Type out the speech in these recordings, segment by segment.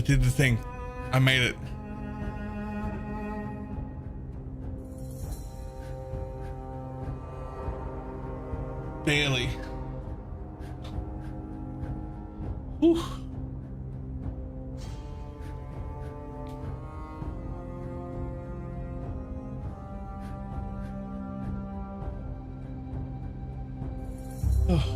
did the thing. I made it. Barely. Whew. Oh.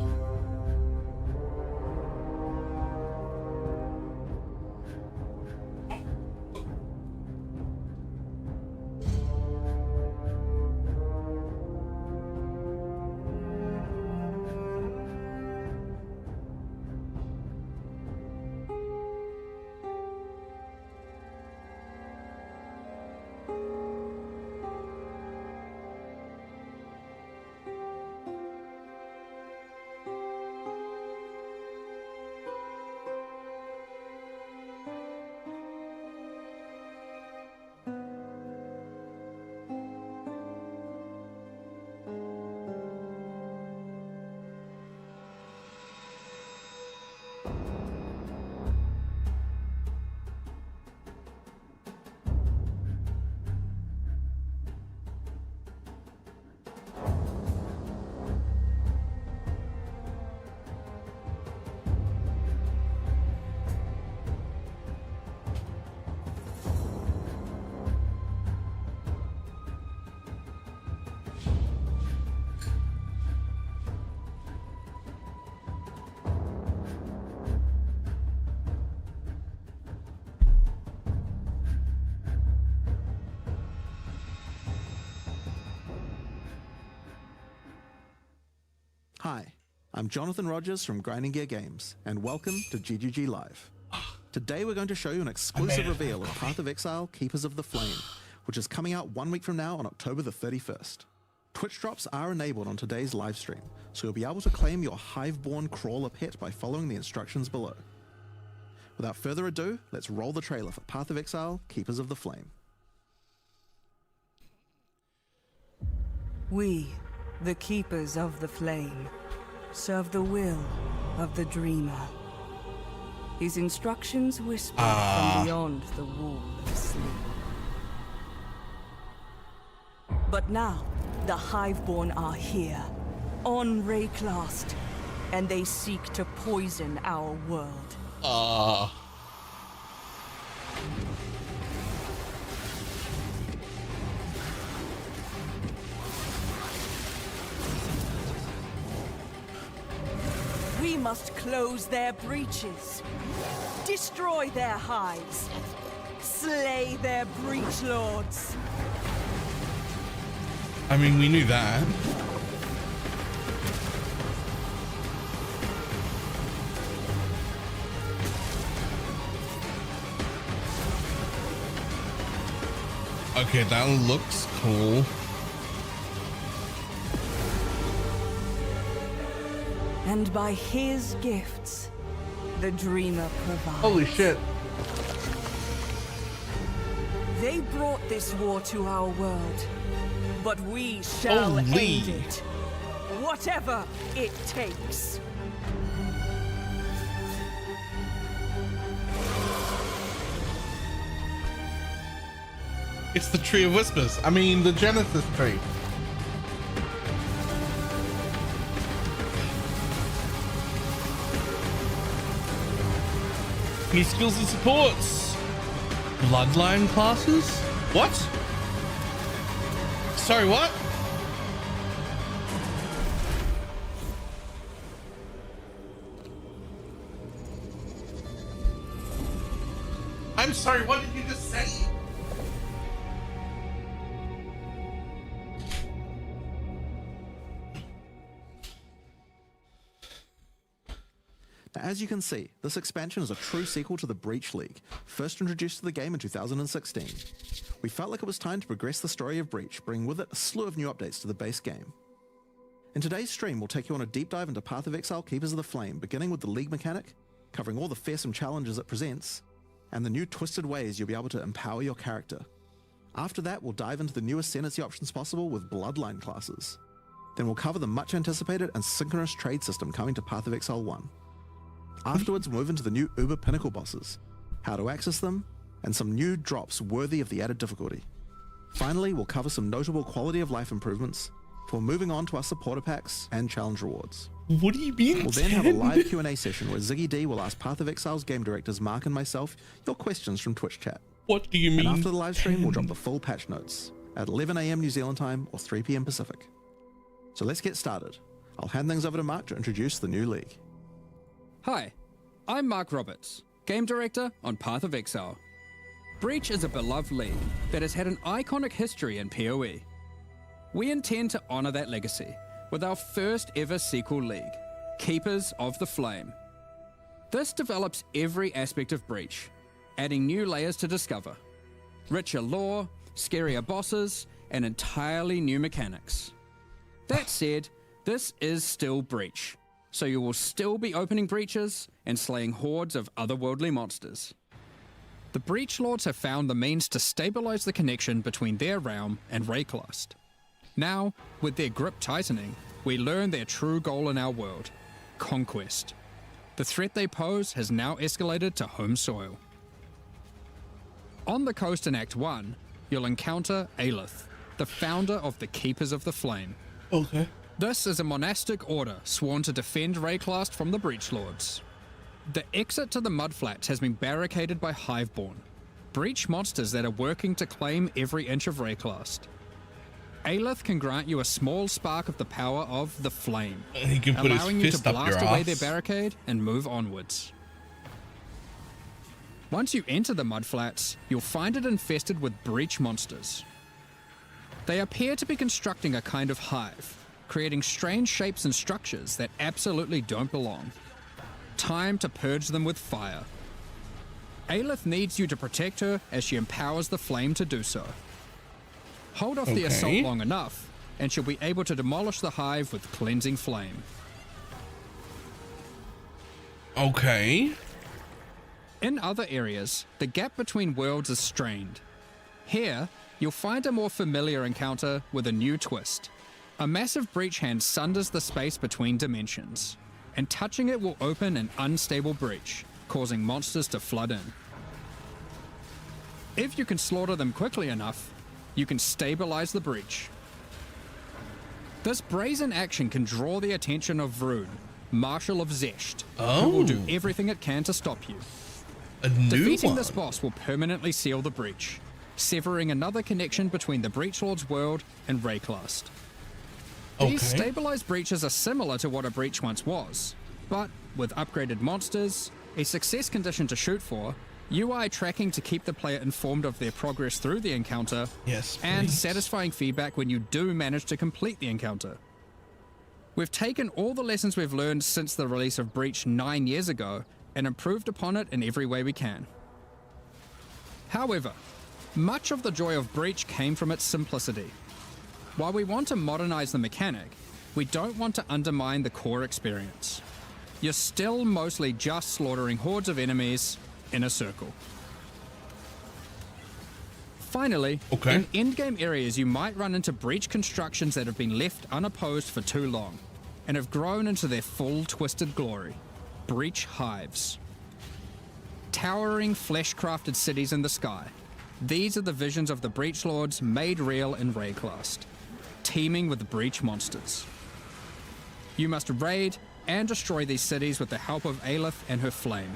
Hi, I'm Jonathan Rogers from Grinding Gear Games, and welcome to GGG Live. Today we're going to show you an exclusive reveal of Path of Exile, Keepers of the Flame, which is coming out 1 week from now on October the 31st. Twitch drops are enabled on today's live stream, so you'll be able to claim your Hive-born crawler pet by following the instructions below. Without further ado, let's roll the trailer for Path of Exile, Keepers of the Flame. We, the Keepers of the Flame, serve the will of the Dreamer. His instructions whispered from beyond the wall of sleep. But now, the Hiveborn are here, on Rayclast, and they seek to poison our world. We must close their breaches, destroy their hives, slay their breach lords. I mean, we knew that. Okay, that looks cool. And by his gifts, the Dreamer provides. Holy shit. They brought this war to our world, but we shall end it. Whatever it takes. It's the Tree of Whispers. I mean, the Genesis tree. New skills and supports. Bloodline classes? What? Sorry, what? I'm sorry, what did you just say? Now, as you can see, this expansion is a true sequel to the Breach League, first introduced to the game in 2016. We felt like it was time to progress the story of Breach, bringing with it a slew of new updates to the base game. In today's stream, we'll take you on a deep dive into Path of Exile, Keepers of the Flame, beginning with the League mechanic, covering all the fearsome challenges it presents, and the new twisted ways you'll be able to empower your character. After that, we'll dive into the newest ascendancy options possible with Bloodline classes. Then we'll cover the much anticipated and synchronous trade system coming to Path of Exile 1. Afterwards, we'll move into the new Uber Pinnacle bosses, how to access them, and some new drops worthy of the added difficulty. Finally, we'll cover some notable quality of life improvements before moving on to our supporter packs and challenge rewards. What do you mean? We'll then have a live Q&A session where Ziggy D will ask Path of Exile's game directors Mark and myself your questions from Twitch chat. What do you mean? And after the live stream, we'll drop the full patch notes at 11 AM New Zealand time or 3 PM Pacific. So let's get started. I'll hand things over to Mark to introduce the new league. Hi, I'm Mark Roberts, Game Director on Path of Exile. Breach is a beloved league that has had an iconic history in PoE. We intend to honour that legacy with our first ever sequel league, Keepers of the Flame. This develops every aspect of Breach, adding new layers to discover, richer lore, scarier bosses, and entirely new mechanics. That said, this is still Breach, so you will still be opening breaches and slaying hordes of otherworldly monsters. The Breach Lords have found the means to stabilize the connection between their realm and Rayclast. Now, with their grip tightening, we learn their true goal in our world, conquest. The threat they pose has now escalated to home soil. On the coast in Act 1, you'll encounter Aelith, the founder of the Keepers of the Flame. Okay. This is a monastic order sworn to defend Rayclast from the Breach Lords. The exit to the Mudflats has been barricaded by Hiveborn, Breach monsters that are working to claim every inch of Rayclast. Aelith can grant you a small spark of the power of the Flame, He can put allowing you his to fist up blast your away ass. their barricade and move onwards. Once you enter the Mudflats, you'll find it infested with Breach monsters. They appear to be constructing a kind of hive, creating strange shapes and structures that absolutely don't belong. Time to purge them with fire. Aelith needs you to protect her as she empowers the flame to do so. Hold off the assault long enough, and she'll be able to demolish the hive with cleansing flame. Okay. In other areas, the gap between worlds is strained. Here, you'll find a more familiar encounter with a new twist. A massive breach hand sunders the space between dimensions, and touching it will open an unstable breach, causing monsters to flood in. If you can slaughter them quickly enough, you can stabilize the breach. This brazen action can draw the attention of Vroon, Marshal of Zesht, who will do everything it can to stop you. A new Defeating one. this boss will permanently seal the breach, severing another connection between the Breach Lord's world and Rayclast. These stabilized breaches are similar to what a breach once was, but with upgraded monsters, a success condition to shoot for, UI tracking to keep the player informed of their progress through the encounter, Yes, and please. satisfying feedback when you do manage to complete the encounter. We've taken all the lessons we've learned since the release of Breach 9 years ago and improved upon it in every way we can. However, much of the joy of Breach came from its simplicity. While we want to modernize the mechanic, we don't want to undermine the core experience. You're still mostly just slaughtering hordes of enemies in a circle. Finally, in endgame areas you might run into breach constructions that have been left unopposed for too long and have grown into their full twisted glory. Breach hives. Towering flesh-crafted cities in the sky. These are the visions of the Breach Lords made real in Rayclast, teeming with breach monsters. You must raid and destroy these cities with the help of Aelith and her flame.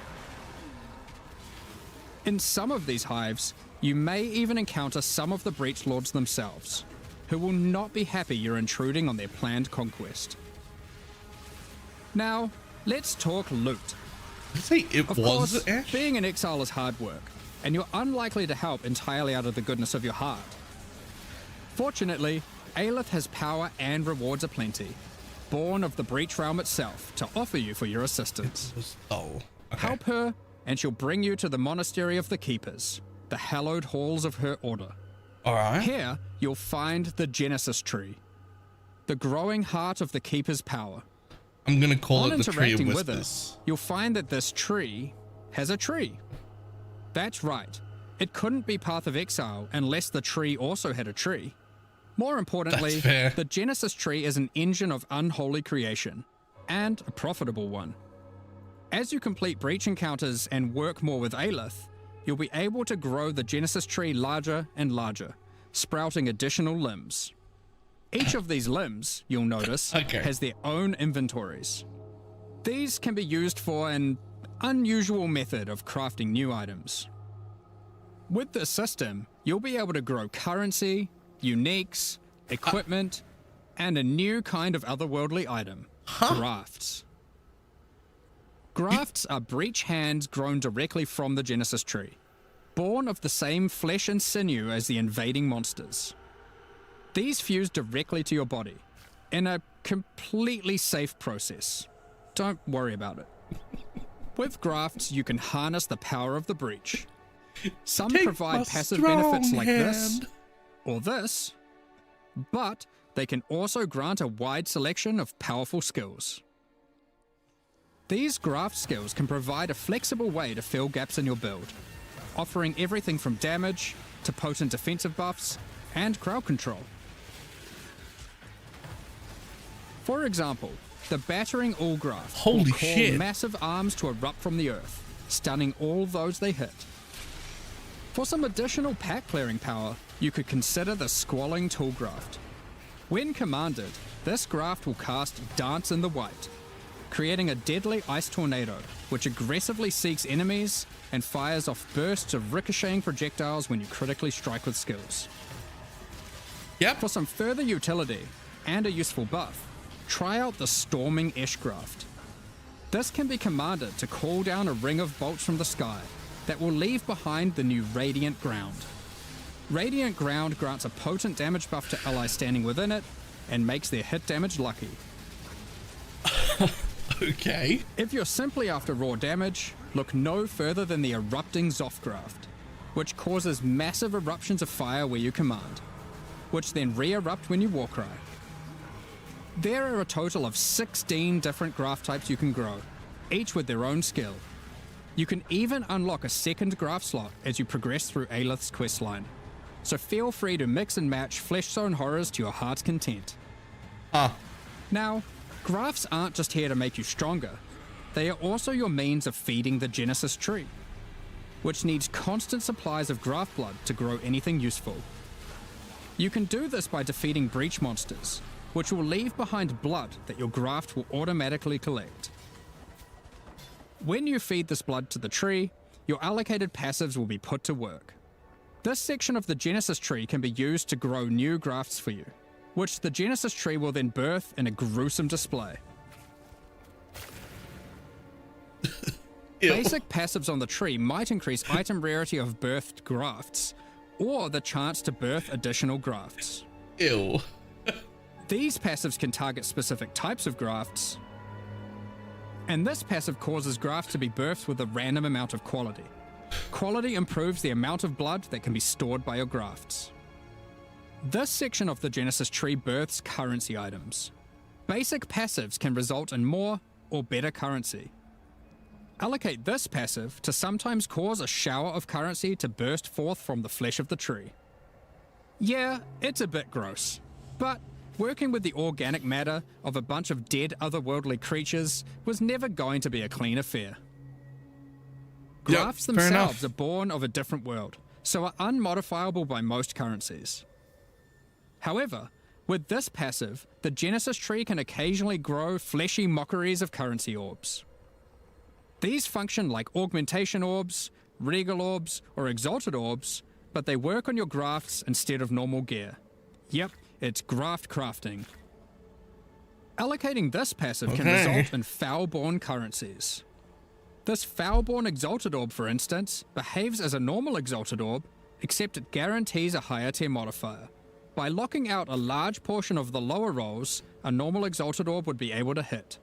In some of these hives, you may even encounter some of the Breach Lords themselves, who will not be happy you're intruding on their planned conquest. Now, let's talk loot. Did you say it Of was course, Ash? being an exile is hard work, and you're unlikely to help entirely out of the goodness of your heart. Fortunately, Aelith has power and rewards aplenty, born of the Breach Realm itself, to offer you for your assistance. Oh, okay. Help her, and she'll bring you to the Monastery of the Keepers, the hallowed halls of her order. Alright. Here, you'll find the Genesis Tree, the growing heart of the Keeper's power. I'm gonna call On it the Tree of interacting with Whispers. it, you'll find that this tree has a tree. That's right. It couldn't be Path of Exile unless the tree also had a tree. More importantly, That's fair. the Genesis tree is an engine of unholy creation, and a profitable one. As you complete breach encounters and work more with Aelith, you'll be able to grow the Genesis tree larger and larger, sprouting additional limbs. Each of these limbs, you'll notice, has their own inventories. These can be used for an unusual method of crafting new items. With this system, you'll be able to grow currency, uniques, equipment, and a new kind of otherworldly item, grafts. Grafts are breach hands grown directly from the Genesis tree, born of the same flesh and sinew as the invading monsters. These fuse directly to your body in a completely safe process. Don't worry about it. With grafts, you can harness the power of the breach. Some provide passive benefits like this or this, but they can also grant a wide selection of powerful skills. These graft skills can provide a flexible way to fill gaps in your build, offering everything from damage to potent defensive buffs and crowd control. For example, the Battering All graft will cause massive arms to erupt from the earth, stunning all those they hit. For some additional pack clearing power, you could consider the Squalling Tool graft. When commanded, this graft will cast Dance in the White, creating a deadly ice tornado which aggressively seeks enemies and fires off bursts of ricocheting projectiles when you critically strike with skills. For some further utility and a useful buff, try out the Storming Ash graft. This can be commanded to call down a ring of bolts from the sky that will leave behind the new Radiant Ground. Radiant Ground grants a potent damage buff to allies standing within it and makes their hit damage lucky. Okay. If you're simply after raw damage, look no further than the Erupting Zoth graft, which causes massive eruptions of fire where you command, which then re-erupt when you warcry. There are a total of 16 different graft types you can grow, each with their own skill. You can even unlock a second graft slot as you progress through Aelith's questline, so feel free to mix and match Flesh Zone horrors to your heart's content. Now, grafts aren't just here to make you stronger, they are also your means of feeding the Genesis tree, which needs constant supplies of graft blood to grow anything useful. You can do this by defeating breach monsters, which will leave behind blood that your graft will automatically collect. When you feed this blood to the tree, your allocated passives will be put to work. This section of the Genesis tree can be used to grow new grafts for you, which the Genesis tree will then birth in a gruesome display. Basic passives on the tree might increase item rarity of birthed grafts, or the chance to birth additional grafts. Ew. These passives can target specific types of grafts, and this passive causes grafts to be birthed with a random amount of quality. Quality improves the amount of blood that can be stored by your grafts. This section of the Genesis tree births currency items. Basic passives can result in more or better currency. Allocate this passive to sometimes cause a shower of currency to burst forth from the flesh of the tree. Yeah, it's a bit gross, but working with the organic matter of a bunch of dead otherworldly creatures was never going to be a clean affair. Grafts themselves are born of a different world, so are unmodifiable by most currencies. However, with this passive, the Genesis tree can occasionally grow fleshy mockeries of currency orbs. These function like augmentation orbs, regal orbs, or exalted orbs, but they work on your grafts instead of normal gear. Yep, it's graft crafting. Allocating this passive can result in Foulborn currencies. This Foulborn Exalted Orb, for instance, behaves as a normal Exalted Orb, except it guarantees a higher tier modifier. By locking out a large portion of the lower rolls, a normal Exalted Orb would be able to hit.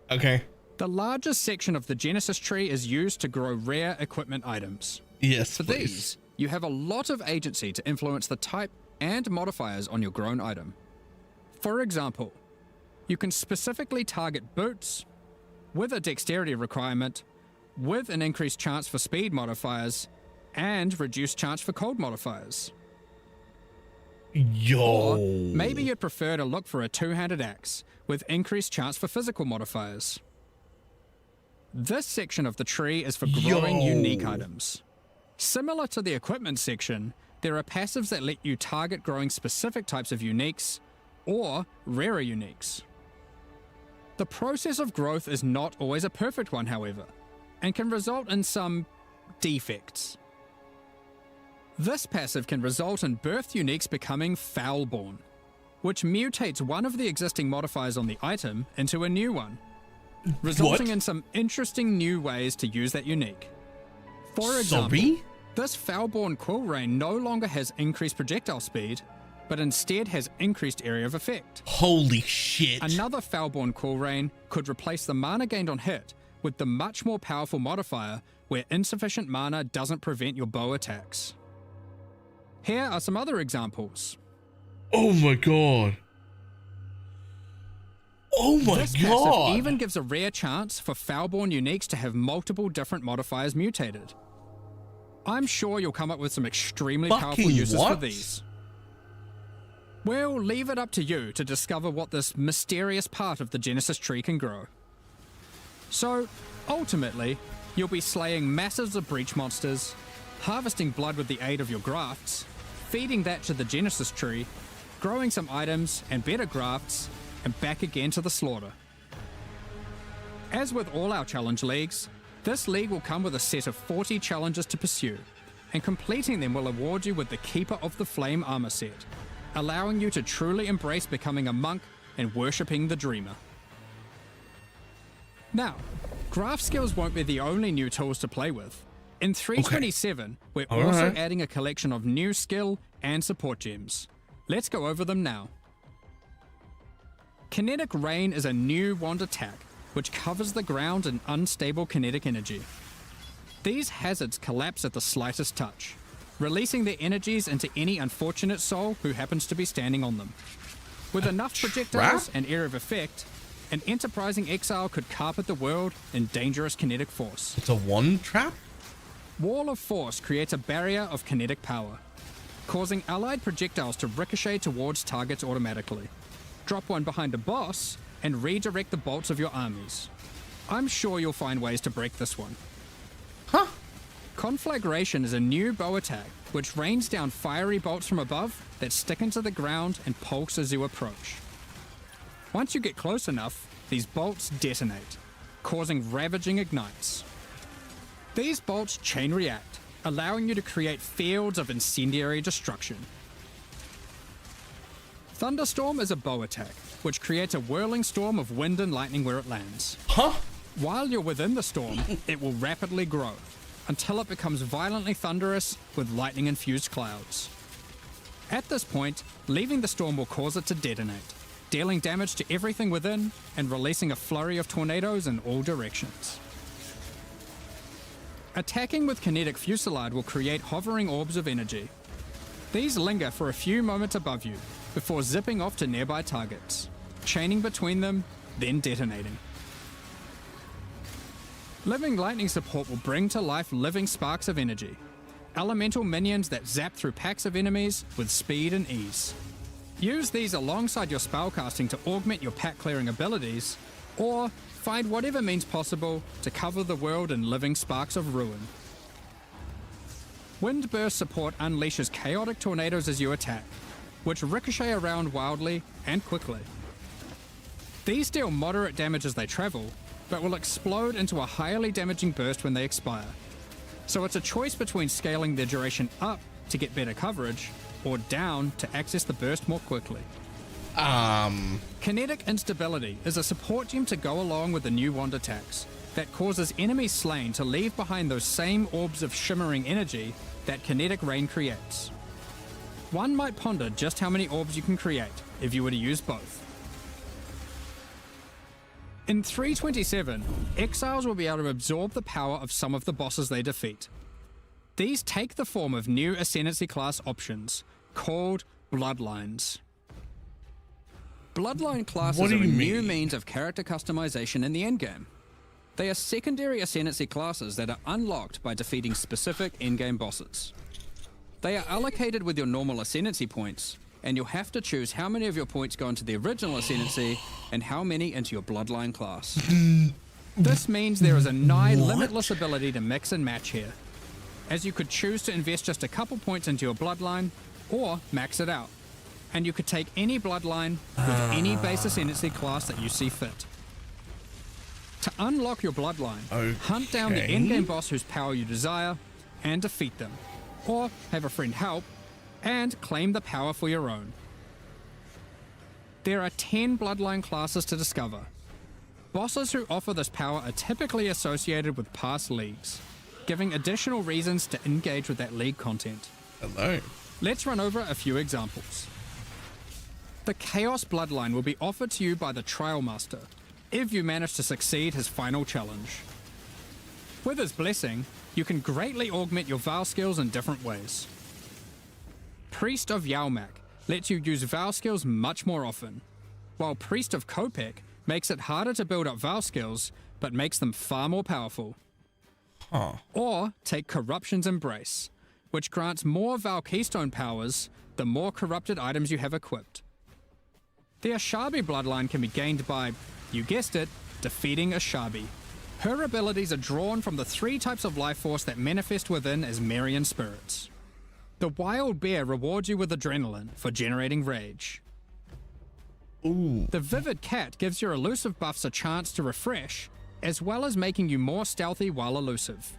Okay. The largest section of the Genesis tree is used to grow rare equipment items. Yes, For these, you have a lot of agency to influence the type and modifiers on your grown item. For example, you can specifically target boots with a dexterity requirement, with an increased chance for speed modifiers, and reduced chance for cold modifiers. Or maybe you'd prefer to look for a two-handed axe with increased chance for physical modifiers. This section of the tree is for growing unique items. Similar to the equipment section, there are passives that let you target growing specific types of uniques or rarer uniques. The process of growth is not always a perfect one, however, and can result in some defects. This passive can result in birthed uniques becoming foulborn, which mutates one of the existing modifiers on the item into a new one, resulting in some interesting new ways to use that unique. For example, this foulborn quill rain no longer has increased projectile speed, but instead has increased area of effect. Holy shit. Another foulborn quill rain could replace the mana gained on hit with the much more powerful modifier where insufficient mana doesn't prevent your bow attacks. Here are some other examples. Oh my god. Oh my This god. passive even gives a rare chance for foulborn uniques to have multiple different modifiers mutated. I'm sure you'll come up with some extremely powerful uses for these. We'll leave it up to you to discover what this mysterious part of the Genesis tree can grow. So, ultimately, you'll be slaying masses of breach monsters, harvesting blood with the aid of your grafts, feeding that to the Genesis tree, growing some items and better grafts, and back again to the slaughter. As with all our challenge leagues, this league will come with a set of 40 challenges to pursue, and completing them will award you with the Keeper of the Flame armor set, allowing you to truly embrace becoming a monk and worshipping the Dreamer. Now, graft skills won't be the only new tools to play with. In 327, we're also adding a collection of new skill and support gems. Let's go over them now. Kinetic Rain is a new wand attack which covers the ground in unstable kinetic energy. These hazards collapse at the slightest touch, releasing their energies into any unfortunate soul who happens to be standing on them. With enough projectiles and area of effect, an enterprising exile could carpet the world in dangerous kinetic force. It's a one trap? Wall of Force creates a barrier of kinetic power, causing allied projectiles to ricochet towards targets automatically. Drop one behind a boss, and redirect the bolts of your armies. I'm sure you'll find ways to break this one. Huh? Conflagration is a new bow attack, which rains down fiery bolts from above that stick into the ground and pulse as you approach. Once you get close enough, these bolts detonate, causing ravaging ignites. These bolts chain react, allowing you to create fields of incendiary destruction. Thunderstorm is a bow attack, which creates a whirling storm of wind and lightning where it lands. Huh? While you're within the storm, it will rapidly grow, until it becomes violently thunderous with lightning-infused clouds. At this point, leaving the storm will cause it to detonate, dealing damage to everything within and releasing a flurry of tornadoes in all directions. Attacking with Kinetic Fusillade will create hovering orbs of energy. These linger for a few moments above you, before zipping off to nearby targets, chaining between them, then detonating. Living Lightning support will bring to life living sparks of energy, elemental minions that zap through packs of enemies with speed and ease. Use these alongside your spellcasting to augment your pack clearing abilities, or find whatever means possible to cover the world in living sparks of ruin. Windburst support unleashes chaotic tornadoes as you attack, which ricochet around wildly and quickly. These deal moderate damage as they travel, but will explode into a highly damaging burst when they expire. So it's a choice between scaling their duration up to get better coverage, or down to access the burst more quickly. Kinetic Instability is a support gem to go along with the new wand attacks that causes enemies slain to leave behind those same orbs of shimmering energy that Kinetic Rain creates. One might ponder just how many orbs you can create if you were to use both. In 327, exiles will be able to absorb the power of some of the bosses they defeat. These take the form of new Ascendancy class options, called Bloodlines. Bloodline classes are a new means of character customization in the endgame. They are secondary Ascendancy classes that are unlocked by defeating specific endgame bosses. They are allocated with your normal Ascendancy points, and you'll have to choose how many of your points go into the original Ascendancy and how many into your Bloodline class. This means there is a nigh limitless ability to mix and match here. as you could choose to invest just a couple points into your bloodline, or max it out. And you could take any bloodline with any base ascendancy class that you see fit. To unlock your bloodline, hunt down the endgame boss whose power you desire, and defeat them. Or have a friend help, and claim the power for your own. There are 10 bloodline classes to discover. Bosses who offer this power are typically associated with past leagues, giving additional reasons to engage with that league content. Hello. Let's run over a few examples. The Chaos Bloodline will be offered to you by the Trial Master, if you manage to succeed his final challenge. With his blessing, you can greatly augment your Vow skills in different ways. Priest of Yalmak lets you use Vow skills much more often, while Priest of Kopek makes it harder to build up Vow skills, but makes them far more powerful. Or take Corruption's Embrace, which grants more Vow Keystone powers the more corrupted items you have equipped. The Ashabi bloodline can be gained by, you guessed it, defeating Ashabi. Her abilities are drawn from the 3 types of life force that manifest within as Marian spirits. The Wild Bear rewards you with adrenaline for generating rage. The Vivid Cat gives your elusive buffs a chance to refresh, as well as making you more stealthy while elusive.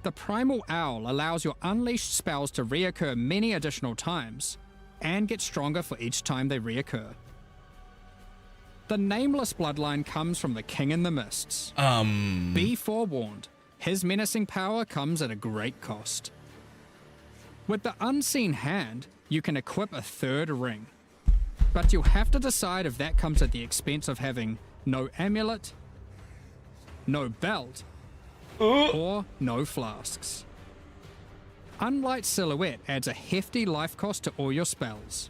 The Primal Owl allows your unleashed spells to reoccur many additional times, and get stronger for each time they reoccur. The Nameless bloodline comes from the King in the Mists. Be forewarned, his menacing power comes at a great cost. With the Unseen Hand, you can equip a 3rd ring, but you'll have to decide if that comes at the expense of having no amulet, no belt, or no flasks. Unlight Silhouette adds a hefty life cost to all your spells,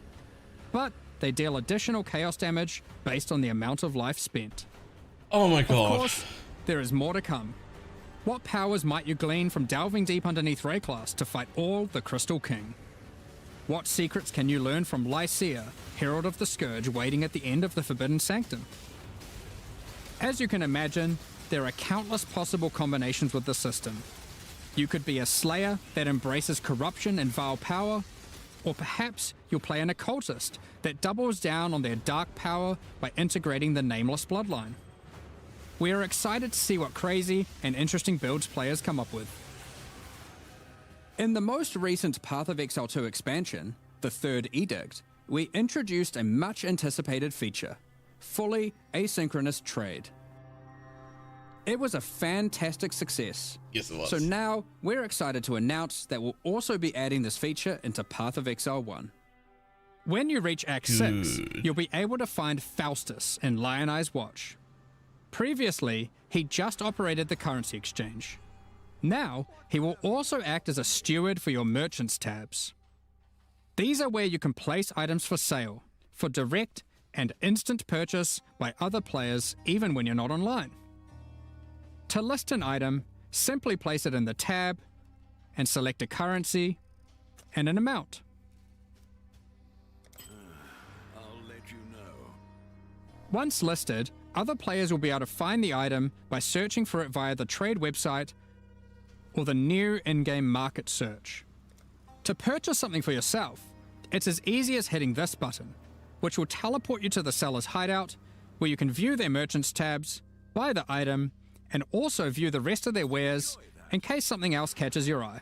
but they deal additional chaos damage based on the amount of life spent. Oh my god. Of course, there is more to come. What powers might you glean from delving deep underneath Rayclass to fight all the Crystal King? What secrets can you learn from Lycia, Herald of the Scourge, waiting at the end of the Forbidden Sanctum? As you can imagine, there are countless possible combinations with the system. You could be a Slayer that embraces corruption and vile power, or perhaps you'll play an occultist that doubles down on their dark power by integrating the Nameless bloodline. We are excited to see what crazy and interesting builds players come up with. In the most recent Path of Exile 2 expansion, the Third Edict, we introduced a much anticipated feature, fully asynchronous trade. It was a fantastic success. Yes, it was. So now we're excited to announce that we'll also be adding this feature into Path of Exile 1. When you reach Act 6, you'll be able to find Faustus in Lion Eye's Watch. Previously, he just operated the currency exchange. Now, he will also act as a steward for your merchants tabs. These are where you can place items for sale, for direct and instant purchase by other players even when you're not online. To list an item, simply place it in the tab and select a currency and an amount. I'll let you know. Once listed, other players will be able to find the item by searching for it via the trade website or the new in-game market search. To purchase something for yourself, it's as easy as hitting this button, which will teleport you to the seller's hideout, where you can view their merchants tabs, buy the item, and also view the rest of their wares in case something else catches your eye.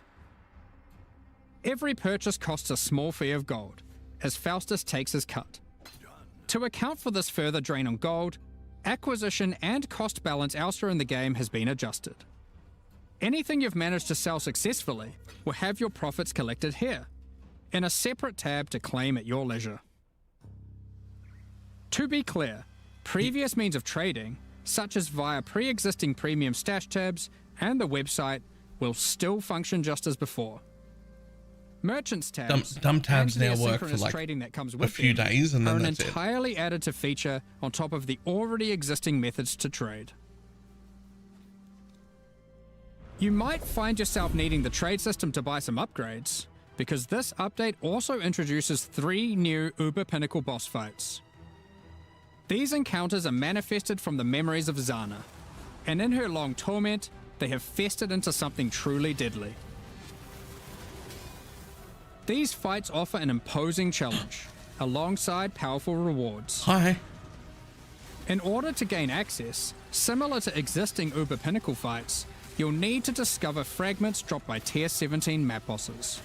Every purchase costs a small fee of gold, as Faustus takes his cut. To account for this further drain on gold, acquisition and cost balance elsewhere in the game has been adjusted. Anything you've managed to sell successfully will have your profits collected here, in a separate tab to claim at your leisure. To be clear, previous means of trading, such as via pre-existing premium stash tabs and the website, will still function just as before. Merchants tabs, Dumb tabs and the now work for asynchronous like trading that comes a with few them days and are then an that's it. entirely additive feature on top of the already existing methods to trade. You might find yourself needing the trade system to buy some upgrades, because this update also introduces 3 new Uber Pinnacle boss fights. These encounters are manifested from the memories of Zana, and in her long torment, they have festered into something truly deadly. These fights offer an imposing challenge, alongside powerful rewards. Hi. In order to gain access, similar to existing Uber Pinnacle fights, you'll need to discover fragments dropped by Tier 17 map bosses.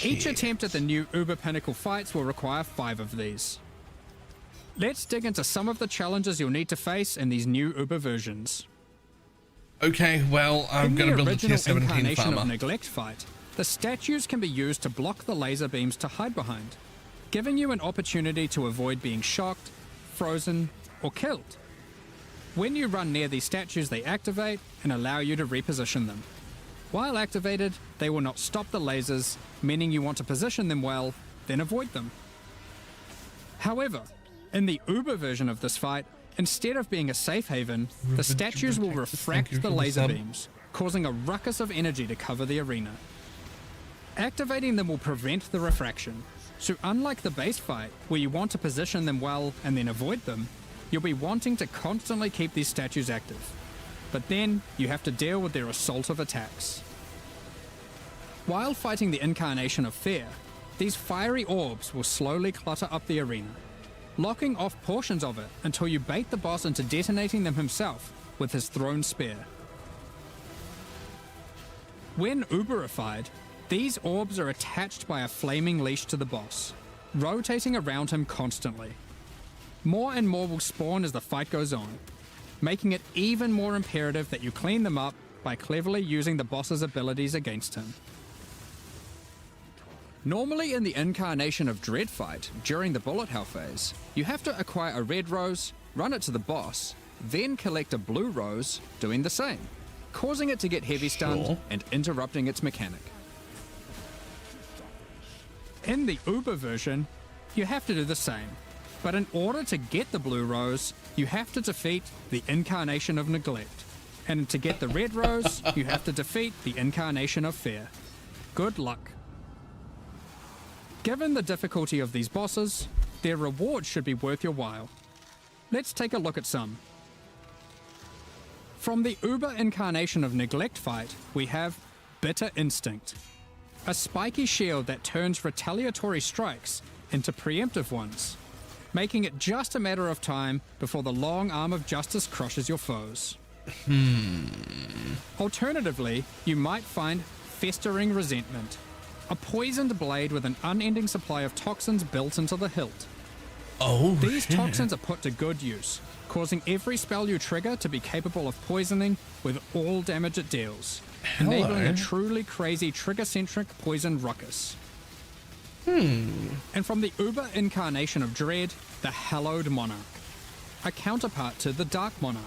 Each attempt at the new Uber Pinnacle fights will require 5 of these. Let's dig into some of the challenges you'll need to face in these new Uber versions. Okay, well, I'm going to build a Tier In the 17 original incarnation of farmer. Neglect fight, the statues can be used to block the laser beams to hide behind, giving you an opportunity to avoid being shocked, frozen, or killed. When you run near these statues, they activate and allow you to reposition them. While activated, they will not stop the lasers, meaning you want to position them well, then avoid them. However, in the Uber version of this fight, instead of being a safe haven, the statues will refract the laser beams, causing a ruckus of energy to cover the arena. Activating them will prevent the refraction, so unlike the base fight, where you want to position them well and then avoid them, you'll be wanting to constantly keep these statues active. But then, you have to deal with their assault of attacks. While fighting the incarnation of Fear, these fiery orbs will slowly clutter up the arena, locking off portions of it until you bait the boss into detonating them himself with his thrown spear. When Uberified, these orbs are attached by a flaming leash to the boss, rotating around him constantly. More and more will spawn as the fight goes on, making it even more imperative that you clean them up by cleverly using the boss's abilities against him. Normally in the incarnation of Dread fight, during the bullet hell phase, you have to acquire a red rose, run it to the boss, then collect a blue rose, doing the same, causing it to get heavy stunned Sure. and interrupting its mechanic. In the Uber version, you have to do the same, but in order to get the blue rose, you have to defeat the incarnation of Neglect, and to get the red rose, you have to defeat the incarnation of Fear. Good luck. Given the difficulty of these bosses, their rewards should be worth your while. Let's take a look at some. From the Uber incarnation of Neglect fight, we have Bitter Instinct, a spiky shield that turns retaliatory strikes into preemptive ones, making it just a matter of time before the long arm of justice crushes your foes. Alternatively, you might find Festering Resentment, a poisoned blade with an unending supply of toxins built into the hilt. Oh, These shit. toxins are put to good use, causing every spell you trigger to be capable of poisoning with all damage it deals, enabling a truly crazy trigger-centric poison ruckus. And from the Uber incarnation of Dread, the Hallowed Monarch, a counterpart to the Dark Monarch,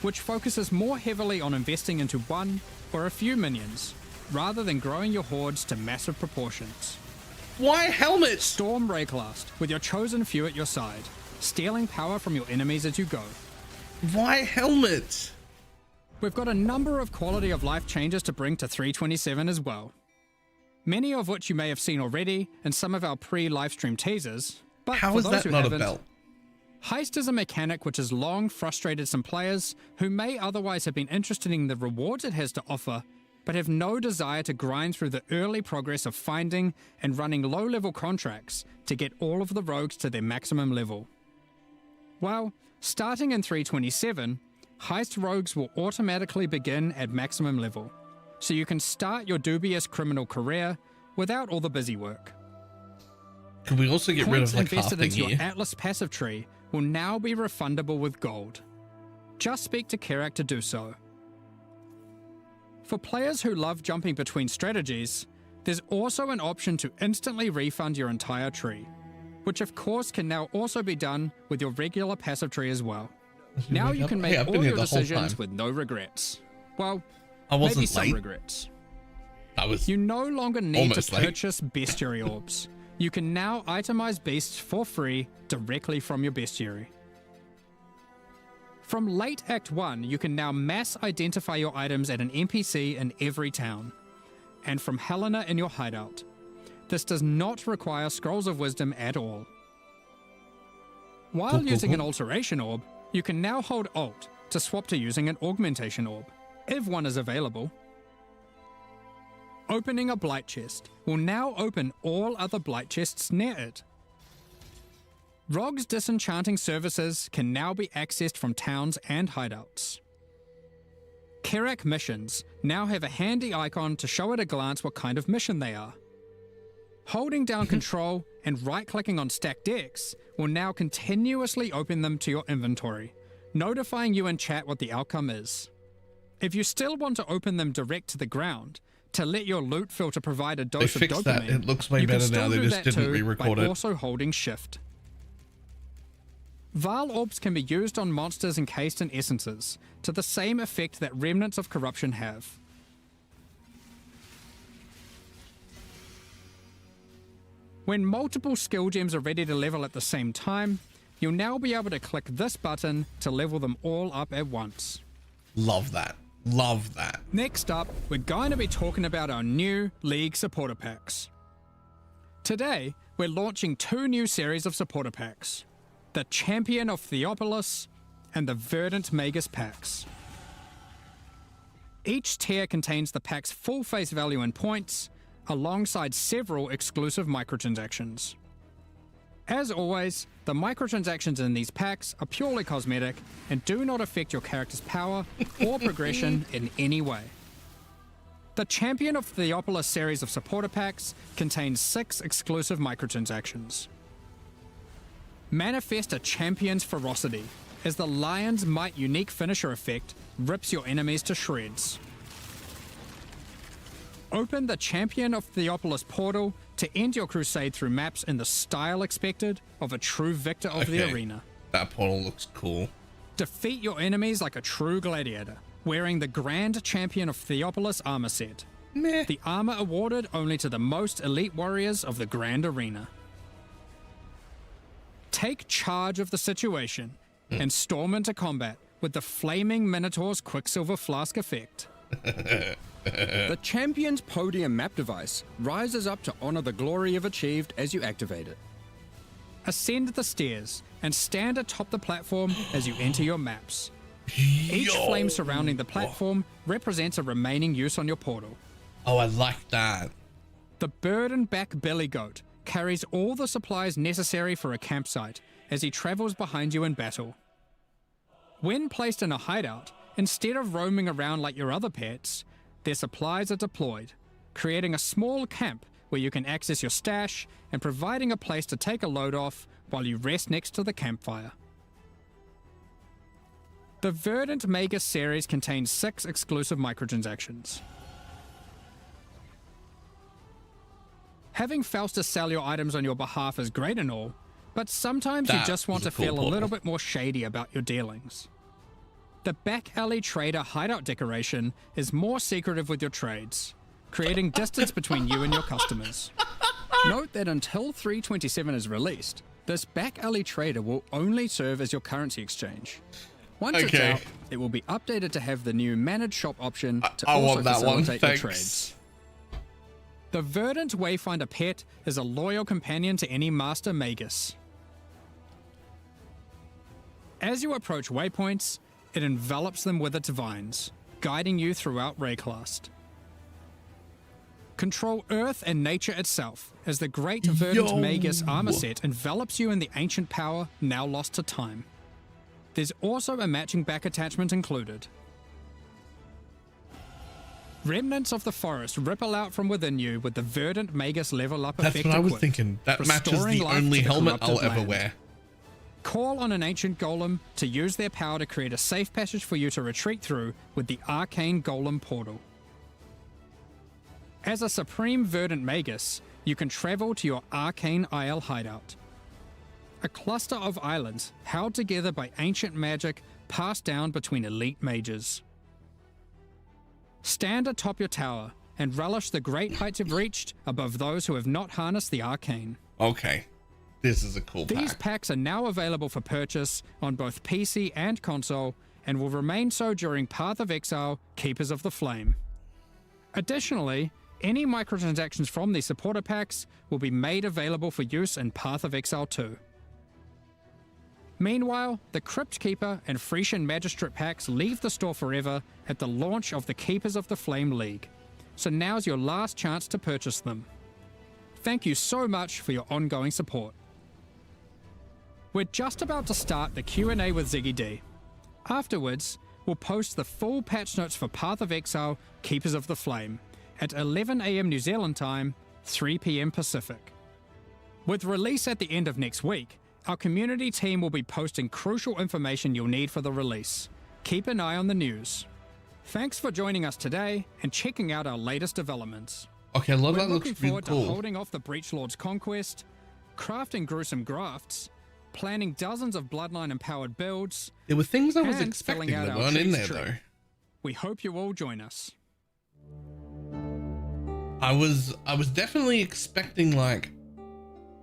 which focuses more heavily on investing into one or a few minions, rather than growing your hordes to massive proportions. Why helmets? Storm Rayclast, with your chosen few at your side, stealing power from your enemies as you go. Why helmets? We've got a number of quality of life changes to bring to 327 as well. Many of which you may have seen already in some of our pre-livestream teasers, but How for is those that who not a haven't, belt? Heist is a mechanic which has long frustrated some players who may otherwise have been interested in the rewards it has to offer, but have no desire to grind through the early progress of finding and running low-level contracts to get all of the rogues to their maximum level. Well, starting in 327, Heist rogues will automatically begin at maximum level, so you can start your dubious criminal career without all the busy work. Can we also get rid Points of like half invested the into your gear? Atlas passive tree will now be refundable with gold. Just speak to Kerak to do so. For players who love jumping between strategies, there's also an option to instantly refund your entire tree, which of course can now also be done with your regular passive tree as well. Now you can Hey, make I've been all here your the whole decisions time. with no regrets. Well, I wasn't maybe some late. regrets. I was. You no longer need Almost to late. purchase bestiary orbs. You can now itemize beasts for free directly from your bestiary. From late Act 1, you can now mass identify your items at an NPC in every town, and from Helena in your hideout. This does not require Scrolls of Wisdom at all. While using an Alteration Orb, you can now hold Alt to swap to using an Augmentation Orb, if one is available. Opening a blight chest will now open all other blight chests near it. Rogue's disenchanting services can now be accessed from towns and hideouts. Kerak missions now have a handy icon to show at a glance what kind of mission they are. Holding down Control and right-clicking on stacked decks will now continuously open them to your inventory, notifying you in chat what the outcome is. If you still want to open them direct to the ground, to let your loot filter provide a dose of fixed that. dopamine, It looks way you can better still now. They do just that didn't too re-record by it. also holding Shift. Val Orbs can be used on monsters encased in essences, to the same effect that Remnants of Corruption have. When multiple skill gems are ready to level at the same time, you'll now be able to click this button to level them all up at once. Love that. Love that. Next up, we're going to be talking about our new League supporter packs. Today, we're launching 2 new series of supporter packs, the Champion of Theopolis and the Verdant Magus packs. Each tier contains the pack's full face value in points, alongside several exclusive microtransactions. As always, the microtransactions in these packs are purely cosmetic and do not affect your character's power or progression in any way. The Champion of Theopolis series of supporter packs contains 6 exclusive microtransactions. Manifest a Champion's Ferocity, as the Lion's Might unique finisher effect rips your enemies to shreds. Open the Champion of Theopolis portal to end your crusade through maps in the style expected of a true victor of the arena. That portal looks cool. Defeat your enemies like a true gladiator, wearing the Grand Champion of Theopolis armor set. Meh. The armor awarded only to the most elite warriors of the Grand Arena. Take charge of the situation and storm into combat with the Flaming Minotaur's Quicksilver Flask effect. The Champion's Podium map device rises up to honor the glory you've achieved as you activate it. Ascend the stairs and stand atop the platform as you enter your maps. Each flame surrounding the platform represents a remaining use on your portal. Oh, I like that. The burden-back Billy Goat carries all the supplies necessary for a campsite as he travels behind you in battle. When placed in a hideout, instead of roaming around like your other pets, their supplies are deployed, creating a small camp where you can access your stash and providing a place to take a load off while you rest next to the campfire. The Verdant Magus series contains 6 exclusive microtransactions. Having Faustus sell your items on your behalf is great and all, but sometimes you just want to feel a little bit more shady about your dealings. The Back Alley Trader hideout decoration is more secretive with your trades, creating distance between you and your customers. Note that until 327 is released, this Back Alley Trader will only serve as your currency exchange. Once it's out, it will be updated to have the new managed shop option to also facilitate your trades. The Verdant Wayfinder pet is a loyal companion to any Master Magus. As you approach waypoints, it envelops them with its vines, guiding you throughout Rayclast. Control Earth and nature itself, as the Great Verdant Magus armor set envelops you in the ancient power now lost to time. There's also a matching back attachment included. Remnants of the forest ripple out from within you with the Verdant Magus level up effect. That's what I was equipped, thinking. That matches restoring the life only to the helmet corrupted I'll ever land. wear. Call on an ancient golem to use their power to create a safe passage for you to retreat through with the Arcane Golem portal. As a Supreme Verdant Magus, you can travel to your Arcane Isle hideout. A cluster of islands held together by ancient magic passed down between elite mages. Stand atop your tower and relish the great heights you've reached above those who have not harnessed the arcane. Okay. This is a cool These pack. packs are now available for purchase on both PC and console and will remain so during Path of Exile, Keepers of the Flame. Additionally, any microtransactions from these supporter packs will be made available for use in Path of Exile 2. Meanwhile, the Crypt Keeper and Frisian Magistrate packs leave the store forever at the launch of the Keepers of the Flame League. So now's your last chance to purchase them. Thank you so much for your ongoing support. We're just about to start the Q&A with Ziggy D. Afterwards, we'll post the full patch notes for Path of Exile Keepers of the Flame at 11 AM New Zealand time, 3 PM Pacific. With release at the end of next week, our community team will be posting crucial information you'll need for the release. Keep an eye on the news. Thanks for joining us today and checking out our latest developments. Okay, a lot of We're that looks looking really forward to cool. holding off the Breach Lord's conquest, crafting gruesome grafts, planning dozens of Bloodline-empowered builds. There were things I was and expecting filling out that our weren't in trees there, tree. though. We hope you all join us. I was definitely expecting, like,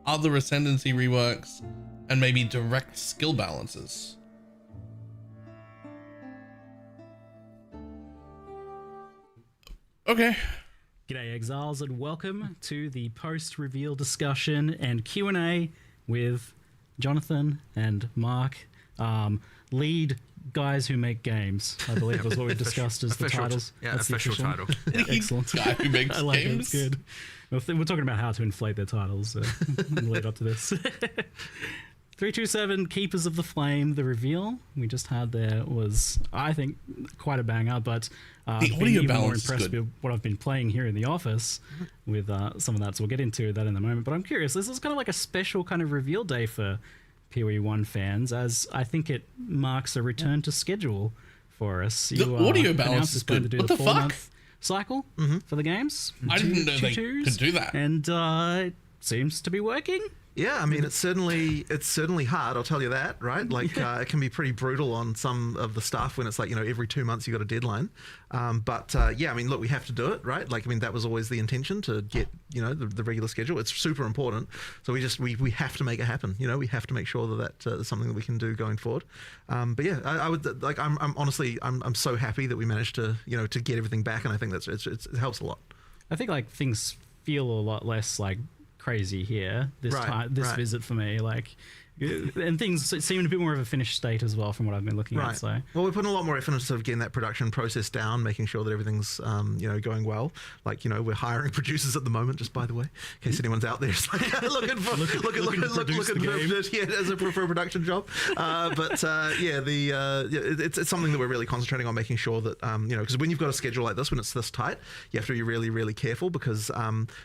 other Ascendancy reworks and maybe direct skill balances. Okay. G'day Exiles and welcome to the post-reveal discussion and Q&A with Jonathan and Mark, lead guys who make games, I believe was what we discussed as the titles. Yeah, That's the official title. Excellent. Guy who makes I like games. it, it's good. We're talking about how to inflate their titles in the lead up to this. 327 Keepers of the Flame, the reveal we just had there was, I think, quite a banger, but The been audio even more balance is impressed good. with what I've been playing here in the office with some of that, so we'll get into that in a moment. But I'm curious, this is kind of like a special kind of reveal day for PoE 1 fans, as I think it marks a return to schedule for us. The audio balance announced is it's going good. to do What the fuck? 4-month cycle for the games. I didn't know they twos, could do that. And it seems to be working. Yeah, I mean, it's certainly hard, I'll tell you that, right? Like, it can be pretty brutal on some of the stuff when it's like, every 2 months you got a deadline. But yeah, I mean, look, we have to do it, right? Like, I mean, that was always the intention, to get, the regular schedule. It's super important. So we have to make it happen. We have to make sure that is something that we can do going forward. But yeah, I would, like, I'm honestly, I'm so happy that we managed to, to get everything back. And I think it helps a lot. I think like things feel a lot less like crazy here this visit for me, like, and things seem a bit more of a finished state as well from what I've been looking at. So well, we're putting a lot more effort into sort of getting that production process down, making sure that everything's going well. Like, we're hiring producers at the moment, just by the way, in case anyone's out there is like looking for as a for a production job. It's something that we're really concentrating on, making sure that because when you've got a schedule like this, when it's this tight, you have to be really, really careful, because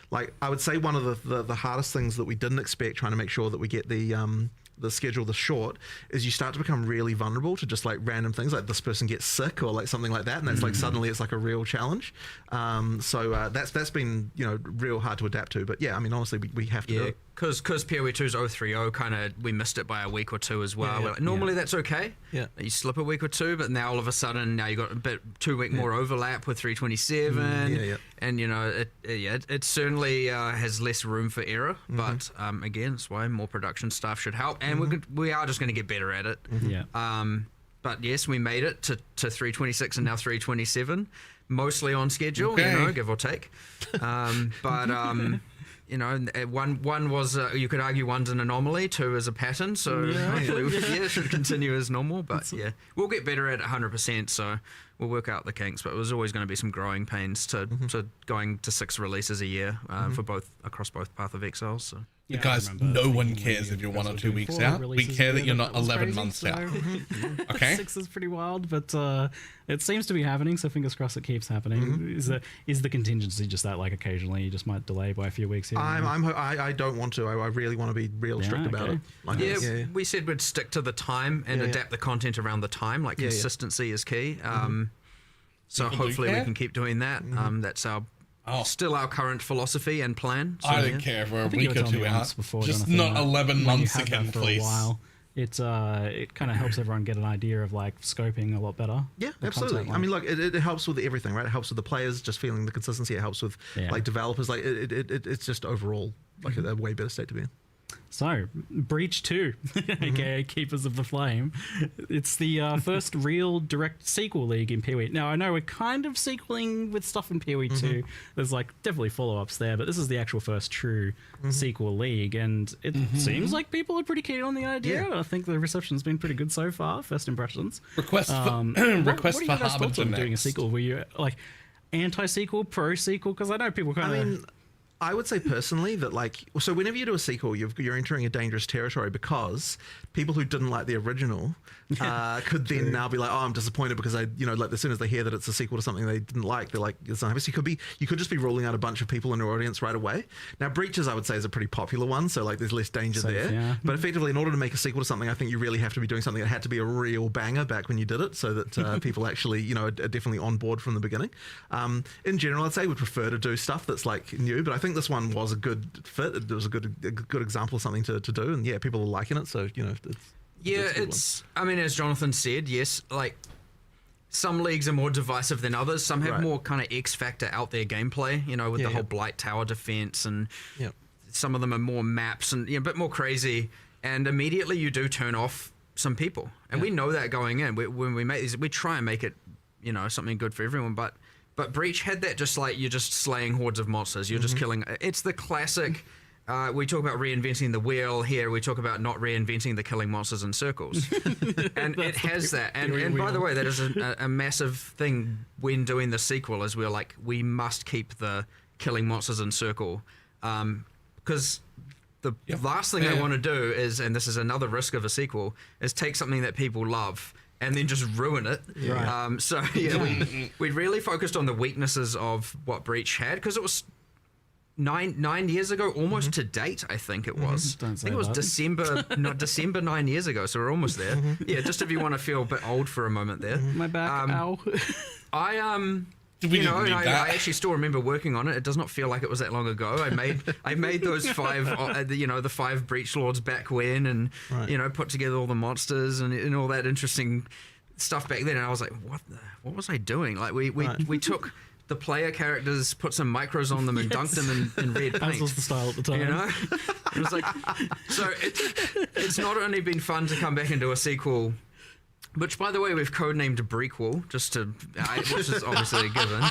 like, I would say one of the hardest things that we didn't expect, trying to make sure that we get the schedule this short, is you start to become really vulnerable to just like random things, like this person gets sick or like something like that, and that's like suddenly it's like a real challenge. So that's been real hard to adapt to. But yeah, I mean, honestly, we have to do it. Because PoE 2's 030 kind of, we missed it by a week or two as well. Yeah, We're like, normally that's okay. Yeah. You slip a week or two, but now all of a sudden, now you got a bit 2 week more overlap with 327. And it certainly has less room for error. But again, that's why more production staff should help, and we are just going to get better at it. But yes, we made it to 326 and now 327, mostly on schedule, give or take. One was, you could argue one's an anomaly, 2 is a pattern, so hopefully it should continue as normal. But yeah, we'll get better at it 100%, so we'll work out the kinks. But it was always going to be some growing pains to going to 6 releases a year for across both Path of Exiles. So. Yeah, guys, no one cares if you're 1 or 2 weeks out. We care that you're not 11 months out. Okay? 6 is pretty wild, but it seems to be happening, so fingers crossed it keeps happening. Is the contingency just that, like, occasionally you just might delay by a few weeks here? I don't want to. I really want to be real strict about it. Like, we said we'd stick to the time and adapt the content around the time. Like, consistency is key. So hopefully we can keep doing that. That's still our current philosophy and plan. So, I don't care if we're a week or 2 out. Just not 11 months again, please. A while, it kind of helps everyone get an idea of like scoping a lot I absolutely. I mean, look, it helps with everything, right? It helps with the players just feeling the consistency. It helps with like developers. Like it's just overall like a way better state to be in. So, Breach 2, aka Keepers of the Flame. It's the first real direct sequel league in PoE. Now, I know we're kind of sequeling with stuff in PoE 2. There's like definitely follow-ups there, but this is the actual first true sequel league, and it seems like people are pretty keen on the idea. I think the reception's been pretty good so far, first impressions. Request for what are you guys thoughts Harbinger on doing a next? sequel? Were you like anti-sequel, pro-sequel? Because I know people kind of... I would say personally that, like, so whenever you do a sequel, you're entering a dangerous territory, because people who didn't like the original could then now be like, oh, I'm disappointed because like as soon as they hear that it's a sequel to something they didn't like, they're like, it's not happy. So you could just be ruling out a bunch of people in your audience right away. Now, Breaches, I would say, is a pretty popular one, so like there's less danger there. Yeah. But effectively, in order to make a sequel to something, I think you really have to be doing something that had to be a real banger back when you did it, so that people actually, are definitely on board from the beginning. In general, I'd say we'd prefer to do stuff that's like new, but I think this one was a good fit. It was a good example of something to do, and yeah, people are liking it. So it's I mean, as Jonathan said, yes, like some leagues are more divisive than others. Some have more kind of X factor out there gameplay. With the whole Blight Tower defense, and some of them are more maps and a bit more crazy. And immediately you do turn off some people, and we know that going in. When we make these, we try and make it something good for everyone, but Breach had that, just like you're just slaying hordes of monsters. You're just killing. It's the classic. We talk about reinventing the wheel. Here we talk about not reinventing the killing monsters in circles. And it has that. And by the way, that is a massive thing when doing the sequel, is we're like, we must keep the killing monsters in circle. Because the last thing they want to do is, and this is another risk of a sequel, is take something that people love and then just ruin it. We really focused on the weaknesses of what Breach had, because it was nine years ago, almost to date. I think it was. I think it was December 9 years ago. So we're almost there. Yeah, just if you want to feel a bit old for a moment there. My back, ow. I actually still remember working on it. It does not feel like it was that long ago. I made those 5, the 5 Breach Lords back when, and put together all the monsters and all that interesting stuff back then. And I was like, what was I doing? Like we took the player characters, put some micros on them, and dunked them in red paint. That was the style at the time. It was like, so it's not only been fun to come back and do a sequel. Which, by the way, we've codenamed Breakwall, which is obviously a given.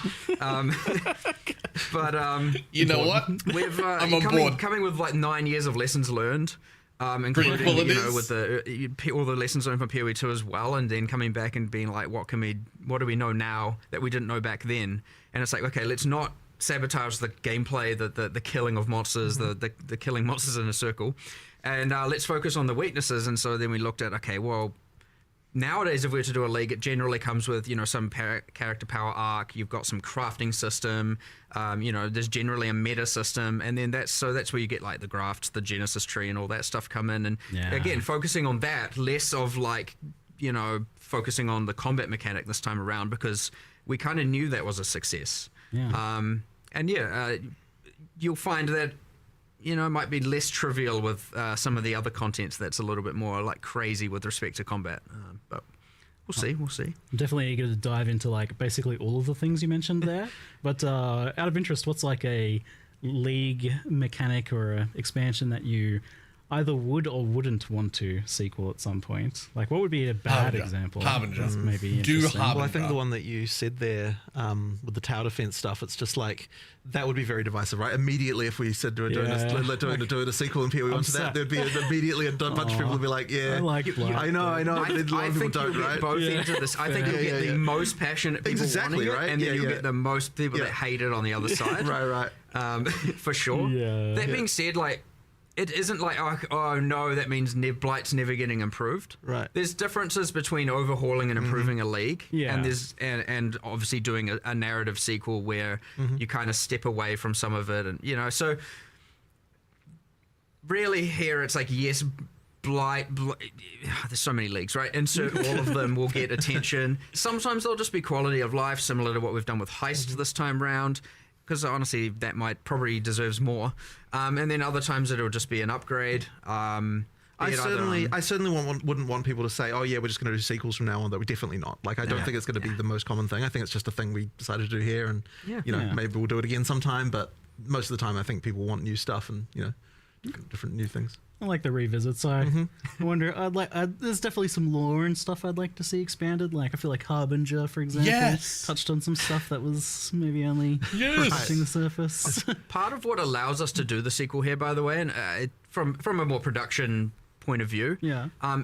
You know what? We've I'm on board. Coming with like 9 years of lessons learned, including with all the lessons learned from PoE 2 as well, and then coming back and being like, what do we know now that we didn't know back then? And it's like, okay, let's not sabotage the gameplay, the killing of monsters, the killing monsters in a circle, and let's focus on the weaknesses. And so then we looked at, okay, well, nowadays, if we were to do a league, it generally comes with, some character power arc. You've got some crafting system. There's generally a meta system, and then that's where you get like the grafts, the Genesis tree, and all that stuff come in. And again, focusing on that, less of like, focusing on the combat mechanic this time around, because we kind of knew that was a success. You'll find that. It might be less trivial with some of the other contents that's a little bit more like crazy with respect to combat. But we'll see. I'm definitely eager to dive into like basically all of the things you mentioned there. But out of interest, what's like a league mechanic or a expansion that you either would or wouldn't want to sequel at some point? Like, what would be a bad example? Harbinger. That's maybe Do interesting. Harbinger. Well, I think the one that you said there with the tower defense stuff, it's just like, that would be very divisive, right? Immediately, if we said doing a sequel and PoE onto that, there'd be immediately a bunch of people would be like, I like Blight. I know, but a lot of people don't, right? Both ends of this. I think you'll get the most passionate people wanting it, and then you'll get the most people that hate it on the other side. Right. For sure. That being said, like, it isn't like, oh no, that means Blight's never getting improved. Right. There's differences between overhauling and improving a league, and there's and obviously doing a narrative sequel where you kind of step away from some of it, and so really here it's like, yes, Blight, there's so many leagues, right? Insert all of them will get attention. Sometimes they'll just be quality of life, similar to what we've done with Heist this time round. Because honestly, that probably deserves more. And then other times it'll just be an upgrade. I certainly wouldn't want people to say, oh yeah, we're just going to do sequels from now on. That we're definitely not. Like, I don't think it's going to be the most common thing. I think it's just a thing we decided to do here, and maybe we'll do it again sometime. But most of the time, I think people want new stuff and different new things. I like the revisits. I wonder. There's definitely some lore and stuff I'd like to see expanded. Like I feel like Harbinger, for example, touched on some stuff that was maybe only touching the surface. Part of what allows us to do the sequel here, by the way, and from a more production point of view,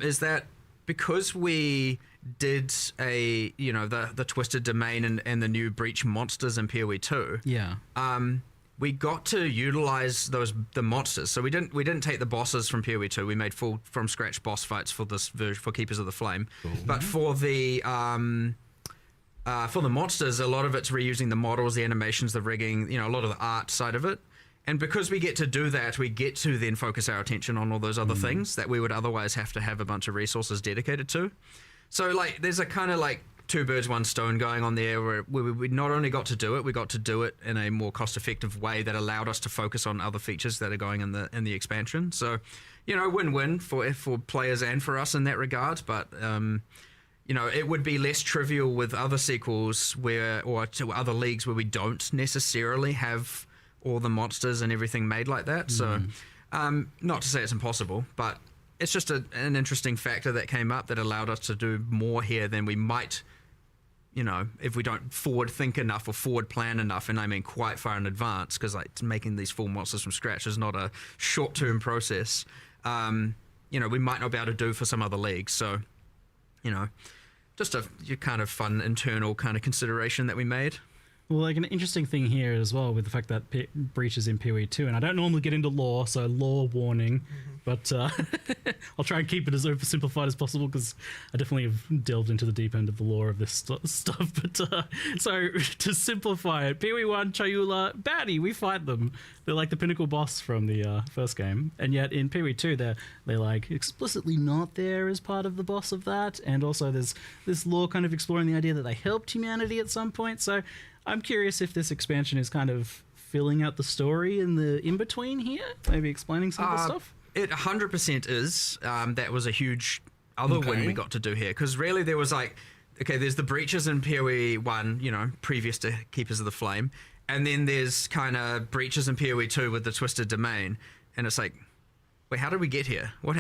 is that because we did the Twisted Domain and the new Breach monsters in PoE 2. We got to utilize the monsters. So we didn't take the bosses from PoE 2. We made full from scratch boss fights for this version for Keepers of the Flame. But for the monsters, a lot of it's reusing the models, the animations, the rigging, a lot of the art side of it. And because we get to do that, we get to then focus our attention on all those other things that we would otherwise have to have a bunch of resources dedicated to. So like there's a kind of like two birds, one stone going on there where we not only got to do it, we got to do it in a more cost-effective way that allowed us to focus on other features that are going in the expansion. So, win-win for players and for us in that regard. But, it would be less trivial with other sequels or to other leagues where we don't necessarily have all the monsters and everything made like that. So, not to say it's impossible, but it's just an interesting factor that came up that allowed us to do more here than we might, if we don't forward think enough or forward plan enough, and I mean quite far in advance, because like making these full monsters from scratch is not a short-term process. We might not be able to do for some other leagues. So, just a kind of fun internal kind of consideration that we made. Well, like an interesting thing here as well with the fact that Breach is in PoE 2, and I don't normally get into lore, so lore warning, but I'll try and keep it as oversimplified as possible because I definitely have delved into the deep end of the lore of this stuff. But so to simplify it, PoE 1, Chayula, baddie, we fight them. They're like the pinnacle boss from the first game, and yet in PoE 2 they're like explicitly not there as part of the boss of that, and also there's this lore kind of exploring the idea that they helped humanity at some point. So I'm curious if this expansion is kind of filling out the story in the in-between here, maybe explaining some of the stuff. It 100% is. That was a huge other win we got to do here, because really there was like, there's the breaches in PoE 1, previous to Keepers of the Flame, and then there's kind of breaches in PoE 2 with the Twisted Domain, and it's like, wait, how did we get here? What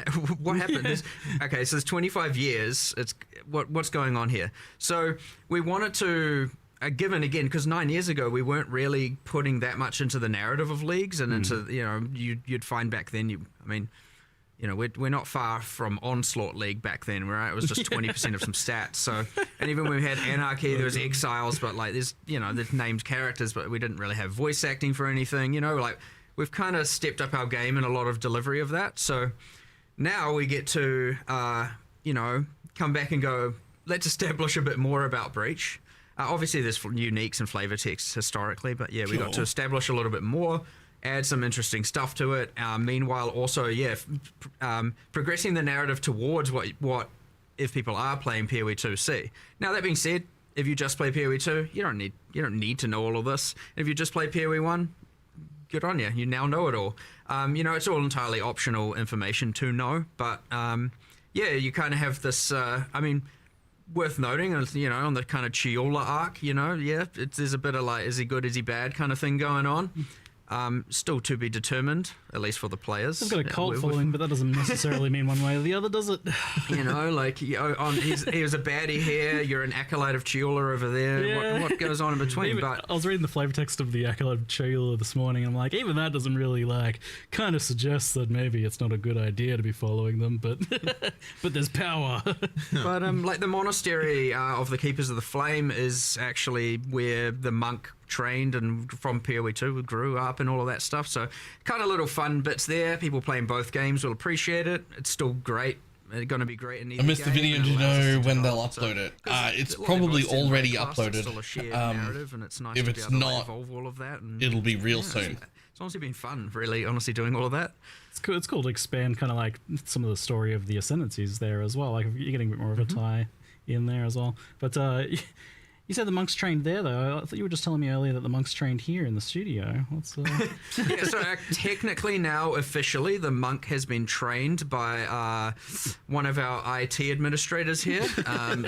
happened? So there's 25 years. It's what's going on here? So we wanted to. Given again, because 9 years ago we weren't really putting that much into the narrative of leagues and into you'd find back then we're not far from Onslaught League back then, right? It was just 20% of some stats. So, and even when we had Anarchy, there was Exiles, but like there's named characters, but we didn't really have voice acting for anything. Like we've kind of stepped up our game in a lot of delivery of that. So now we get to come back and go, let's establish a bit more about Breach. Obviously, there's uniques and flavor texts historically, but we got to establish a little bit more, add some interesting stuff to it. Meanwhile, also, progressing the narrative towards what if people are playing PoE 2 see. Now, that being said, if you just play PoE 2, you don't need to know all of this. If you just play PoE 1, good on you. You now know it all. It's all entirely optional information to know, but you kind of have this. Worth noting, on the kind of Chiola arc, there's a bit of like, is he good, is he bad kind of thing going on. Still to be determined, at least for the players. I've got a cult following, but that doesn't necessarily mean one way or the other, does it? He was a baddie here, you're an acolyte of Chiola over there. Yeah. What goes on in between? But I was reading the flavor text of the acolyte of Chiola this morning, and I'm like, even that doesn't really kind of suggests that maybe it's not a good idea to be following them, but but there's power. But the monastery of the Keepers of the Flame is actually where the monk trained and from PoE 2 grew up and all of that stuff. So kind of little fun bits there. People playing both games will appreciate it. It's still great. It's going to be great in either I missed the video. Do you know when they'll upload it? It's probably already uploaded. It's still a shared narrative, and it's nice if to it's be able to not, evolve all of that. And it'll be real soon. It's honestly been fun, really, honestly, doing all of that. It's cool. It's cool to expand kind of like some of the story of the Ascendancies there as well. Like you're getting a bit more of a tie in there as well. But you said the monks trained there, though. I thought you were just telling me earlier that the monks trained here in the studio. What's so technically now, officially, the monk has been trained by one of our IT administrators here,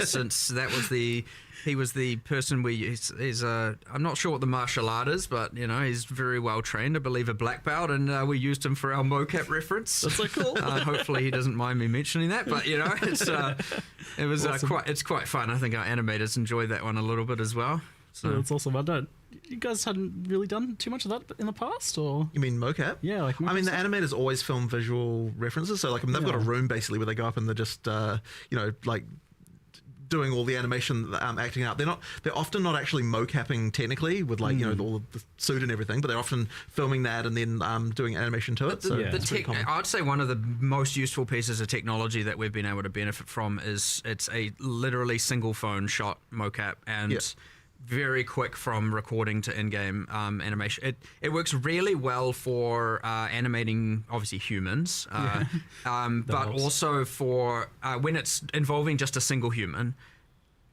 since that was the He was the person he's I'm not sure what the martial art is, but he's very well trained. I believe a black belt, and we used him for our mocap reference. That's so cool. Hopefully he doesn't mind me mentioning that, but it's Awesome. it's quite fun. I think our animators enjoyed that one a little bit as well. So That's awesome. You guys hadn't really done too much of that in the past, or? You mean mocap? Yeah, like I mean, the mocap animators always film visual references, so like they've got a room basically where they go up and they're just like doing all the animation, acting out. They're often not actually mocapping technically with like all of the suit and everything, but they're often filming that and then doing animation to it. So it's pretty common. I'd say one of the most useful pieces of technology that we've been able to benefit from is it's a literally single phone shot mocap, and very quick from recording to in-game animation. It works really well for animating obviously humans, but also for when it's involving just a single human.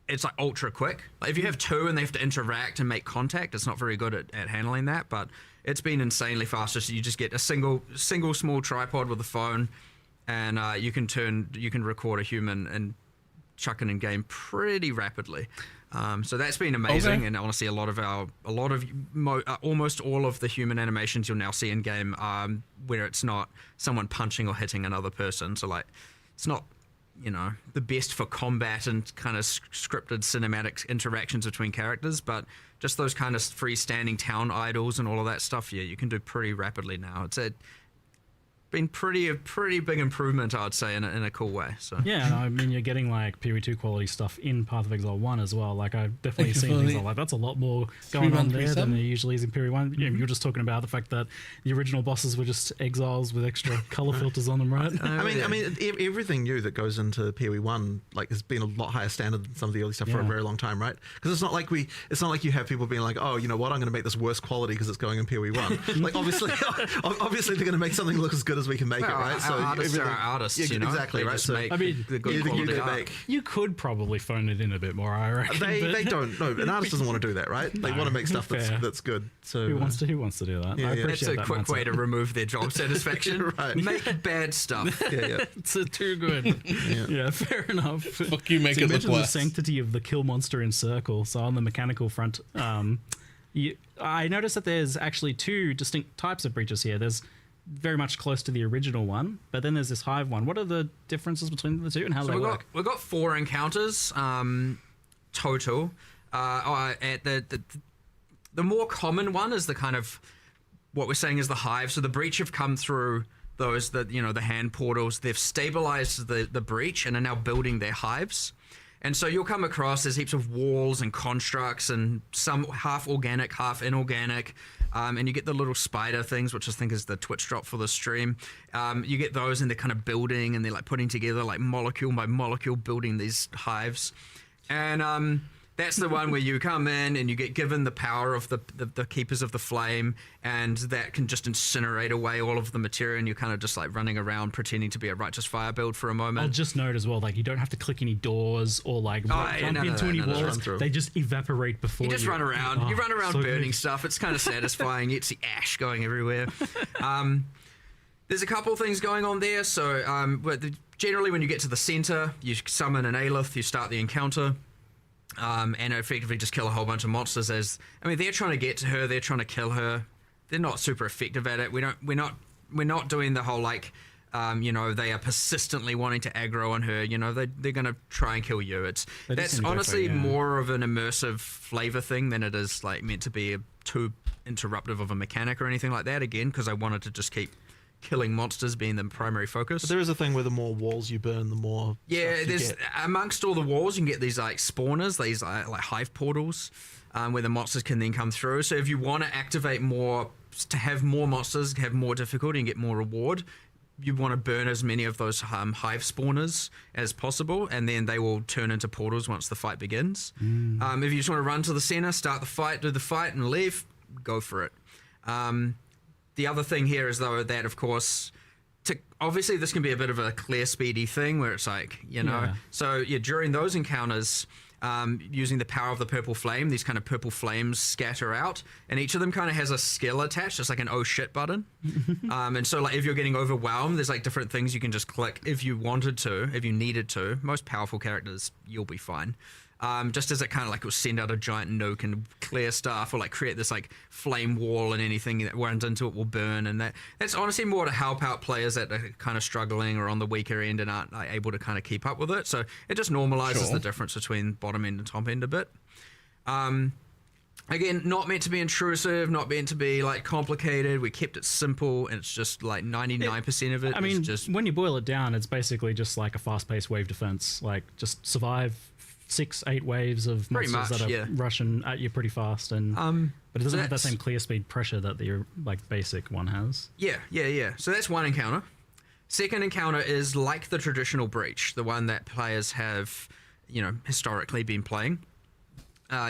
It's like ultra quick. Like if you have two and they have to interact and make contact, it's not very good at handling that. But it's been insanely fast. So you just get a single small tripod with a phone, and you can record a human and chuck it in game pretty rapidly. So that's been amazing, and honestly, almost all of the human animations you'll now see in game, where it's not someone punching or hitting another person. So like, it's not the best for combat and kind of scripted cinematic interactions between characters, but just those kind of freestanding town idols and all of that stuff, you can do pretty rapidly now. It's been a pretty big improvement, I'd say, in a cool way. So yeah, I mean, you're getting like PoE2 quality stuff in Path of Exile 1 as well. Like I've definitely seen things like that's a lot more going on there than there usually is in PoE 1. You're just talking about the fact that the original bosses were just exiles with extra color filters on them, right? I mean, everything new that goes into PoE 1 like has been a lot higher standard than some of the early stuff for a very long time, right? Because it's not like you have people being like, oh, you know what, I'm going to make this worse quality because it's going in PoE 1. Like obviously they're going to make something look as good as we can make it, right? So artists are artists, exactly, right? So I mean, the good quality art. You could probably phone it in a bit more, I reckon. They don't. No, an artist doesn't want to do that, right? They want to make stuff that's good. So who wants to do that? I appreciate That's a that quick mindset. way to remove their job satisfaction. Right. Make bad stuff. It's too good. Yeah, fair enough. Fuck you, make So it look mentioned the worse. sanctity of the kill monster in Circle. So on the mechanical front, I noticed that there's actually two distinct types of breaches here. There's very much close to the original one, but then there's this hive one. What are the differences between the two, and how do they work? We've got 4 encounters total. At the more common one is the kind of what we're saying is the hive. So the breach have come through those the hand portals. They've stabilized the breach and are now building their hives. And so you'll come across there's heaps of walls and constructs and some half organic, half inorganic. And you get the little spider things, which I think is the Twitch drop for the stream. You get those and they're kind of building and they're like putting together like molecule by molecule building these hives. And that's the one where you come in and you get given the power of the Keepers of the Flame, and that can just incinerate away all of the material, and you're kind of just like running around pretending to be a Righteous Fire build for a moment. I'll just note as well, like you don't have to click any doors or like jump into any walls. They just evaporate before you. You just run around. You run around so burning good. stuff. It's kind of satisfying. You see ash going everywhere. There's a couple of things going on there. So generally when you get to the center, you summon an Aelith, you start the encounter. And effectively just kill a whole bunch of monsters. They're trying to get to her. They're trying to kill her. They're not super effective at it. We're not doing the whole like, they are persistently wanting to aggro on her. They're going to try and kill you. That's honestly more of an immersive flavor thing than it is like meant to be too interruptive of a mechanic or anything like that. Again, because I wanted to just keep killing monsters being the primary focus. But there is a thing where the more walls you burn, the more there's amongst all the walls you can get these like spawners, these like hive portals, where the monsters can then come through. So if you want to activate more, to have more monsters, have more difficulty and get more reward, you want to burn as many of those hive spawners as possible, and then they will turn into portals once the fight begins. If you just want to run to the center, start the fight, do the fight and leave, go for it. The other thing here is, though, that, of course, obviously this can be a bit of a clear, speedy thing where it's like, So, during those encounters, using the power of the purple flame, these kind of purple flames scatter out, and each of them kind of has a skill attached, just like an oh shit button. And so, like, if you're getting overwhelmed, there's, like, different things you can just click if you wanted to, if you needed to. Most powerful characters, you'll be fine. just as it kind of like will send out a giant nuke and clear stuff, or like create this like flame wall, and anything that runs into it will burn. And that's honestly more to help out players that are kind of struggling or on the weaker end and aren't like, able to kind of keep up with it. So it just normalizes the difference between bottom end and top end a bit. Again, not meant to be intrusive, not meant to be like complicated. We kept it simple, and it's just like 99% of it. I mean, just when you boil it down, it's basically just like a fast-paced wave defense. Like, just survive 6-8 waves of monsters that are rushing at you pretty fast, and but it doesn't have that same clear speed pressure that your like basic one has. Yeah. So that's one encounter. Second encounter is like the traditional breach, the one that players have, historically been playing.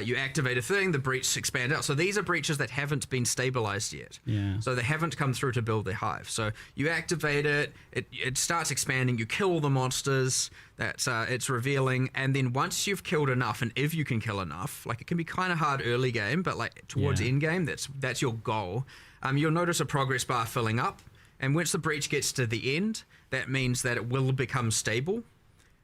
You activate a thing, the breach expands out. So these are breaches that haven't been stabilized yet. Yeah. So they haven't come through to build their hive. So you activate it, it starts expanding, you kill all the monsters, it's revealing, and then once you've killed enough, and if you can kill enough, like it can be kind of hard early game, but like towards end game, that's your goal. You'll notice a progress bar filling up, and once the breach gets to the end, that means that it will become stable.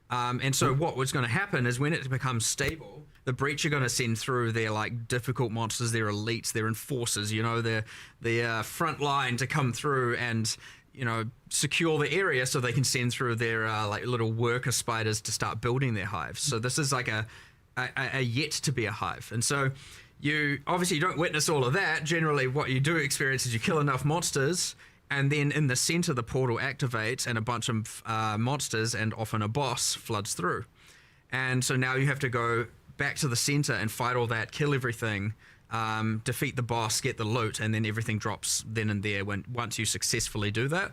And so what was going to happen is when it becomes stable, the breach are going to send through their like difficult monsters, their elites, their enforcers, their front line to come through and secure the area so they can send through their like little worker spiders to start building their hives. So this is like a yet to be a hive. And so you don't witness all of that. Generally, what you do experience is you kill enough monsters, and then in the center the portal activates, and a bunch of monsters and often a boss floods through. And so now you have to go back to the center and fight all that, kill everything, defeat the boss, get the loot, and then everything drops then and there once you successfully do that.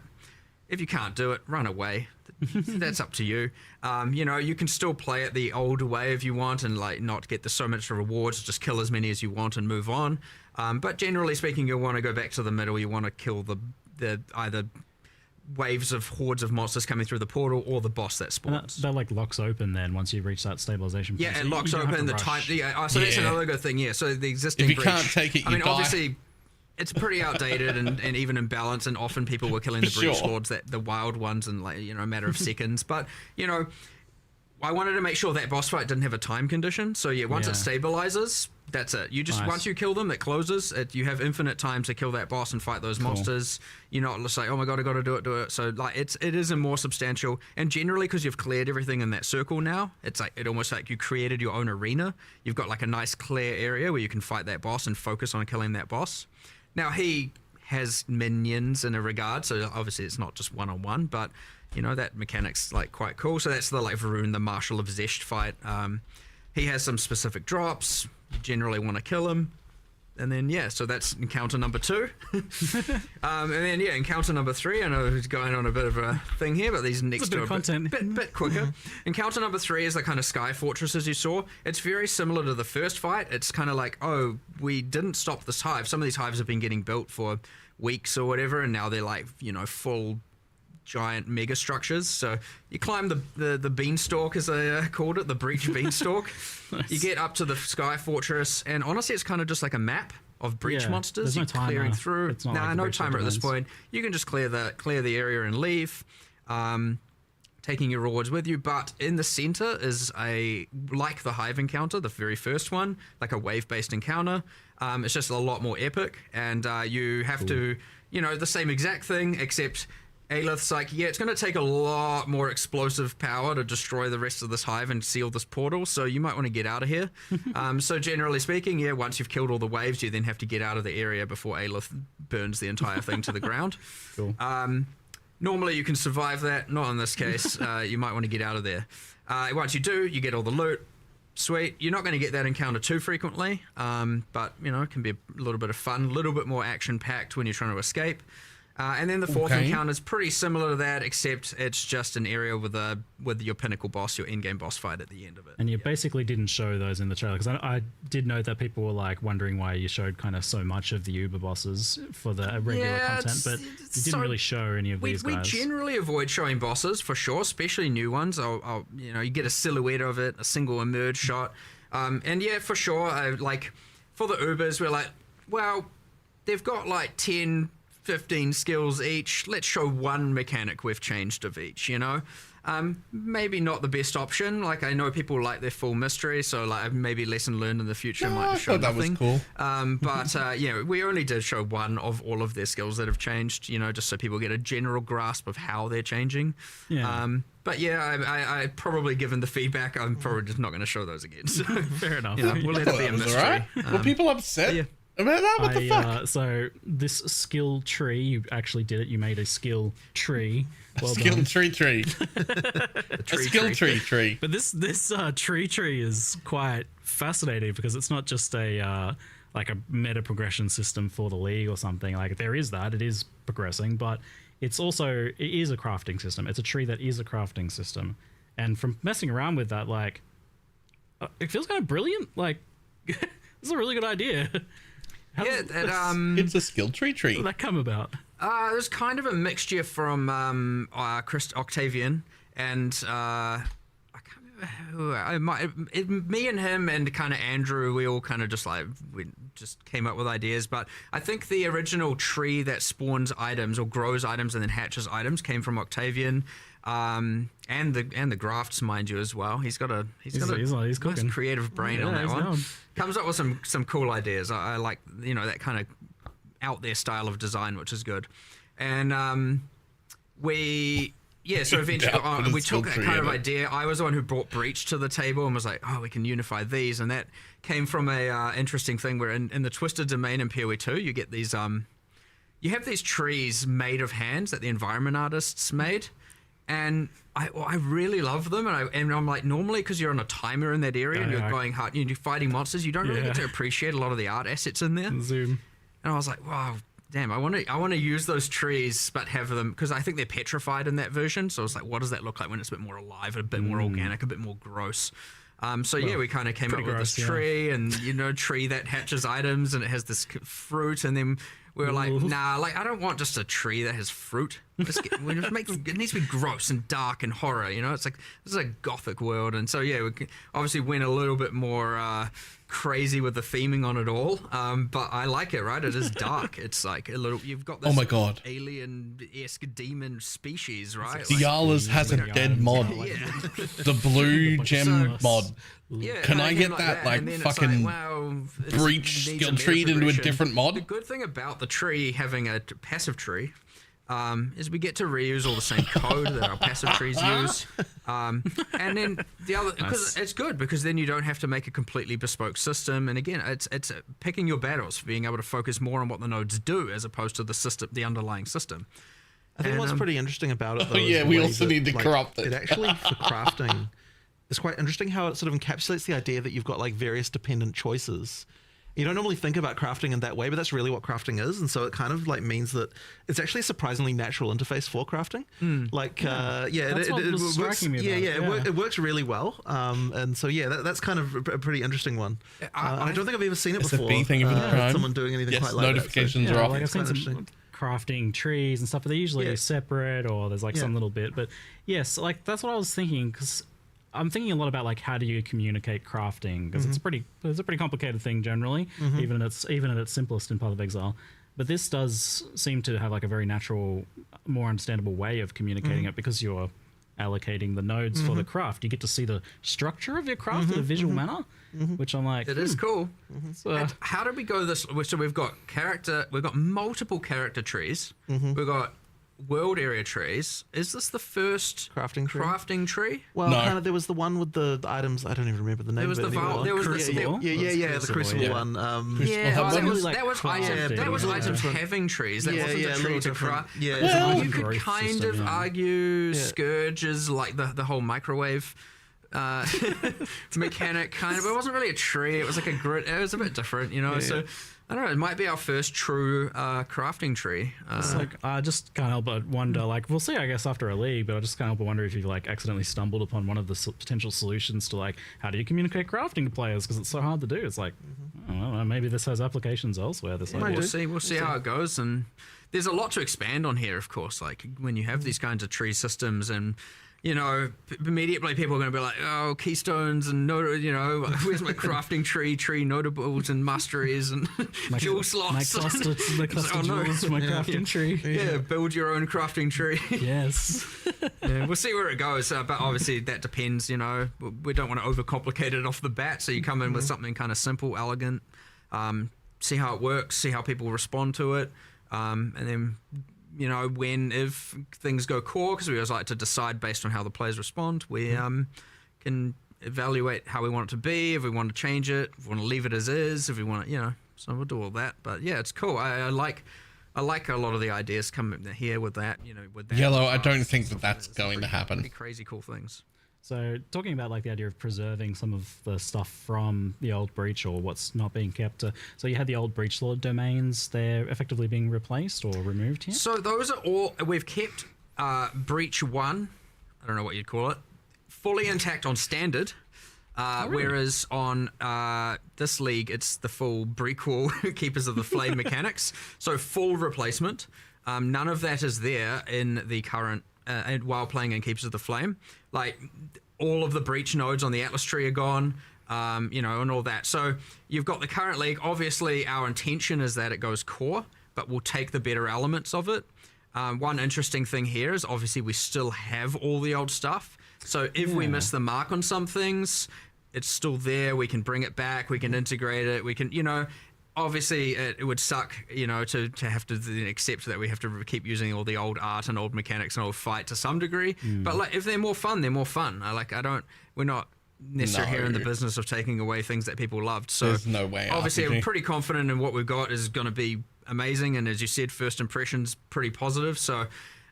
If you can't do it, run away. That's up to you. You can still play it the old way if you want, and like not get so much rewards, just kill as many as you want and move on. But generally speaking, you'll want to go back to the middle. You want to kill the either waves of hordes of monsters coming through the portal or the boss that spawns. That like locks open then once you reach that stabilization point. Yeah, it locks open the time. Yeah, so that's another good thing. Yeah, so the existing if you breach, can't take it, you die. Obviously, it's pretty outdated and even imbalanced, and often people were killing the breach lords, the wild ones, in like a matter of seconds. But I wanted to make sure that boss fight didn't have a time condition. So once it stabilizes, that's it. You just once you kill them, it closes. You have infinite time to kill that boss and fight those monsters. You're not just like, oh my god, I got to do it. So like it is a more substantial, and generally because you've cleared everything in that circle now, it's like almost like you created your own arena. You've got like a nice clear area where you can fight that boss and focus on killing that boss. Now he has minions in a regard, so obviously it's not just one-on-one, but that mechanic's like quite cool. So that's the like Varun, the Marshal of Zesht fight. He has some specific drops. You generally want to kill him. And then, so that's encounter number 2. And then, encounter number 3. I know who's going on a bit of a thing here, but these next two are a bit quicker. Encounter number 3 is the kind of sky fortresses you saw. It's very similar to the first fight. It's kind of like, oh, we didn't stop this hive. Some of these hives have been getting built for weeks or whatever, and now they're like, full giant mega structures. So you climb the beanstalk, as I called it, the breach beanstalk. Nice. You get up to the sky fortress, and honestly it's kind of just like a map of breach monsters. There's no clearing timer. through. No timer at this point. You can just clear the area and leave, taking your rewards with you. But in the center is like the hive encounter, the very first one, like a wave based encounter. It's just a lot more epic, and you have to the same exact thing, except Aelith's like, it's going to take a lot more explosive power to destroy the rest of this hive and seal this portal, so you might want to get out of here. So generally speaking, once you've killed all the waves, you then have to get out of the area before Aelith burns the entire thing to the ground. Cool. Normally you can survive that, not in this case. You might want to get out of there. Once you do, you get all the loot. Sweet. You're not going to get that encounter too frequently, but, it can be a little bit of fun, a little bit more action-packed when you're trying to escape. And then the fourth encounter is pretty similar to that, except it's just an area with your pinnacle boss, your in-game boss fight at the end of it. And you basically didn't show those in the trailer, because I did note that people were like wondering why you showed kind of so much of the Uber bosses for the regular content, but you didn't really show any of these guys. We generally avoid showing bosses for sure, especially new ones. You get a silhouette of it, a single emerge shot, and for sure, like for the Ubers, we're like, well, they've got like 10 15 skills each. Let's show one mechanic we've changed of each, you know? Maybe not the best option. Like, I know people like their full mystery, so like maybe lesson learned in the future might show nothing. That was cool. But yeah, we only did show one of all of their skills that have changed, you know, just so people get a general grasp of how they're changing. Yeah. But yeah, I probably, given the feedback, I'm probably just not going to show those again. So Fair enough. you know, we'll let it be a mystery. Right. Were people upset about that? What the fuck? So this skill tree, you actually did it. You made a skill tree. Well Skill done. tree. A skill tree. But this tree is quite fascinating because it's not just a like a meta progression system for the league or something. Like, there is that, it is progressing, but it is a crafting system. It's a tree that is a crafting system, and from messing around with that, like, it feels kind of brilliant. Like, this is a really good idea. It's a skill tree. How did that come about? There's kind of a mixture from Chris Octavian and I can't remember who. Me and him and kind of Andrew, we all kind of we just came up with ideas. But I think the original tree that spawns items or grows items and then hatches items came from Octavian, and the grafts, mind you, as well. He's got a nice creative brain on that one. Known. Comes up with some cool ideas. I like, you know, that kind of out there style of design, which is good. And so eventually we took that kind of idea. I was the one who brought Breach to the table and was like, oh, we can unify these, and that came from a interesting thing where in the Twisted Domain in PoE 2 you get these you have these trees made of hands that the environment artists made, and I really love them, and I'm like, normally because you're on a timer in that area and you're going hard, you're fighting monsters, you don't really get to appreciate a lot of the art assets in there. Zoom. And I was like, wow, damn, I want to use those trees, but have them, because I think they're petrified in that version. So I was like, what does that look like when it's a bit more alive, a bit more organic, a bit more gross? We kind of came up with this tree, and, you know, tree that hatches items, and it has this fruit, and then we were like, nah, like, I don't want just a tree that has fruit. It needs to be gross and dark and horror, you know? It's like, this is a gothic world. And so, yeah, we obviously went a little bit more crazy with the theming on it all. But I like it, right? It is dark. It's like a little, you've got this alien-esque demon species, right? Diala's has a dead mod. Yeah. The blue gem mod. Yeah, Can I get that, like fucking Breach skill tree into a different mod? The good thing about the tree having a passive tree is we get to reuse all the same code that our passive trees use. And then the other, because it's good, because then you don't have to make a completely bespoke system. And again, it's picking your battles, being able to focus more on what the nodes do as opposed to the underlying system. I think what's pretty interesting about it, though, we also need to corrupt it. It actually, for crafting, it's quite interesting how it sort of encapsulates the idea that you've got like various dependent choices. You don't normally think about crafting in that way, but that's really what crafting is. And so it kind of like means that it's actually a surprisingly natural interface for crafting. It works really well. And so, that's kind of a pretty interesting one. I don't think I've ever seen it before. It's a big thing of its kind. Someone doing anything quite like notifications that. are off. Like, I've seen some crafting trees and stuff, but they're usually separate, or there's like some little bit. But yes, like that's what I was thinking, because I'm thinking a lot about like how do you communicate crafting, because it's a pretty complicated thing generally, even in its simplest in Path of Exile. But this does seem to have like a very natural, more understandable way of communicating it, because you're allocating the nodes for the craft. You get to see the structure of your craft in a visual manner, which I'm like, it is cool. So, how did we go this? So we've got multiple character trees. We've got world area trees. Is this the first crafting tree? Well, kind of. There was the one with the items. I don't even remember the name. There was the Crucible one. That was items having trees. That wasn't a tree to craft. Yeah, you could kind of argue Scourge is like the whole microwave mechanic, kind of. It wasn't really a tree. It was like a grid. It was a bit different, you know. So I don't know. It might be our first true crafting tree. It's like, I just can't help but wonder. Like, we'll see, I guess, after a league. But I just can't help but wonder if you've like accidentally stumbled upon one of the potential solutions to like how do you communicate crafting to players, because it's so hard to do. It's like, I don't know, maybe this has applications elsewhere. We'll see how it goes, and there's a lot to expand on here, of course. Like when you have these kinds of tree systems, and you know, immediately people are going to be like, oh, keystones and you know, where's my crafting tree notables and masteries and jewel slots. My cluster jewels for my crafting tree. Yeah, build your own crafting tree. Yes. Yeah, we'll see where it goes, but obviously that depends, you know. We don't want to overcomplicate it off the bat, so you come in with something kind of simple, elegant, see how it works, see how people respond to it, and then, you know, if things go core, because we always like to decide based on how the players respond, we can evaluate how we want it to be, if we want to change it, if we want to leave it as is, if we want to, you know, so we'll do all that. But yeah, it's cool. I like a lot of the ideas coming here with that, you know, with that. Yellow, I don't think that's going to happen. Pretty crazy cool things. So talking about like the idea of preserving some of the stuff from the old Breach or what's not being kept. So you had the old Breach Lord domains, they're effectively being replaced or removed here? So those are all, we've kept Breach 1, I don't know what you'd call it, fully intact on standard. Really? Whereas on this league, it's the full Breakwall Keepers of the Flame mechanics. So full replacement. None of that is there in the current, while playing in Keepers of the Flame. Like, all of the Breach nodes on the Atlas tree are gone, you know, and all that. So you've got the current league. Obviously, our intention is that it goes core, but we'll take the better elements of it. One interesting thing here is obviously we still have all the old stuff. So if we miss the mark on some things, it's still there. We can bring it back. We can integrate it. We can, you know, obviously it would suck, you know, to have to then accept that we have to keep using all the old art and old mechanics and old fight to some degree. But like, if they're more fun, they're more fun. We're not necessarily here in the business of taking away things that people loved. So there's no way. Obviously, RPG. I'm pretty confident in what we've got is going to be amazing. And as you said, first impressions pretty positive. So.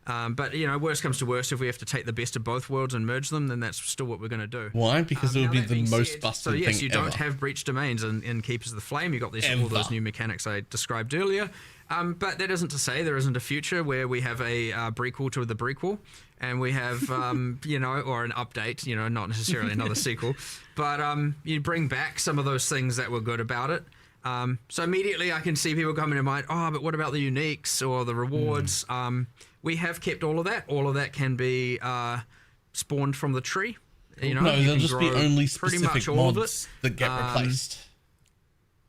But, you know, worst comes to worst, if we have to take the best of both worlds and merge them, then that's still what we're going to do. Why? Because it would be the most busted thing ever. So, yes, you don't have breach domains in Keepers of the Flame. You've got all those new mechanics I described earlier. But that isn't to say there isn't a future where we have a prequel to the prequel, and we have, you know, or an update, you know, not necessarily another sequel. But you bring back some of those things that were good about it. So immediately I can see people coming to mind, oh, but what about the uniques or the rewards? We have kept all of that. All of that can be spawned from the tree. You know, no, they'll just be only pretty specific much all of mods it. that get replaced.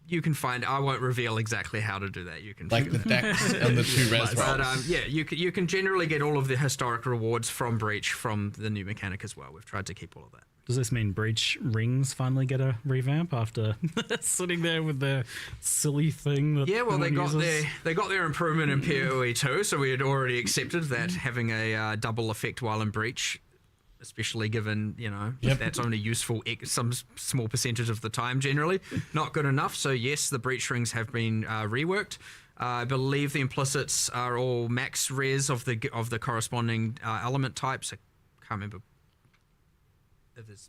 You can find. I won't reveal exactly how to do that. You can like the decks and the 2 res rolls. But yeah, you can generally get all of the historic rewards from Breach from the new mechanic as well. We've tried to keep all of that. Does this mean Breach rings finally get a revamp after sitting there with the silly thing? That yeah, well, they got their improvement in PoE too, so we had already accepted that having a double effect while in Breach, especially given, you know, that's only useful some small percentage of the time generally, not good enough. So yes, the Breach rings have been reworked. I believe the implicits are all max res of the corresponding element types. I can't remember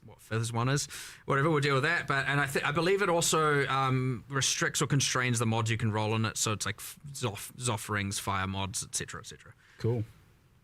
what fifth one is, whatever, we'll deal with that. But I believe it also restricts or constrains the mods you can roll in it, so it's like Zoff rings, fire mods, etc., etc. Cool,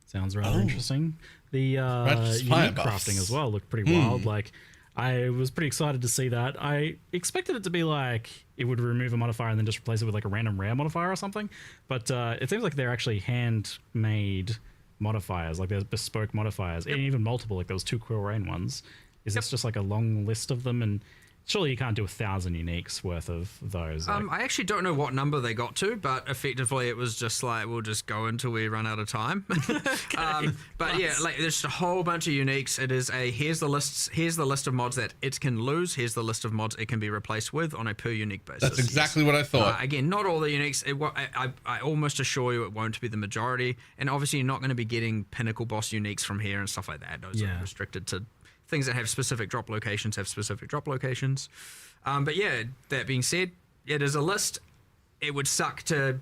sounds rather interesting. The unique crafting as well looked pretty wild. Like, I was pretty excited to see that. I expected it to be like it would remove a modifier and then just replace it with like a random rare modifier or something, but it seems like they're actually handmade modifiers, like there's bespoke modifiers, and even multiple, like those 2 Quill Rain ones. Is this just like a long list of them? And surely you can't do 1,000 uniques worth of those. Like... I actually don't know what number they got to, but effectively it was just like, we'll just go until we run out of time. But yeah, like there's a whole bunch of uniques. It is here's the list of mods that it can lose. Here's the list of mods it can be replaced with on a per unique basis. That's exactly what I thought. Again, not all the uniques. I almost assure you it won't be the majority. And obviously you're not going to be getting pinnacle boss uniques from here and stuff like that. Those are restricted to things that have specific drop locations. But yeah, that being said, it is a list. It would suck to,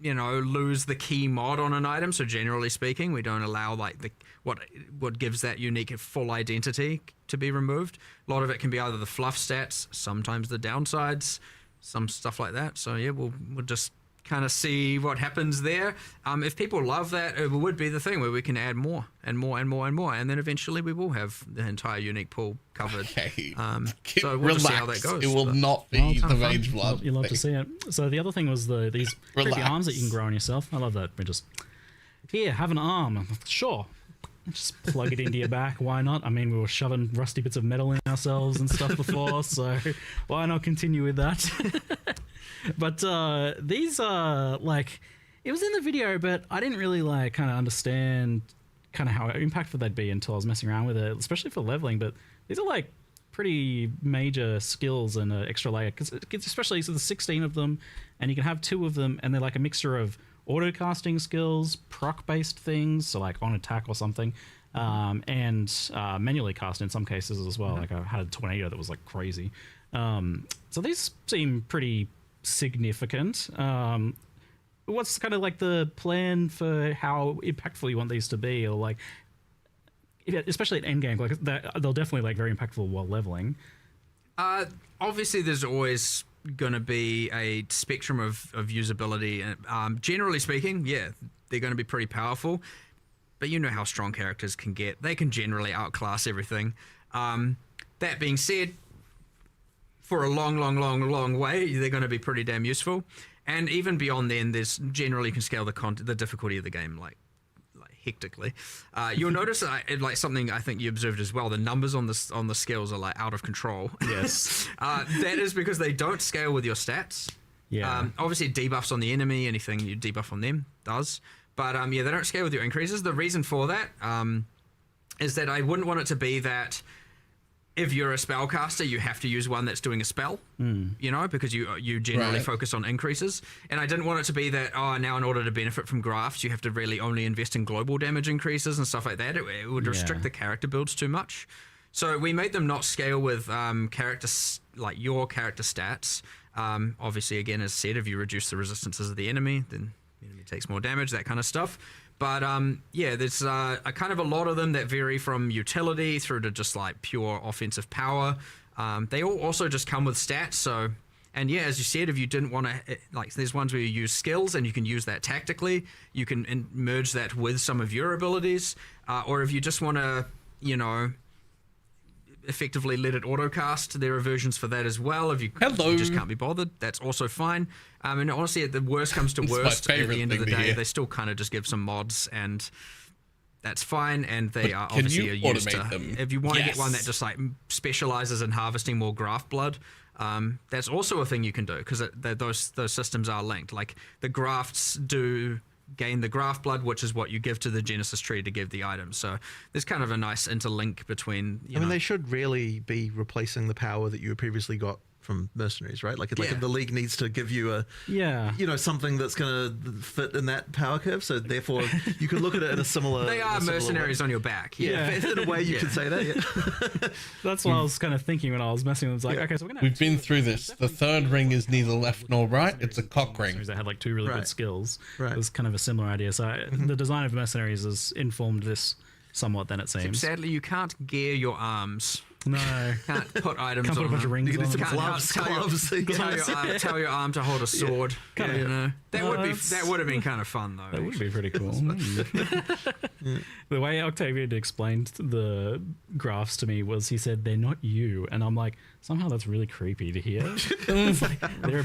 you know, lose the key mod on an item. So generally speaking, we don't allow like what gives that unique full identity to be removed. A lot of it can be either the fluff stats, sometimes the downsides, some stuff like that. So yeah, we'll just kind of see what happens there. If people love that, it would be the thing where we can add more and more and more and more, and then eventually we will have the entire unique pool covered. Okay. So we'll just see how that goes. It will not be the Rage Blood. You love to see it. So the other thing was these creepy arms that you can grow on yourself. I love that. We just, here, have an arm. Sure. Just plug it into your back. Why not? I mean, we were shoving rusty bits of metal in ourselves and stuff before, so why not continue with that? But these are like, it was in the video, but I didn't really like kind of understand kind of how impactful they'd be until I was messing around with it, especially for leveling. But these are like pretty major skills and an extra layer, because especially so there's 16 of them, and you can have 2 of them, and they're like a mixture of auto casting skills, proc based things, so like on attack or something, and manually cast in some cases as well. Like I had a tornado that was like crazy. So these seem pretty significant. What's kind of like the plan for how impactful you want these to be, or like, especially at endgame, like they'll definitely like very impactful while leveling. Obviously, there's always going to be a spectrum of usability. Generally speaking, yeah, they're going to be pretty powerful. But you know how strong characters can get. They can generally outclass everything. That being said, for a long way, they're going to be pretty damn useful. And even beyond then, there's generally can scale the difficulty of the game like hectically. You'll notice like something I think you observed as well. The numbers on the skills are like out of control. Yes. That is because they don't scale with your stats. Yeah. Obviously, debuffs on the enemy, anything you debuff on them does. But yeah, they don't scale with your increases. The reason for that is that I wouldn't want it to be that if you're a spellcaster, you have to use one that's doing a spell, you know, because you generally focus on increases. And I didn't want it to be that, now in order to benefit from grafts, you have to really only invest in global damage increases and stuff like that. It would restrict the character builds too much. So we made them not scale with like your character stats. Obviously, again, as said, if you reduce the resistances of the enemy, then the enemy takes more damage, that kind of stuff. But yeah, there's a kind of a lot of them that vary from utility through to just like pure offensive power. They all also just come with stats. So, and yeah, as you said, if you didn't want to, like, there's ones where you use skills and you can use that tactically. You can merge that with some of your abilities, or if you just want to, you know, effectively let it autocast, there are versions for that as well. If you just can't be bothered, that's also fine. And honestly, at the worst comes to worst, at the end of the day, they still kind of just give some mods, and that's fine. And they are obviously used to them. If you want to get one that just like specializes in harvesting more graft blood, that's also a thing you can do, because those systems are linked. Like the grafts do gain the graft blood, which is what you give to the Genesis tree to give the items. So there's kind of a nice interlink between, I mean, they should really be replacing the power that you previously got from mercenaries, right? Like if the league needs to give you something that's going to fit in that power curve, so therefore you can look at it in a similar they are mercenaries on your back. In a way you could say that. That's what I was kind of thinking when I was messing with it. Like, okay, so we've been through this. The third ring is neither left nor right, it's a cock ring. They had like 2 really good skills. Right. It was kind of a similar idea. So the design of mercenaries has informed this somewhat, then it seems. Sadly, you can't gear your arms. No. Can't put items Can't put on a bunch of rings on them. Gloves. Tell your arm to hold a sword. Yeah. You know, that would have been kind of fun though. That would be pretty cool. The way Octavian explained the graphs to me was, he said they're not you, and I'm like, somehow that's really creepy to hear. It's like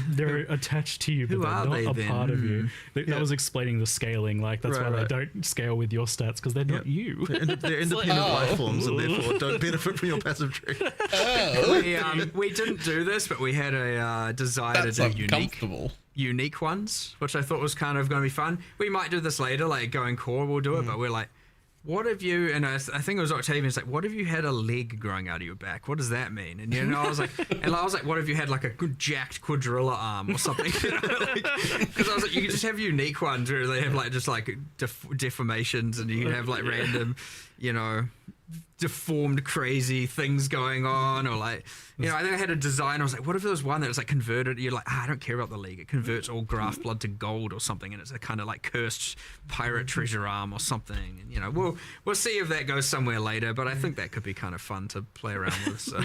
they're attached to you, but they're not a part of you. That was explaining the scaling. Like that's why they don't scale with your stats, because they're not you. They're independent life forms, and therefore don't benefit from your passive tree. We didn't do this, but we had a desire to do unique ones, which I thought was kind of going to be fun. We might do this later, like going core, we'll do it, but we're like, what if you, and I think it was Octavian's like, what if you had a leg growing out of your back? What does that mean? And you know, I was like, what if you had like a good jacked quadrilla arm or something? Because I was like, you could just have unique ones where they have like just like deformations, and you can have like random, you know, deformed crazy things going on, or like, you know, I think I had a design, I was like, what if there was one that was like converted, you're like, I don't care about the league, it converts all graft blood to gold or something, and it's a kind of like cursed pirate treasure arm or something, and you know, we'll see if that goes somewhere later, but I think that could be kind of fun to play around with. So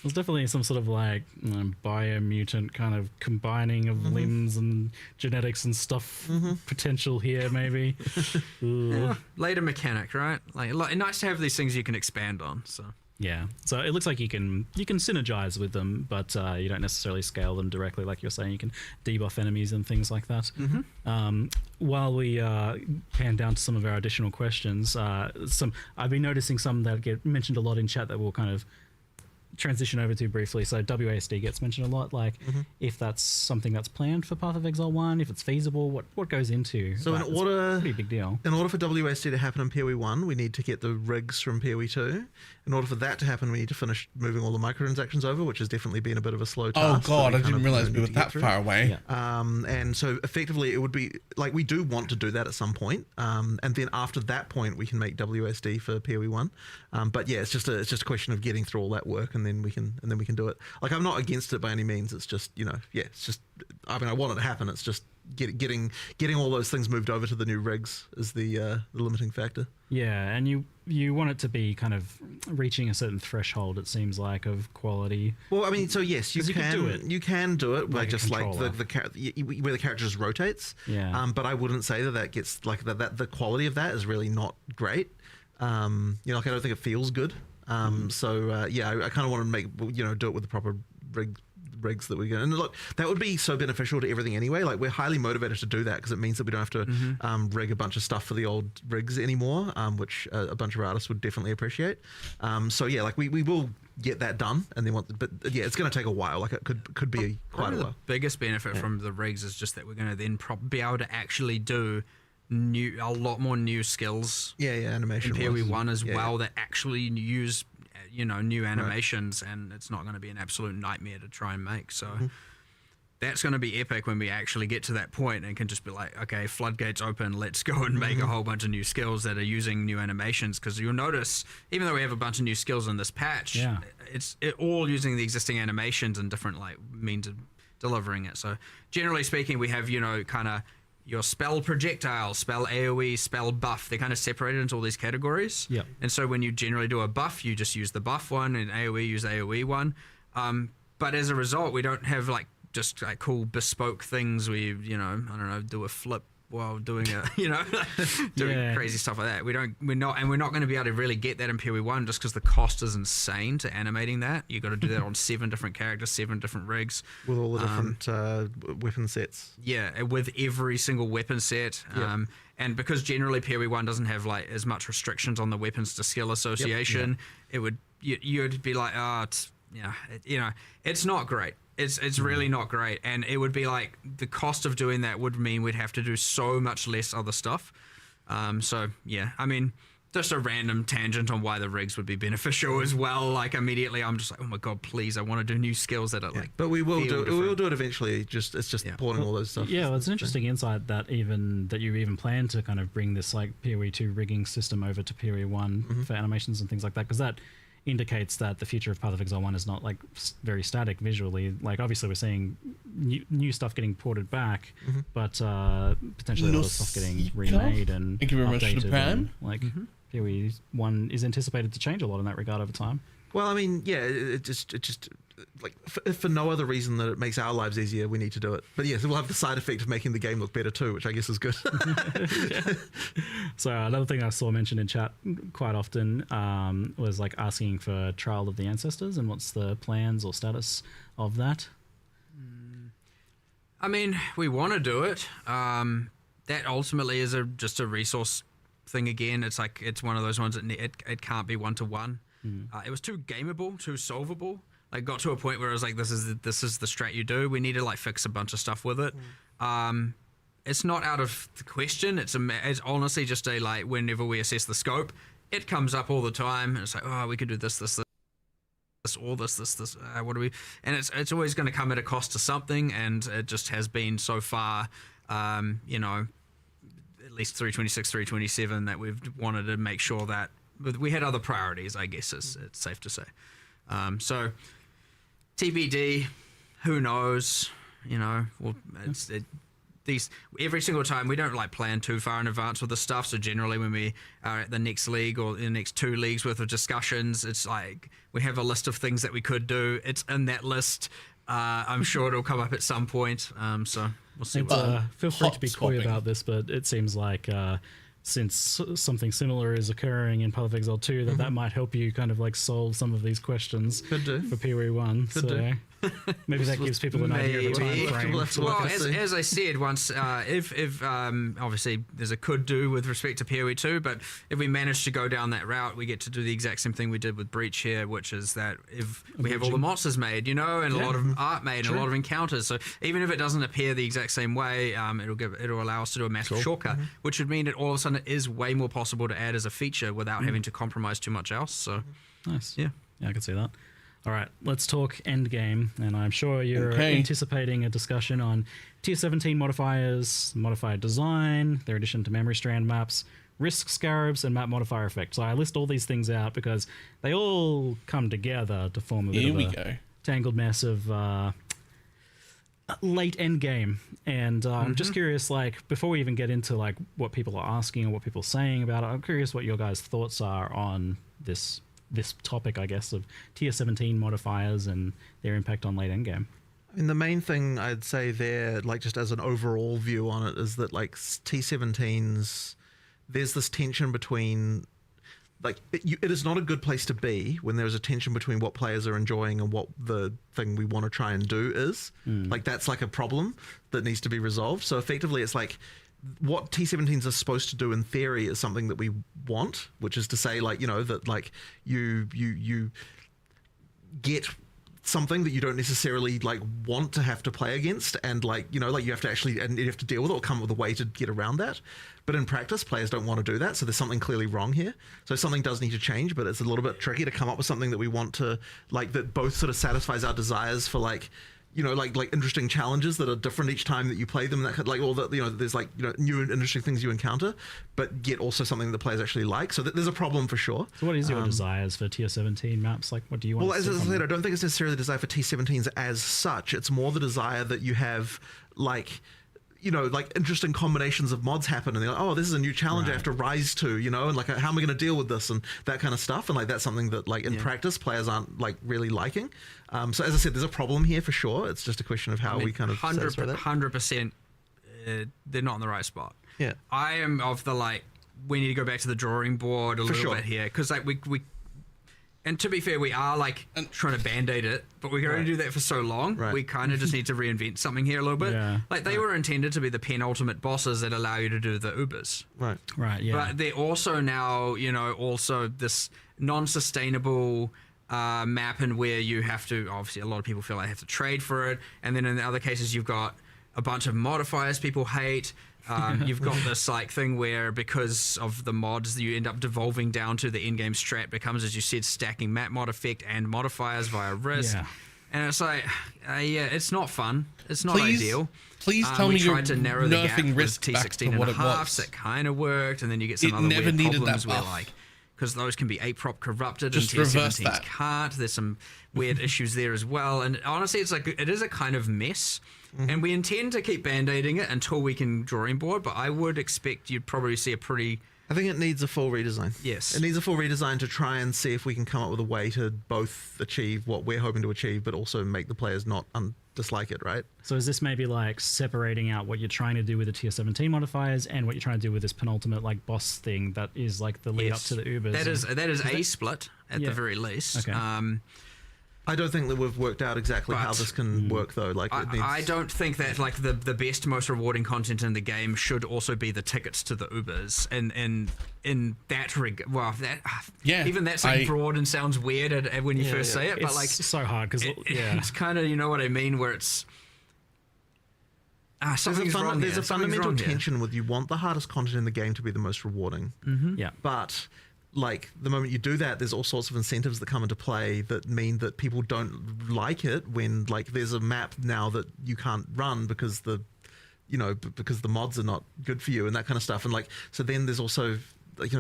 there's definitely some sort of like biomutant kind of combining of limbs and genetics and stuff potential here, maybe. Later mechanic, right? Like nice to have these things you can expand on. So so it looks like you can synergize with them, but you don't necessarily scale them directly, like you're saying. You can debuff enemies and things like that. while we pan down to some of our additional questions, I've been noticing some that get mentioned a lot in chat that we'll kind of transition over to briefly. So WASD gets mentioned a lot, like if that's something that's planned for Path of Exile 1, if it's feasible, what goes into so that? in order, it's a pretty big deal. In order for WASD to happen in PoE 1, we need to get the rigs from PoE 2. In order for that to happen, we need to finish moving all the microtransactions over, which has definitely been a bit of a slow task. Oh god, I didn't realize we were that far away. Yeah. And so effectively it would be like, we do want to do that at some point, and then after that point we can make WASD for PoE 1. But yeah, it's just a question of getting through all that work, and then we can do it. Like, I'm not against it by any means. It's just, it's just, I mean, I want it to happen. It's just getting all those things moved over to the new rigs is the limiting factor. Yeah, and you want it to be kind of reaching a certain threshold, it seems like, of quality. Well, I mean, so yes, you can do it. You can do it by Like just like controller. where the character just rotates. Yeah. But I wouldn't say that gets like that. The quality of that is really not great. Like, I don't think it feels good. So yeah, I kind of want to make do it with the proper rigs that we get. And look, that would be so beneficial to everything anyway. Like, we're highly motivated to do that because it means that we don't have to rig a bunch of stuff for the old rigs anymore, which a bunch of artists would definitely appreciate. So yeah, like we will get that done, and then but yeah, it's going to take a while. Like, it could be quite a while. The biggest benefit from the rigs is just that we're going to then be able to actually do a lot more new skills. Animation in PoE 1 as well that actually use new animations, and it's not going to be an absolute nightmare to try and make. So that's going to be epic when we actually get to that point and can just be like, okay, floodgates open, let's go and make a whole bunch of new skills that are using new animations. Because you'll notice, even though we have a bunch of new skills in this patch, it's all using the existing animations and different means of delivering it. So generally speaking, we have kind of your spell projectile, spell AoE, spell buff. They're kind of separated into all these categories. Yep. And so when you generally do a buff, you just use the buff one, and AoE use AoE one. But as a result, we don't have just cool bespoke things where you, I don't know, do a flip while doing doing crazy stuff like that. We're not going to be able to really get that in PoE 1 just because the cost is insane to animating that. You got to do that on 7 different characters, 7 different rigs with all the different weapon sets. Yeah, with every single weapon set. And because generally PoE 1 doesn't have as much restrictions on the weapons to skill association, it would you'd be like, it's not great. It's really not great, and it would be like the cost of doing that would mean we'd have to do so much less other stuff. So yeah, I mean, just a random tangent on why the rigs would be beneficial as well. Like, immediately I'm just like, oh my god, please, I want to do new skills that are But we will do it. We will do it eventually. It's just porting all those stuff. Yeah, well, it's an interesting insight that you even plan to kind of bring this PoE 2 rigging system over to PoE 1 for animations and things like that, because that indicates that the future of Path of Exile 1 is not very static visually. Like, obviously we're seeing new stuff getting ported back, but potentially a lot of stuff getting remade and Thank you very much for the updated. And, PoE 1 is anticipated to change a lot in that regard over time. Well, I mean, yeah, it just for no other reason that it makes our lives easier, we need to do it. But yes, it will have the side effect of making the game look better too, which I guess is good. So another thing I saw mentioned in chat quite often was asking for Trial of the Ancestors, and what's the plans or status of that? I mean, we want to do it. That ultimately is just a resource thing again. It's one of those ones that it can't be one-to-one. It was too gameable, too solvable. Got to a point where it was like, this is the strat you do. We need to fix a bunch of stuff with it. It's not out of the question. It's honestly just whenever we assess the scope, it comes up all the time. And it's like, oh, we could do this, or this. What do we? And it's always going to come at a cost to something, and it just has been so far. At least 326, 327, that we've wanted to make sure that we had other priorities, I guess it's safe to say. So TBD, who knows? Every single time we don't plan too far in advance with the stuff. So generally, when we are at the next league or the next 2 leagues worth of discussions, it's we have a list of things that we could do. It's in that list. I'm sure it'll come up at some point. So we'll see. Feel free to be coy about this, but it seems like since something similar is occurring in Path of Exile 2, that might help you kind of solve some of these questions for PoE 1. Maybe that gives people an idea of the time frame. Well, as I said once, if obviously there's a could do with respect to PoE 2, but if we manage to go down that route, we get to do the exact same thing we did with Breach here, which is that if we have all the monsters made, and a lot of art made, and a lot of encounters, so even if it doesn't appear the exact same way, it'll allow us to do a massive shortcut, which would mean that all of a sudden it is way more possible to add as a feature without having to compromise too much else. So nice. Yeah, I can see that. All right, let's talk endgame, and I'm sure you're anticipating a discussion on Tier 17 modifiers, modifier design, their addition to memory strand maps, risk scarabs, and map modifier effect. So I list all these things out because they all come together to form a bit of a tangled mess of late endgame. And I'm just curious, like, before we even get into like what people are asking or what people are saying about it, I'm curious what your guys' thoughts are on this topic, I guess, of Tier 17 modifiers and their impact on late endgame. I mean, the main thing I'd say there, like just as an overall view on it, is that like T17s, there's this tension between, like, it is not a good place to be when there's a tension between what players are enjoying and what the thing we want to try and do is. Like, that's like a problem that needs to be resolved. So effectively, it's like, what T17s are supposed to do in theory is something that we want, which is to say, like, that like you get something that you don't necessarily like want to have to play against, and like you have to actually, and you have to deal with it or come up with a way to get around that. But in practice, players don't want to do that, so there's something clearly wrong here. So something does need to change, but it's a little bit tricky to come up with something that we want to, like, that both sort of satisfies our desires for like like interesting challenges that are different each time that you play them, that like all the there's like new and interesting things you encounter, but yet also something that players actually like. So there's a problem for sure. So what is your desires for Tier 17 maps? Like, what do you want? Well, as I said, I don't think it's necessarily the desire for T17s as such. It's more the desire that you have like like interesting combinations of mods happen, and they're like, oh, this is a new challenge I have to rise to, and like, how am I going to deal with this, and that kind of stuff. And like, that's something that like in practice players aren't like really liking. So as I said, there's a problem here for sure. It's just a question of how we kind of 100%. They're not in the right spot. Yeah, I am of the like, we need to go back to the drawing board a little bit here, because like we. And to be fair, we are like trying to band-aid it, but we can only do that for so long. We kind of just need to reinvent something here a little bit. Like, they were intended to be the penultimate bosses that allow you to do the Ubers. Right, yeah. But they're also now, also this non-sustainable map, and where you have to, obviously a lot of people feel they have to trade for it. And then in the other cases, you've got a bunch of modifiers people hate. You've got this like thing where, because of the mods, you end up devolving down to the in-game strat becomes, as you said, stacking map mod effect and modifiers via risk. And it's like, it's not fun. It's not ideal. Please tell me you're tried to narrow the gap with T16 T16 and a half, that kind of worked, and then you get some other weird problems where, like, because those can be A-prop corrupted, just and T17s can't. There's some weird issues there as well. And honestly, it's like, it is a kind of mess. And we intend to keep band-aiding it until we can drawing board, but I would expect you'd probably see a pretty... I think it needs a full redesign. Yes. It needs a full redesign to try and see if we can come up with a way to both achieve what we're hoping to achieve, but also make the players not dislike it, right? So is this maybe like separating out what you're trying to do with the Tier 17 modifiers and what you're trying to do with this penultimate like boss thing that is like the lead up to the Ubers? That is a split at the very least. Okay. I don't think that we've worked out exactly how this can work, though. Like, I don't think that like the best, most rewarding content in the game should also be the tickets to the Ubers. And in that even that's like broad and sounds weird when you first say it, but like it's so hard because it's kind of, you know what I mean, where it's something's wrong. There's a fundamental tension with, you want the hardest content in the game to be the most rewarding. But like, the moment you do that, there's all sorts of incentives that come into play that mean that people don't like it when, like, there's a map now that you can't run because the mods are not good for you and that kind of stuff. And like, so then there's also, it's a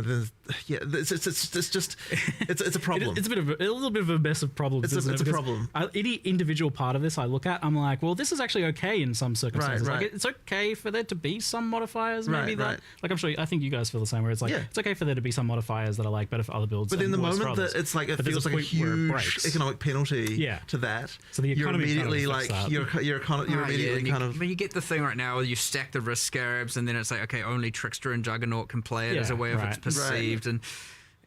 problem. It's a little bit of a mess of problems. It's a problem. Any individual part of this I look at, I'm like, well, this is actually okay in some circumstances. Right. Like, it's okay for there to be some modifiers, maybe that. Like, I'm sure, I think you guys feel the same. Where it's like, it's okay for there to be some modifiers that are like better for other builds. But in the moment that it's like, it feels like a huge economic penalty to that. So the you're immediately kind of like you're immediately kind of. But you get the thing right now where you stack the risk scarabs, and then it's like, okay, only Trickster and Juggernaut can play it as a way of it's perceived, and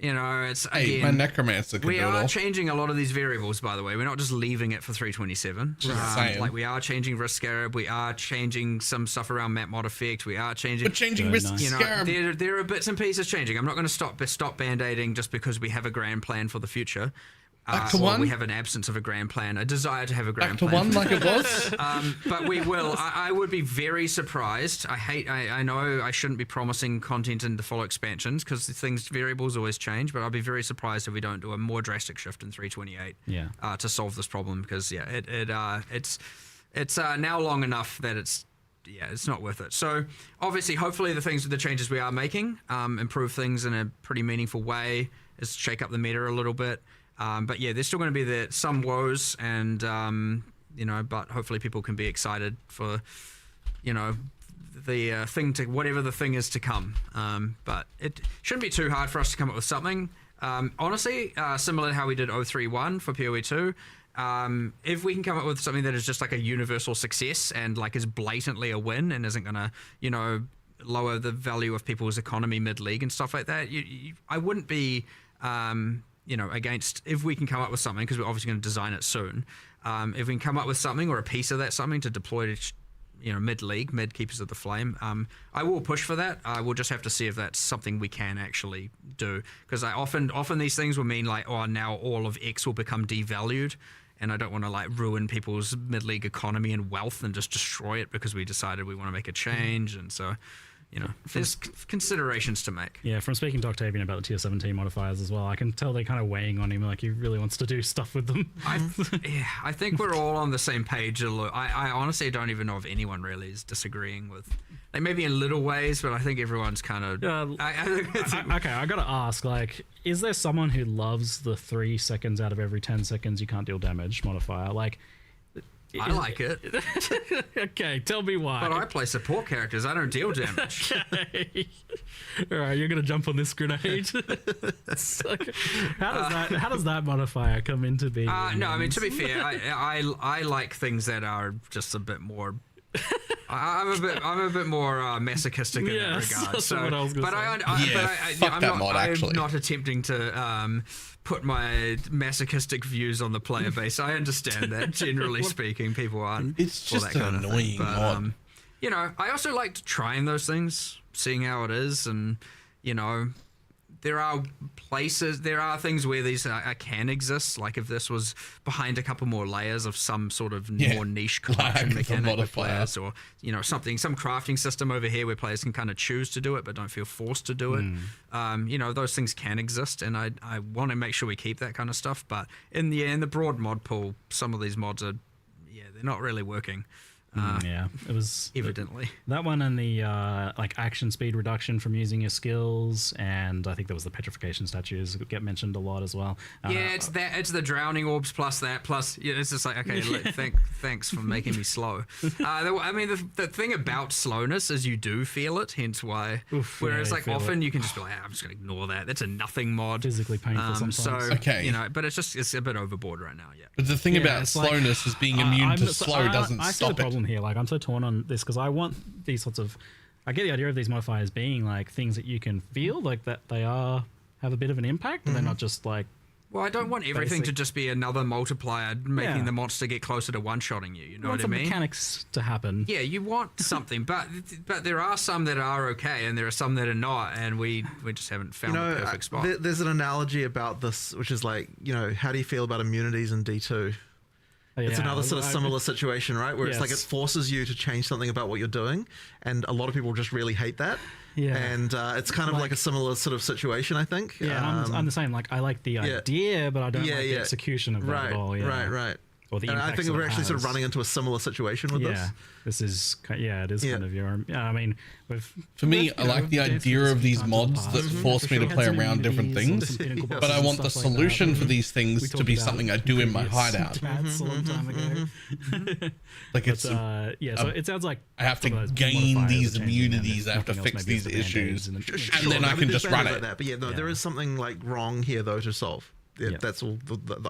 You know, it's Hey, again. my necromancer can We do it are all. changing a lot of these variables, by the way. We're not just leaving it for 327. Saying. Like we are changing risk scarab. We are changing some stuff around map mod effect. We are changing. We're changing risk You know, scarab. there are bits and pieces changing. I'm not going to stop band-aiding just because we have a grand plan for the future. Back to or one. we have an absence of a grand plan, a desire to have a grand Back to plan. one like it was. But we will. I would be very surprised. I know I shouldn't be promising content in the follow expansions because variables always change. But I'll be very surprised if we don't do a more drastic shift in 328. To solve this problem because it's now long enough that it's not worth it. So obviously, hopefully, the changes we are making improve things in a pretty meaningful way. Is shake up the meta a little bit. But yeah, there's still going to be some woes, and but hopefully people can be excited for, the whatever the thing is to come. But it shouldn't be too hard for us to come up with something. Honestly, similar to how we did 031 for PoE 2. If we can come up with something that is just like a universal success and like is blatantly a win and isn't going to, lower the value of people's economy mid-league and stuff like that, I wouldn't be. Against if we can come up with something, because we're obviously going to design it soon. If we can come up with something or a piece of that something to deploy to, mid-league, mid-Keepers of the Flame, I will push for that. I will just have to see if that's something we can actually do. Because often these things will mean like, oh, now all of X will become devalued. And I don't want to like ruin people's mid-league economy and wealth and just destroy it because we decided we want to make a change. And so... there's considerations to make. Yeah, from speaking to Octavian about the tier 17 modifiers as well, I can tell they're kind of weighing on him, like he really wants to do stuff with them. I think we're all on the same page. I honestly don't even know if anyone really is disagreeing with, like maybe in little ways, but I think everyone's kind of... Okay, I gotta ask, like, is there someone who loves the 3 seconds out of every 10 seconds you can't deal damage modifier? Like... I like it. Okay, tell me why. But I play support characters. I don't deal damage. Okay. All right, you're gonna jump on this grenade. How does that modifier come into being? No, I mean to be fair, I like things that are just a bit more. I'm a bit more masochistic in that regard. So, what I was gonna say. I'm not attempting to put my masochistic views on the player base. I understand that, generally speaking, people aren't. It's for just that kind an of annoying thing. But, mod. I also liked trying those things, seeing how it is, and there are things where these can exist. Like if this was behind a couple more layers of some sort of more niche collection mechanic with players, or some crafting system over here where players can kind of choose to do it but don't feel forced to do it. Those things can exist, and I want to make sure we keep that kind of stuff. But in the broad mod pool, some of these mods are they're not really working. It was evidently that one, and the like action speed reduction from using your skills, and I think there was the petrification statues that get mentioned a lot as well. It's the drowning orbs plus that plus it's just like, okay, thanks for making me slow. I mean the thing about slowness is you do feel it, hence why. Whereas like often you can just be like, I'm just gonna ignore that. That's a nothing mod. Physically painful sometimes. So okay, but it's a bit overboard right now. Yeah. But the thing about slowness is being immune to slow doesn't stop it. Here, like I'm so torn on this because I want these sorts of, I get the idea of these modifiers being like things that you can feel like that they have a bit of an impact, and they're not just like. Well, I don't want everything to just be another multiplier making the monster get closer to one-shotting you. You know what I mean? Mechanics to happen. Yeah, you want something, but there are some that are okay, and there are some that are not, and we just haven't found the perfect spot. There's an analogy about this, which is like, how do you feel about immunities in D2? It's another sort of similar situation, right? Where it's like it forces you to change something about what you're doing, and a lot of people just really hate that. Yeah, and it's kind of like a similar sort of situation, I think. Yeah, I'm the same. Like I like the idea, but I don't like the execution of that at all. Yeah. Right. Or the I think we're actually sort of running into a similar situation with this. This is it is kind of your. I mean, for me, I like the idea of these mods that force me to play around different things, but I want the solution for these things to be something I do in my hideout. Like it's so it sounds like I have to gain these immunities. I have to fix these issues, and then I can just run it. But there is something like wrong here though to solve. Yeah, that's all.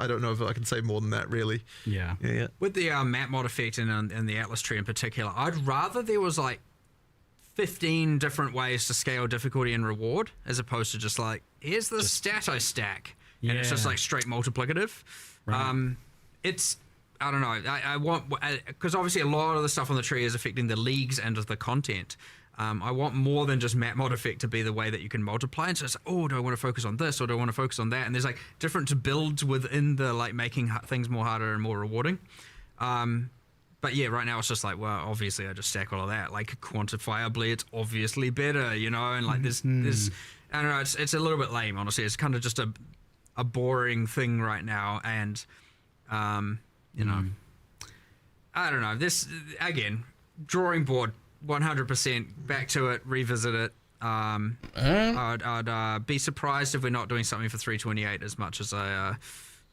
I don't know if I can say more than that, really. Yeah. With the map mod effect and the Atlas tree in particular, I'd rather there was like 15 different ways to scale difficulty and reward, as opposed to just like, here's the stat I stack. And it's just like straight multiplicative. Right. It's, I don't know, I want, because obviously a lot of the stuff on the tree is affecting the leagues and the content. I want more than just map mod effect to be the way that you can multiply. And so it's like, oh, do I want to focus on this or do I want to focus on that? And there's like different builds within the like making things more harder and more rewarding. But yeah, right now it's just like, well, obviously I just stack all of that. Like quantifiably, it's obviously better, you know. And like there's I don't know, it's a little bit lame, honestly. It's kind of just a boring thing right now. And you know, I don't know. This again, drawing board. 100% back to it, revisit it. I'd be surprised if we're not doing something for 328 as much as I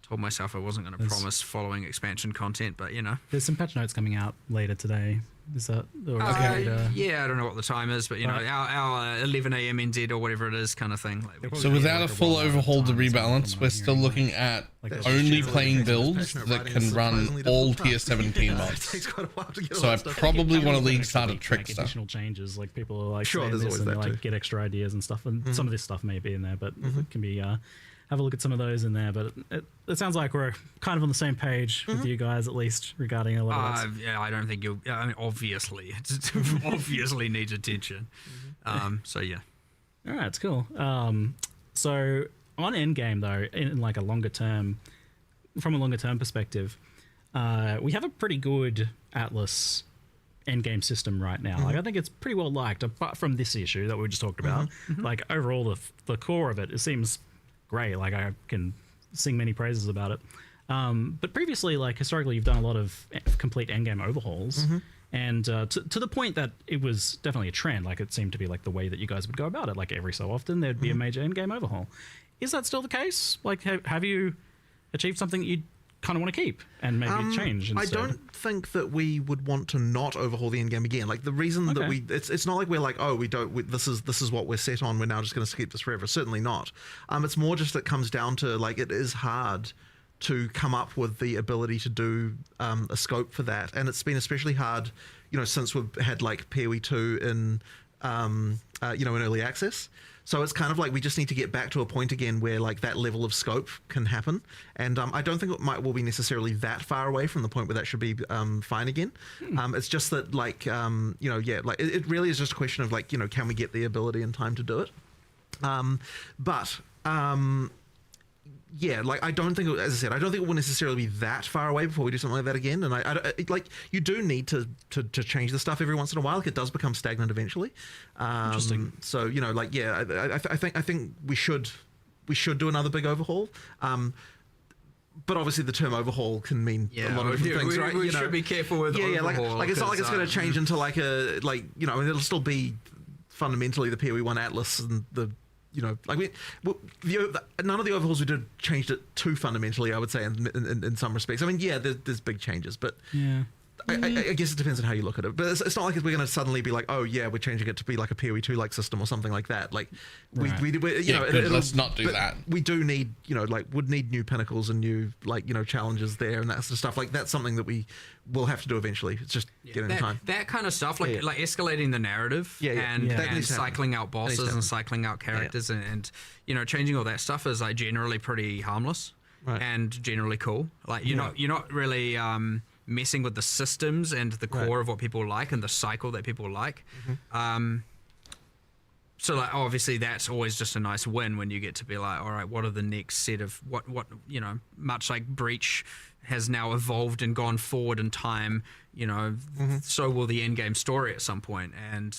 told myself I wasn't going to promise following expansion content, but you know. There's some patch notes coming out later today. Is that? Or yeah, I don't know what the time is, but you know, our 11 a.m. NZ or whatever it is kind of thing. Like, so without a full overhaul to rebalance, we're still looking at only playing builds that can run all tier 17 mods. So I probably want to league start a trickster. Additional changes, like people are like saying this and they like get extra ideas and stuff, and some of this stuff may be in there, but it can be have a look at some of those in there. But it sounds like we're kind of on the same page with you guys, at least regarding a lot of this. Yeah, I don't think you'll. I mean, obviously, it obviously needs attention. So yeah. All right, it's cool. So on endgame though, in like a longer term, from a longer term perspective, we have a pretty good Atlas endgame system right now. Like I think it's pretty well liked, apart from this issue that we just talked about. Like overall, the core of it seems great. Like I can sing many praises about it. But previously, like historically, you've done a lot of complete endgame overhauls, and to the point that it was definitely a trend. Like it seemed to be like the way that you guys would go about it. Like every so often, there'd be a major endgame overhaul. Is that still the case? Like, have you achieved something that you kind of want to keep and maybe change instead? I don't think that we would want to not overhaul the endgame again. Like the reason that it's not like we're like, oh, this is what we're set on, we're now just going to keep this forever. Certainly not. It's more just that it comes down to like it is hard to come up with the ability to do a scope for that, and it's been especially hard, you know, since we've had like PoE 2 in in early access. So it's kind of like we just need to get back to a point again where like that level of scope can happen. And I don't think will be necessarily that far away from the point where that should be fine again. It's just that like, like it really is just a question of like, you know, can we get the ability and time to do it? Yeah, like I don't think, as I said, I don't think it will necessarily be that far away before we do something like that again. And I like you do need to change the stuff every once in a while. Like it does become stagnant eventually. Interesting. So you know, like yeah, I think we should do another big overhaul. But obviously the term overhaul can mean a lot of different things, right? We should be careful with overhaul. Like it's not like it's going to change into like a it'll still be fundamentally the PoE 1 Atlas and the. You know, like none of the overhauls we did changed it too fundamentally, I would say, in some respects. I mean, yeah, there's big changes, but yeah. I guess it depends on how you look at it. But it's not like we're going to suddenly be like, oh yeah, we're changing it to be like a PoE 2 like system or something like that. Like let's not do that. We do need, would need new pinnacles and new challenges there and that sort of stuff. Like that's something that we will have to do eventually. It's just getting the time. That kind of stuff, like escalating the narrative and cycling out bosses and cycling out characters and changing all that stuff is like generally pretty harmless and generally cool. Like you're not really messing with the systems and the core of what people like and the cycle that people like. So like obviously that's always just a nice win when you get to be like, all right, what are the next set of what much like Breach has now evolved and gone forward in time, so will the end game story at some point, and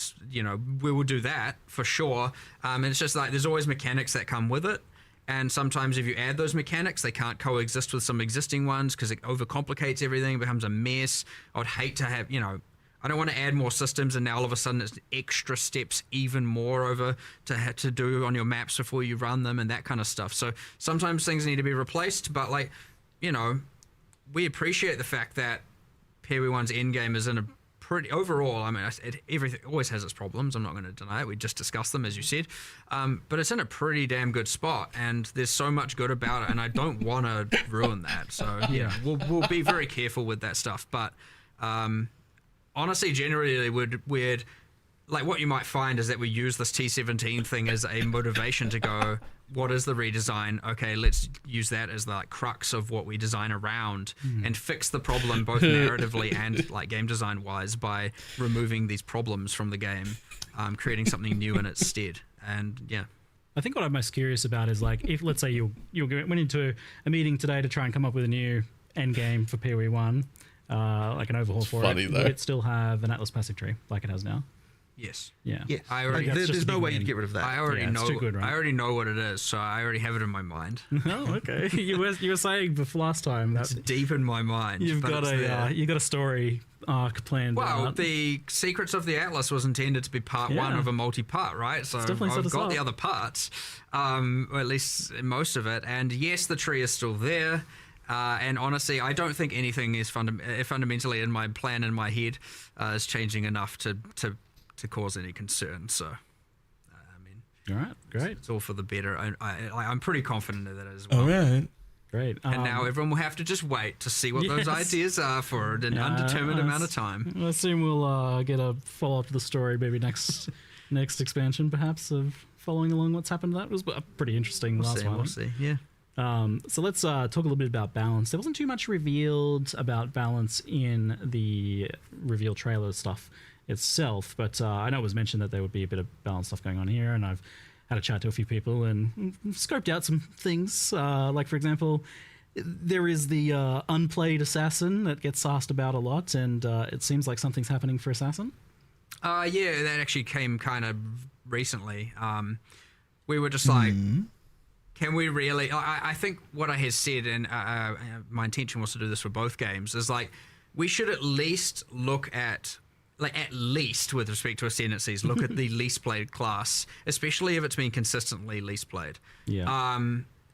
we will do that for sure. And it's just like there's always mechanics that come with it. And sometimes if you add those mechanics, they can't coexist with some existing ones because it overcomplicates everything, it becomes a mess. I would hate to have, I don't want to add more systems and now all of a sudden it's extra steps even more over to have to do on your maps before you run them and that kind of stuff. So sometimes things need to be replaced, but we appreciate the fact that PoE 1's endgame is in a pretty overall, I mean, everything always has its problems. I'm not going to deny it. We just discussed them, as you said. But it's in a pretty damn good spot, and there's so much good about it, and I don't want to ruin that. So, we'll be very careful with that stuff. But honestly, generally, we'd like what you might find is that we use this T17 thing as a motivation to go, what is the redesign? Okay, let's use that as the like crux of what we design around and fix the problem both narratively and like game design wise by removing these problems from the game, creating something new in its stead. And yeah. I think what I'm most curious about is like, if let's say you went into a meeting today to try and come up with a new end game for PoE 1, like an overhaul for it, would it still have an Atlas passive tree like it has now? Yes. Yeah. Yes. There's no way you'd get rid of that. I already know. It's too good, right? I already know what it is, so I already have it in my mind. Oh, okay. You were saying before last time that it's deep in my mind. You've got a story arc planned. Well, the Secrets of the Atlas was intended to be part one of a multi-part, right? So I've got the other parts, or at least most of it. And yes, the tree is still there. And honestly, I don't think anything is fundamentally in my plan in my head is changing enough to cause any concern. So, I mean, all right, great. It's all for the better. I'm pretty confident of that as well. All right. Great. And now everyone will have to just wait to see what those ideas are for an undetermined amount of time. I assume we'll get a follow-up to the story maybe next expansion, perhaps, of following along what's happened to that. It was pretty interesting last one. We'll see, yeah. So let's talk a little bit about balance. There wasn't too much revealed about balance in the reveal trailer stuff itself, but I know it was mentioned that there would be a bit of balance stuff going on here, and I've had a chat to a few people and scoped out some things. Like, for example, there is the unplayed assassin that gets asked about a lot, and it seems like something's happening for assassin. Yeah, that actually came kind of recently. We were just like, can we really... I think what I had said, and my intention was to do this for both games, is like, we should at least look at... Like, at least with respect to ascendancies, look at the least played class, especially if it's been consistently least played. Yeah.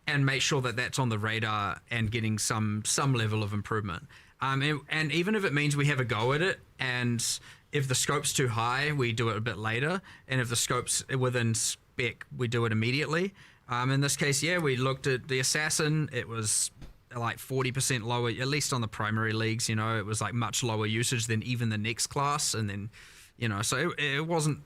And make sure that that's on the radar and getting some level of improvement. And even if it means we have a go at it, and if the scope's too high, we do it a bit later. And if the scope's within spec, we do it immediately. In this case, yeah, we looked at the assassin. It was like 40% lower, at least on the primary leagues, you know, it was like much lower usage than even the next class. And then, you know, so it wasn't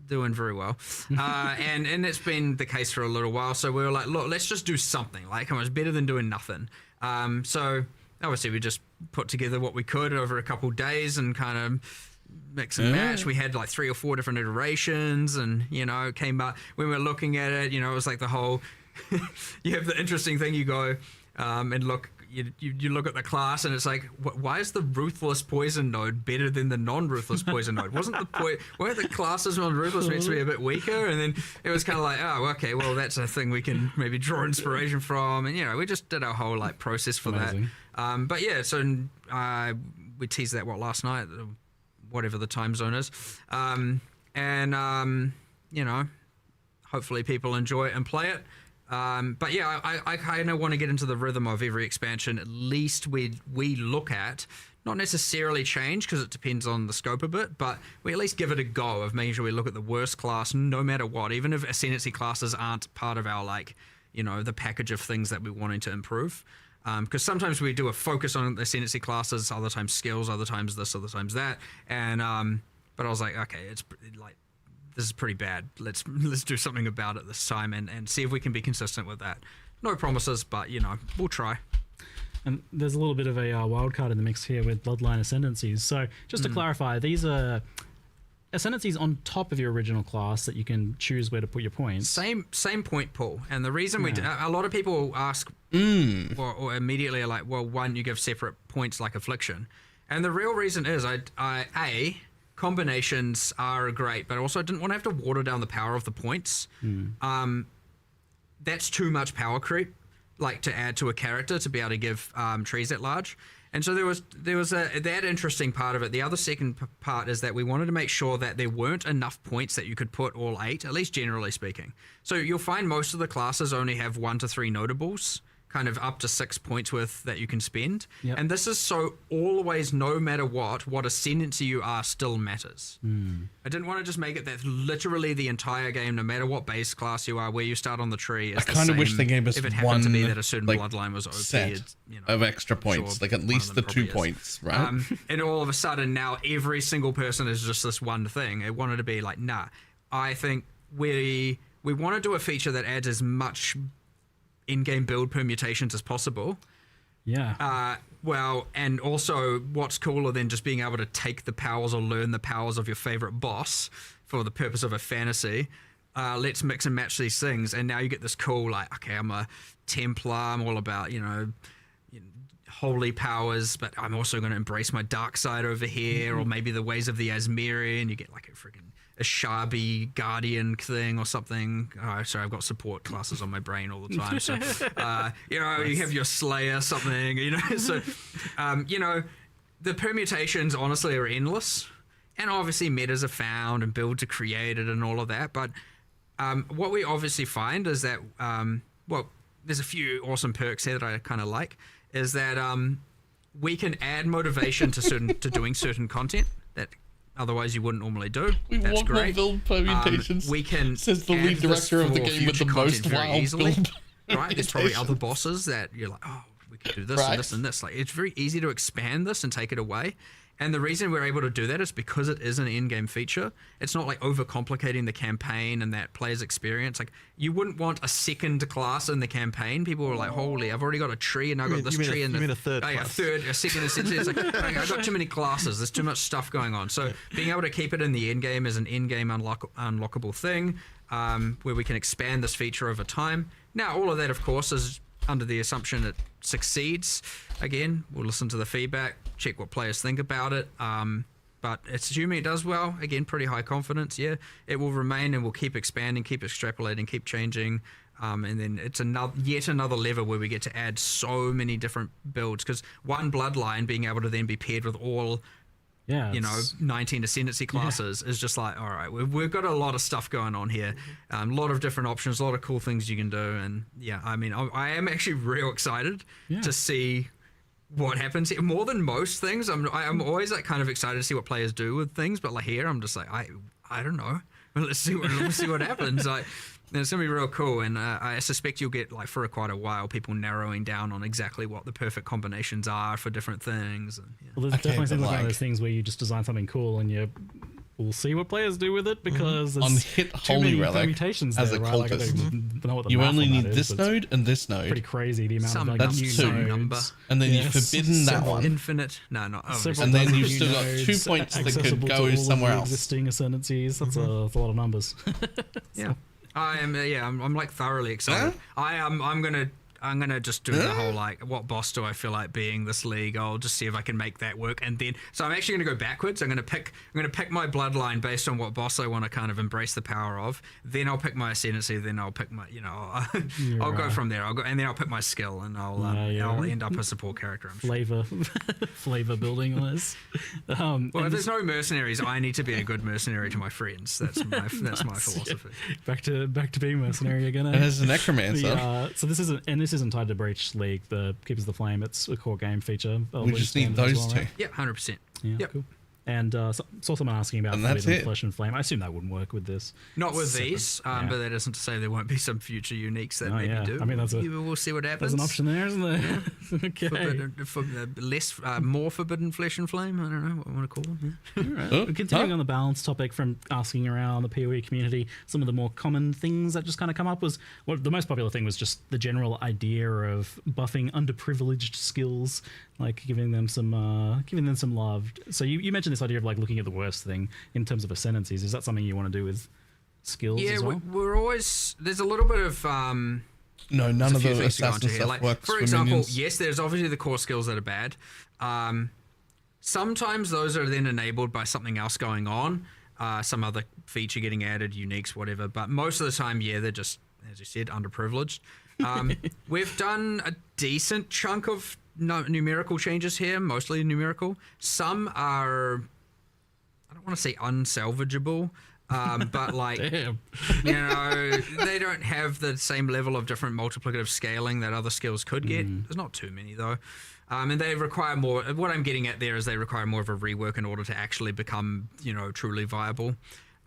doing very well. And it's been the case for a little while. So we were like, look, let's just do something. Like, it was better than doing nothing. So obviously we just put together what we could over a couple of days and kind of mix and match. We had like 3 or 4 different iterations, and, you know, it came up when we were looking at it, you know, it was like the whole, you have the interesting thing, you go, and look, you look at the class, and it's like, why is the ruthless poison node better than the non-ruthless poison node? Weren't the classes on ruthless meant to be a bit weaker? And then it was kind of like, oh, okay, well, that's a thing we can maybe draw inspiration from, and, you know, we just did our whole like process for Amazing. that. But yeah, so we teased that last night, whatever the time zone is, and you know, hopefully people enjoy it and play it. But yeah, I kind of want to get into the rhythm of every expansion. At least we look at, not necessarily change, because it depends on the scope a bit, but we at least give it a go of making sure we look at the worst class no matter what, even if ascendancy classes aren't part of our, like, you know, the package of things that we're wanting to improve. Because sometimes we do a focus on the ascendancy classes, other times skills, other times this, other times that, and but I was like, okay, it's like, this is pretty bad. Let's do something about it this time and see if we can be consistent with that. No promises, but, you know, we'll try. And there's a little bit of a wild card in the mix here with Bloodline Ascendancies. So just to clarify, these are Ascendancies on top of your original class that you can choose where to put your points. Same point pool. And the reason a lot of people ask or immediately are like, well, why don't you give separate points like Affliction? And the real reason is combinations are great, but also I didn't want to have to water down the power of the points. That's too much power creep, like, to add to a character to be able to give trees at large. And so there was that interesting part of it. The other second part is that we wanted to make sure that there weren't enough points that you could put all 8, at least generally speaking. So you'll find most of the classes only have 1 to 3 notables, kind of up to 6 points worth that you can spend. Yep. And this is so always, no matter what ascendancy you are still matters. I didn't want to just make it that literally the entire game, no matter what base class you are, where you start on the tree, is I kind of wish they gave us if it happened to be that a one certain like, bloodline was OP, set of extra points, sure, like at one least of the them 2 probably is. points, right? And all of a sudden now every single person is just this one thing. It wanted to be like, nah, I think we want to do a feature that adds as much in-game build permutations as possible. Yeah. Well, and also what's cooler than just being able to take the powers or learn the powers of your favorite boss for the purpose of a fantasy. Let's mix and match these things. And now you get this cool, like, okay, I'm a Templar. I'm all about, holy powers, but I'm also going to embrace my dark side over here, or maybe the ways of the Asmiri, and you get like a Shabi Guardian thing or something. Oh, sorry, I've got support classes on my brain all the time. So, you have your Slayer something, So, the permutations honestly are endless. And obviously metas are found and builds are created and all of that. But what we obviously find is that, there's a few awesome perks here that I kind of like, is that we can add motivation to doing certain content that otherwise you wouldn't normally do. That's want great. more build permutations. We can says the add lead this director of the for game with the future most content very wild easily, build right? There's probably other permutations. bosses that you're like, oh, we could do this Right. and this and this. Like, it's very easy to expand this and take it away. And the reason we're able to do that is because it is an in-game feature. It's not like overcomplicating the campaign and that player's experience. Like, you wouldn't want a second class in the campaign. People were like, holy, I've already got a tree and I've got this tree. You mean a third Oh, yeah, class. a second. It's like, okay, I've got too many classes. There's too much stuff going on. So being able to keep it in the end game is an in-game unlockable thing, where we can expand this feature over time. Now, all of that, of course, is under the assumption it succeeds. Again, we'll listen to the feedback, check what players think about it. But it's assuming it does well. Again, pretty high confidence. Yeah, it will remain and we'll keep expanding, keep extrapolating, keep changing. And then it's yet another lever where we get to add so many different builds, because one bloodline being able to then be paired with all 19 ascendancy classes is just like, all right, we've got a lot of stuff going on here, a lot of different options, a lot of cool things you can do. And yeah, I mean, I am actually real excited to see what happens here. More than most things, I'm always like kind of excited to see what players do with things, but like here I'm just like, I don't know. Let's see what happens. Like, it's gonna be real cool, and I suspect you'll get, like, for quite a while, people narrowing down on exactly what the perfect combinations are for different things. And, yeah. Well, there's definitely seems like one of those things where you just design something cool and we'll see what players do with it, because there's On hit too Holy many Relic permutations as there, a right? Like, I cultist, don't know what the you math only on that need is, this but it's node and this node, pretty crazy the amount Some of like That's new two. nodes. Number. and then Yes. you've forbidden that one. Infinite. No, not. Oh, Several And then dozen you've new still got 2 nodes points that could accessible to go all of somewhere the else. Existing ascendancies. That's a lot of numbers. yeah. I am. I'm like thoroughly excited. I'm gonna just do the whole, like, what boss do I feel like being this league? I'll just see if I can make that work, and then so I'm actually gonna go backwards. I'm gonna pick my bloodline based on what boss I want to kind of embrace the power of. Then I'll pick my ascendancy. Then I'll pick my, I'll go from there. And then I'll pick my skill, and I'll end up a support character. I'm sure. flavor building on this. Well, if there's no mercenaries, I need to be a good mercenary to my friends. That's my philosophy. Back to being mercenary again. And as a necromancer, So this isn't tied to Breach League, the Keepers of the Flame. It's a core game feature. we just need those two. Yeah, 100%. Yeah, Yep. cool. And saw someone asking about And that's Forbidden it. Flesh and Flame. I assume that wouldn't work with this. Not with Separate. these, Yeah. but that isn't to say there won't be some future uniques that maybe yeah. do. I mean, we'll see what happens. There's an option there, isn't there? Okay. More forbidden flesh and flame. I don't know what I want to call them. Yeah. All right. Oh, Continuing on the balance topic, from asking around the PoE community, some of the more common things that just kind of come up was, the most popular thing was just the general idea of buffing underprivileged skills, like giving them some love. So you mentioned this idea of like looking at the worst thing in terms of ascendancies. Is that something you want to do with skills? Yeah, as well? we're always, there's a little bit of No, none of the things to go assassin into here. stuff Like, works for for example, minions. yes, there's obviously the core skills that are bad. Sometimes those are then enabled by something else going on, some other feature getting added, uniques, whatever. But most of the time, yeah, they're just, as you said, underprivileged. We've done a decent chunk of numerical changes here, mostly numerical. Some are, I don't want to say unsalvageable, but like, Damn. you know, they don't have the same level of different multiplicative scaling that other skills could get. There's not too many though. And they require more. What I'm getting at there is they require more of a rework in order to actually become, you know, truly viable.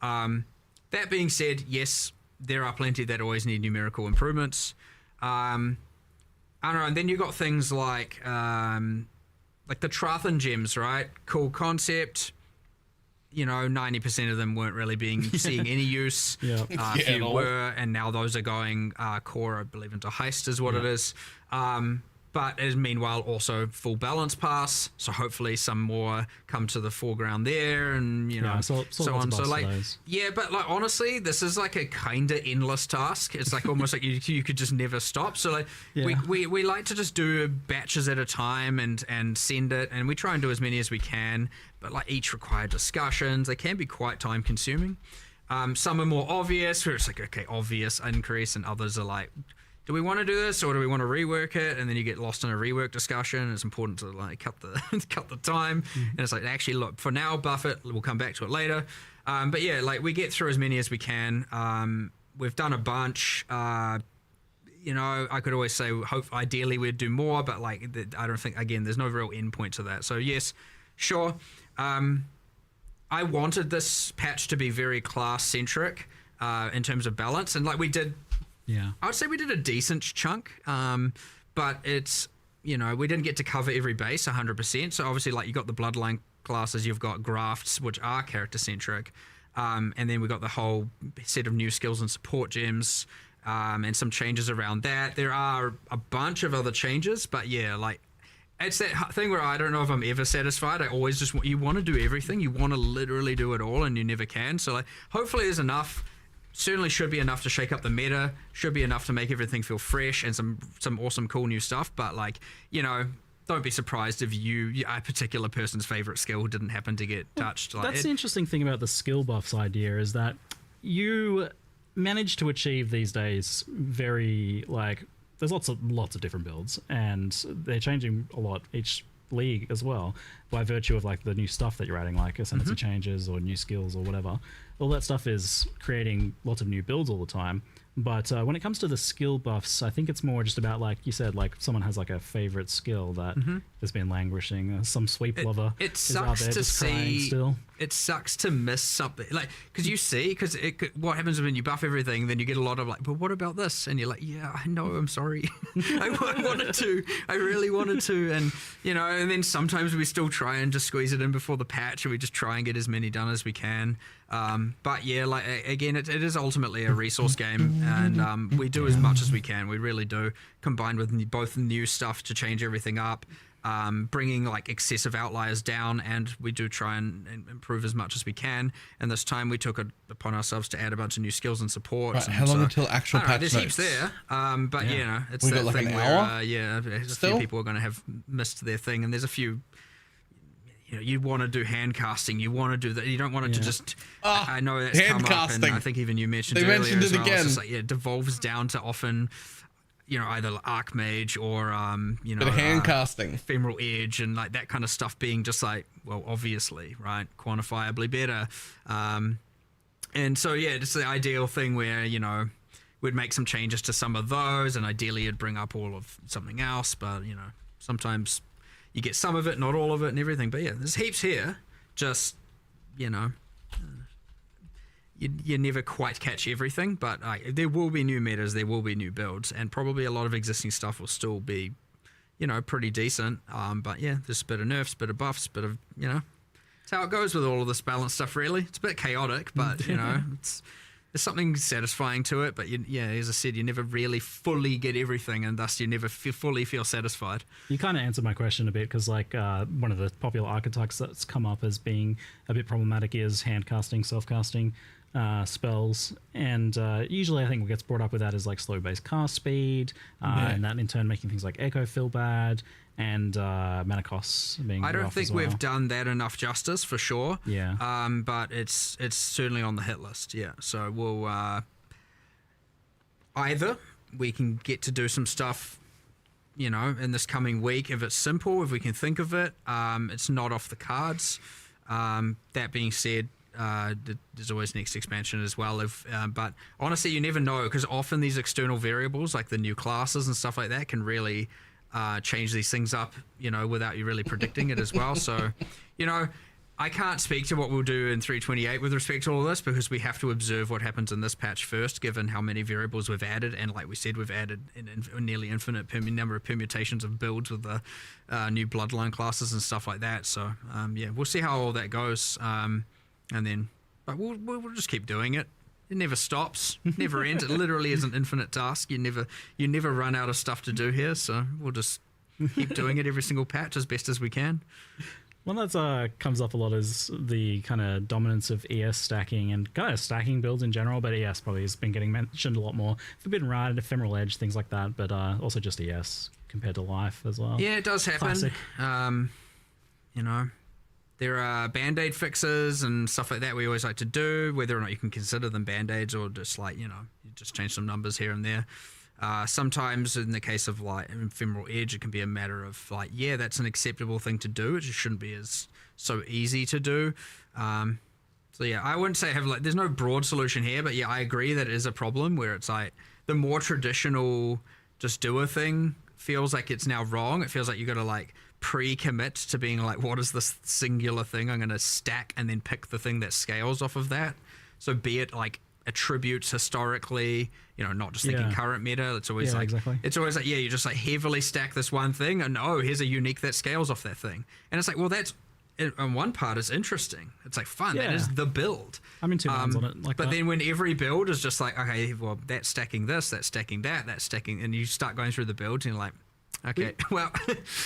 That being said, yes, there are plenty that always need numerical improvements. I don't know. And then you got things like the Trathan gems, right? Cool concept. You know, 90% of them weren't really seeing any use. Yeah. A few were, and now those are going core, I believe, into heist is what it is. But is meanwhile also full balance pass, so hopefully some more come to the foreground there, and you know, so on. So like, yeah, but like honestly, this is like a kind of endless task. It's like almost like you could just never stop. So like we like to just do batches at a time and send it, and we try and do as many as we can. But like each require discussions. They can be quite time consuming. Some are more obvious, where it's like okay, obvious increase, and others are like, do we want to do this or do we want to rework it? And then you get lost in a rework discussion. It's important to like cut the time. And it's like, actually, look, for now, buff it. We'll come back to it later. But yeah, like we get through as many as we can. We've done a bunch. You know, I could always say, ideally we'd do more, but like, I don't think, again, there's no real end point to that. So yes, sure. I wanted this patch to be very class centric in terms of balance. And like we did, I would say we did a decent chunk, but it's, you know, we didn't get to cover every base 100%. So obviously, like you got the bloodline classes, you've got grafts, which are character centric, and then we got the whole set of new skills and support gems, and some changes around that. There are a bunch of other changes, but yeah, like it's that thing where I don't know if I'm ever satisfied. I always just you want to do everything, you want to literally do it all, and you never can. So like, hopefully, there's enough. Certainly should be enough to shake up the meta, should be enough to make everything feel fresh and some awesome cool new stuff, but like, you know, don't be surprised if a particular person's favorite skill didn't happen to get touched. Like, that's the interesting thing about the skill buffs idea, is that you manage to achieve these days very, like, there's lots of different builds, and they're changing a lot each league as well, by virtue of like the new stuff that you're adding, like ascendancy changes or new skills or whatever. All that stuff is creating lots of new builds all the time. But when it comes to the skill buffs, I think it's more just about, like you said, like someone has like a favorite skill that has been languishing. Some sweep lover it is out sucks there to just crying see. still. It sucks to miss something, like, because you see, because what happens when you buff everything, then you get a lot of like, but what about this? And you're like, yeah, I know, I'm sorry, I wanted to, I really wanted to, and you know, and then sometimes we still try and just squeeze it in before the patch, and we just try and get as many done as we can. But yeah, like again, it is ultimately a resource game, and we do as much as we can. We really do, combined with both new stuff to change everything up, bringing like excessive outliers down, and we do try and improve as much as we can. And this time we took it upon ourselves to add a bunch of new skills and support. Right, how long until actual patch there's notes? Heaps there, but you know, it's We that got like thing an where hour? a Still? few people are going to have missed their thing, and there's a few. You know, you want to do hand casting. You want to do that. You don't want it to just. I know that's hand come up, and casting. I think even you mentioned They earlier mentioned as it well. again. It's just like, it devolves down to often, you know, either Archmage or you know, Bit of hand casting. Ephemeral Edge, and like that kind of stuff being just like, well, obviously, right, quantifiably better. And so yeah, it's the ideal thing where, you know, we'd make some changes to some of those, and ideally it'd bring up all of something else. But you know, sometimes you get some of it, not all of it, and everything. But yeah, there's heaps here. Just, you know, you never quite catch everything. But there will be new metas, there will be new builds, and probably a lot of existing stuff will still be, you know, pretty decent. But yeah, there's a bit of nerfs, bit of buffs, bit of, you know, it's how it goes with all of this balanced stuff. Really, it's a bit chaotic, but you know, there's something satisfying to it, but yeah, as I said, you never really fully get everything, and thus you never fully feel satisfied. You kind of answered my question a bit, because like one of the popular archetypes that's come up as being a bit problematic is hand casting, self casting spells, and usually I think what gets brought up with that is like slow base cast speed, and that in turn making things like echo feel bad, and mana costs being. I don't rough think as well. we've done that enough justice, for sure. Yeah. But it's certainly on the hit list. Yeah. So we'll either we can get to do some stuff, you know, in this coming week if it's simple, if we can think of it. It's not off the cards. That being said, there's always next expansion as well. But honestly, you never know, because often these external variables, like the new classes and stuff like that, can really change these things up, without you really predicting it as well. So, I can't speak to what we'll do in 3.28 with respect to all of this, because we have to observe what happens in this patch first, given how many variables we've added. And like we said, we've added a nearly infinite number of permutations of builds with the new bloodline classes and stuff like that. So, we'll see how all that goes. But we'll just keep doing it. It never stops, never ends. It literally is an infinite task. You never run out of stuff to do here. So we'll just keep doing it every single patch as best as we can. One that comes up a lot is the kind of dominance of ES stacking and kind of stacking builds in general, but ES probably has been getting mentioned a lot more. Forbidden Ride, Ephemeral Edge, things like that, but also just ES compared to Life as well. Yeah, it does happen. Classic. There are Band-Aid fixes and stuff like that we always like to do, whether or not you can consider them Band-Aids or just like, you just change some numbers here and there. Sometimes in the case of like Ephemeral Edge, it can be a matter of like, yeah, that's an acceptable thing to do. It just shouldn't be so easy to do. So yeah, I wouldn't say there's no broad solution here, but yeah, I agree that it is a problem where it's like the more traditional just do a thing feels like it's now wrong. It feels like you got to like pre-commit to being like, what is this singular thing I'm going to stack and then pick the thing that scales off of that. So be it like attributes historically, not just thinking current meta. It's always it's always like, you just like heavily stack this one thing and here's a unique that scales off that thing. And it's like, well, that's on one part is interesting. It's like fun. That is the build. I'm in two minds on it. But then when every build is just like, okay, well, that's stacking this, that's stacking that, that's stacking, and you start going through the builds and you're like, okay,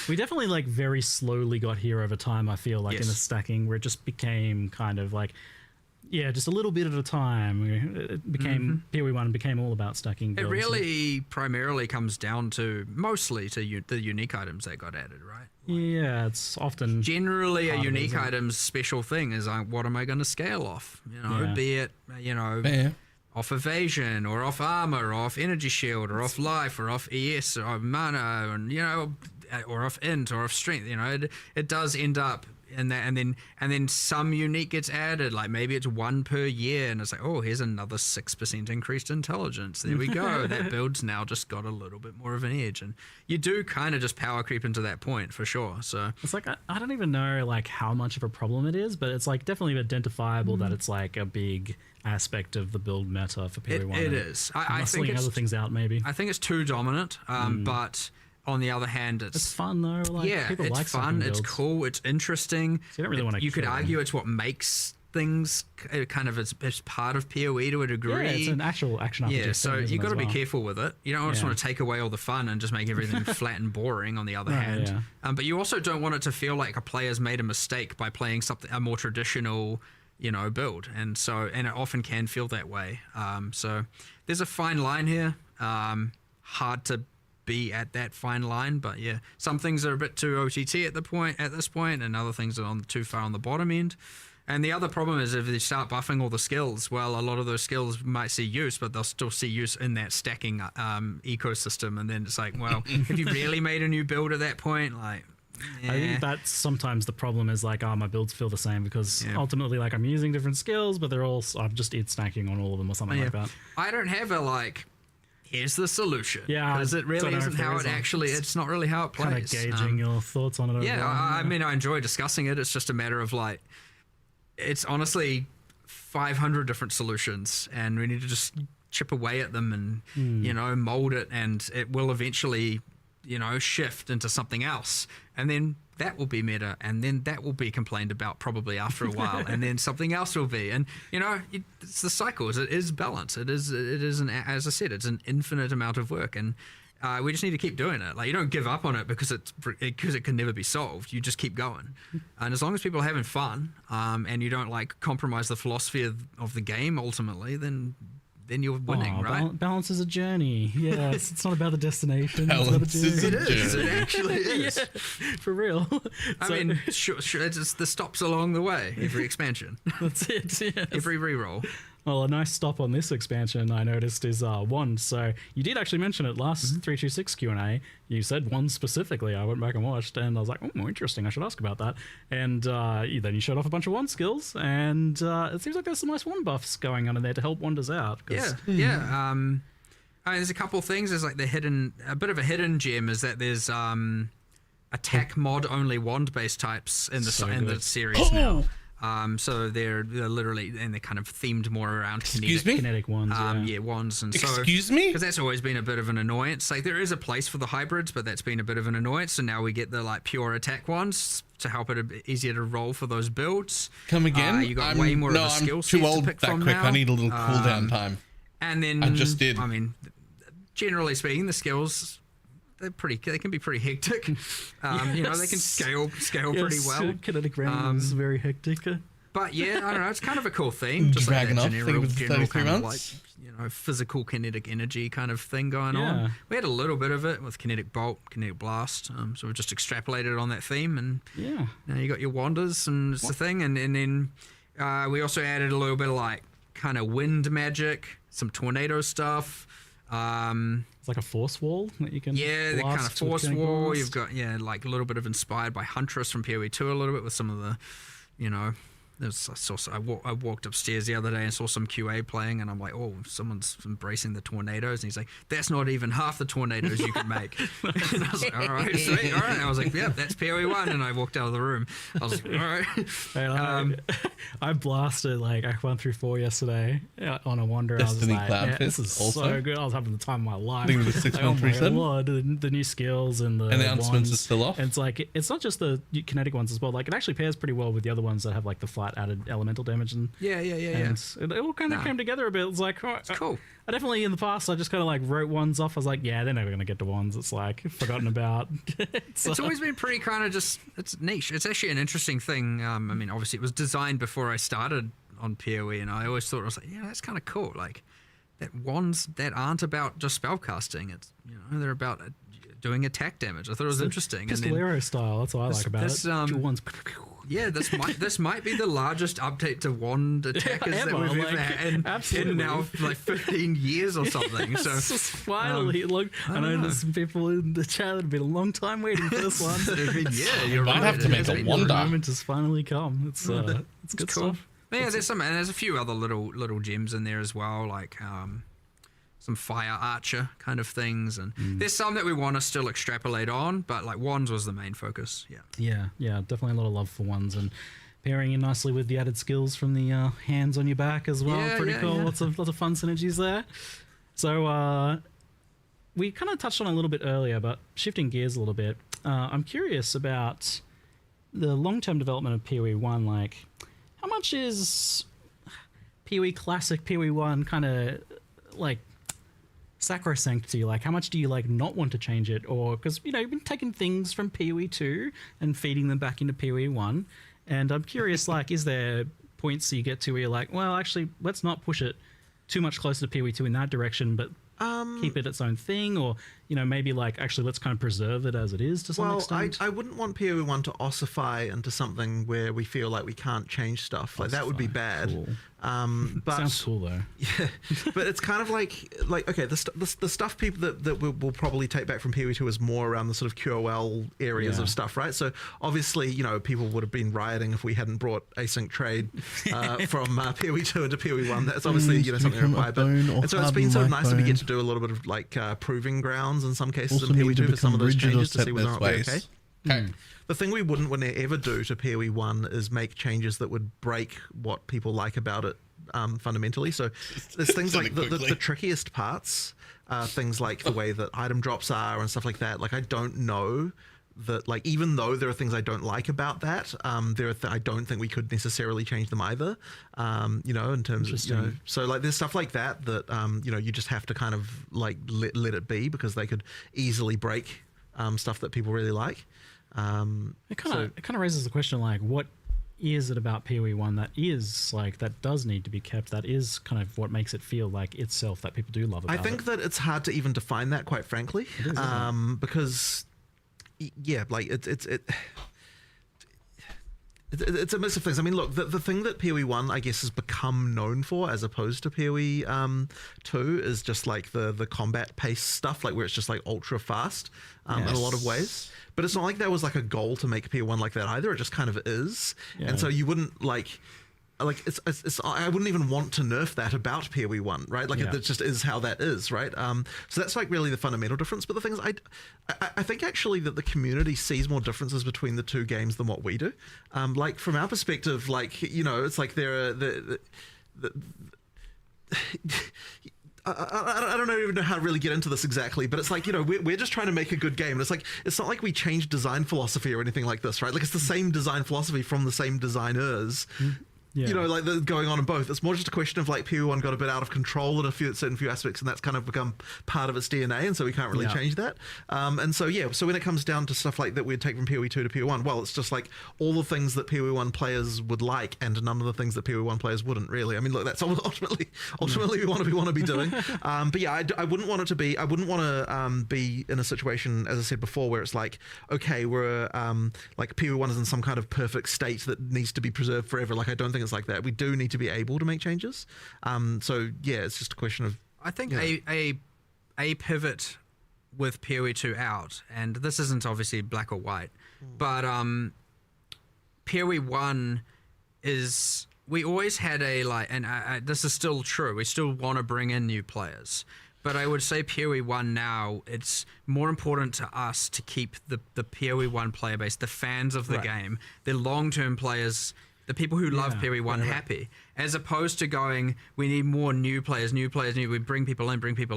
we definitely like very slowly got here over time. I feel like in the stacking where it just became kind of like, just a little bit at a time. It became PoE1 became all about stacking builds. It really primarily comes down to mostly to the unique items that got added, right? It's often generally a unique item's special thing is like, what am I going to scale off? Be it off evasion or off armor or off energy shield or off life or off ES or mana and or off int or off strength. It does end up in that, and then some unique gets added, like maybe it's one per year, and it's like, oh, here's another 6% increased intelligence. There we go. That build's now just got a little bit more of an edge, and you do kind of just power creep into that point for sure. So it's like I don't even know like how much of a problem it is, but it's like definitely identifiable that it's like a big aspect of the build meta for PoE1. It is. I think it's other things out maybe. I think it's too dominant, but on the other hand, it's fun though. Like, people it's like fun. It's cool. It's interesting. So you don't really want to. You could argue it's what makes things kind of as part of PoE to a degree. Yeah, it's an actual action RPG. Yeah, so you got to be careful with it. You don't just want to take away all the fun and just make everything flat and boring. On the other hand, but you also don't want it to feel like a player's made a mistake by playing a more traditional, build, and it often can feel that way. So there's a fine line here. Hard to be at that fine line, but some things are a bit too OTT at this point, and other things are too far on the bottom end. And the other problem is if they start buffing all the skills, well, a lot of those skills might see use, but they'll still see use in that stacking ecosystem. And then it's like, well, have you really made a new build at that point? Like, I think that's sometimes the problem is like, my builds feel the same because ultimately like I'm using different skills, but I'm just stacking on all of them or something like that. I don't have a like, here's the solution. Yeah, because it really isn't how it actually. It's not really how it plays. Kind of gauging your thoughts on it. I mean, I enjoy discussing it. It's just a matter of like, it's honestly 500 different solutions, and we need to just chip away at them and mold it, and it will eventually shift into something else, and then that will be meta, and then that will be complained about probably after a while, and then something else will be, and it's the cycle. It is balance. It is as I said, it's an infinite amount of work, and we just need to keep doing it. Like, you don't give up on it because it can never be solved. You just keep going, and as long as people are having fun, and you don't like compromise the philosophy of the game ultimately, then you're winning, right? Balance is a journey. Yeah, it's not about the destination. Balance is a journey. It actually is. For real. I mean, sure, it's the stops along the way. Every expansion. That's it. Yes. Every reroll. Well, a nice stop on this expansion I noticed is wands. So you did actually mention it last 326 Q&A. You said wands specifically. I went back and watched, and I was like, oh, interesting. I should ask about that. And then you showed off a bunch of wand skills, and it seems like there's some nice wand buffs going on in there to help wanders out. Yeah. I mean, there's a couple things. There's like a bit of a hidden gem is that there's attack mod only wand based types in the series now. So they're literally, and they're kind of themed more around kinetic wands. Wands. And Excuse me? Because that's always been a bit of an annoyance. Like, there is a place for the hybrids, but that's been a bit of an annoyance. So now we get the like pure attack ones to help it easier to roll for those builds. Come again? You got way more of a skill set I'm too old to pick that from quick. now. I need a little cooldown time. And then I just did. I mean, generally speaking, the skills, they can be pretty hectic. You know, they can scale pretty well. Kinetic round is very hectic. But yeah, I don't know. It's kind of a cool theme. Just like that general kind of like, you know, physical kinetic energy kind of thing going on. We had a little bit of it with kinetic bolt, kinetic blast. So we just extrapolated on that theme, and now you got your wanders, and it's the thing. And then we also added a little bit of like kind of wind magic, some tornado stuff. It's like a force wall that you can the kind of force wall. You've got like a little bit of inspired by Huntress from PoE 2 a little bit with some of the, you know. I walked upstairs the other day and saw some QA playing, and I'm like, oh, someone's embracing the tornadoes, and he's like, that's not even half the tornadoes you can make. And I was like, all right, sweet, all right. And I was like, yeah, that's PoE 1, and I walked out of the room. I was like, all right. I blasted, like, I went through 4 yesterday on a wander. Destiny I was like, Cloud this is also so good. I was having the time of my life. I think it was 6137. Lord, the new skills and the announcements wands. are still off. And it's like, it's not just the kinetic ones as well. Like, it actually pairs pretty well with the other ones that have like the flat added elemental damage, and it all kind of came together a bit. It was like, it's cool. I definitely in the past I just kind of like wrote ones off. I was like, yeah, they're never gonna get to wands. It's like forgotten about. It's always been pretty kind of just, it's niche. It's actually an interesting thing. I mean, obviously it was designed before I started on PoE, and I always thought, I was like, yeah, that's kind of cool. Like, that wands that aren't about just spellcasting. It's, you know, they're about doing attack damage. I thought it was interesting. Pistolero style. That's what I like about it. Wands. Yeah, this might be the largest update to wand attackers that we've ever had in now like 15 years or something. So finally, look, I know there's some people in the chat that have been a long time waiting for this one. You're right. Have to make a wonder. The moment has finally come. It's good cool stuff. Yeah, there's a few other little gems in there as well, like some fire archer kind of things, and there's some that we want to still extrapolate on, but like wands was the main focus. Yeah, definitely a lot of love for wands, and pairing in nicely with the added skills from the hands on your back as well. Pretty cool. Lots of fun synergies there. So we kind of touched on it a little bit earlier, but shifting gears a little bit, I'm curious about the long-term development of PoE 1. Like, how much is PoE Classic, PoE 1 kind of like sacrosanct to you? Like, how much do you like not want to change it? Or because, you know, you've been taking things from PoE 2 and feeding them back into PoE 1, and I'm curious, like, is there points you get to where you're like, well, actually, let's not push it too much closer to PoE 2 in that direction, but keep it its own thing, or, you know, maybe like actually let's kind of preserve it as it is to some extent? I wouldn't want PoE 1 to ossify into something where we feel like we can't change stuff. Like, that would be bad. Cool. But sounds cool though. Yeah, but it's kind of like okay, the stuff people that we'll probably take back from PoE 2 is more around the sort of QOL areas of stuff, right? So obviously, you know, people would have been rioting if we hadn't brought async trade from PoE 2 into PoE 1. That's obviously, you know, something required. And so it's been sort of nice that we get to do a little bit of like proving grounds in some cases in PoE 2 for some of those changes to see whether or not they're okay. The thing we wouldn't want to ever do to PoE 1 is make changes that would break what people like about it fundamentally. So there's things like the trickiest parts, things like the way that item drops are and stuff like that. Like, I don't know that, like, even though there are things I don't like about that, I don't think we could necessarily change them either. You know, in terms of, you know, so like there's stuff like that you know, you just have to kind of like let it be, because they could easily break stuff that people really like. It kind of raises the question, like, what is it about PoE 1 that is like, that does need to be kept, that is kind of what makes it feel like itself, that people do love about it? I think that it's hard to even define that, quite frankly, because like It's a mix of things. I mean, look, the thing that PoE 1, I guess, has become known for, as opposed to PoE 2, is just like the combat pace stuff, like where it's just like ultra fast in a lot of ways. But it's not like there was like a goal to make PoE 1 like that either. It just kind of is. Yeah. And so you wouldn't like it's I wouldn't even want to nerf that about PoE 1, right? Like it just is how that is, right? So that's like really the fundamental difference. But the thing is, I think actually that the community sees more differences between the two games than what we do. Like from our perspective, like, you know, it's like there are I don't even know how to really get into this exactly, but it's like, you know, we're just trying to make a good game. And it's like, it's not like we changed design philosophy or anything like this, right? Like it's the same design philosophy from the same designers. You know, like going on in both. It's more just a question of like PoE 1 got a bit out of control in a certain few aspects, and that's kind of become part of its DNA, and so we can't really change that. And so so when it comes down to stuff like that we'd take from PoE 2 to PoE 1, well, it's just like all the things that PoE 1 players would like, and none of the things that PoE 1 players wouldn't really. I mean, look, that's ultimately we want to be doing. But yeah, I wouldn't want it to be. I wouldn't want to be in a situation, as I said before, where it's like, okay, we're like PoE 1 is in some kind of perfect state that needs to be preserved forever. Like I don't think it's like that. We do need to be able to make changes. So yeah, it's just a question of, I think a pivot with PoE 2 out, and this isn't obviously black or white, but PoE 1 is, we always had a like, and this is still true, we still want to bring in new players, but I would say PoE 1 now, it's more important to us to keep the PoE 1 player base, the fans of the game, the long-term players, the people who love PoE 1 happy, as opposed to going, we need more new players, we bring people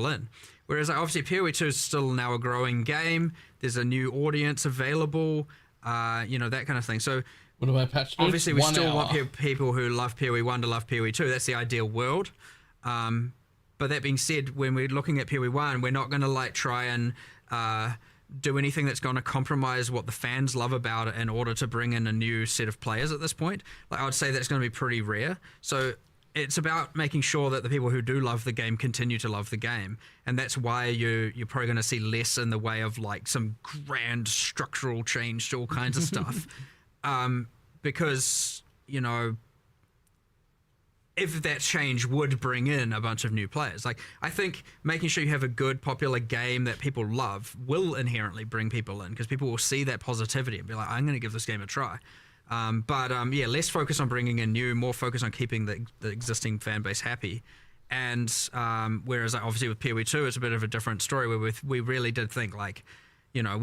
in. Whereas obviously PoE 2 is still now a growing game. There's a new audience available, you know, that kind of thing. So what about patch notes? Obviously we still want people who love PoE 1 to love PoE 2. That's the ideal world. But that being said, when we're looking at PoE 1, we're not going to like try and do anything that's going to compromise what the fans love about it in order to bring in a new set of players at this point. Like I would say that's going to be pretty rare. So it's about making sure that the people who do love the game continue to love the game. And that's why you're probably going to see less in the way of like some grand structural change to all kinds of stuff. Because, you know, if that change would bring in a bunch of new players. Like, I think making sure you have a good, popular game that people love will inherently bring people in, because people will see that positivity and be like, I'm going to give this game a try. Yeah, less focus on bringing in new, more focus on keeping the existing fan base happy. And whereas obviously with PoE 2, it's a bit of a different story, where we really did think like, you know,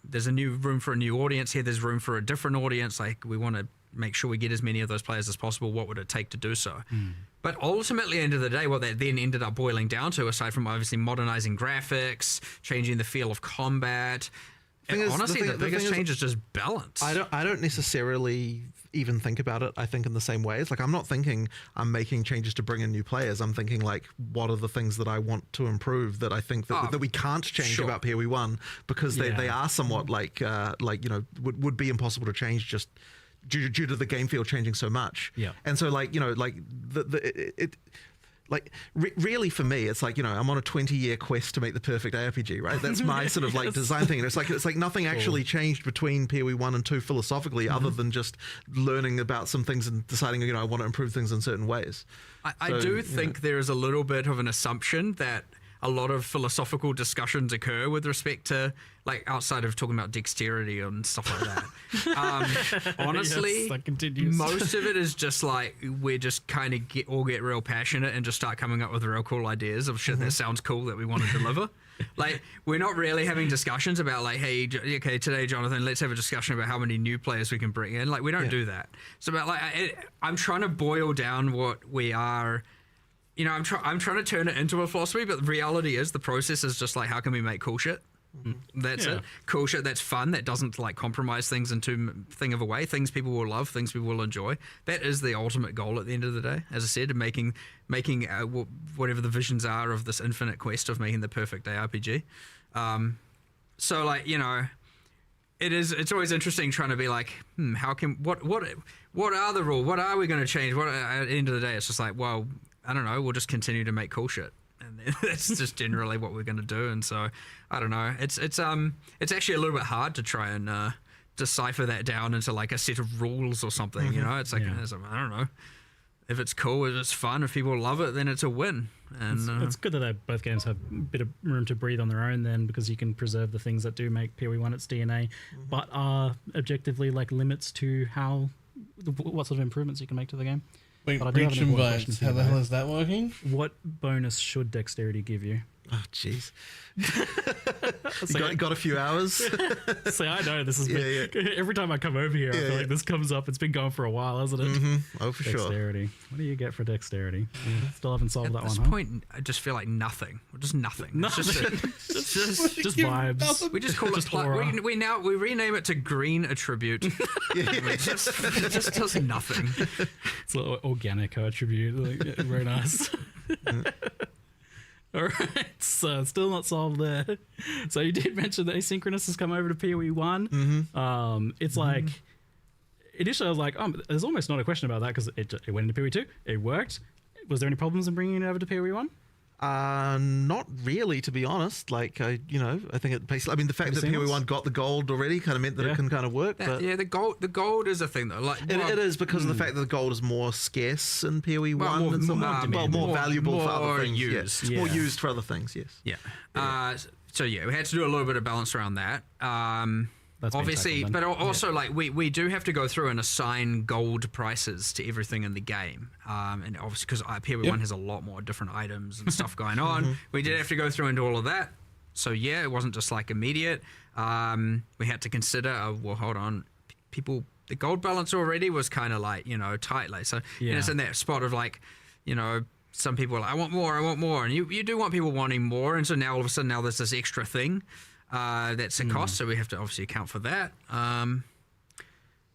there's a new room for a new audience here, there's room for a different audience, like we want to make sure we get as many of those players as possible. What would it take to do so? But ultimately, end of the day, what that then ended up boiling down to, aside from obviously modernizing graphics, changing the feel of combat, honestly, the biggest change is just balance. I don't necessarily even think about it, I think, in the same ways. Like, I'm not thinking I'm making changes to bring in new players. I'm thinking, like, what are the things that I want to improve that I think that we can't change about PoE 1, because they are somewhat like you know, would be impossible to change just due to the game field changing so much. And so, like, you know, like really for me, it's like, you know, I'm on a 20-year quest to make the perfect ARPG, right? That's my sort of like design thing. And it's like nothing actually changed between PoE 1 and 2 philosophically, other than just learning about some things and deciding, you know, I want to improve things in certain ways. I do think there is a little bit of an assumption that a lot of philosophical discussions occur with respect to, like, outside of talking about dexterity and stuff like that. Honestly, most of it is just like, we're just kind of get real passionate and just start coming up with real cool ideas of shit that sounds cool that we want to deliver. Like, we're not really having discussions about like, hey, okay, today, Jonathan, let's have a discussion about how many new players we can bring in. Like, we don't do that. So about like, I'm trying to boil down what we are. You know, I'm trying to turn it into a philosophy, but the reality is the process is just like, how can we make cool shit? That's it. Cool shit that's fun, that doesn't like compromise things in too thing of a way. Things people will love, things people will enjoy. That is the ultimate goal at the end of the day. As I said, making whatever the visions are of this infinite quest of making the perfect ARPG. So like, you know, it's always interesting trying to be like, how can what are the rules? What are we going to change? What at the end of the day, it's just like, well, I don't know, we'll just continue to make cool shit. And that's just generally what we're going to do. And so, I don't know. It's actually a little bit hard to try and decipher that down into like a set of rules or something. You know, it's like, I don't know. If it's cool, if it's fun, if people love it, then it's a win. And it's good that both games have a bit of room to breathe on their own then, because you can preserve the things that do make PoE1 its DNA, but are objectively like limits to what sort of improvements you can make to the game. Wait, Breach and Bites, how the hell is that working? What bonus should dexterity give you? Oh, jeez. You got a few hours? See, I know this has been... Every time I come over here, I feel like this comes up. It's been going for a while, hasn't it? Oh, for sure. Dexterity. What do you get for dexterity? Still haven't solved that one, At this point, I just feel like nothing. Just nothing. Just vibes. We just call it... We rename it to green attribute. It just does nothing. It's a little organic attribute. Like, very nice. All right, so still not solved there. So you did mention that asynchronous has come over to PoE1. It's like, initially I was like, there's almost not a question about that because it went into PoE2. It worked. Was there any problems in bringing it over to PoE1? Not really, to be honest. Like, I think it basically. I mean, the fact that PoE1 got the gold already kind of meant that it can kind of work. But the gold is a thing though. Like, it is because of the fact that the gold is more scarce in PoE1 more valuable for other things. Used. More used for other things. Yes. Yeah. So we had to do a little bit of balance around that. That's obviously, but also like we do have to go through and assign gold prices to everything in the game, and obviously because PoE1 has a lot more different items and stuff going on, we did have to go through and do all of that. So it wasn't just like immediate. We had to consider, well, hold on, the gold balance already was kind of like tight, like so. And it's in that spot of like, some people are like, I want more, and you do want people wanting more, and so now all of a sudden there's this extra thing. That's a cost, so we have to obviously account for that.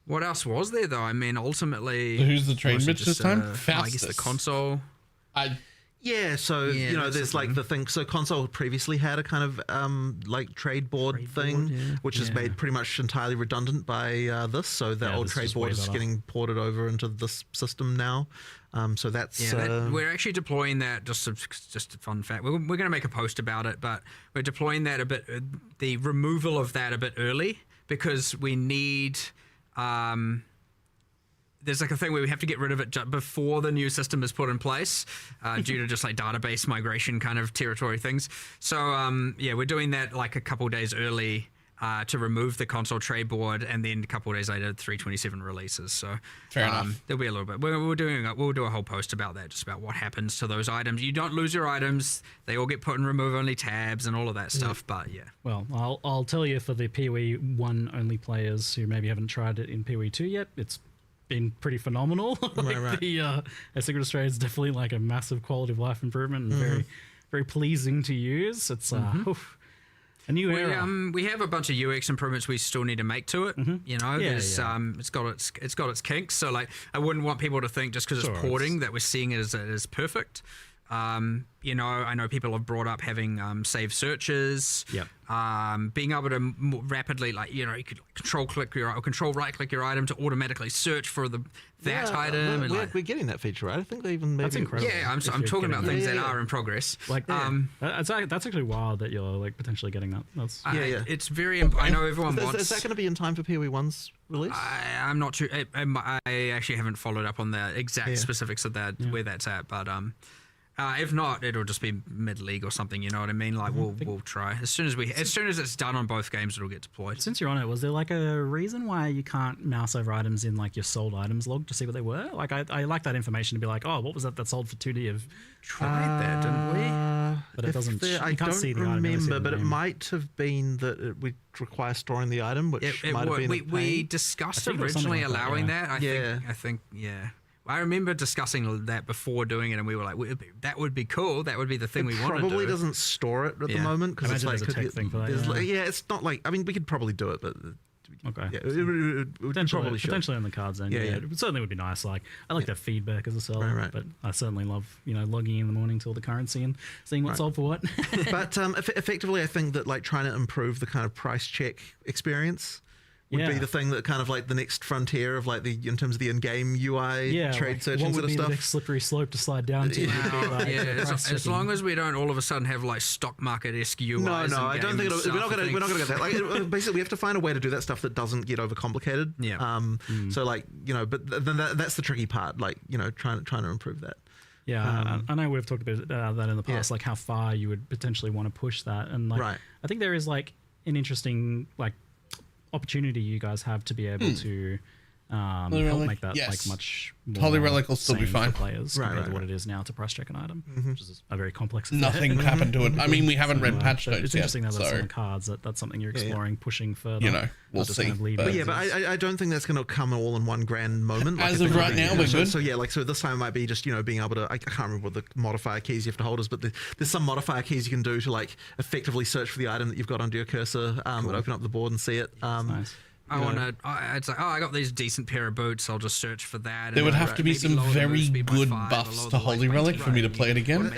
What else was there though? I mean, ultimately, so who's the trade bitch this time? I guess the console. There's like the thing. So console previously had a kind of like trade board thing, which is made pretty much entirely redundant by this. So that old trade board is getting ported over into this system now. So that's we're actually deploying that. Just a fun fact. We're going to make a post about it, but we're deploying that a bit. The removal of that a bit early because we need. There's like a thing where we have to get rid of it before the new system is put in place due to just like database migration kind of territory things. So we're doing that like a couple days early to remove the console trade board, and then a couple of days later 327 releases. So fair enough. There'll be a little bit. We'll do a whole post about that, just about what happens to those items. You don't lose your items; they all get put in remove only tabs and all of that stuff. But well, I'll tell you, for the PoE1 only players who maybe haven't tried it in PoE2 yet, it's been pretty phenomenal. Right. The asynchronous trade is definitely like a massive quality of life improvement and very, very pleasing to use. It's a new era. We have a bunch of UX improvements we still need to make to it. It's got its kinks. So like, I wouldn't want people to think just because it's porting that we're seeing it as perfect. I know people have brought up having save searches. Being able to more rapidly, you could control right click your item to automatically search for that item. We're getting that feature, right? I think they even that's incredible. Yeah, I'm talking about things that are in progress. Like that's actually wild that you're like potentially getting that. That's it's very. I know everyone wants. Is that going to be in time for PoE1's release? I'm not sure. I actually haven't followed up on the exact specifics of that where that's at, but if not, it'll just be mid-league or something. You know what I mean? Like we'll try as soon as it's done on both games, it'll get deployed. Since you're on it, was there like a reason why you can't mouse over items in like your sold items log to see what they were? Like I like that information to be like, oh, what was that sold for 2D of? Tried that, didn't we? But it doesn't. I can't don't see the remember, item, but it might have been that it would require storing the item, which might have been. We discussed originally allowing that. I think. I remember discussing that before doing it, and we were like, that would be cool. That would be the thing we want to do. Probably doesn't store it at the moment because it's like a tech thing for that. It's not like, I mean, we could probably do it, but okay. Yeah, it potentially on the cards then. It certainly would be nice. Like I like that feedback as a seller, right. But I certainly love logging in the morning to all the currency and seeing what's sold for what. But effectively, I think that like trying to improve the kind of price check experience would be the thing that kind of like the next frontier of like in terms of the in-game UI trade search and sort of stuff. What would be the next slippery slope to slide down to? As long as we don't all of a sudden have like stock market-esque UIs. No, I don't think we're not going to get that. Like, basically, we have to find a way to do that stuff that doesn't get overcomplicated. Yeah. So like, but then that's the tricky part. Like, trying to improve that. Yeah, I know we've talked about that in the past, like how far you would potentially want to push that, and like I think there is like an interesting like opportunity you guys have to be able to help make that like much more Holy Relic will still be fine for players compared to what it is now to price check an item, which is a very complex affair. Nothing happened to it. I mean, we haven't read patch notes it's yet. Interesting that that's on the cards. That's something you're exploring, pushing further. We'll see. But I don't think that's going to come all in one grand moment. As of right now, we're good. So this time it might be just being able to. I can't remember what the modifier keys you have to hold is, but there's some modifier keys you can do to like effectively search for the item that you've got under your cursor, and open up the board and see it. Nice. It's like, I got these decent pair of boots. I'll just search for that. There would have to be some very good buffs to Holy Relic for me to play it again.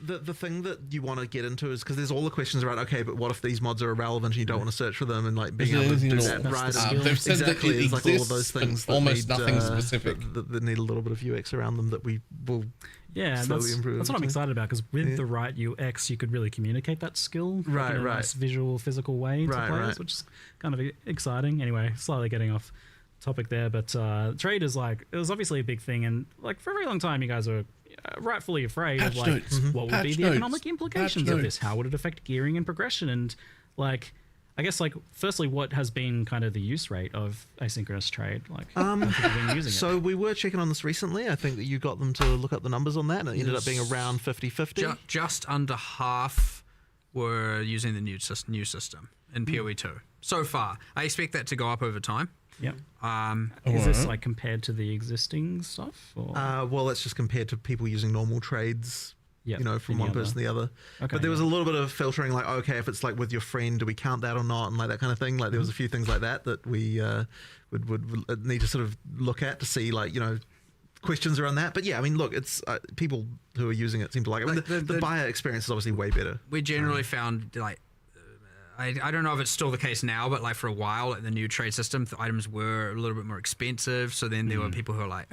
The thing that you want to get into is because there's all the questions around. Okay, but what if these mods are irrelevant and you don't want to search for them and like being able to do that right? They've said that it exists, like all of those things that almost nothing specific that need a little bit of UX around them that we will. Yeah, that's what I'm excited about because with the right UX, you could really communicate that skill in a nice visual, physical way to players, which is kind of exciting. Anyway, slightly getting off topic there, but trade is like it was obviously a big thing, and like for a very long time, you guys were rightfully afraid of like what would be the economic implications of this? How would it affect gearing and progression? And like, I guess like firstly, what has been kind of the use rate of asynchronous trade? Like, been using so we were checking on this recently. I think that you got them to look up the numbers on that, and it ended up being around 50-50. Just under half were using the new system in PoE 2 so far. I expect that to go up over time. Yep. Is this like compared to the existing stuff? Or? Well, that's just compared to people using normal trades. From one person to the other. Okay, but there was a little bit of filtering, like, okay, if it's like with your friend, do we count that or not? And like that kind of thing. Like there was a few things like that we would need to sort of look at to see, like, questions around that. But yeah, I mean, look, it's people who are using it seem to like it. I mean, the buyer experience is obviously way better. We generally found, like, I don't know if it's still the case now, but like for a while, like the new trade system, the items were a little bit more expensive. So then there were people who were like,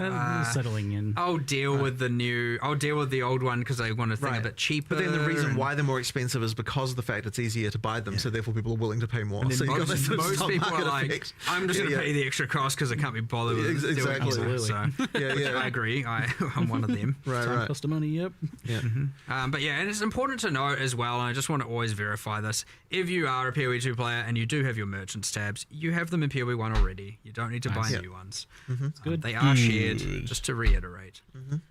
settling in. I'll deal with the old one because I want a thing a bit cheaper. But then the reason why they're more expensive is because of the fact it's easier to buy them. So therefore people are willing to pay more. And so most people are like, I'm just going to pay the extra cost because I can't be bothered with doing it. So I agree. I'm one of them. Right. Cost of money. Yep. Yeah. But yeah, and it's important to note as well, and I just want to always verify this. If you are a PoE 2 player and you do have your merchants tabs, you have them in PoE 1 already. You don't need to buy new ones. It's good. They are shared, just to reiterate.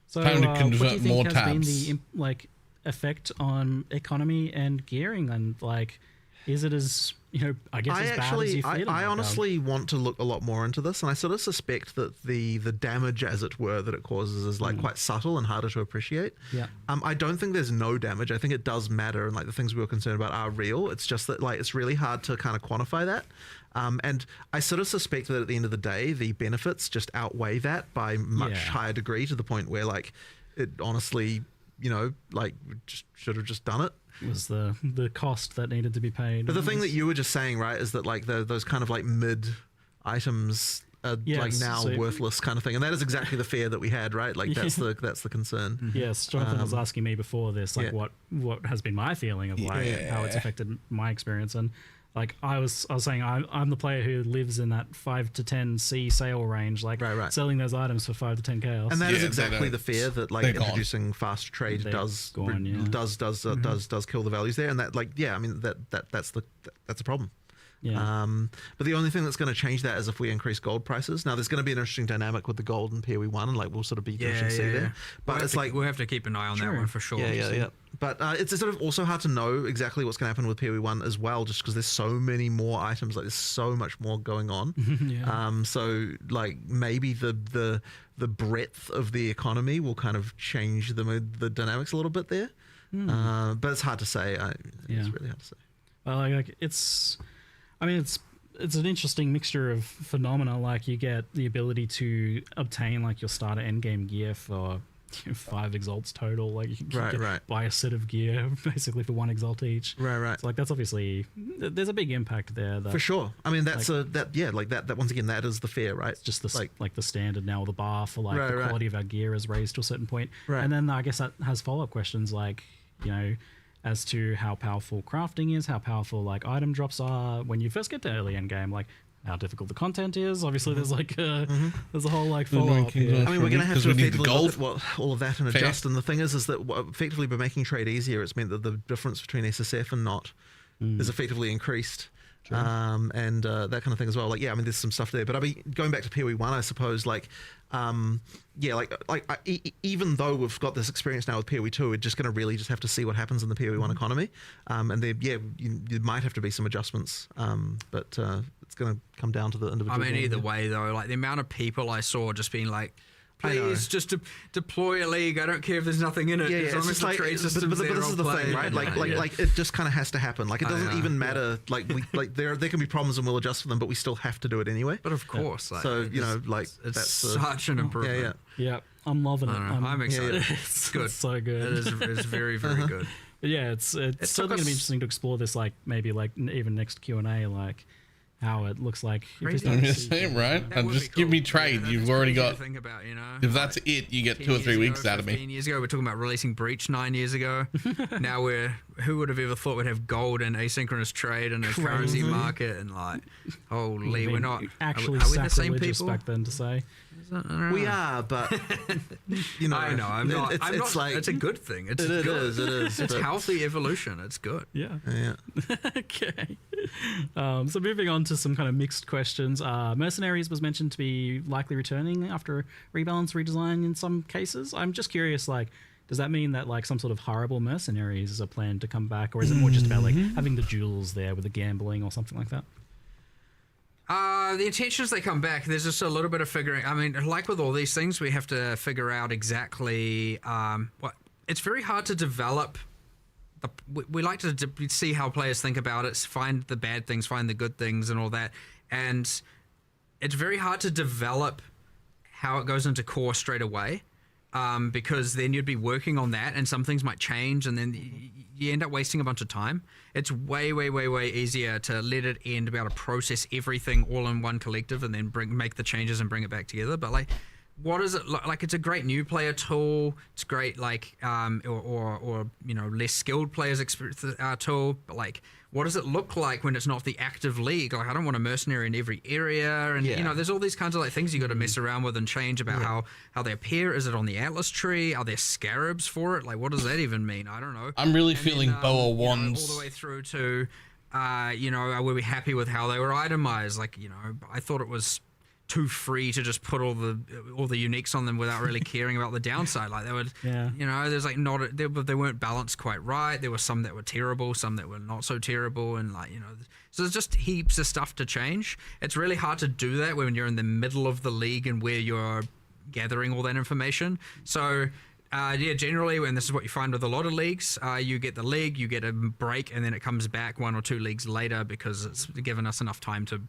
So time to convert what do you think more has tabs. been the effect on economy and gearing, and like, is it as I guess as bad as you feel? I honestly want to look a lot more into this, and I sort of suspect that the damage, as it were, that it causes is like quite subtle and harder to appreciate. Yeah. I don't think there's no damage. I think it does matter, and like the things we were concerned about are real. It's just that like it's really hard to kind of quantify that. And I sort of suspect that at the end of the day, the benefits just outweigh that by much higher degree, to the point where like it honestly, like just should have just done it. Was the cost that needed to be paid. But the thing that you were just saying, right, is that like those kind of like mid items are like now worthless kind of thing, and that is exactly the fear that we had, right? Like that's the concern. Yes, Jonathan was asking me before this, like what has been my feeling of like how it's affected my experience, and like I was saying, I'm the player who lives in that 5 to 10 C sale range, like selling those items for 5 to 10 chaos. And that is exactly the fear that like introducing fast trade does kill the values there, and that like I mean that's a problem. Yeah. But the only thing that's going to change that is if we increase gold prices. Now, there's going to be an interesting dynamic with the gold and PoE 1, and like we'll sort of be interested to see there. But we'll have to keep an eye on that one for sure. Yeah. But it's sort of also hard to know exactly what's going to happen with PoE 1 as well, just because there's so many more items. Like there's so much more going on. So like maybe the breadth of the economy will kind of change the dynamics a little bit there. But it's hard to say. It's really hard to say. Well, like I mean, it's an interesting mixture of phenomena. Like you get the ability to obtain like your starter endgame gear for 5 exalts total. Like you can Right. buy a set of gear basically for 1 exalt each. Right. So like that's obviously there's a big impact there. That, for sure. I mean that's that once again that is the fear, right? It's just the like the standard now. The bar for like the quality of our gear is raised to a certain point. Right. And then I guess that has follow-up questions like, you know, as to how powerful crafting is, how powerful like item drops are when you first get to early end game, like how difficult the content is. Obviously, there's like there's a whole like follow-up here. I mean, we're going to have to effectively look at what all of that and Fair. adjust. And the thing is that effectively by making trade easier, it's meant that the difference between SSF and not is effectively increased. And that kind of thing as well. Like, yeah, I mean, there's some stuff there. But I mean, going back to PoE 1, I suppose, like, even though we've got this experience now with PoE 2, we're just going to really just have to see what happens in the PoE 1 economy. And there, you might have to be some adjustments. But it's going to come down to the individual. I mean, either way, though, like the amount of people I saw just being like, please just deploy a league. I don't care if there's nothing in it. Yeah, as long as the trade system's but this is the thing, right? Like it just kind of has to happen. Like it doesn't even matter. Like there can be problems and we'll adjust for them, but we still have to do it anyway. But of course, like, so you know, like it's that's such an improvement. Yeah, I'm loving it. I'm excited. It's good. It's so good. It's very very good. But yeah, it's certainly going to be interesting to explore this. Like maybe like even next Q&A, like how it looks like. I'm just saying, right? And just give me trade. You've already got. Think about, you know, if that's it, you get 2 or 3 weeks out of me. 15 years ago, we're talking about releasing Breach 9 years ago. Now who would have ever thought we'd have gold and asynchronous trade and a currency market and like, holy, we're not actually are we the same people back then to say. We are, but you know, I know. I'm not. It's like it's a good thing. It is. It's healthy evolution. It's good. Yeah. Okay. So moving on to some kind of mixed questions. Mercenaries was mentioned to be likely returning after rebalance redesign in some cases. I'm just curious, like, does that mean that like some sort of horrible mercenaries are planned to come back, or is it more just about like having the jewels there with the gambling or something like that? The intentions they come back, there's just a little bit of figuring. I mean, like with all these things, we have to figure out exactly what. It's very hard to develop. We like to see how players think about it, find the bad things, find the good things, and all that. And it's very hard to develop how it goes into core straight away, because then you'd be working on that, and some things might change, and then you end up wasting a bunch of time. It's way easier to let it end, be able to process everything all in one collective, and then make the changes and bring it back together. But like, what is it like? It's a great new player tool. It's great, like, or you know, less skilled players experience tool. But like, what does it look like when it's not the active league? Like, I don't want a mercenary in every area, and you know, there's all these kinds of like things you got to mess around with and change about how they appear. Is it on the Atlas tree? Are there scarabs for it? Like, what does that even mean? I don't know. I'm really feeling Boa wands all the way through to, you know, were we happy with how they were itemized? Like, you know, I thought it was too free to just put all the uniques on them without really caring about the downside. Like they would, you know, there's like they weren't balanced quite right. There were some that were terrible, some that were not so terrible, and like, you know, so there's just heaps of stuff to change. It's really hard to do that when you're in the middle of the league and where you're gathering all that information. So generally, and this is what you find with a lot of leagues, you get the league, you get a break, and then it comes back 1 or 2 leagues later because it's given us enough time to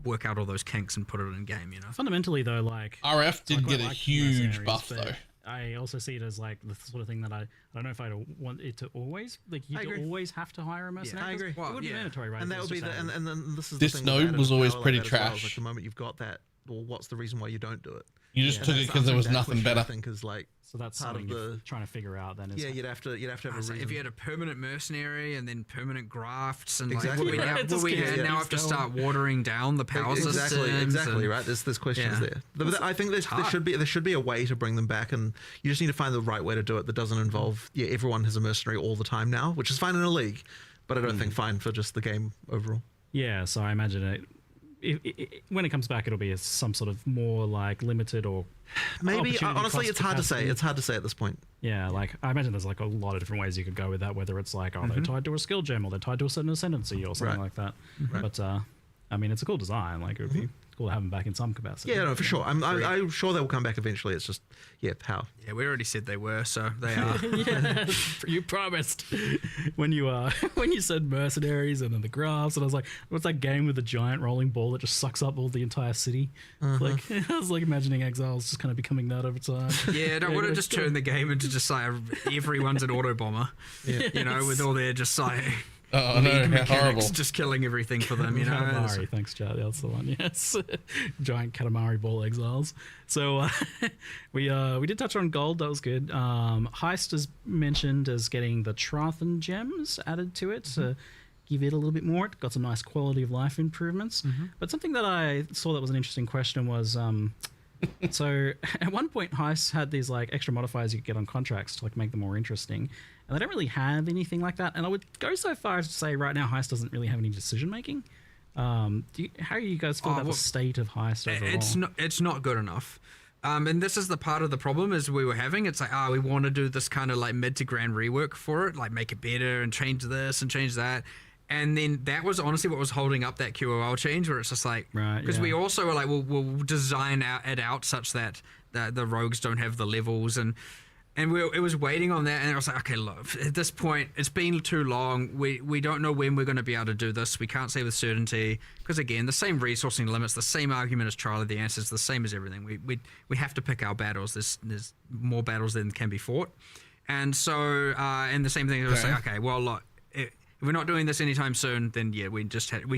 work out all those kinks and put it in game, you know. Fundamentally, though, like RF did get a huge buff, though. I also see it as like the sort of thing that I don't know if I want it to always like you always have to hire a mercenary. I agree. Well, it would be mandatory, right? And that would be and then this is this the thing node was always pretty like trash. Like the moment you've got that, well, what's the reason why you don't do it? You just took it because there was nothing better. I think is like so that's part of the trying to figure out. Then is you'd have to have a reason. If you had a permanent mercenary and then permanent grafts and exactly. like we now have to start watering down the power systems. Exactly right. There's questions there. But I think there should be a way to bring them back, and you just need to find the right way to do it that doesn't involve everyone has a mercenary all the time now, which is fine in a league, but I don't think fine for just the game overall. Yeah, so I imagine it. When it comes back, it'll be some sort of more like limited or maybe. Honestly, it's hard to say. It's hard to say at this point. Yeah, like I imagine there's like a lot of different ways you could go with that. Whether it's like they're tied to a skill gem or they're tied to a certain ascendancy or something like that. Right. But I mean, it's a cool design. Like it would be cool to have them back in some capacity. Yeah, no, for sure. I'm sure they will come back eventually. It's just, how. Yeah, we already said they were, so they are. Yeah, you promised when you said mercenaries and then the graphs, and I was like, what's that game with the giant rolling ball that just sucks up all the entire city? Like I was like imagining Exiles just kind of becoming that over time. Yeah, no, would have just turned the game into just like everyone's an auto bomber, you know, with all their just like. Oh no, how horrible! Just killing everything for them, you know. Katamari, thanks, Charlie. That's the one. Yes, giant Katamari ball exiles. So we did touch on gold. That was good. Heist is mentioned as getting the Trathan gems added to it to give it a little bit more. It got some nice quality of life improvements. But something that I saw that was an interesting question was. So at one point, Heist had these like extra modifiers you could get on contracts to like make them more interesting, and they don't really have anything like that. And I would go so far as to say right now Heist doesn't really have any decision making. How do you guys feel about the state of Heist overall? It's not good enough. And this is the part of the problem is we were having. It's like, we want to do this kind of like mid to grand rework for it, like make it better and change this and change that. And then that was honestly what was holding up that QOL change, where it's just like, because we also were like, we'll design it out such that the rogues don't have the levels, and it was waiting on that, and I was like, okay, look, at this point, it's been too long. We don't know when we're going to be able to do this. We can't say with certainty, because again, the same resourcing limits, the same argument as Charlie. The answer is the same as everything. We have to pick our battles. There's more battles than can be fought, and so and the same thing. It was like, okay, well, look. If we're not doing this anytime soon, then yeah, we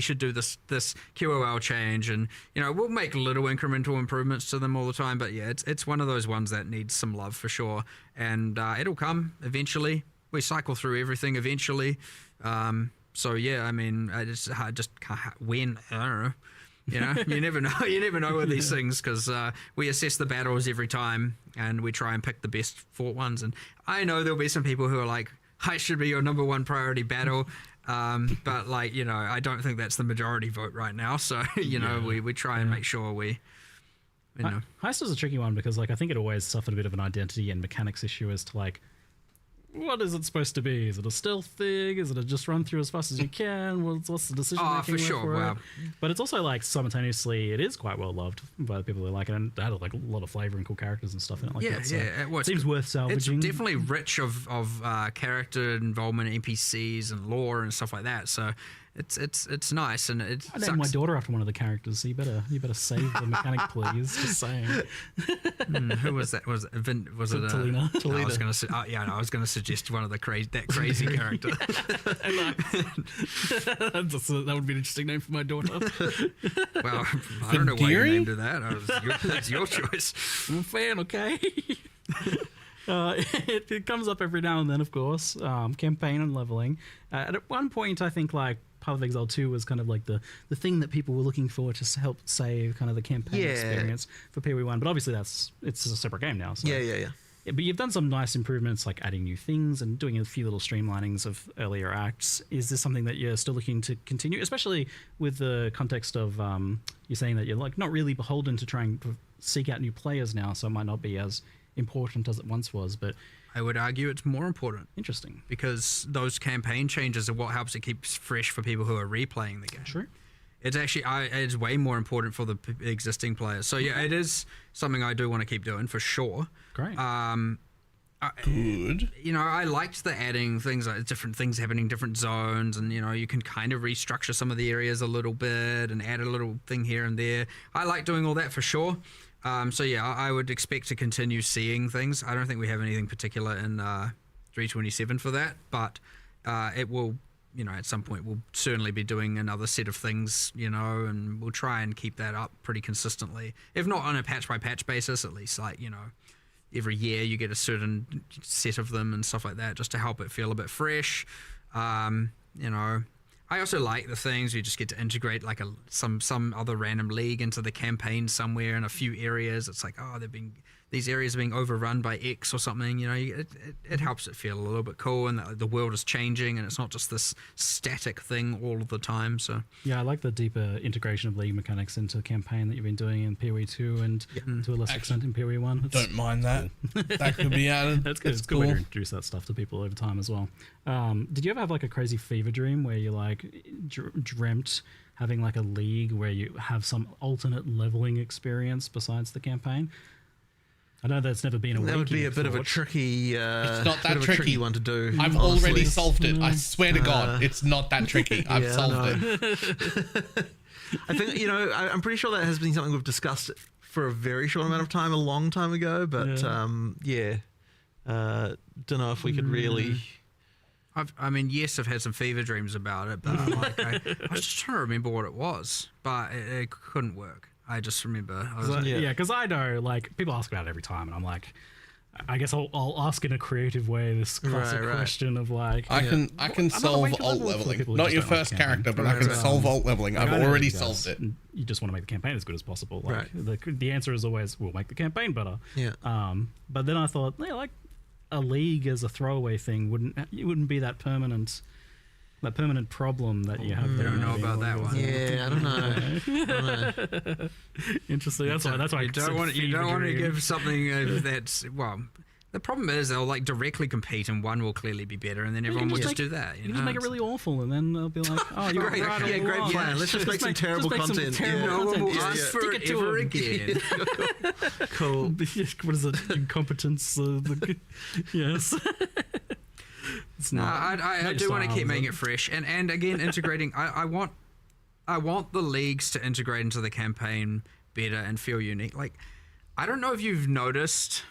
should do this QOL change, and you know we'll make little incremental improvements to them all the time. But yeah, it's one of those ones that needs some love for sure, and it'll come eventually. We cycle through everything eventually. So yeah, I mean, when I don't know. You know, you never know. You never know with these things because we assess the battles every time, and we try and pick the best fought ones. And I know there'll be some people who are like, Heist should be your number one priority battle, but like, you know, I don't think that's the majority vote right now. So, you know, we try and make sure we, you know. Heist is a tricky one because like I think it always suffered a bit of an identity and mechanics issue as to like, what is it supposed to be? Is it a stealth thing? Is it a just run through as fast as you can? What's the decision making? For sure. Wow. But it's also like simultaneously, it is quite well loved by the people who like it, and it had like a lot of flavor and cool characters and stuff in it. Like that, so it seems worth salvaging. It's definitely rich of character involvement, NPCs and lore and stuff like that. So it's nice, and it. I named my daughter after one of the characters. So you better save the mechanic, please. Just saying. Who was that? Was it Talina? I was going to say. I was going to suggest one of the crazy character. That would be an interesting name for my daughter. Well, I don't know why you named her that. That's your choice. I'm a fan, okay. It comes up every now and then, of course. Campaign and leveling. At one point, I think like Path of Exile 2 was kind of like the thing that people were looking for to help save kind of the campaign experience for PoE1. But obviously, it's a separate game now. So. Yeah. But you've done some nice improvements, like adding new things and doing a few little streamlinings of earlier acts. Is this something that you're still looking to continue, especially with the context of you're saying that you're like not really beholden to trying to seek out new players now, so it might not be as important as it once was, but I would argue it's more important. Interesting. Because those campaign changes are what helps it keep fresh for people who are replaying the game. True. It's actually it's way more important for the existing players. So yeah, it is something I do want to keep doing for sure. Great. Good. You know, I liked the adding things like different things happening in different zones, and you know, you can kind of restructure some of the areas a little bit and add a little thing here and there. I like doing all that for sure. So yeah, I would expect to continue seeing things. I don't think we have anything particular in 327 for that, but it will, you know, at some point we'll certainly be doing another set of things, you know, and we'll try and keep that up pretty consistently. If not on a patch by patch basis, at least like, you know, every year you get a certain set of them and stuff like that, just to help it feel a bit fresh. You know, I also like the things you just get to integrate like some other random league into the campaign somewhere in a few areas. It's like, oh, they're these areas are being overrun by X or something, you know, it helps it feel a little bit cool, and the world is changing, and it's not just this static thing all of the time. So yeah, I like the deeper integration of League mechanics into the campaign that you've been doing in PoE 2 and to a lesser extent in PoE 1. Don't mind that. That could be added. That's good. It's a good way to introduce that stuff to people over time as well. Did you ever have like a crazy fever dream where you like dreamt having like a league where you have some alternate leveling experience besides the campaign? I know that's never been a That would be a bit of a tricky. It's not that tricky one to do. I've honestly. already solved it. I swear to God, it's not that tricky. I've solved it. I think, you know, I'm pretty sure that has been something we've discussed for a very short amount of time, a long time ago. But don't know if we could really. Yes, I've had some fever dreams about it, but I was just trying to remember what it was, but it couldn't work. I just remember. Because I know, like, people ask about it every time, and I'm like, I guess I'll ask in a creative way this classic question of like, I can solve alt leveling, not your first character, but I can solve alt leveling. I've already solved it. You just want to make the campaign as good as possible. Like the answer is always, we'll make the campaign better. Yeah. But then I thought, yeah, like a league as a throwaway thing wouldn't be that permanent problem that you have. I don't know about that one. Yeah, I don't know. Interesting. That's why you don't want to give something that's The problem is they'll like directly compete, and one will clearly be better, and then everyone will just do that. You just make it really awful, and then they'll be like, "Oh, you're great, right, yeah, great plan. Let's just make some terrible content. No one will ask for it ever again." Cool. What is it? Incompetence. Yes. It's not. I do want to keep making it fresh, and again integrating. I want the leagues to integrate into the campaign better and feel unique. Like, I don't know if you've noticed.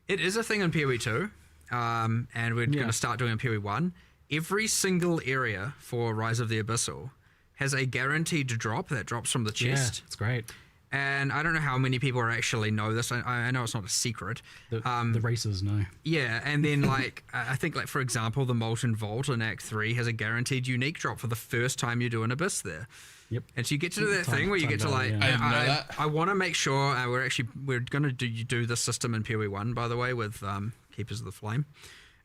It is a thing in PoE 2, and we're going to start doing it in PoE 1. Every single area for Rise of the Abyssal has a guaranteed drop that drops from the chest. Yeah, it's great. And I don't know how many people actually know this. I know it's not a secret. The racers know. Yeah, and then like I think like for example, the Molten Vault in Act 3 has a guaranteed unique drop for the first time you do an Abyss there. Yep. And so you get to do that thing where you get to like, I want to make sure we're going to do this system in PoE 1, by the way, with Keepers of the Flame,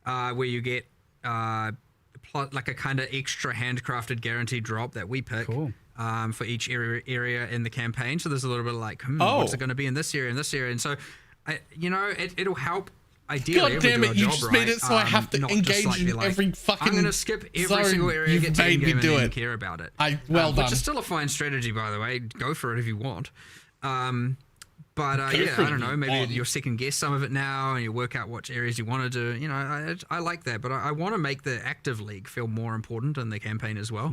where you get like a kind of extra handcrafted guaranteed drop that we pick. Cool. For each area in the campaign. So there's a little bit of like, what's it going to be in this area and this area? And so, it'll help. Ideally, God damn it! You just made it so I have to engage in like, every fucking. I'm going to skip every single area, get to endgame, and then care about it. Well done. Which is still a fine strategy, by the way. Go for it if you want. I don't know. Maybe you'll second guess some of it now, and you work out what areas you want to do. You know, I like that, but I want to make the active league feel more important in the campaign as well.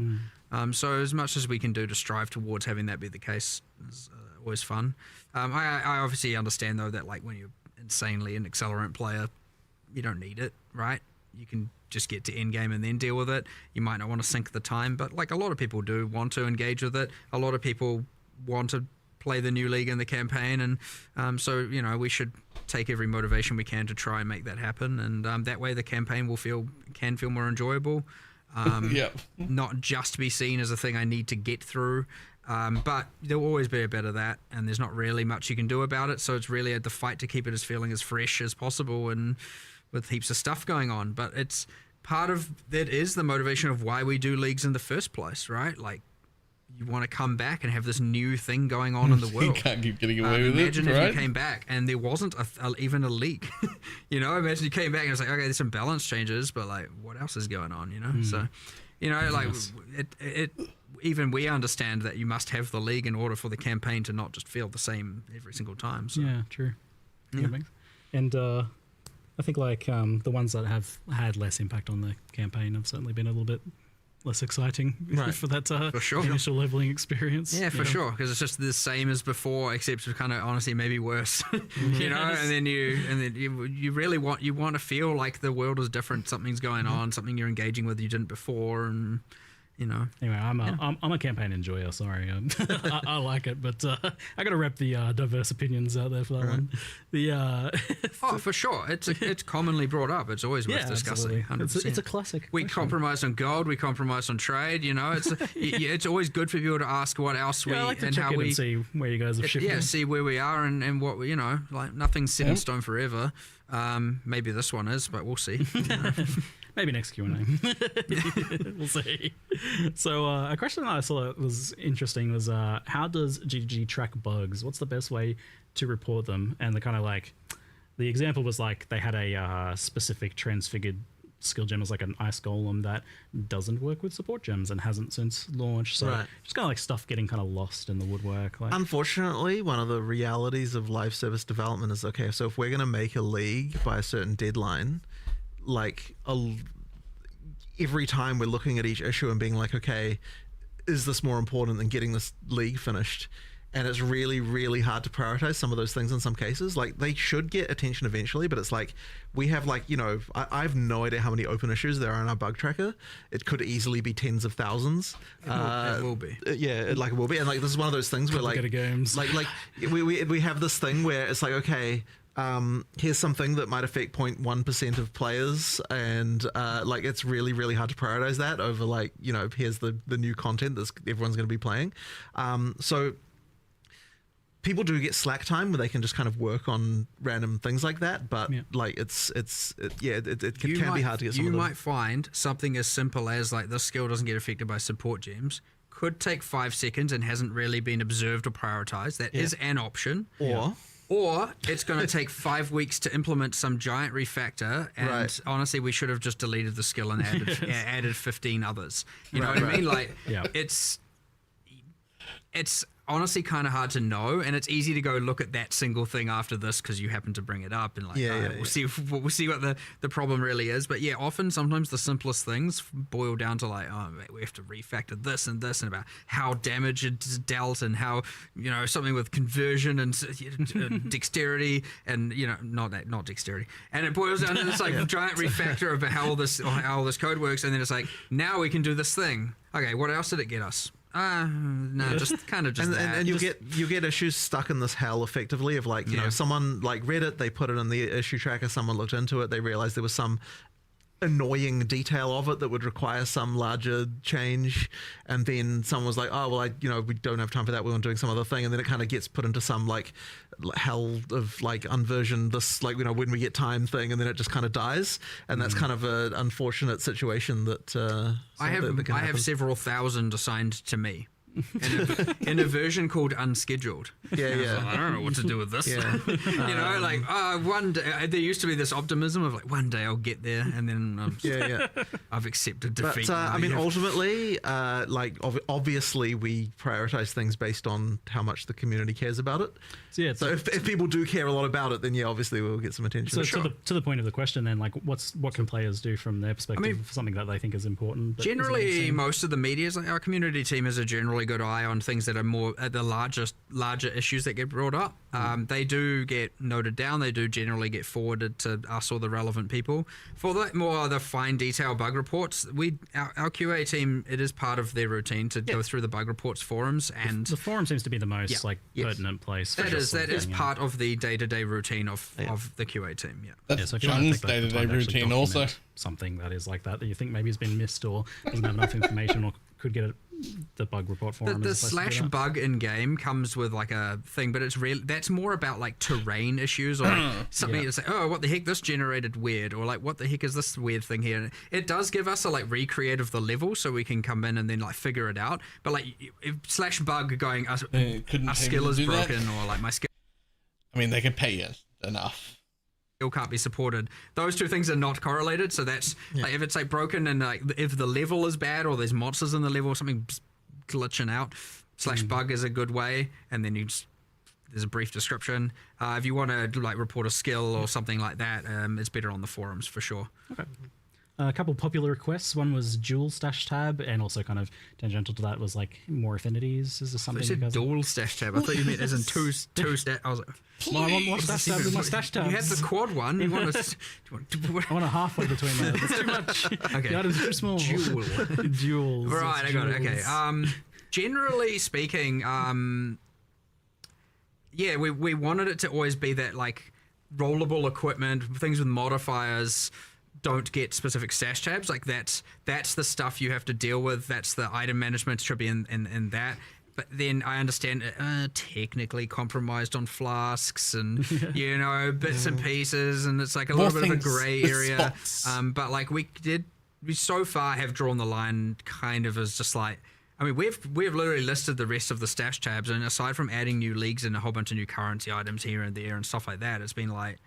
So as much as we can do to strive towards having that be the case is always fun. I obviously understand though that like when you're insanely an accelerant player, you don't need it, right? You can just get to endgame and then deal with it. You might not want to sink the time, but like a lot of people do want to engage with it. A lot of people want to play the new league in the campaign, and so we should take every motivation we can to try and make that happen, and that way the campaign can feel more enjoyable. Not just be seen as a thing I need to get through, but there'll always be a bit of that, and there's not really much you can do about it, so it's really the fight to keep it as feeling as fresh as possible and with heaps of stuff going on. But it's part of that is the motivation of why we do leagues in the first place, right? Like, you want to come back and have this new thing going on in the world. You can't keep getting away with it, imagine if right? you came back and there wasn't even a leak. Imagine you came back and it's like, okay, there's some balance changes, but like, what else is going on? So, like it even we understand that you must have the league in order for the campaign to not just feel the same every single time. So. Yeah, true. Yeah. And I think like the ones that have had less impact on the campaign have certainly been a little bit less exciting for that for sure. initial leveling experience. Yeah, for sure, because it's just the same as before, except kind of honestly maybe worse. And then you really want to feel like the world is different, something's going on, something you're engaging with you didn't before, and Anyway, I'm a campaign enjoyer. Sorry, I like it, but I got to rep the diverse opinions out there for that one. For sure, it's commonly brought up. It's always worth discussing. 100%. It's a classic. We compromise on gold. We compromise on trade. It's always good for people to ask what else we I like to and check how in we and see where you guys have shifted. Yeah, see where we are and what we, like nothing's set in stone forever. Maybe this one is, but we'll see. Maybe next Q&A. We'll see. So a question that I saw that was interesting was how does GGG track bugs? What's the best way to report them? And the example was like they had a specific transfigured skill gem as like an ice golem that doesn't work with support gems and hasn't since launched. So just kind of like stuff getting kind of lost in the woodwork. Unfortunately, one of the realities of live service development is, okay, so if we're going to make a league by a certain deadline, every time we're looking at each issue and being like, okay, is this more important than getting this league finished? And it's really, really hard to prioritize some of those things in some cases. Like, they should get attention eventually, but it's like, we have I have no idea how many open issues there are in our bug tracker. It could easily be tens of thousands. It will be. Yeah, it will be. And this is one of those things where games. we have this thing where it's like, okay, here's something that might affect 0.1% of players, and it's really, really hard to prioritize that over here's the new content that everyone's going to be playing. So people do get slack time where they can just kind of work on random things like that, but it can be hard to get some of them. You might find something as simple as this skill doesn't get affected by support gems. Could take 5 seconds and hasn't really been observed or prioritized. That is an option. Or it's going to take 5 weeks to implement some giant refactor, and honestly, we should have just deleted the skill and added 15 others. You know what I mean? It's honestly kind of hard to know, and it's easy to go look at that single thing after this because you happen to bring it up, and we'll see what the problem really is. But sometimes the simplest things boil down to we have to refactor this and this, and about how damage is dealt, and how something with conversion and dexterity, and not dexterity, and it boils down to this giant refactor of how all this code works, and then it's like, now we can do this thing. Okay, what else did it get us? Just kind of just that. And you get issues stuck in this hell effectively of someone read it, they put it in the issue tracker, someone looked into it, they realized there was some annoying detail of it that would require some larger change, and then someone was like, oh well, we don't have time for that, we're doing some other thing, and then it kind of gets put into some hell of unversion this when we get time thing, and then it just kind of dies, and that's kind of an unfortunate situation that I have several thousand assigned to me in a version called unscheduled. I don't know what to do with this. One day there used to be this optimism of one day I'll get there, and then I've accepted defeat. But ultimately, obviously we prioritize things based on how much the community cares about it. So if people do care a lot about it, then obviously we'll get some attention. So to the point of the question, then, what can players do from their perspective for something that they think is important? Generally, most of the media, our community team has a generally good eye on things that are more at the larger issues that get brought up. They do get noted down. They do generally get forwarded to us or the relevant people. For the fine detail bug reports, our QA team, it is part of their routine to go through the bug reports forums, and the forum seems to be the most pertinent place. That is part of the day-to-day routine of the QA team. That's John's day-to-day routine also. Something that is like that you think maybe has been missed or doesn't have enough information or could get the bug report forum. The slash bug in game comes with a thing, but that's more about terrain issues or something. It's what the heck, this generated weird, or what the heck is this weird thing here? And it does give us a recreate of the level, so we can come in and then figure it out. But if slash bug going, our skill is broken, or my skill. I mean, they could pay you enough. Skill can't be supported. Those two things are not correlated, so that's if it's broken, and if the level is bad or there's monsters in the level or something glitching out, slash bug is a good way, and then there's a brief description. If you want to report a skill or something like that, it's better on the forums for sure. Okay. a couple popular requests. One was dual stash tab, and also kind of tangential to that was like more affinities. Is there something? You said dual stash tab. I thought you meant as in two stash. I was like, well, I want more stash tabs than my stash tabs. You had the quad one. You want to? I want a halfway between them. That's too much. Okay. The items are too small. Duels. Right, I got it. Okay. Generally speaking, yeah, we wanted it to always be that like rollable equipment, things with modifiers don't get specific stash tabs. Like that's the stuff you have to deal with. That's the item management should be in that. But then I understand technically compromised on flasks and bits and pieces, and it's like a little bit of a grey area. But like we so far have drawn the line kind of as just like. I mean, we've literally listed the rest of the stash tabs, and aside from adding new leagues and a whole bunch of new currency items here and there and stuff like that, it's been like,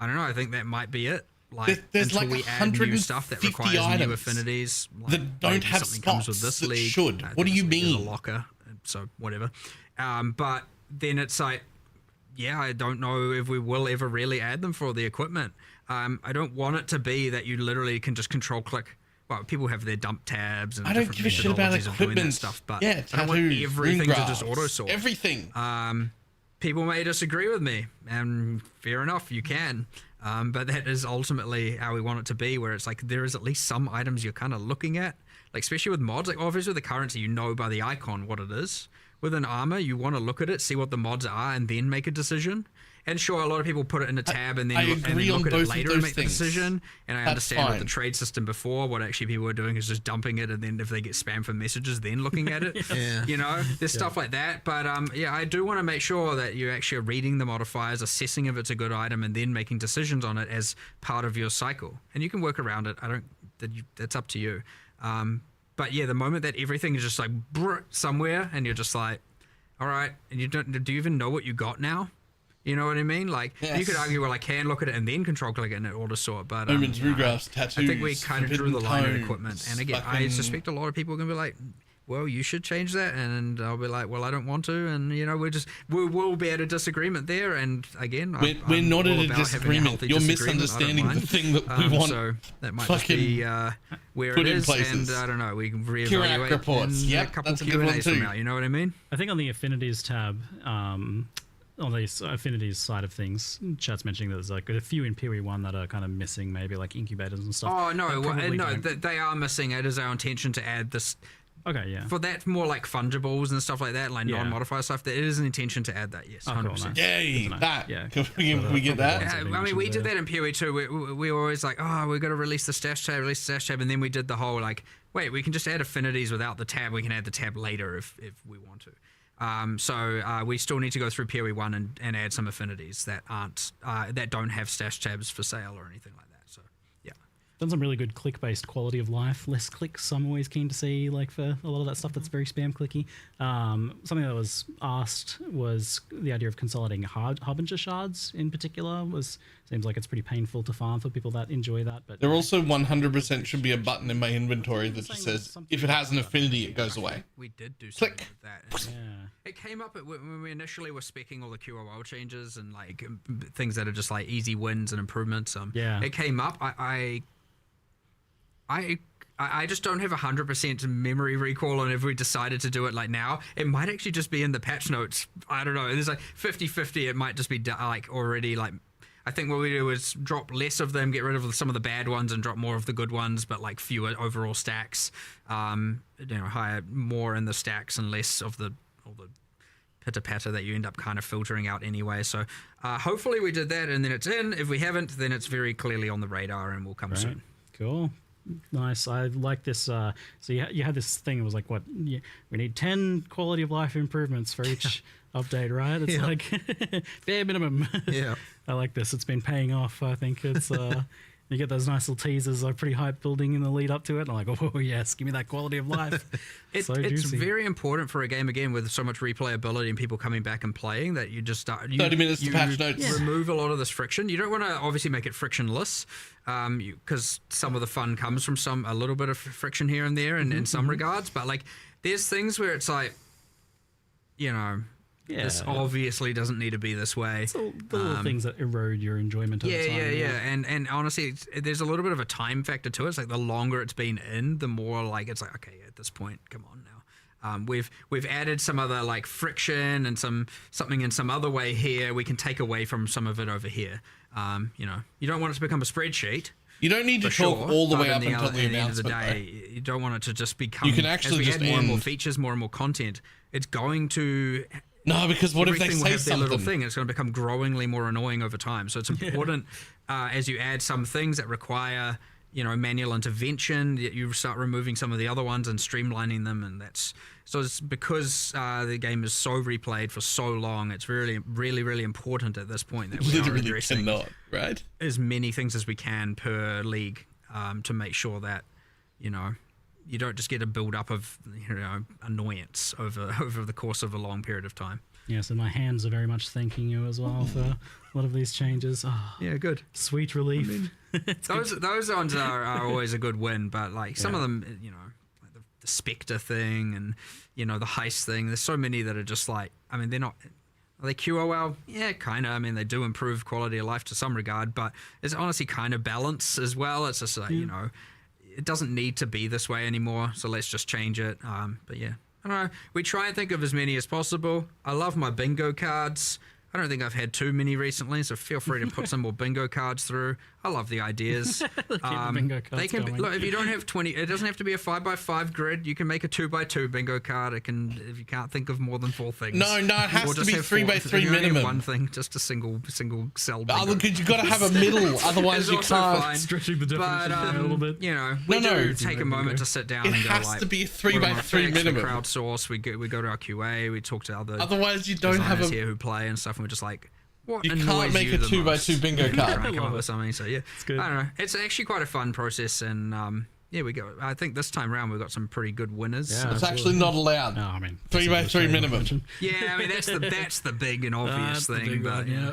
I don't know, I think that might be it. Like there's until like we add new stuff that requires items new affinities like that don't have something spots comes with this that league. should. What do you mean? A locker, so whatever. But then it's like, yeah, I don't know if we will ever really add them for the equipment. I don't want it to be that you literally can just control click. Well, people have their dump tabs and I don't give a shit about equipment stuff, but yeah, I don't want everything to just auto sort. Everything. People may disagree with me, and fair enough, you can. But that is ultimately how we want it to be, where it's like there is at least some items you're kind of looking at, like especially with mods. Like obviously with the currency, you know by the icon what it is. With an armor, you want to look at it, see what the mods are, and then make a decision. And sure, a lot of people put it in a tab and then look at it later and make the decision. And I understand with the trade system before, what actually people are doing is just dumping it, and then if they get spam from messages, then looking at it. There's stuff like that. But I do want to make sure that you're actually reading the modifiers, assessing if it's a good item, and then making decisions on it as part of your cycle. And you can work around it. That's up to you. But yeah, the moment that everything is just like somewhere, and you're just like, all right, and do you even know what you got now? You know what I mean? Like, you could argue, well, I can look at it and then control click it and it auto sort, but Omens, Rugraphs, tattoos, I think we kind of drew the line in equipment. And again, I suspect a lot of people are going to be like, well, you should change that. And I'll be like, well, I don't want to. And, we'll be at a disagreement there. And again, we're not at a disagreement. You're misunderstanding the thing that we want. So that might just be where it is. And I don't know, we can reevaluate reports. a couple Q&As from now. You know what I mean? I think on the affinities tab, on the affinities side of things, chat's mentioning that there's like a few in PoE 1 that are kind of missing, maybe like incubators and stuff. Oh, no, they are missing. It is our intention to add this. Okay, yeah. For that, more like fungibles and stuff like that, like non-modifier stuff, there is an intention to add that, yes, 100%. Cool, nice. Yay, that. Yeah. Can we get that? Yeah, I mean, we did that in PoE 2. We were always like, we've got to release the stash tab, and then we did the whole like, wait, we can just add affinities without the tab. We can add the tab later if we want to. So we still need to go through PoE 1 and add some affinities that aren't that don't have stash tabs for sale or anything like that. So yeah, done some really good click-based quality of life, less clicks. I'm always keen to see, like, for a lot of that stuff that's very spam clicky. Something that was asked was the idea of consolidating harbinger shards in particular. Seems like it's pretty painful to farm for people that enjoy that. But there also 100% should be a button in my inventory that just says if it has an affinity, it goes away. We did do something with that. It came up when we initially were speccing all the QOL changes and like things that are just like easy wins and improvements. It came up. I just don't have 100% memory recall on if we decided to do it like now. It might actually just be in the patch notes. I don't know. There's like 50-50. It might just be like already like. I think what we do is drop less of them, get rid of some of the bad ones, and drop more of the good ones, but like fewer overall stacks. Higher more in the stacks and less of all the pitter patter that you end up kind of filtering out anyway. So hopefully we did that, and then it's in. If we haven't, then it's very clearly on the radar and will come soon. Cool. Nice. I like this. So you had this thing. It was like, what? We need 10 quality of life improvements for each update, right? It's like bare minimum. Yeah. I like this. It's been paying off. I think it's you get those nice little teasers. Are pretty hype building in the lead up to it. And I'm like, oh yes, give me that quality of life. It's very important for a game again with so much replayability and people coming back and playing that you just start 30 minutes to patch notes. Remove a lot of this friction. You don't want to obviously make it frictionless because some of the fun comes from a little bit of friction here and there in some regards. But like there's things where it's like, this obviously doesn't need to be this way. It's all the little things that erode your enjoyment over time. And honestly, there's a little bit of a time factor to it. It's like the longer it's been in, the more like it's like, okay, at this point, come on now. We've added some other like friction and something in some other way here. We can take away from some of it over here. You know, you don't want it to become a spreadsheet. You don't need to talk all the way up until the end of the day. You don't want it to just become. You can actually as we just add more and more features, more and more content. It's going to. No, because what if they will say have something? Their little thing. It's going to become growingly more annoying over time. So it's important as you add some things that require, you know, manual intervention. You start removing some of the other ones and streamlining them, and that's so. It's because the game is so replayed for so long. It's really, really, really important at this point that we are addressing right? as many things as we can per league to make sure that, you know, you don't just get a build up of, you know, annoyance over the course of a long period of time. Yes, and my hands are very much thanking you as well for a lot of these changes. Oh, yeah, good. Sweet relief. I mean, those ones are always a good win, but like some of them, you know, like the Spectre thing and, you know, the heist thing. There's so many that are just like, I mean, they're not. Are they QOL? Yeah, kind of. I mean, they do improve quality of life to some regard, but it's honestly kind of balance as well. It's just like, you know, it doesn't need to be this way anymore, so let's just change it. But yeah, I don't know. We try and think of as many as possible. I love my bingo cards. I don't think I've had too many recently, so feel free to put some more bingo cards through. I love the ideas. The bingo cards they can going. look, if you don't have 20, it doesn't have to be a 5x5 grid. You can make a 2x2 bingo card. It can, if you can't think of more than 4 things. No, it has or to be have 3x3 minimum. One thing, just a single cell. Oh, look, you got to have a middle, otherwise you can't. Fine. Stretching the definition a little bit. You know, we do take a moment to sit down and go like. It has to be a 3x3 minimum. We crowdsource. We go to our QA. We talk to other. Otherwise, you don't have a here who play and stuff, and we're just like. What you can't make a 2x2 bingo card. Come up with something. So yeah, it's good. I don't know. It's actually quite a fun process, and yeah, we go. I think this time around we've got some pretty good winners. Yeah, it's actually not allowed. No, I mean 3x3 minimum. Yeah, I mean that's the big and obvious thing. But yeah,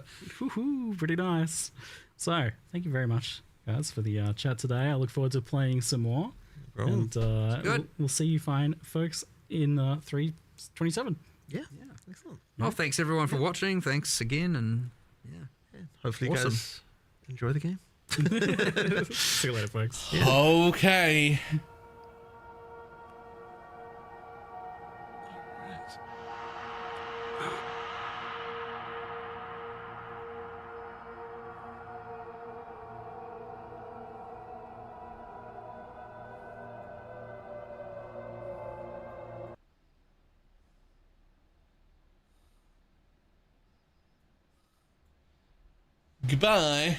pretty nice. So thank you very much, guys, for the chat today. I look forward to playing some more, and we'll see you fine folks in 327. Yeah, excellent. Well, thanks everyone for watching. Thanks again, and yeah. Hopefully you guys enjoy the game. See you later, folks. Yeah. Okay. Goodbye.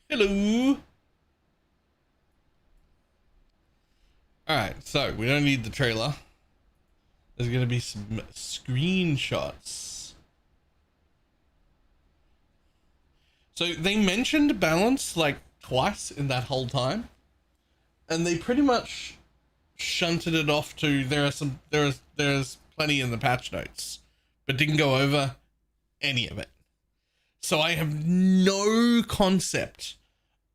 Hello. Alright, so we don't need the trailer. There's going to be some screenshots. So they mentioned balance like twice in that whole time. And they pretty much shunted it off to there's plenty in the patch notes, but didn't go over any of it. So I have no concept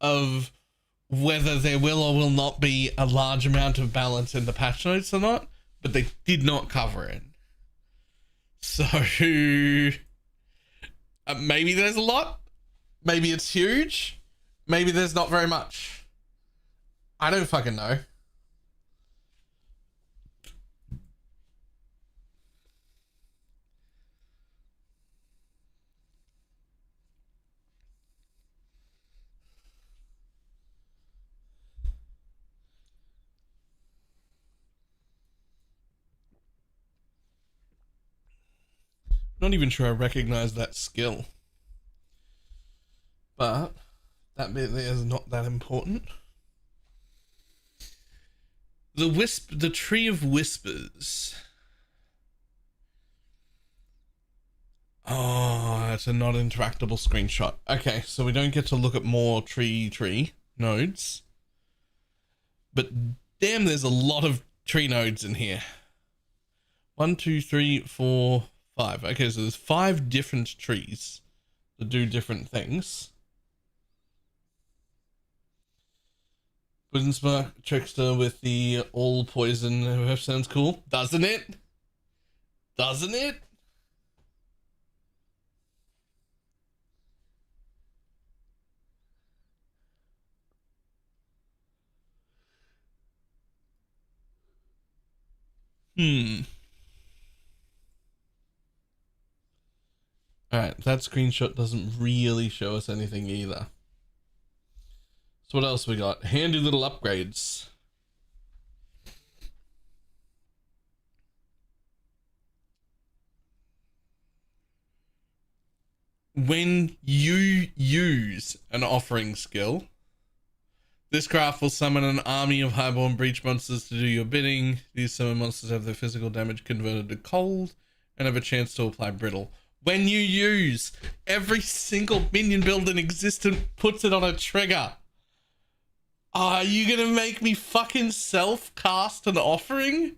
of whether there will or will not be a large amount of balance in the patch notes or not, but they did not cover it. So maybe there's a lot, maybe it's huge, maybe there's not very much. I don't fucking know. Not even sure I recognize that skill. But that bit there is not that important. The Tree of Whispers. Oh, it's a not interactable screenshot. Okay, so we don't get to look at more tree nodes. But damn, there's a lot of tree nodes in here. 1, 2, 3, 4, 5. Okay, so there's 5 different trees that do different things. Poison Spark Trickster with the all poison sounds cool, doesn't it? doesn't it? Alright, that screenshot doesn't really show us anything either. So what else we got? Handy little upgrades. When you use an offering skill, this craft will summon an army of highborn breach monsters to do your bidding. These summon monsters have their physical damage converted to cold and have a chance to apply brittle. When you use, every single minion build in existence puts it on a trigger. Are you gonna make me fucking self-cast an offering?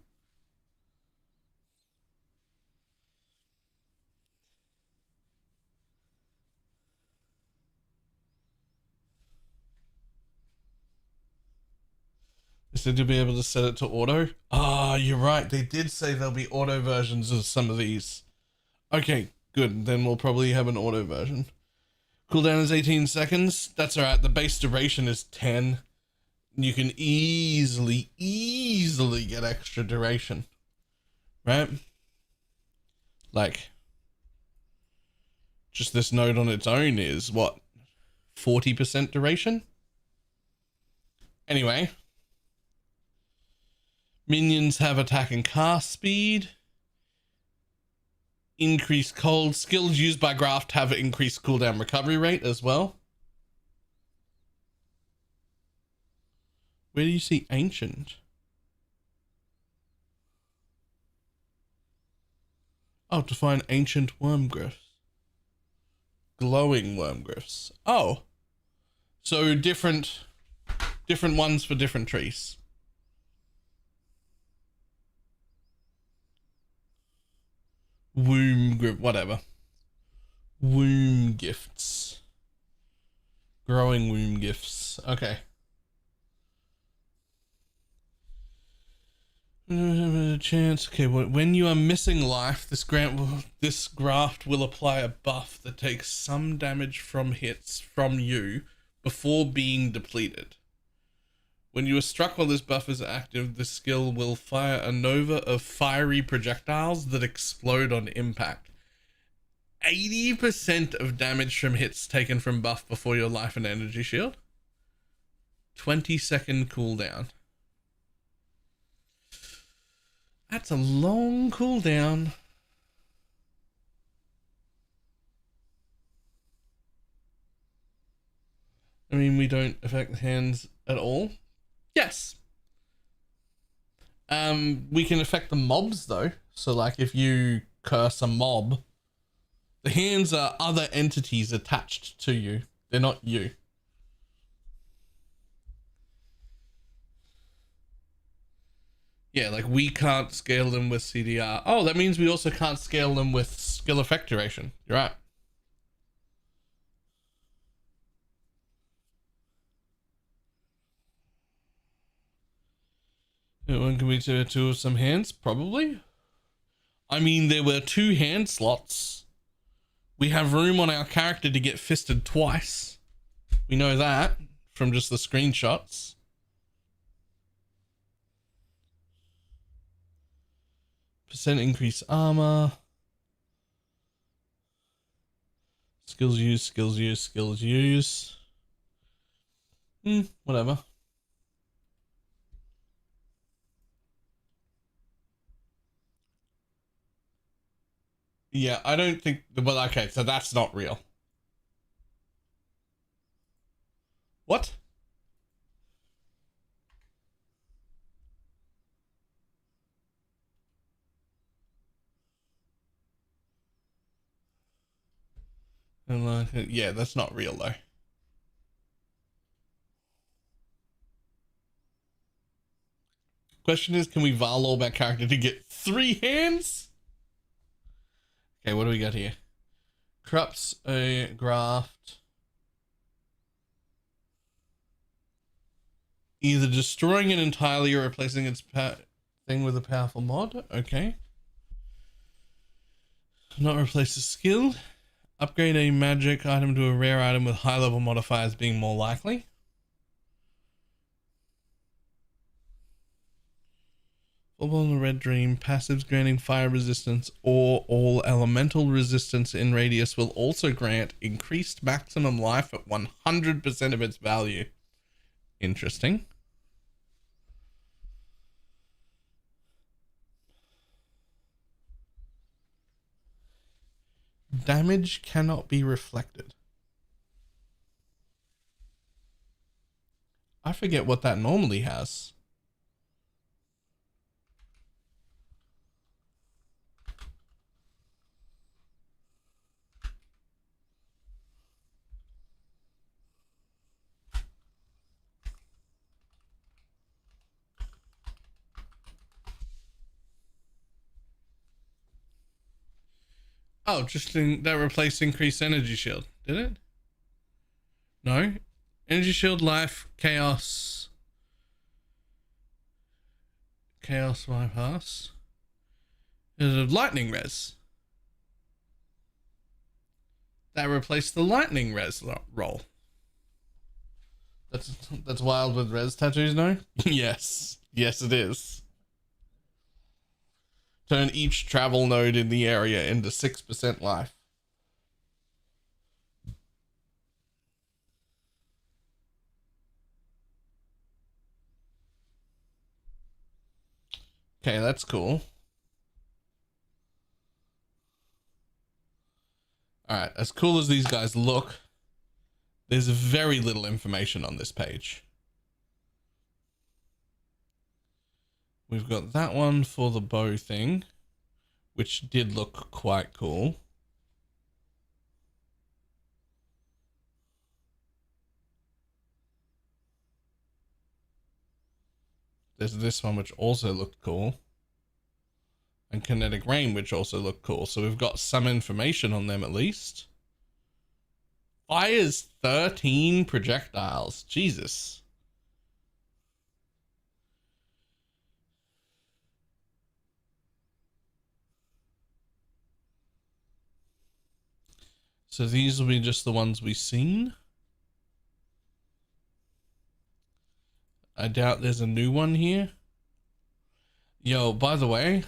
They said you'll be able to set it to auto. Ah, you're right. They did say there'll be auto versions of some of these. Okay, good. Then we'll probably have an auto version. Cooldown is 18 seconds. That's alright. The base duration is 10. You can easily get extra duration. Right? Like, just this node on its own is, what, 40% duration? Anyway. Minions have attack and cast speed. Increased cold. Skills used by Graft have increased cooldown recovery rate as well. Where do you see Ancient? Oh, to find Ancient Wormgriffs. Glowing Wormgriffs. Oh. So different ones for different trees. Womb grip, whatever. Womb gifts. Growing womb gifts. Okay. Chance. Okay, when you are missing life, this graft will apply a buff that takes some damage from hits from you before being depleted. When you are struck while this buff is active, the skill will fire a nova of fiery projectiles that explode on impact. 80% of damage from hits taken from buff before your life and energy shield. 20-second cooldown. That's a long cooldown. I mean, we don't affect the hands at all. Yes. We can affect the mobs though. So like if you curse a mob, the hands are other entities attached to you. They're not you. Yeah, like we can't scale them with CDR. Oh, that means we also can't scale them with skill effect duration. You're right. One can be two of some hands, probably. I mean, there were 2 hand slots. We have room on our character to get fisted twice. We know that from just the screenshots. Percent increase armor. Skills use, skills use, skills use. Whatever. Yeah, I don't think, well, okay, so that's not real. What? Yeah, that's not real though. Question is, can we Valor that character to get 3 hands? Okay, what do we got here? Corrupts a graft. Either destroying it entirely or replacing its thing with a powerful mod. Okay. Not replace a skill. Upgrade a magic item to a rare item with high level modifiers being more likely. Full in the Red Dream, passives granting fire resistance or all elemental resistance in radius will also grant increased maximum life at 100% of its value. Interesting. Damage cannot be reflected. I forget what that normally has. Oh, that replaced increased energy shield, did it? No. Energy shield, life, chaos. Chaos bypass. There's a lightning res. That replaced the lightning res roll. That's wild with res tattoos, no? Yes. Yes, it is. Turn each travel node in the area into 6% life. Okay, that's cool. Alright, as cool as these guys look, there's very little information on this page. We've got that one for the bow thing, which did look quite cool. There's this one, which also looked cool. And kinetic rain, which also looked cool. So we've got some information on them at least. Fires 13 projectiles. Jesus. So these will be just the ones we've seen. I doubt there's a new one here. Yo, by the way,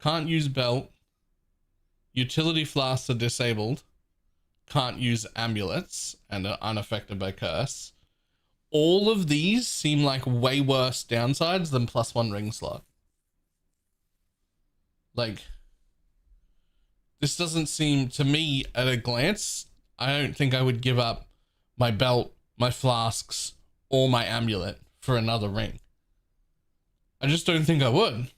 can't use belt. Utility flasks are disabled. Can't use amulets and are unaffected by curse. All of these seem like way worse downsides than +1 ring slot. Like, this doesn't seem, to me, at a glance, I don't think I would give up my belt, my flasks, or my amulet for another ring. I just don't think I would.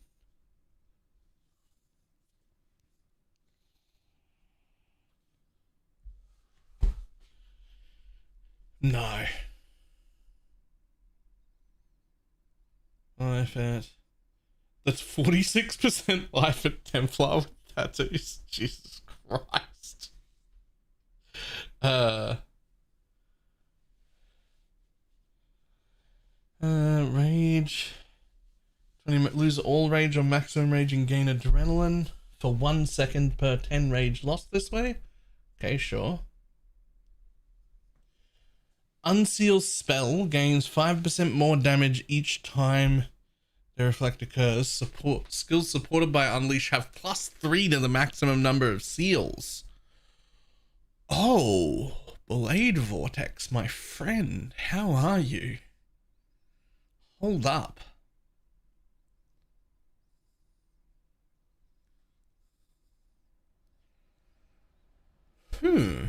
No. Life at... That's 46% life at Templar with tattoos. Jesus Christ. Rage. 20, lose all rage or maximum rage and gain adrenaline for 1 second per 10 rage lost this way. Okay, sure. Unseal spell gains 5% more damage each time the reflect occurs. Skills supported by Unleash have +3 to the maximum number of seals. Oh, Blade Vortex, my friend. How are you? Hold up. Hmm.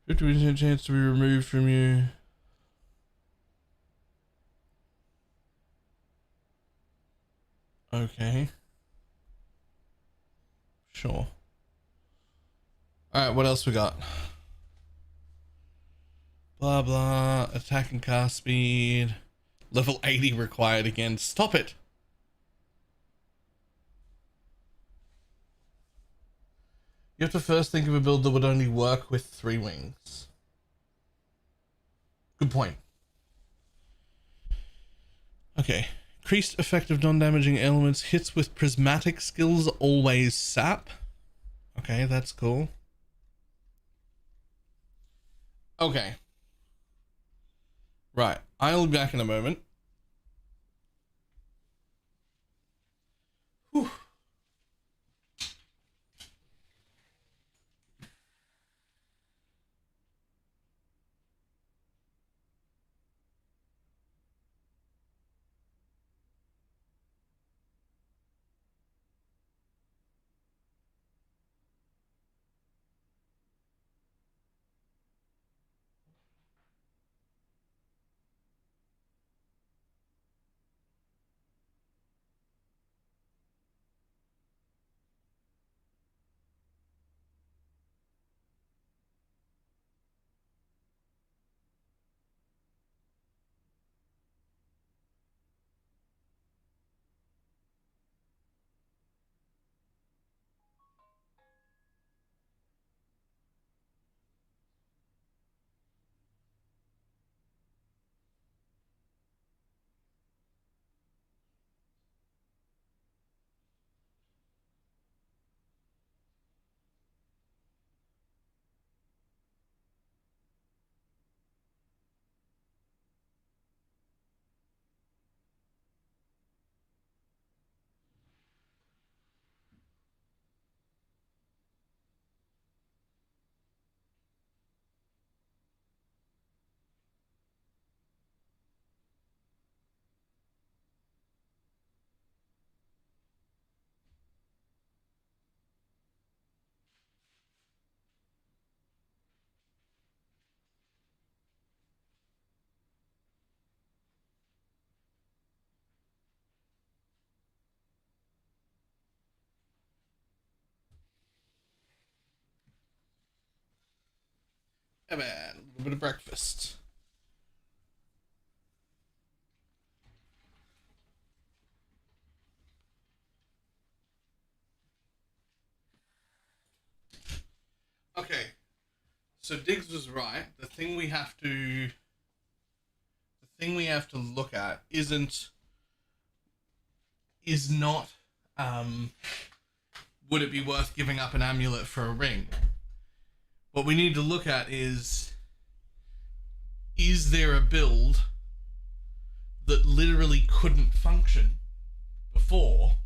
50% chance to be removed from you. Okay. Sure. Alright, what else we got? Blah blah. Attack and cast speed. Level 80 required again. Stop it. You have to first think of a build that would only work with 3 wings. Good point. Okay. Increased effective non-damaging elements. Hits with prismatic skills always sap. Okay, that's cool. Okay. Right. I'll be back in a moment. Whew. Hey man, a little bit of breakfast. Okay, so Diggs was right. The thing we have to look at is not would it be worth giving up an amulet for a ring? What we need to look at is there a build that literally couldn't function before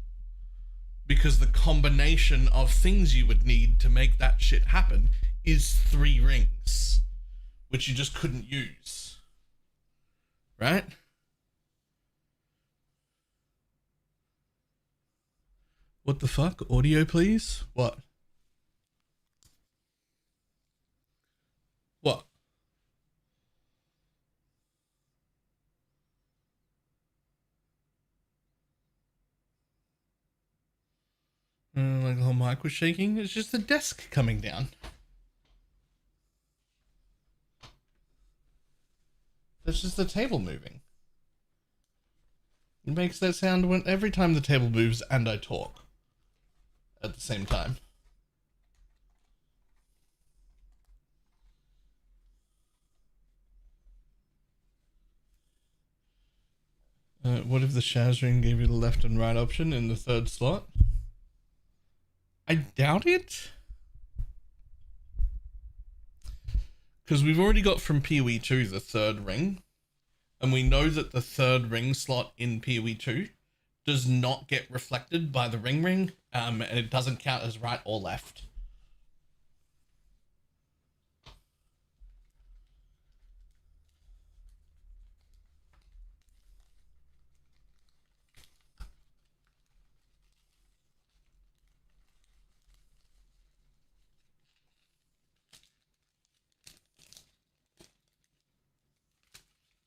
because the combination of things you would need to make that shit happen is 3 rings, which you just couldn't use. Right? What the fuck? Audio, please? What? What? Like the whole mic was shaking. It's just the desk coming down. That's just the table moving. It makes that sound every time the table moves and I talk at the same time. What if the Shaz ring gave you the left and right option in the 3rd slot? I doubt it. Because we've already got from PoE 2 the 3rd ring. And we know that the 3rd ring slot in PoE 2 does not get reflected by the ring. And it doesn't count as right or left.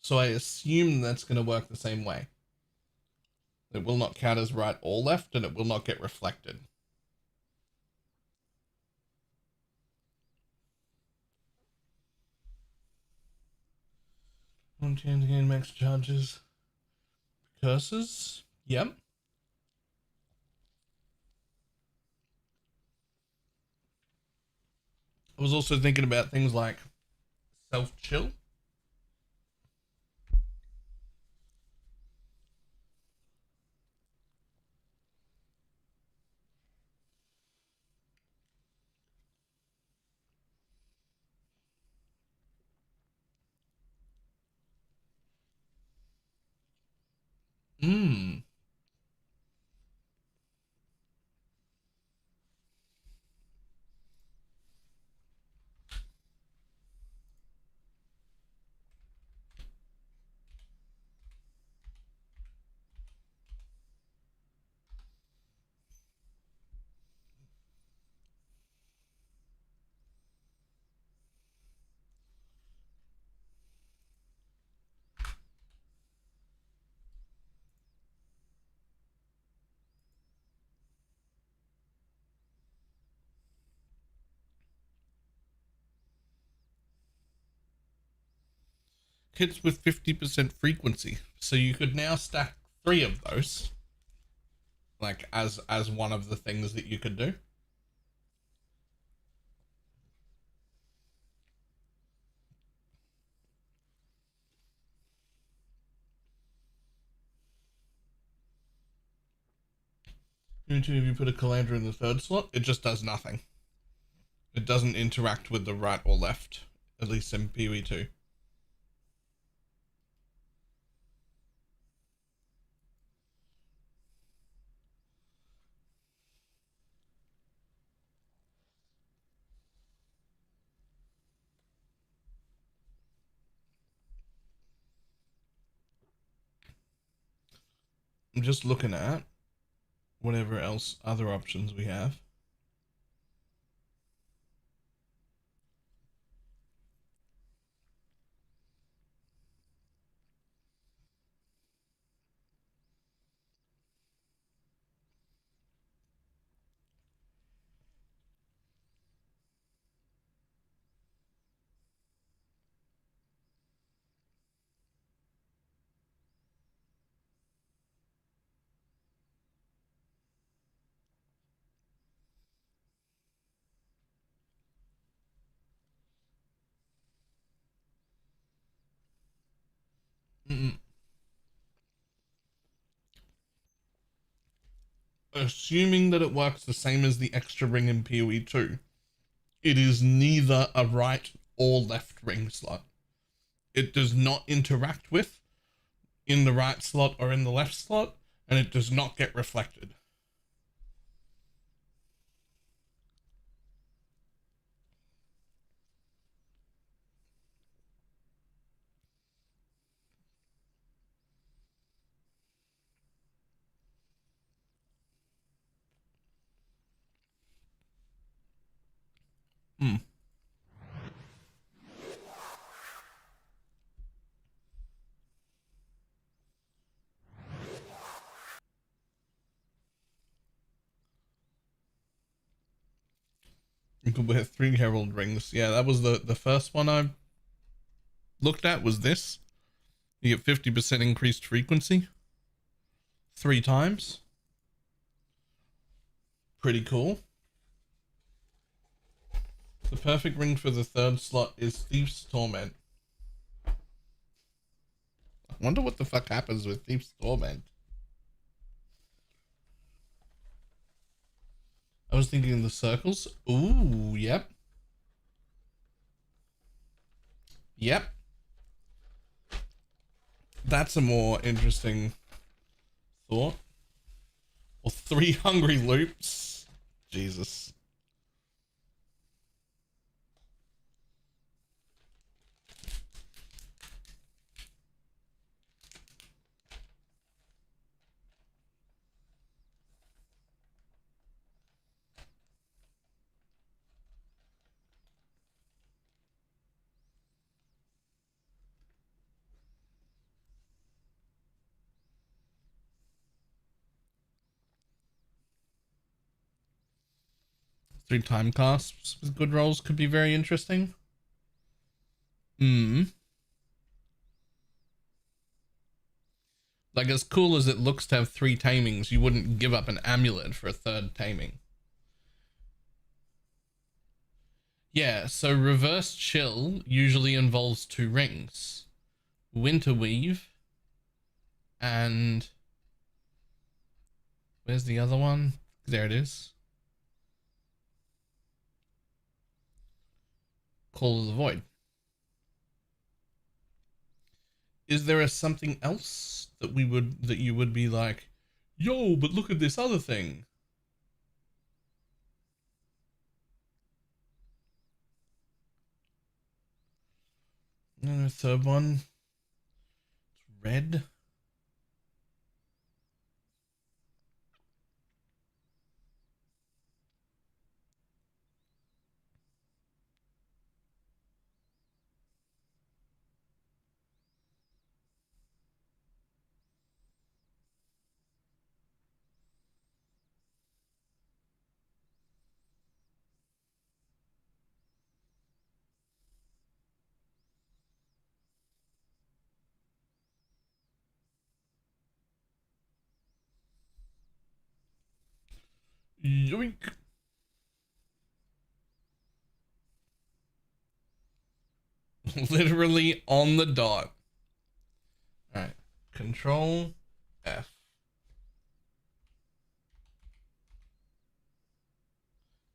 So I assume that's going to work the same way. It will not count as right or left, and it will not get reflected. One chance to gain max charges. Curses? Yep. I was also thinking about things like self-chill. Hmm. Hits with 50% frequency. So you could now stack 3 of those. Like as one of the things that you could do. If you put a Calandra in the 3rd slot, it just does nothing. It doesn't interact with the right or left, at least in PoE 2. I'm just looking at whatever else other options we have. Assuming that it works the same as the extra ring in PoE 2, it is neither a right or left ring slot. It does not interact with in the right slot or in the left slot, and it does not get reflected. Hmm. You could wear 3 Herald rings. Yeah, that was the first one I looked at was this. You get 50% increased frequency 3 times. Pretty cool. The perfect ring for the 3rd slot is Thief's Torment. I wonder what the fuck happens with Thief's Torment. I was thinking the circles. Ooh, yep. Yep. That's a more interesting thought. Or 3 hungry loops. Jesus. Three time casts with good rolls could be very interesting. Like, as cool as it looks to have 3 tamings, you wouldn't give up an amulet for a 3rd taming. Yeah, so reverse chill usually involves 2 rings. Winter weave and where's the other one? There it is. Call of the Void. Is there something else that you would be like, yo, but look at this other thing? And the third one, red. Yoink. Literally on the dot. All right, Control F.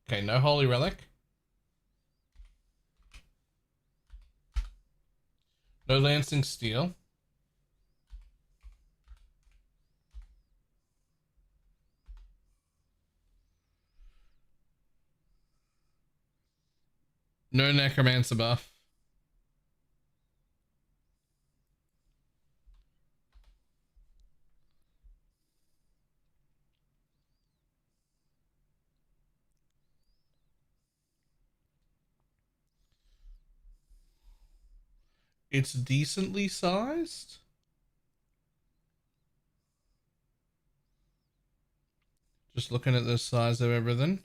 Okay, no Holy Relic. No Lancing Steel. No Necromancer buff. It's decently sized. Just looking at the size of everything.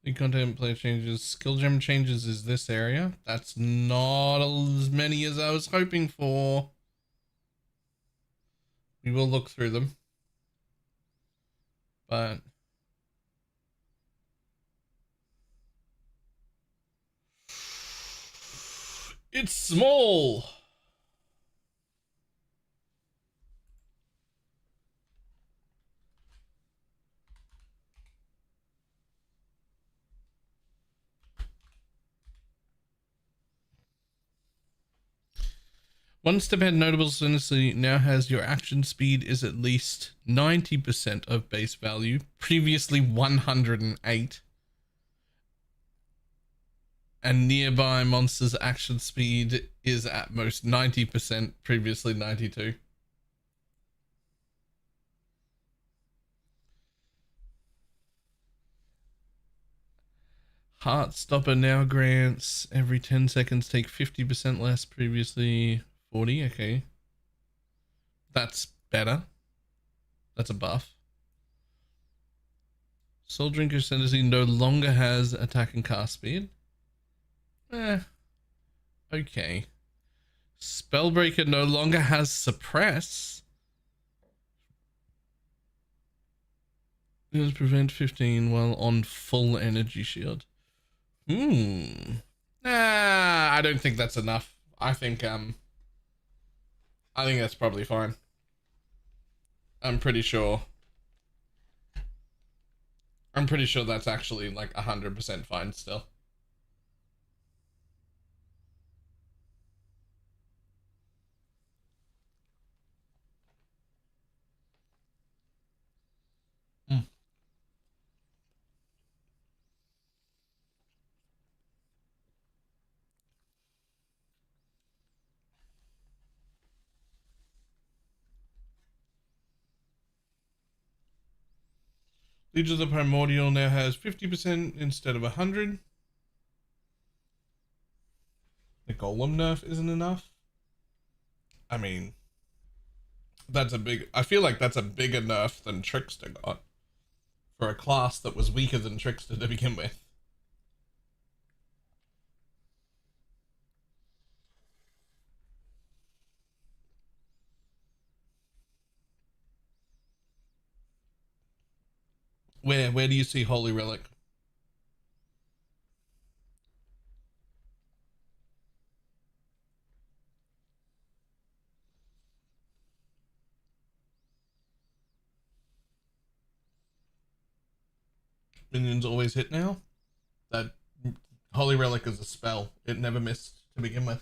The content player changes. Skill gem changes is this area. That's not as many as I was hoping for. We will look through them. But it's small. One step ahead notable sinister now has your action speed is at least 90% of base value, previously 108. And nearby monsters' action speed is at most 90%, previously 92. Heartstopper now grants every 10 seconds take 50% less, previously 40. Okay. That's better. That's a buff. Soul Drinker Ascendancy no longer has attack and cast speed. Okay. Spellbreaker no longer has suppress. Does prevent 15 while on full energy shield. I don't think that's enough. I think that's probably fine. I'm pretty sure that's actually like 100% fine still. Legion of the Primordial now has 50% instead of 100. The Golem nerf isn't enough. I mean, I feel like that's a bigger nerf than Trickster got for a class that was weaker than Trickster to begin with. Where do you see Holy Relic? Minions always hit now? That Holy Relic is a spell. It never missed to begin with.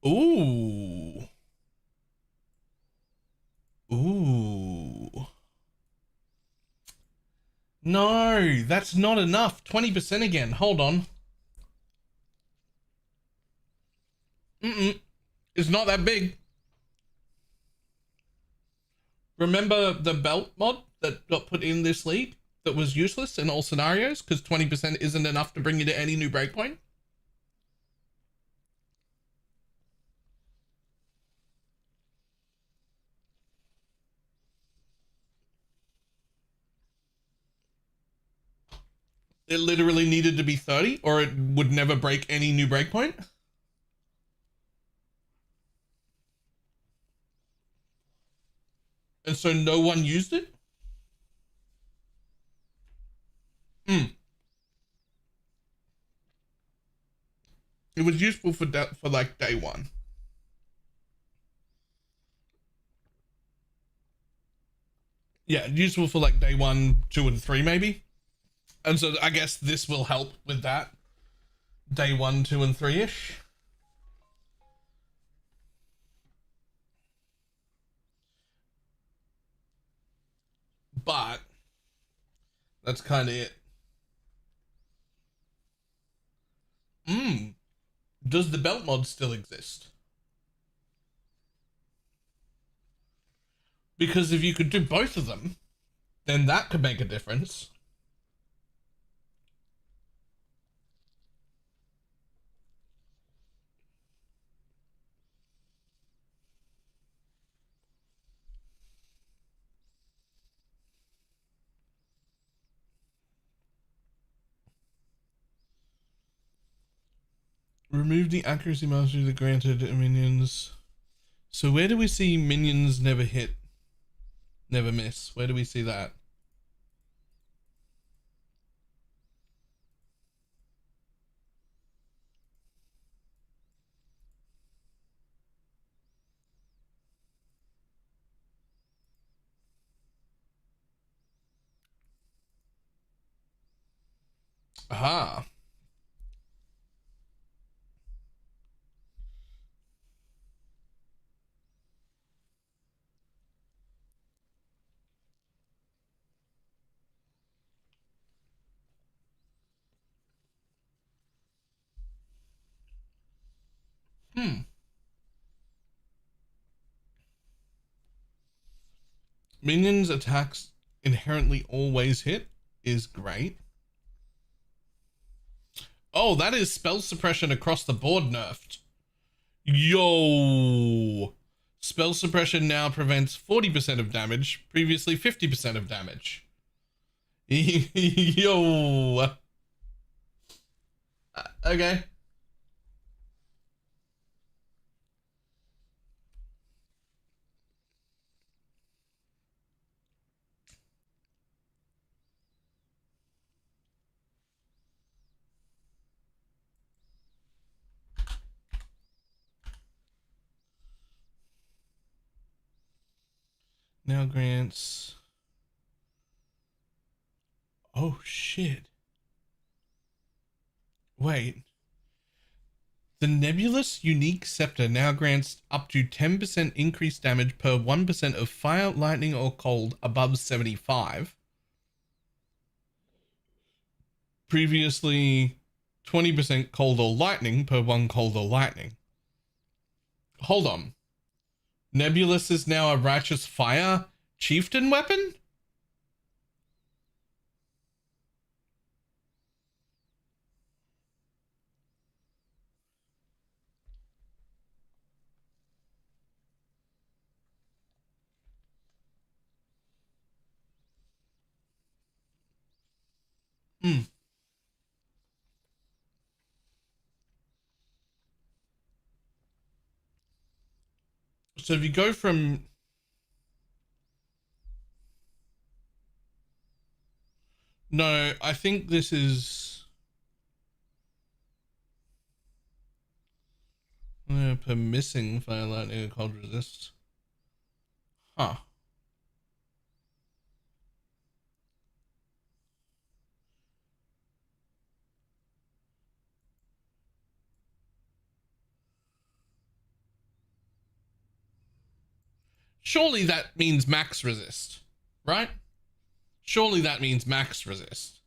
Ooh. Ooh. No, that's not enough. 20% again. Hold on. It's not that big. Remember the belt mod that got put in this league that was useless in all scenarios because 20% isn't enough to bring you to any new breakpoint? It literally needed to be 30 or it would never break any new breakpoint. And so no one used it? It was useful for like day one. Yeah, useful for like day 1, 2, and 3 maybe. And so I guess this will help with that. Day 1, 2, and 3-ish. But that's kind of it. Does the belt mod still exist? Because if you could do both of them, then that could make a difference. Remove the accuracy mastery that granted minions. So where do we see minions never hit, never miss? Where do we see that? Aha. Minions attacks inherently always hit is great. Oh, that is spell suppression across the board nerfed. Yo. Spell suppression now prevents 40% of damage, previously 50% of damage. Yo. Okay. Now grants. Oh shit. Wait. The Nebulous Unique Scepter now grants up to 10% increased damage per 1% of fire, lightning, or cold above 75. Previously, 20% cold or lightning per 1 cold or lightning. Hold on. Nebulous is now a righteous fire chieftain weapon? Mm. So if you go from... No, I think this is... per missing fire lightning and cold resist. Huh. Surely that means max resist, right? Surely that means max resist.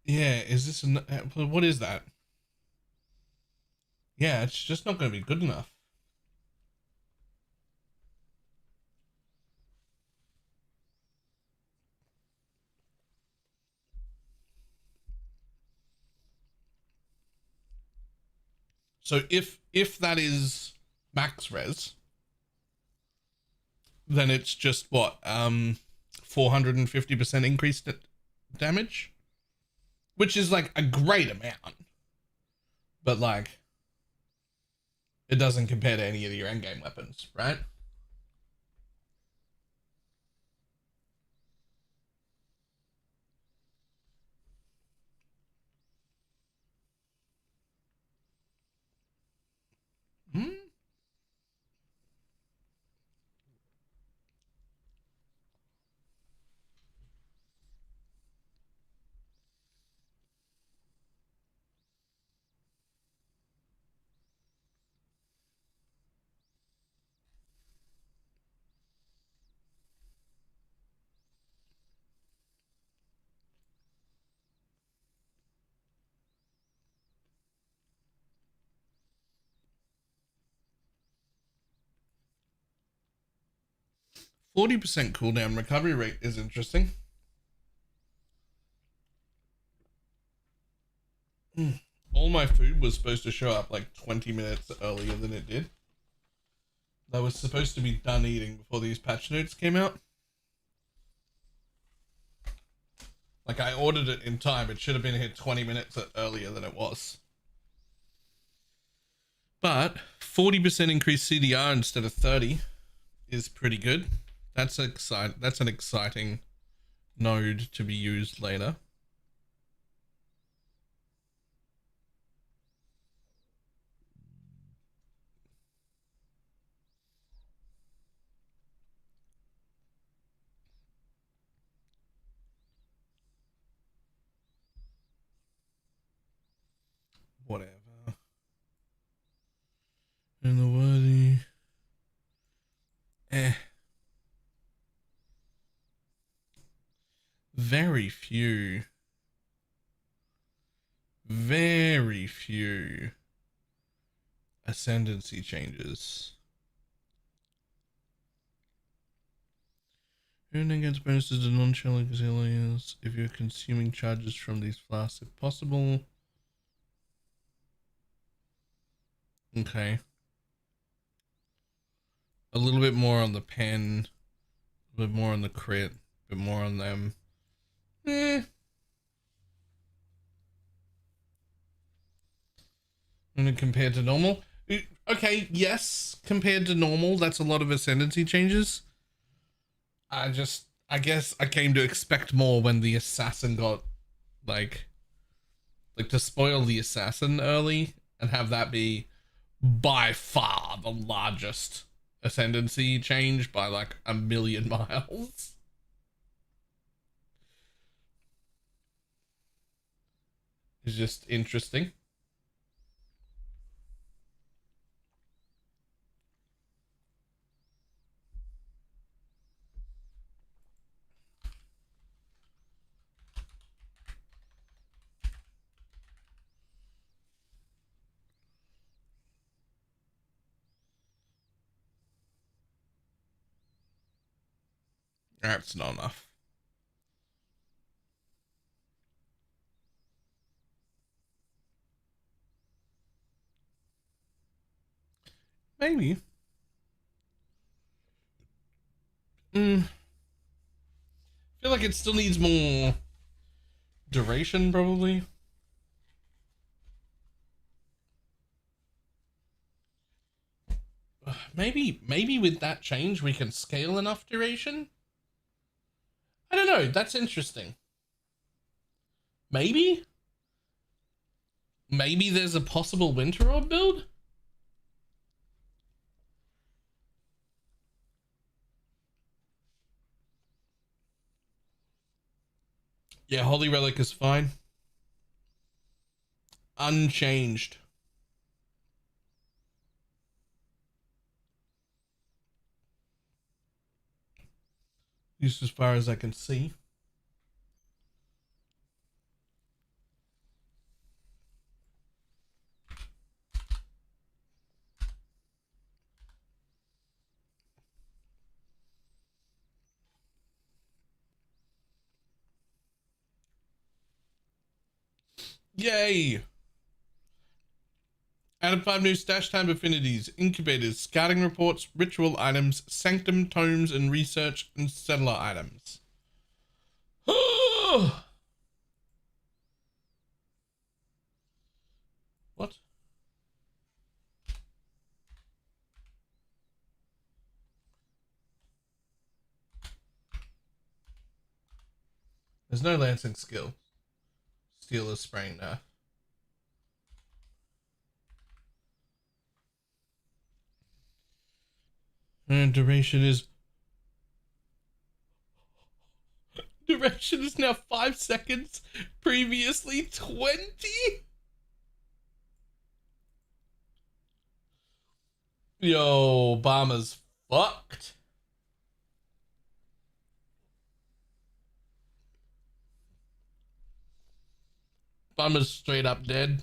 Yeah, is this what is that? Yeah, it's just not going to be good enough. So if that is max res, then it's just what 450% increased damage, which is like a great amount, but like it doesn't compare to any of your endgame weapons, right? Hmm? 40% cooldown recovery rate is interesting. All my food was supposed to show up like 20 minutes earlier than it did. I was supposed to be done eating before these patch notes came out. Like I ordered it in time. It should have been here 20 minutes earlier than it was. But 40% increased CDR instead of 30 is pretty good. That's an exciting node to be used later. Whatever. In the worthy. Very few ascendancy changes. Earning against bonuses and non-chilling auxiliaries if you're consuming charges from these flasks if possible. Okay. A little bit more on the pen, a bit more on the crit, a bit more on them. And compared to normal, okay, yes, compared to normal, that's a lot of ascendancy changes. I guess I came to expect more when the assassin got like to spoil the assassin early and have that be by far the largest ascendancy change by like 1,000,000 miles. It's just interesting. That's not enough. Maybe. I feel like it still needs more duration, probably. Maybe with that change we can scale enough duration? I don't know, that's interesting. Maybe there's a possible Winter Orb build? Yeah, Holy Relic is fine. Unchanged. At least as far as I can see. Yay! Added 5 new stash time affinities, incubators, scouting reports, ritual items, sanctum tomes, and research and settler items. What? There's no lancing skill. Steel is spraying now. And duration is now 5 seconds. Previously 20. Yo, Obama's fucked. Obama's straight up dead.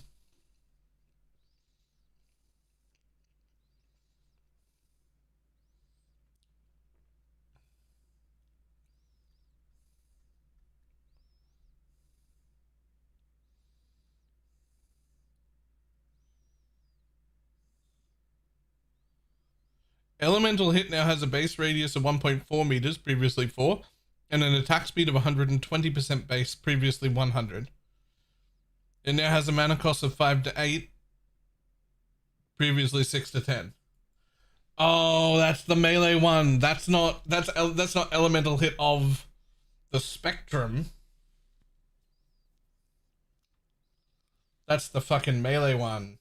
Elemental hit now has a base radius of 1.4 meters, previously 4, and an attack speed of 120% base, previously 100. It now has a mana cost of 5 to 8, previously 6 to 10. Oh, that's the melee one. That's not elemental hit of the spectrum. That's the fucking melee one.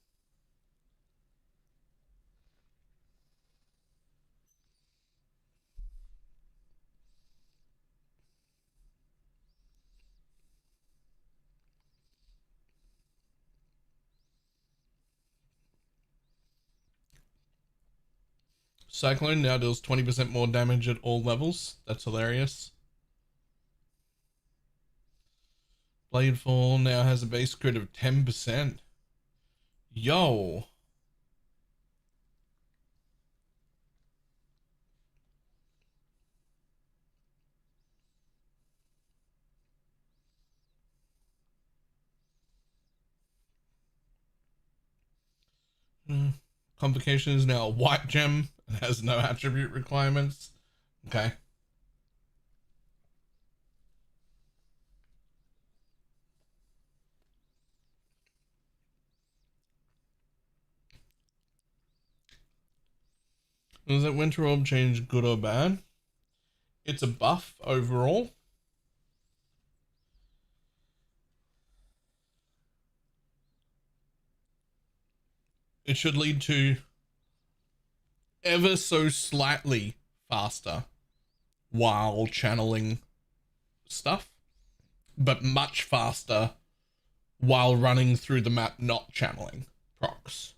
Cyclone now deals 20% more damage at all levels. That's hilarious. Bladefall now has a base crit of 10%. Yo. Convocation is now a white gem and has no attribute requirements. Okay. Does that Winter Orb change good or bad? It's a buff overall. It should lead to ever so slightly faster while channeling stuff, but much faster while running through the map not channeling procs.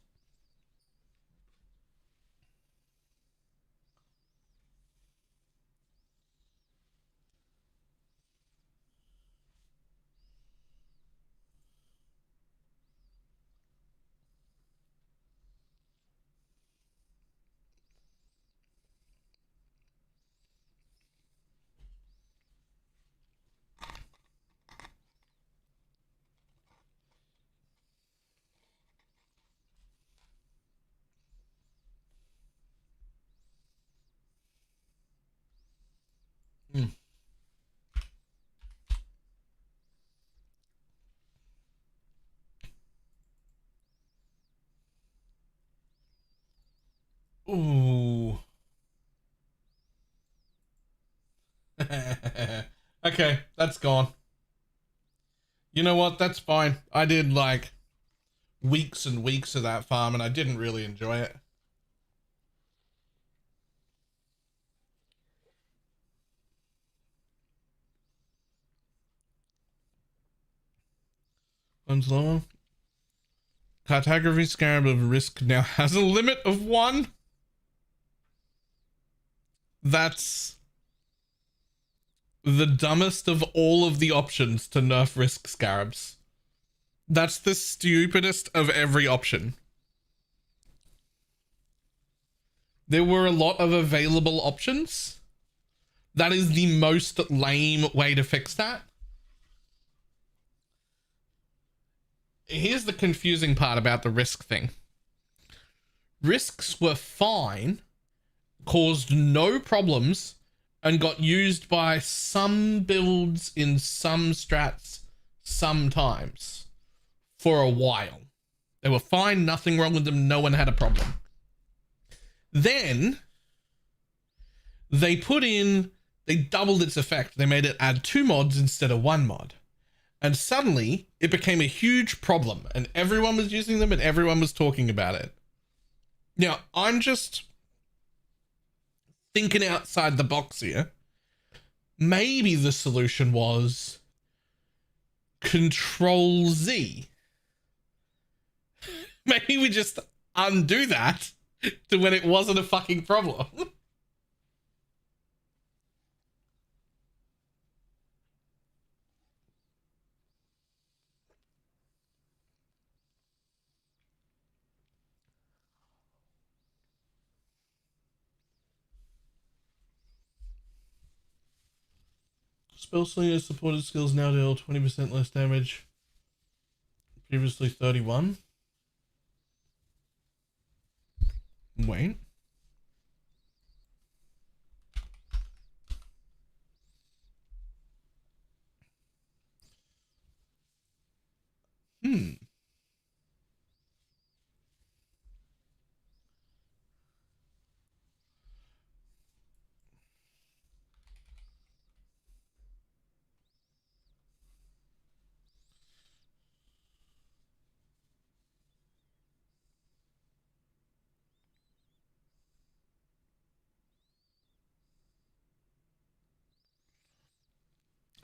Ooh. Okay, that's gone. You know what? That's fine. I did like weeks and weeks of that farm and I didn't really enjoy it. Onslow. Cartography Scarab of Risk now has a limit of 1. That's the dumbest of all of the options to nerf Risk Scarabs. That's the stupidest of every option. There were a lot of available options. That is the most lame way to fix that. Here's the confusing part about the risk thing. Risks were fine, caused no problems, and got used by some builds in some strats sometimes for a while. They were fine, nothing wrong with them, no one had a problem. Then they doubled its effect. They made it add 2 mods instead of 1 mod. And suddenly it became a huge problem and everyone was using them and everyone was talking about it. Now, I'm just thinking outside the box here. Maybe the solution was Control Z. Maybe we just undo that to when it wasn't a fucking problem. Spell Slinger supported skills now deal 20% less damage. Previously 31. Wait.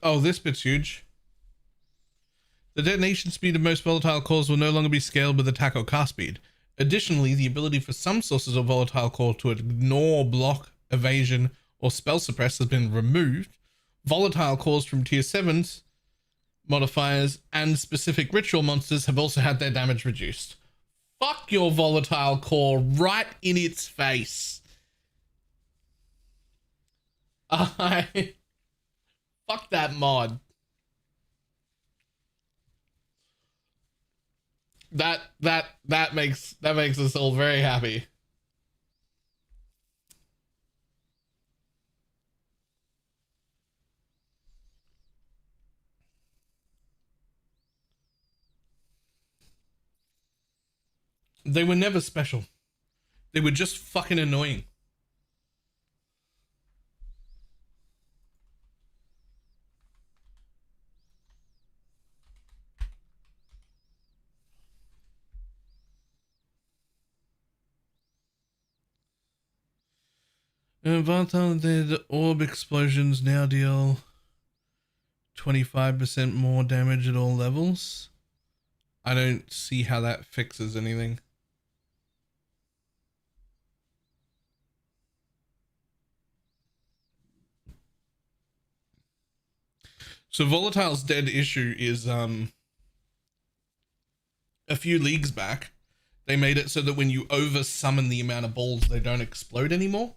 Oh, this bit's huge. The detonation speed of most volatile cores will no longer be scaled with attack or cast speed. Additionally, the ability for some sources of volatile core to ignore block, evasion, or spell suppress has been removed. Volatile cores from tier 7s modifiers and specific ritual monsters have also had their damage reduced. Fuck your volatile core right in its face. Fuck that mod. That makes us all very happy. They were never special. They were just fucking annoying. Volatile orb explosions now deal 25% more damage at all levels. I don't see how that fixes anything. So Volatile's dead issue is a few leagues back, they made it so that when you over summon the amount of balls, they don't explode anymore.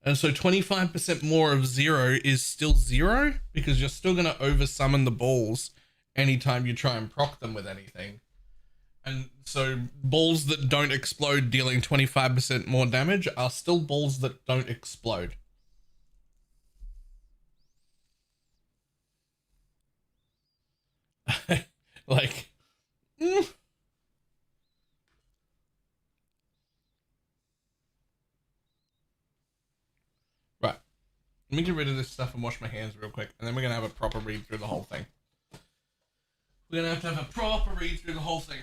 And so 25% more of 0 is still 0 because you're still going to over summon the balls anytime you try and proc them with anything. And so balls that don't explode dealing 25% more damage are still balls that don't explode. Like, Let me get rid of this stuff and wash my hands real quick, and then we're gonna have a proper read through the whole thing. We're gonna have to have a proper read through the whole thing.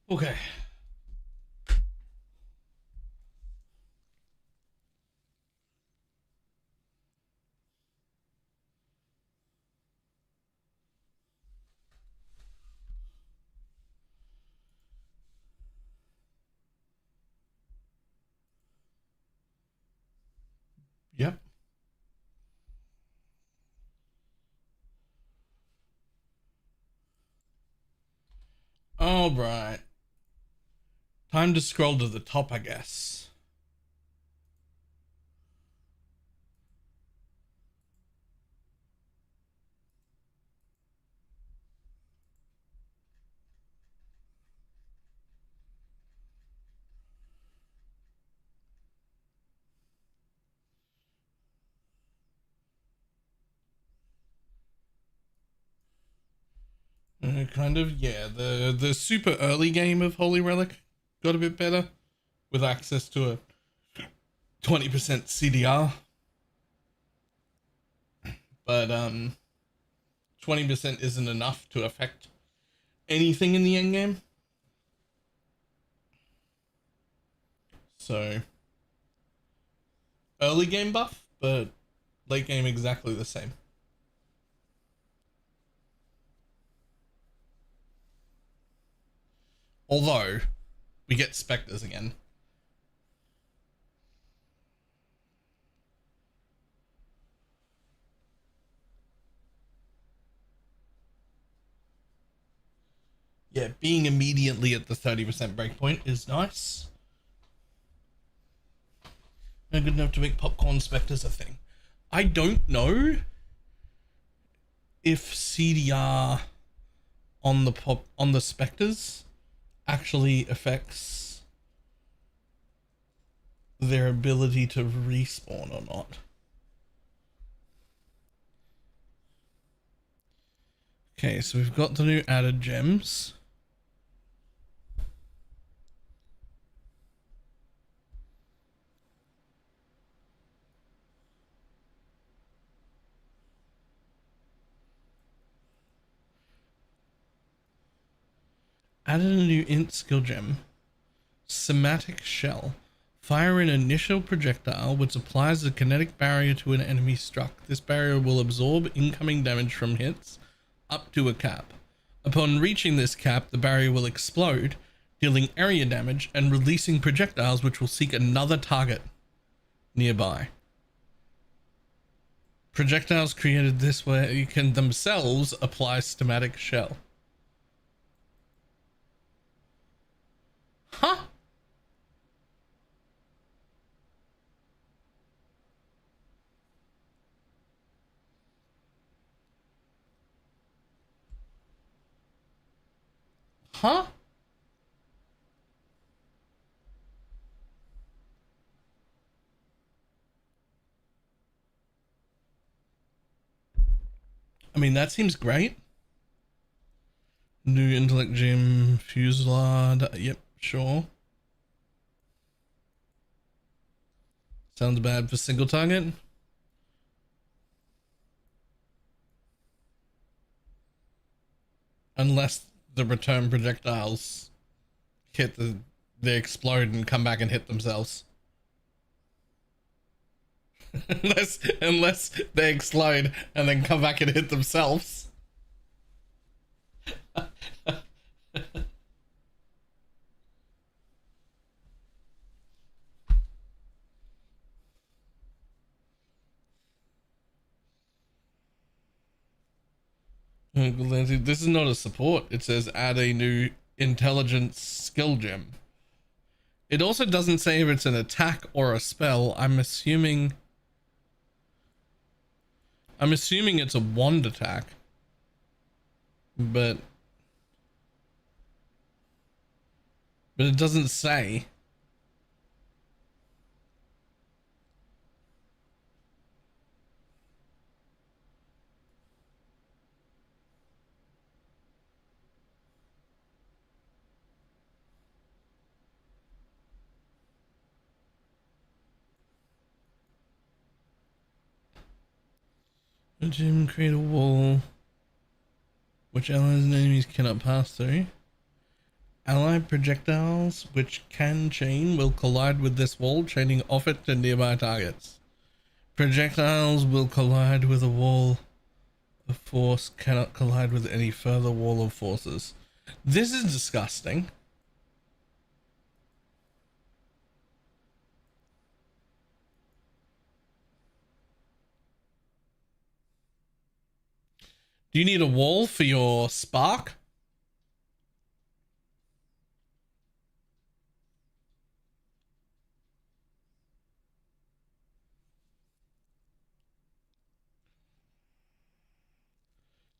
Okay. Yep. All right. Time to scroll to the top, I guess. Kind of, yeah. The super early game of Holy Relic got a bit better with access to a 20% CDR. But 20% isn't enough to affect anything in the end game. So early game buff, but late game exactly the same. Although we get specters again. Yeah, being immediately at the 30% breakpoint is nice. Not good enough to make popcorn specters a thing. I don't know if CDR on the specters actually affects their ability to respawn or not. Okay, so we've got the new added gems. Added a new int skill gem. Somatic Shell. Fire an initial projectile which applies a kinetic barrier to an enemy struck. This barrier will absorb incoming damage from hits up to a cap. Upon reaching this cap, the barrier will explode, dealing area damage and releasing projectiles which will seek another target nearby. Projectiles created this way can themselves apply Somatic Shell. Huh? Huh? I mean, that seems great. New intellect gem, Fusillade. Yep, sure. Sounds bad for single target. Unless the return projectiles hit they explode and come back and hit themselves. unless they explode and then come back and hit themselves. This is not a support. It says add a new intelligence skill gem. It also doesn't say if it's an attack or a spell. I'm assuming it's a wand attack. But it doesn't say. The gem create a wall which allies and enemies cannot pass through. Allied projectiles which can chain will collide with this wall, chaining off it to nearby targets. Projectiles will collide with a wall of force, cannot collide with any further wall of forces. This is disgusting. Do you need a wall for your spark?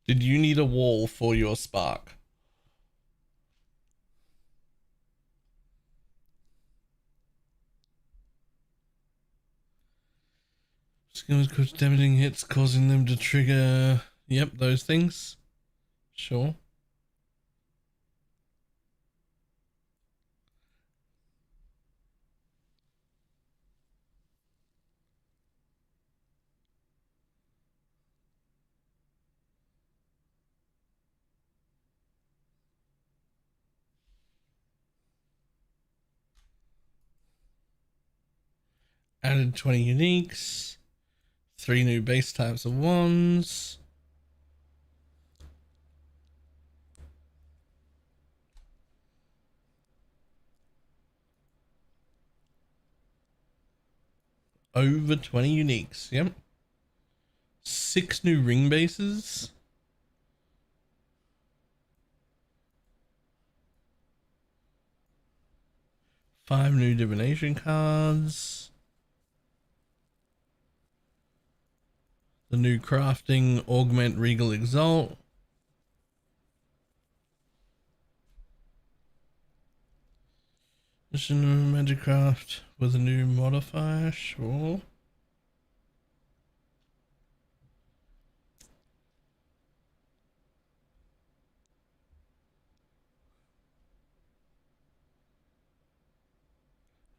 Did you need a wall for your spark? Skills cause damaging hits, causing them to trigger. Yep, those things. Sure. Added 20 uniques. 3 new base types of wands. Over 20 uniques. Yep. 6 new ring bases. 5 new divination cards. The new crafting augment regal exalt. Mission Magicraft with a new modifier, sure.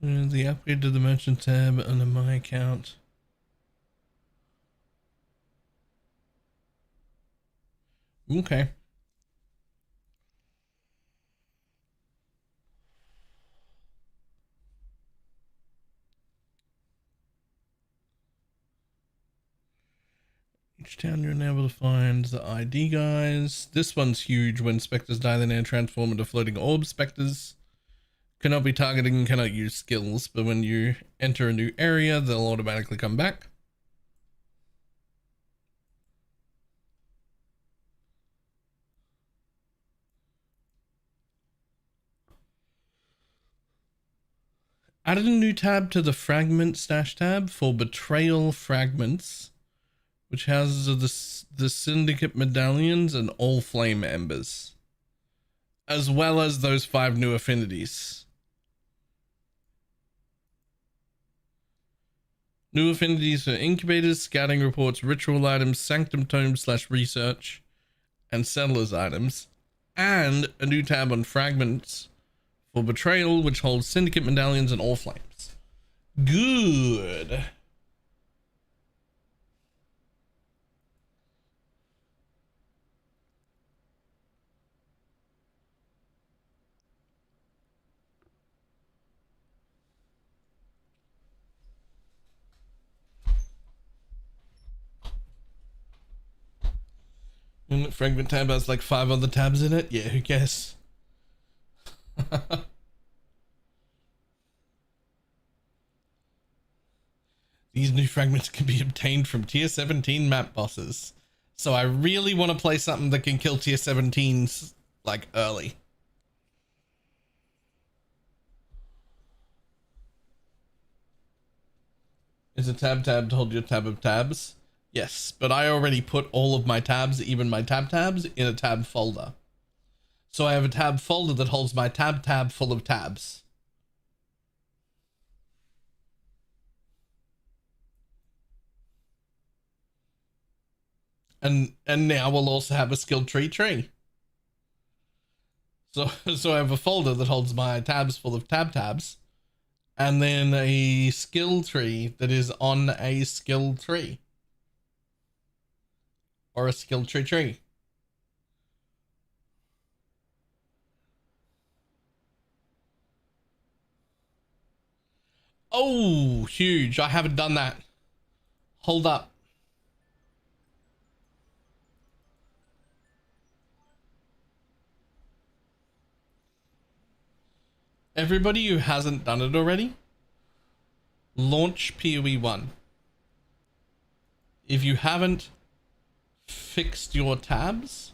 The upgrade to the merchant tab under my account. Okay. Each town you're able to find the ID guys. This one's huge. When specters die, they now transform into floating orb specters. Cannot be targeted and cannot use skills, but when you enter a new area, they'll automatically come back. Added a new tab to the fragment stash tab for betrayal fragments, which houses the syndicate medallions and all flame embers, as well as those 5 new affinities. New affinities for incubators, scouting reports, ritual items, sanctum tomes / research, and settlers items, and a new tab on fragments for betrayal, which holds syndicate medallions and all flames. Good. And the fragment tab has like 5 other tabs in it. Yeah, who cares? These new fragments can be obtained from tier 17 map bosses. So I really want to play something that can kill tier 17s like early. Is a tab to hold your tab of tabs? Yes, but I already put all of my tabs, even my tabs, in a tab folder. So I have a tab folder that holds my tab full of tabs. And now we'll also have a skill tree. So I have a folder that holds my tabs full of tabs, and then a skill tree that is on a skill tree. Or a skill tree. Oh, huge. I haven't done that. Hold up. Everybody who hasn't done it already, launch PoE 1. If you haven't fixed your tabs,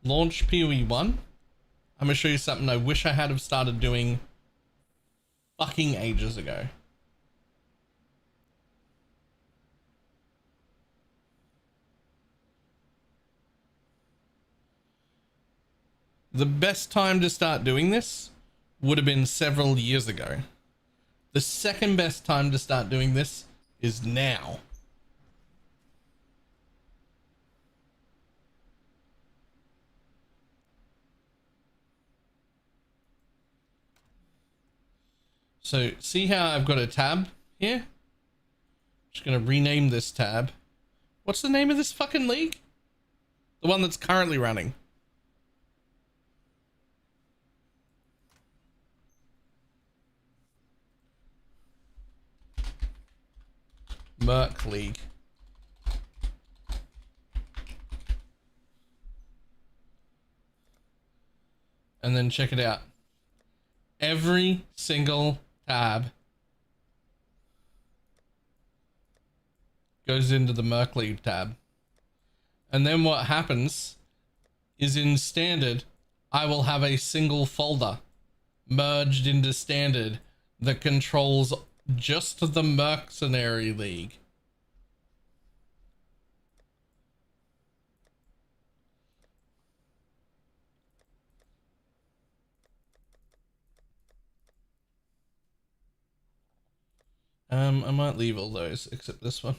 launch PoE 1. I'm gonna show you something I wish I had have started doing fucking ages ago. The best time to start doing this would have been several years ago. The second best time to start doing this is now. So see how I've got a tab here? Just gonna rename this tab. What's the name of this fucking league? The one that's currently running. Merc League. And then check it out. Every single tab goes into the Merc League tab. And then what happens is in standard, I will have a single folder merged into standard that controls just the Mercenary League. I might leave all those except this one.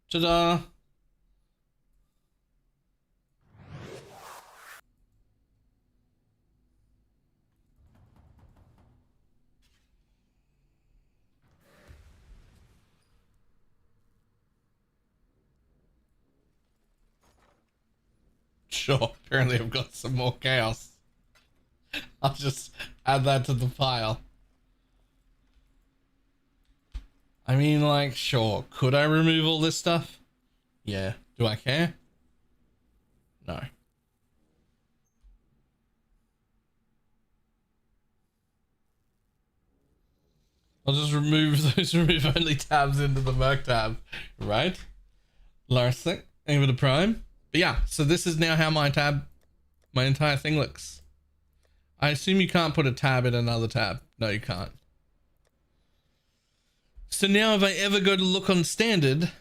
Ta-da! Sure, apparently I've got some more chaos. I'll just add that to the pile. I mean, like, sure, could I remove all this stuff? Yeah. Do I care? No. I'll just remove those remove only tabs into the Merc tab, right? Last thing, aim with a prime. But yeah, so this is now how my entire thing looks. I assume you can't put a tab in another tab. No, you can't. So now if I ever go to look on standard,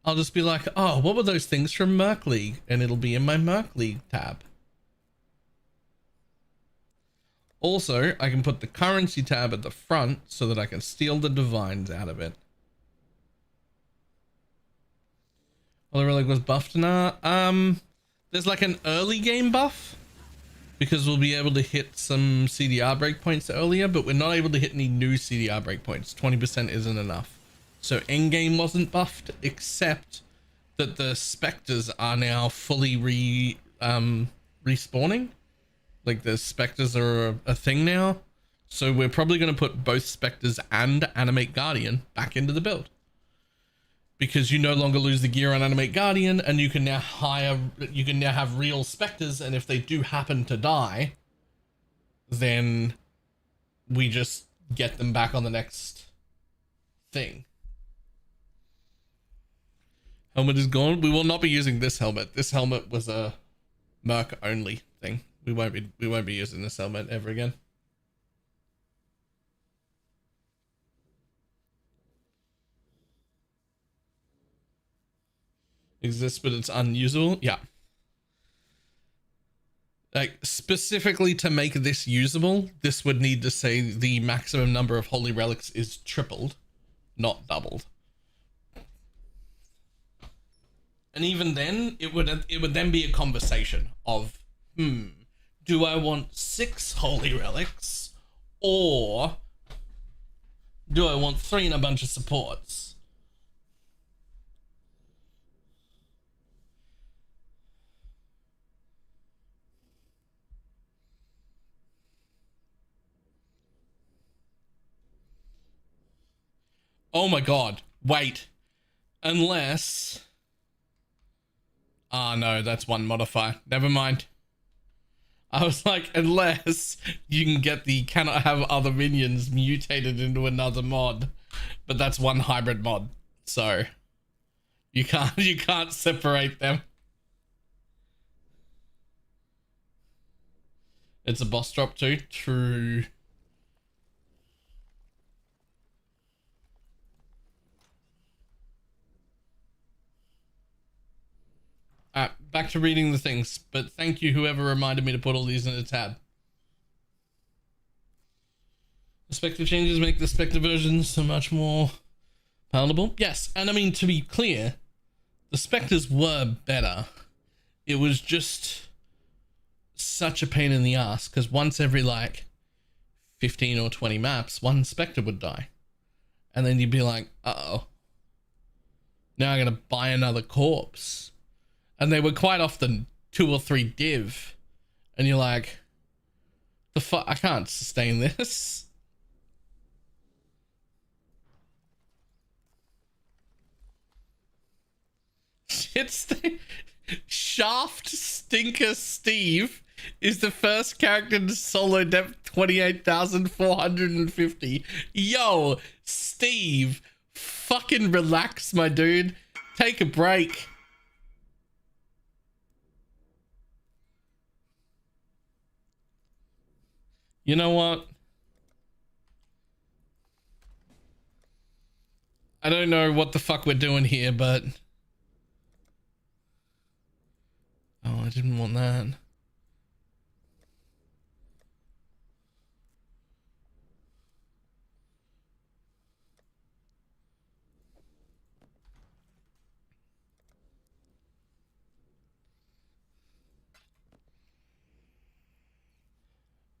I'll just be like, oh, what were those things from Merc League? And it'll be in my Merc League tab. Also, I can put the currency tab at the front so that I can steal the divines out of it. Well, the relic was buffed now. There's like an early game buff because we'll be able to hit some CDR breakpoints earlier, but we're not able to hit any new CDR breakpoints. 20% isn't enough. So endgame wasn't buffed, except that the specters are now fully respawning. Like the specters are a thing now. So we're probably going to put both specters and Animate Guardian back into the build. Because you no longer lose the gear on Animate Guardian, and you can now have real specters, and if they do happen to die, then we just get them back on the next thing. Helmet is gone. We will not be using this helmet. This helmet was a Merc only thing. We won't be using this helmet ever again. Exists, but it's unusable. Yeah. Like specifically to make this usable, this would need to say the maximum number of holy relics is tripled, not doubled. And even then, it would then be a conversation of, do I want 6 holy relics, or do I want 3 and a bunch of supports? Oh my god. Wait. Unless... Ah, no, that's one modifier. Never mind. I was like, unless you can get the cannot have other minions mutated into another mod. But that's one hybrid mod. So you can't separate them. It's a boss drop too. True. Back to reading the things, but thank you whoever reminded me to put all these in a tab. The Spectre changes make the Spectre versions so much more palatable. Yes, and I mean, to be clear, the Spectres were better. It was just such a pain in the ass, because once every like 15 or 20 maps, one Spectre would die. And then you'd be like, uh-oh. Now I gotta buy another corpse. And they were quite often 2 or 3 div. And you're like, the fuck, I can't sustain this. Shaft Stinker Steve is the first character to solo depth 28,450. Yo, Steve, fucking relax, my dude. Take a break. You know what? I don't know what the fuck we're doing here, but... Oh, I didn't want that.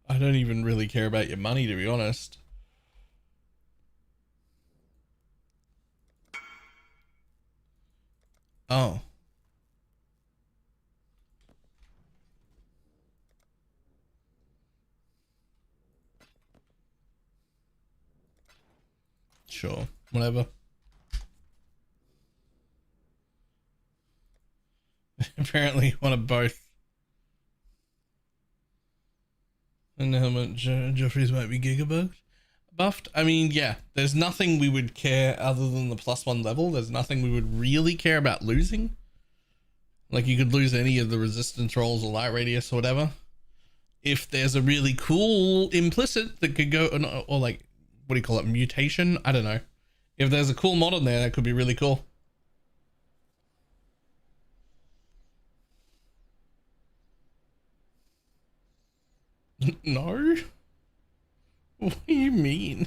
I don't even really care about your money, to be honest. Oh. Sure, whatever. Apparently one of both. And how much Jeffries might be gigabugged buffed. I mean, yeah, there's nothing we would care other than the +1 level. There's nothing we would really care about losing. Like, you could lose any of the resistance rolls or light radius or whatever. If there's a really cool implicit that could go, or like, what do you call it, mutation? I don't know. If there's a cool mod on there, that could be really cool. No? What do you mean?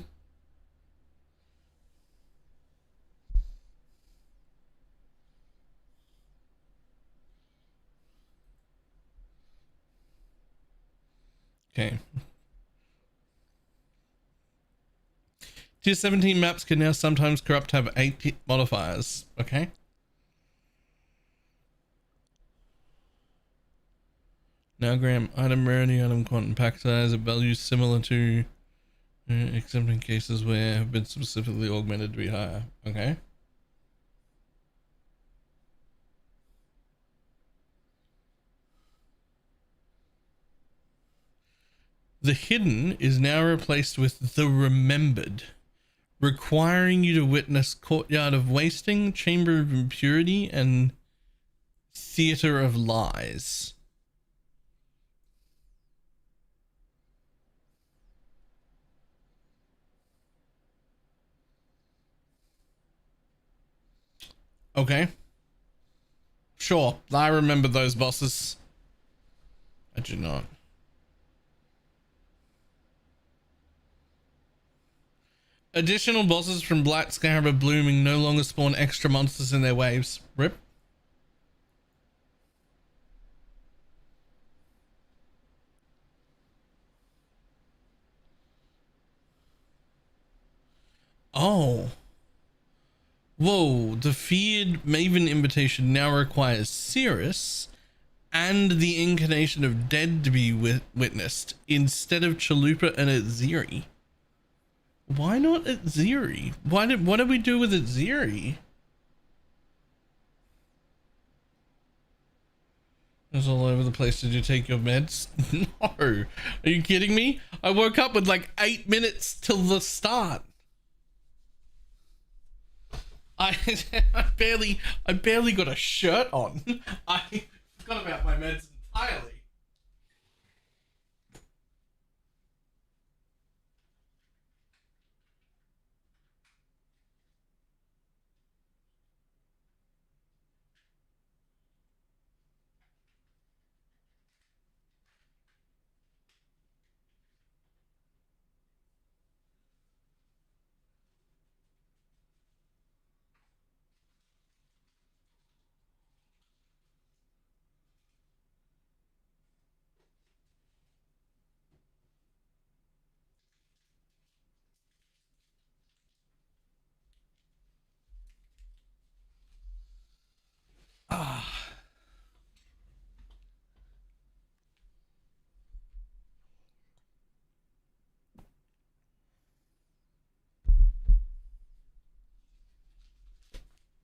Okay. Tier 17 maps can now sometimes corrupt have 8 modifiers. Okay. Now gram item rarity, item quantum pack size, a value similar to, except in cases where have been specifically augmented to be higher. Okay. The hidden is now replaced with the remembered, requiring you to witness Courtyard of Wasting, Chamber of Impurity, and Theater of Lies. Okay. Sure, I remember those bosses. I do not. Additional bosses from Black Scarab of Blooming no longer spawn extra monsters in their waves. Rip. Oh. Whoa, the feared Maven invitation now requires Cirrus and the incarnation of Dead to be witnessed instead of Chalupa and Aziri. Why not at Ziri? What did we do with it Ziri? It was all over the place. Did you take your meds? No. Are you kidding me? I woke up with like 8 minutes till the start. I barely got a shirt on. I forgot about my meds entirely.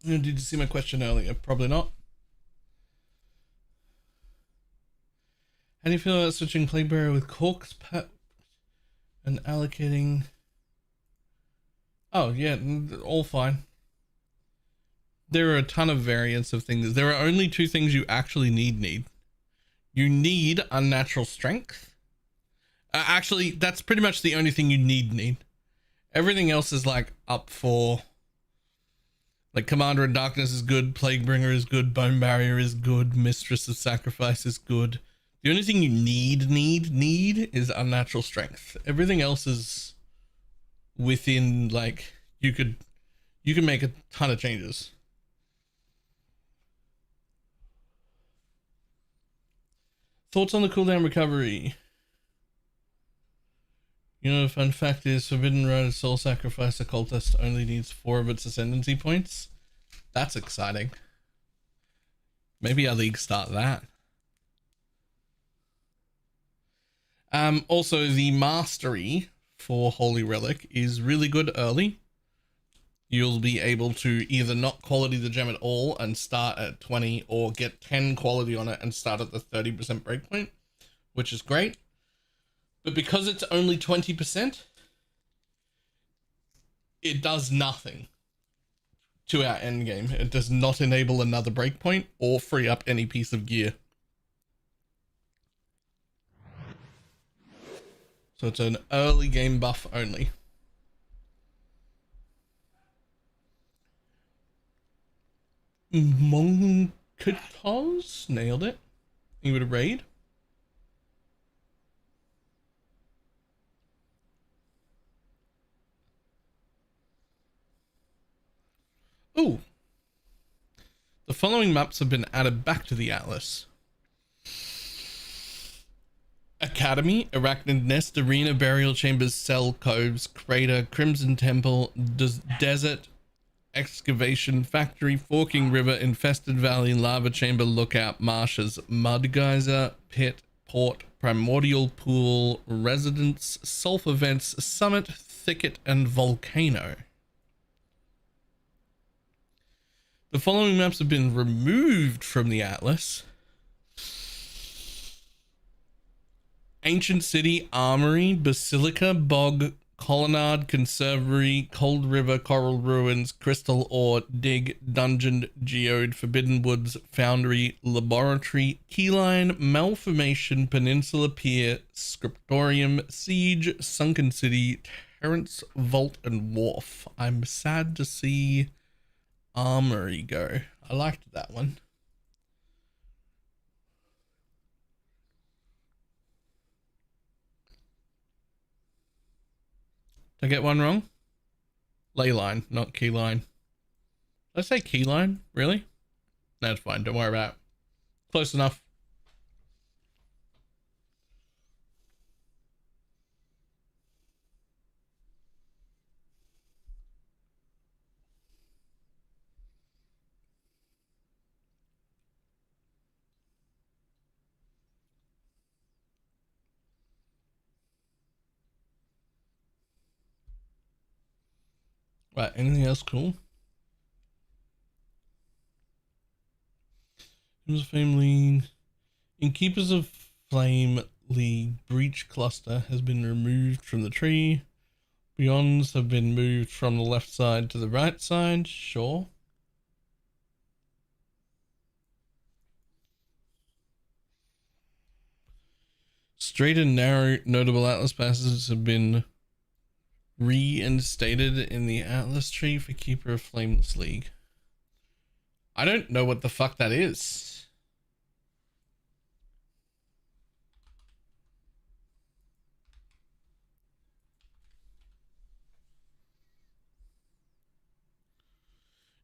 Did you see my question earlier? Probably not. How do you feel about switching Plague Barrier with Cork's Pet and allocating? Oh yeah, all fine. There are a ton of variants of things. There are only 2 things you actually need. You need Unnatural Strength. Actually, that's pretty much the only thing you need. Everything else is like up for... Like Commander in Darkness is good, Plaguebringer is good, Bone Barrier is good, Mistress of Sacrifice is good. The only thing you need is Unnatural Strength. Everything else is within, like, you can make a ton of changes. Thoughts on the cooldown recovery? You know, the fun fact is Forbidden Rider Soul Sacrifice Occultist only needs 4 of its Ascendancy points. That's exciting. Maybe our league start that. Also, the Mastery for Holy Relic is really good early. You'll be able to either not quality the gem at all and start at 20, or get 10 quality on it and start at the 30% breakpoint, which is great. But because it's only 20%, it does nothing to our end game. It does not enable another breakpoint or free up any piece of gear. So it's an early game buff only. Monkatos nailed it. You would have raid. Ooh. The following maps have been added back to the Atlas: Academy, Arachnid Nest, Arena, Burial Chambers, Cell, Coves, Crater, Crimson Temple, Desert, Excavation, Factory, Forking River, Infested Valley, Lava Chamber, Lookout, Marshes, Mud Geyser, Pit, Port, Primordial Pool, Residence, Sulphur Vents, Summit, Thicket, and Volcano. The following maps have been removed from the Atlas: Ancient City, Armory, Basilica, Bog, Colonnade, Conservatory, Cold River, Coral Ruins, Crystal Ore, Dig, Dungeon, Geode, Forbidden Woods, Foundry, Laboratory, Keyline, Malformation, Peninsula Pier, Scriptorium, Siege, Sunken City, Terrence, Vault, and Wharf. I'm sad to see Armory go. I liked that one. Did I get one wrong? Leyline, not keyline. Did I say keyline? Really? That's fine. Don't worry about it. Close enough. Right, anything else cool? Keepers of Flame League. In Keepers of Flame League, Breach Cluster has been removed from the tree. Beyonds have been moved from the left side to the right side. Sure. Straight and narrow notable Atlas passes have been reinstated in the Atlas tree for Keeper of Flameless League. I don't know what the fuck that is.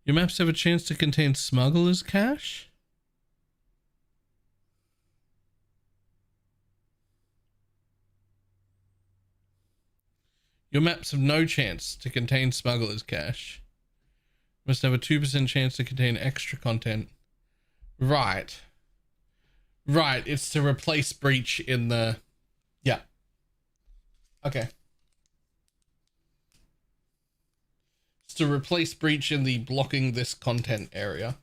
Your maps have a chance to contain smuggler's cache? Your maps have no chance to contain smuggler's cache. Must have a 2% chance to contain extra content. Right. Right, it's to replace Breach in the... Yeah. Okay. It's to replace Breach in the blocking this content area.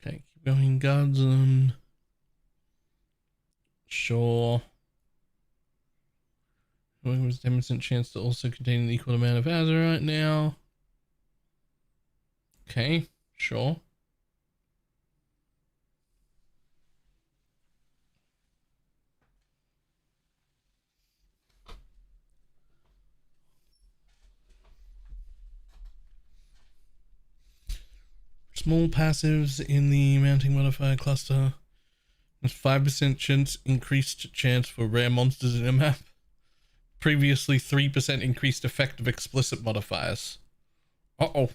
Okay, keep going. Guards on. Sure. Going with 10% chance to also contain an equal amount of azurite now. Okay, sure. Small passives in the mounting modifier cluster. There's 5% chance increased chance for rare monsters in a map. Previously 3% increased effect of explicit modifiers. Uh-oh.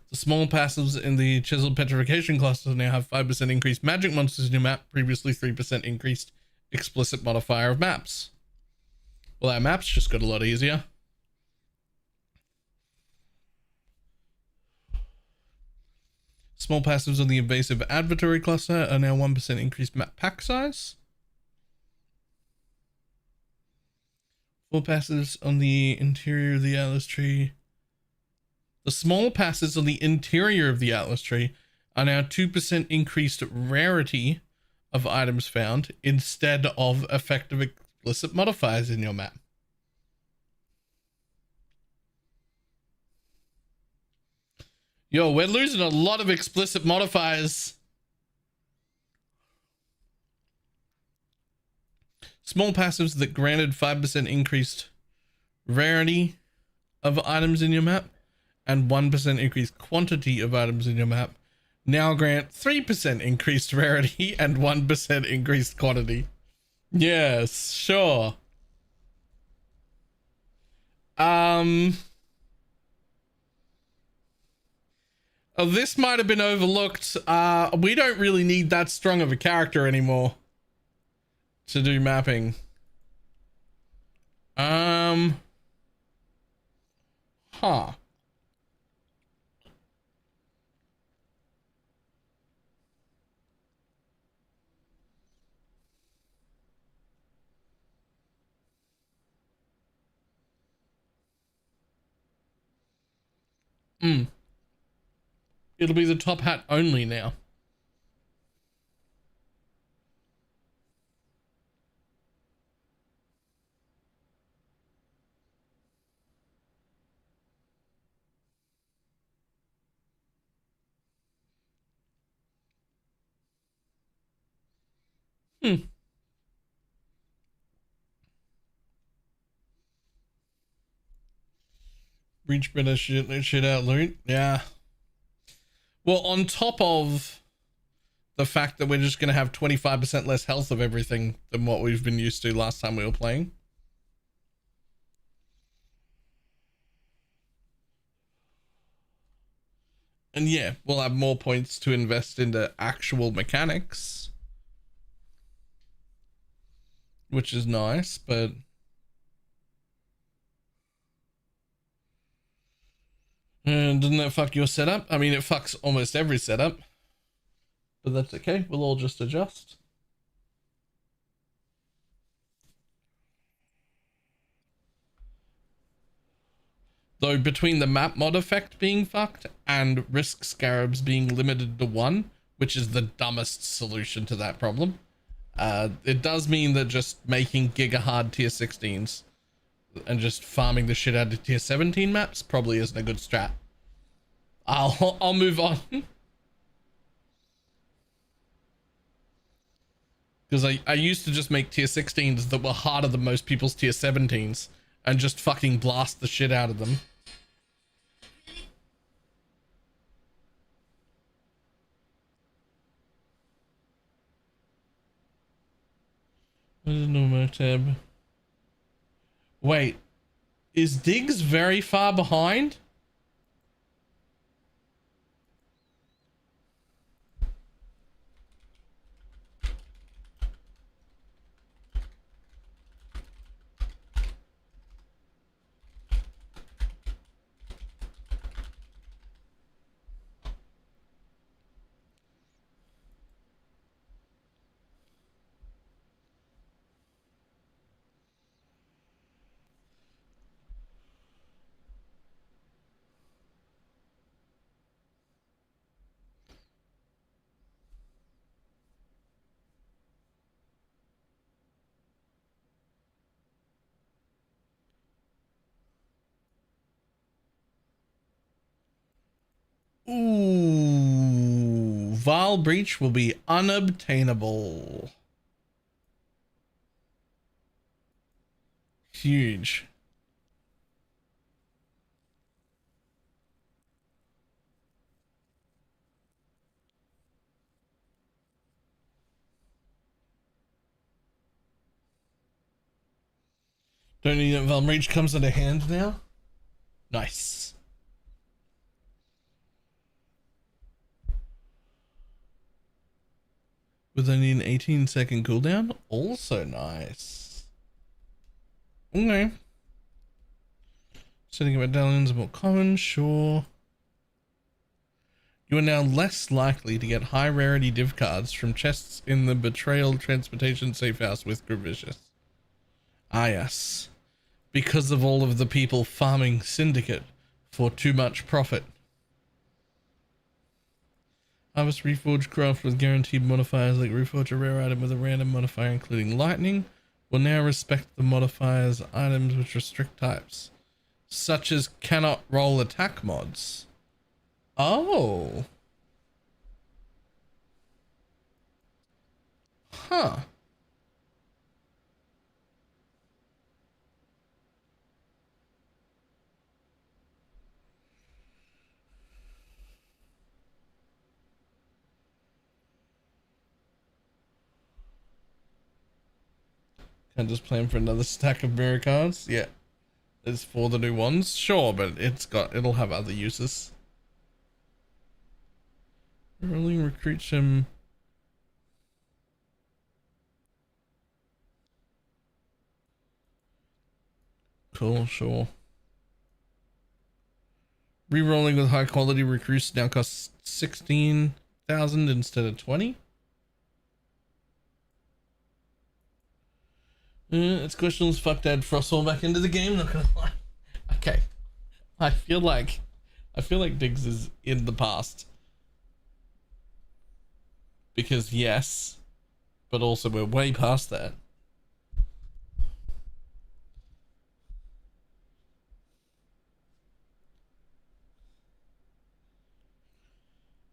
The small passives in the chiseled petrification cluster now have 5% increased magic monsters in your map. Previously 3% increased explicit modifier of maps. Well, our maps just got a lot easier. Small passives on the invasive adversary cluster are now 1% increased map pack size. Small passives on the interior of the Atlas tree. The small passives on the interior of the Atlas tree are now 2% increased rarity of items found instead of effective explicit modifiers in your map. Yo, we're losing a lot of explicit modifiers. Small passives that granted 5% increased rarity of items in your map and 1% increased quantity of items in your map now grant 3% increased rarity and 1% increased quantity. Yes, sure. Oh, this might have been overlooked. We don't really need that strong of a character anymore to do mapping. Huh. It'll be the top hat only now. Breach better shit out loot. Yeah. Well, on top of the fact that we're just going to have 25% less health of everything than what we've been used to last time we were playing. And yeah, we'll have more points to invest into actual mechanics. which is nice, but doesn't that fuck your setup? I mean, it fucks almost every setup, but that's okay. We'll all just adjust. Though between the map mod effect being fucked and risk scarabs being limited to 1, which is the dumbest solution to that problem, it does mean that just making giga hard tier 16s and just farming the shit out of tier 17 maps probably isn't a good strat. I'll move on. Because I used to just make tier 16s that were harder than most people's tier 17s and just fucking blast the shit out of them. What is normal tab? Wait, is Diggs very far behind? Ooh, Vile Breach will be unobtainable. Huge. Don't need that Vile Breach comes into hand now. Nice. With only an 18-second cooldown, also nice. Okay. Setting up medallions more common, sure. You are now less likely to get high rarity div cards from chests in the Betrayal Transportation Safe House with Gravicious. Ah yes. Because of all of the people farming Syndicate for too much profit. Harvest Reforged craft with guaranteed modifiers like Reforge, a rare item with a random modifier including lightning, will now respect the modifiers items which restrict types, such as cannot roll attack mods. Oh. Huh. Can I just plan for another stack of mirror cards? Yeah. It's for the new ones? Sure, but it'll have other uses. Rolling recruits him. Cool, sure. Rerolling with high quality recruits now costs 16,000 instead of 20. It's questions. Fuck Dad Frostwall back into the game. Not gonna lie. Okay, I feel like Diggs is in the past because yes, but also we're way past that.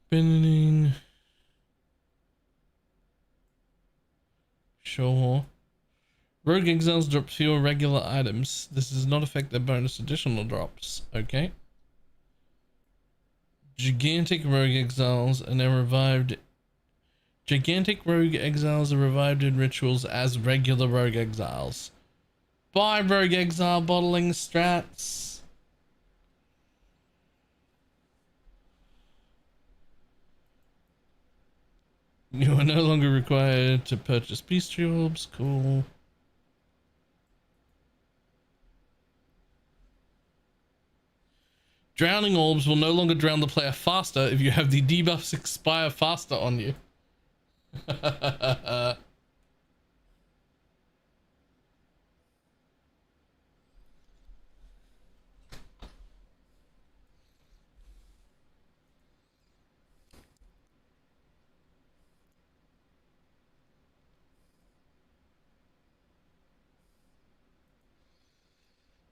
Spinning. Sure. Rogue Exiles drop fewer regular items. This does not affect their bonus additional drops. Okay. Gigantic Rogue Exiles are now revived. Gigantic Rogue Exiles are revived in rituals as regular Rogue Exiles. Bye, Rogue Exile bottling strats. You are no longer required to purchase Beast Orbs. Cool. Drowning orbs will no longer drown the player faster if you have the debuffs expire faster on you.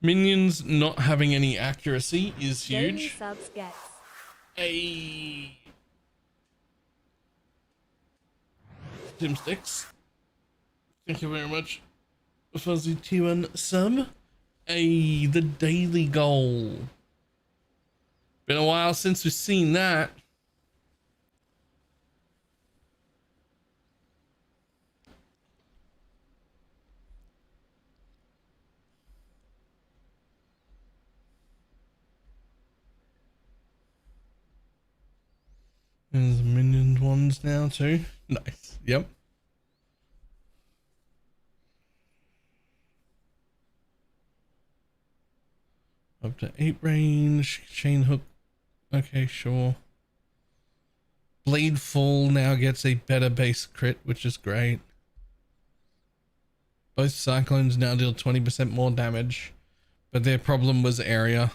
Minions not having any accuracy is huge. A Tim Sticks. Thank you very much. Fuzzy T1 sub. The daily goal. Been a while since we've seen that. There's the minion ones now too. Nice. Yep. Up to 8 range. Chain hook. Okay, sure. Blade Fall now gets a better base crit, which is great. Both cyclones now deal 20% more damage, but their problem was area.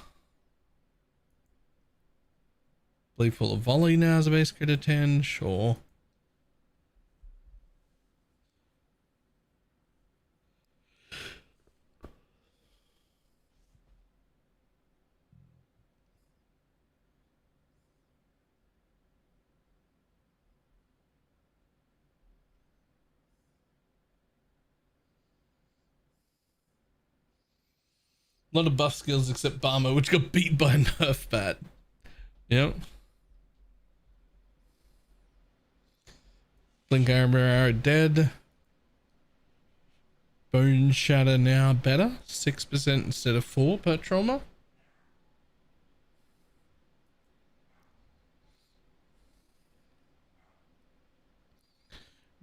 Blade Fall of Volley now has a base crit of 10, sure. A lot of buff skills except Barmer, which got beat by a nerf bat. Yep. Blink Arrow dead. Bone Shatter now better. 6% instead of 4 per trauma.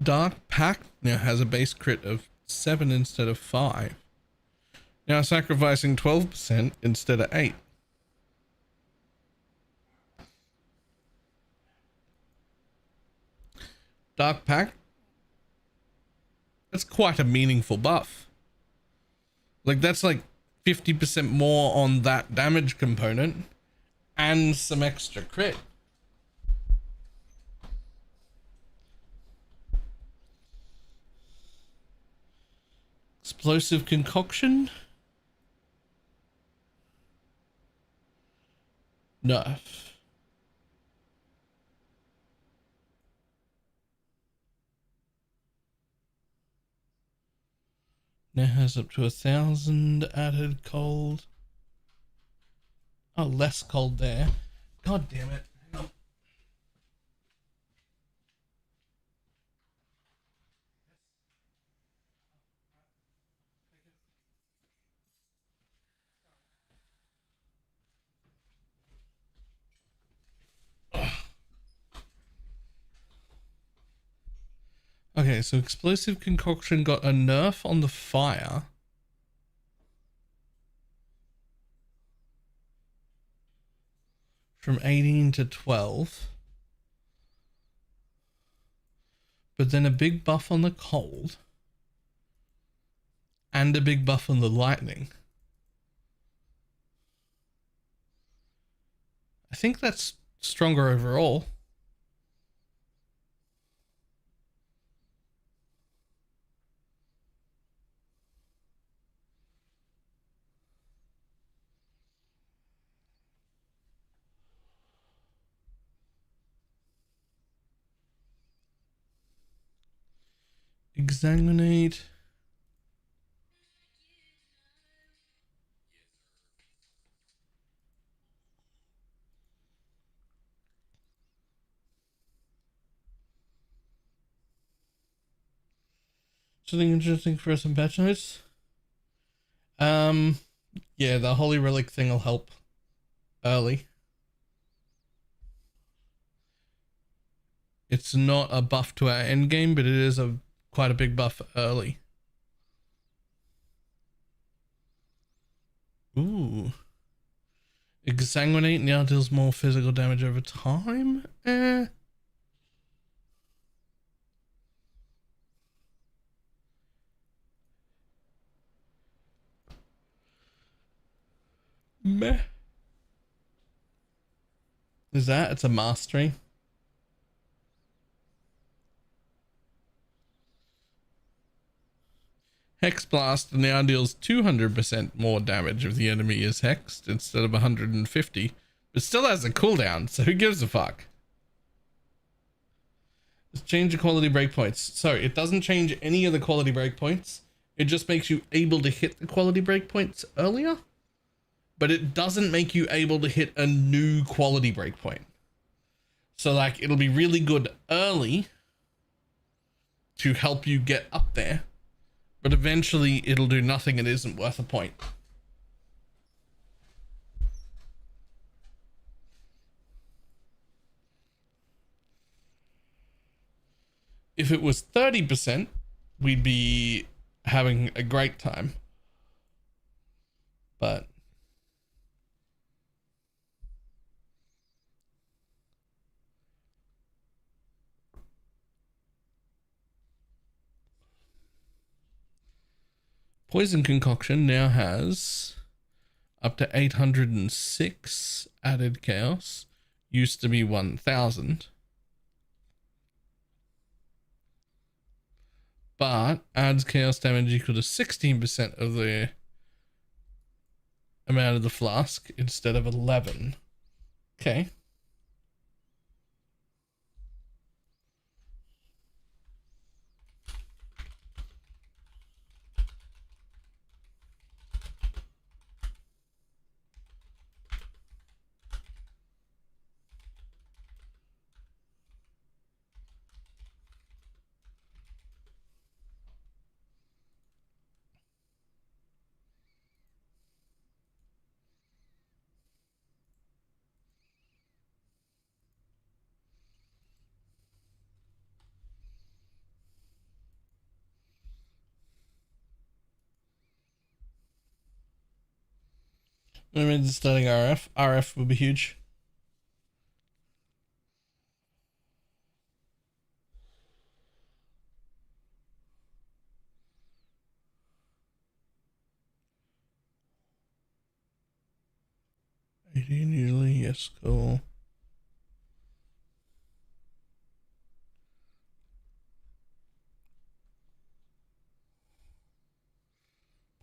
Dark Pact now has a base crit of 7 instead of 5. Now sacrificing 12% instead of 8. Dark Pact. That's quite a meaningful buff. Like that's like 50% more on that damage component and some extra crit. Explosive Concoction. Nerf. Now has up to 1,000 added cold. Oh, less cold there. God damn it. Hang on. Okay, so Explosive Concoction got a nerf on the fire. From 18 to 12. But then a big buff on the cold. And a big buff on the lightning. I think that's stronger overall. Examinate. Something interesting for some patch notes. Yeah, the Holy Relic thing will help early. It's not a buff to our end game, but it is quite a big buff early. Ooh. Exsanguinate now deals more physical damage over time. Meh. Is that? It's a mastery. Hex Blast now deals 200% more damage if the enemy is hexed instead of 150, but still has a cooldown, so who gives a fuck? Let's change the quality breakpoints. So it doesn't change any of the quality breakpoints. It just makes you able to hit the quality breakpoints earlier, but it doesn't make you able to hit a new quality breakpoint. So like it'll be really good early to help you get up there, but eventually it'll do nothing and isn't worth a point. If it was 30%, we'd be having a great time. But Poison Concoction now has up to 806 added chaos. Used to be 1000. But adds chaos damage equal to 16% of the amount of the flask instead of 11. Okay. I mean, starting RF. RF would be huge. Usually, yes, cool.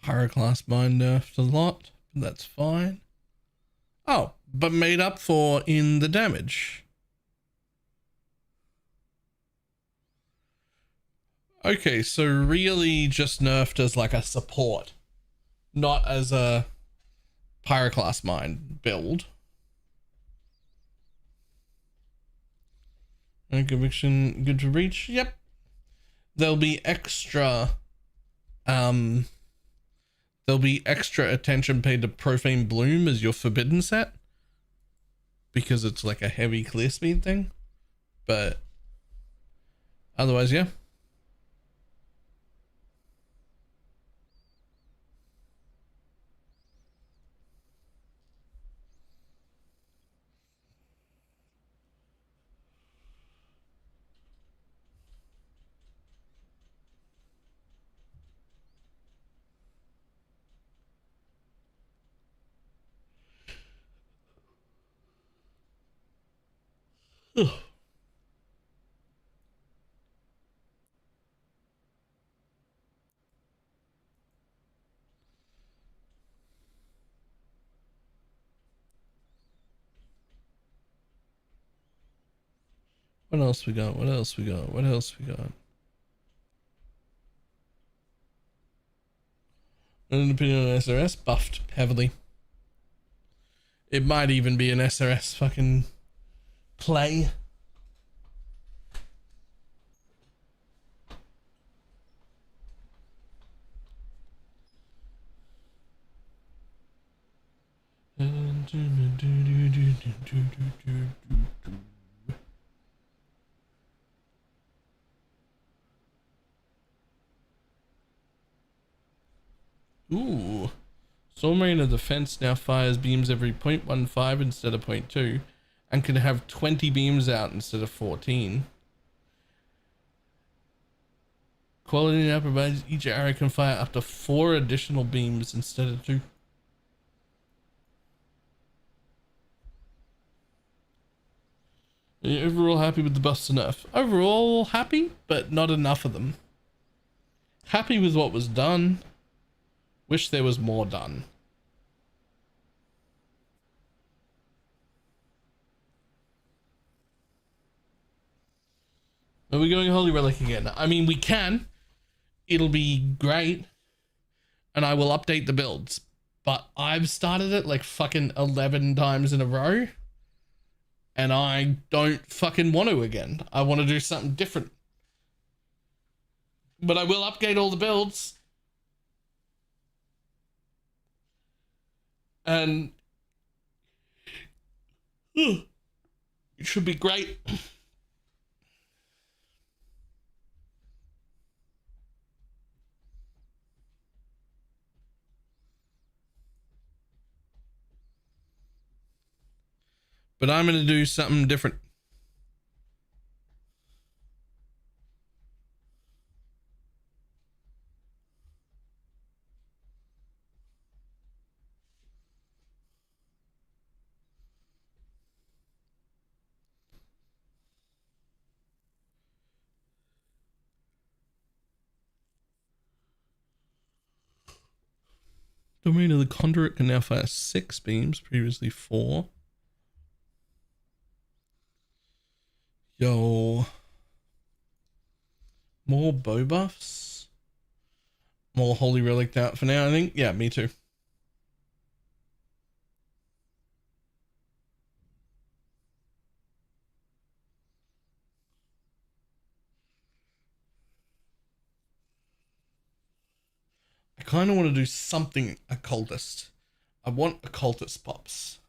Pyroclast mine nerfed a lot, but that's fine. Oh, but made up for in the damage. Okay, so really just nerfed as like a support, not as a Pyroclast mine build. And conviction good to reach. Yep. There'll be extra attention paid to Profane Bloom as your forbidden set, because it's like a heavy clear speed thing, but otherwise, yeah. Ugh. What else we got? What else we got? What else we got? An opinion on SRS buffed heavily. It might even be an SRS fucking play. Ooh, Storm Mariner Defense now fires beams every 0.15 instead of 0.2 and can have 20 beams out instead of 14. Quality now provides each arrow can fire up to 4 additional beams instead of 2. Are you overall happy with the buffs and nerf? Overall happy, but not enough of them. Happy with what was done. Wish there was more done. Are we going Holy Relic again? I mean, we can. It'll be great. And I will update the builds. But I've started it like fucking 11 times in a row. And I don't fucking want to again. I want to do something different. But I will update all the builds. And it should be great. But I'm going to do something different. Domain of the Conduit can now fire 6 beams, previously 4. Yo. More bow buffs. More Holy Relic out for now, I think. Yeah, me too. I kind of want to do something occultist. I want occultist pops.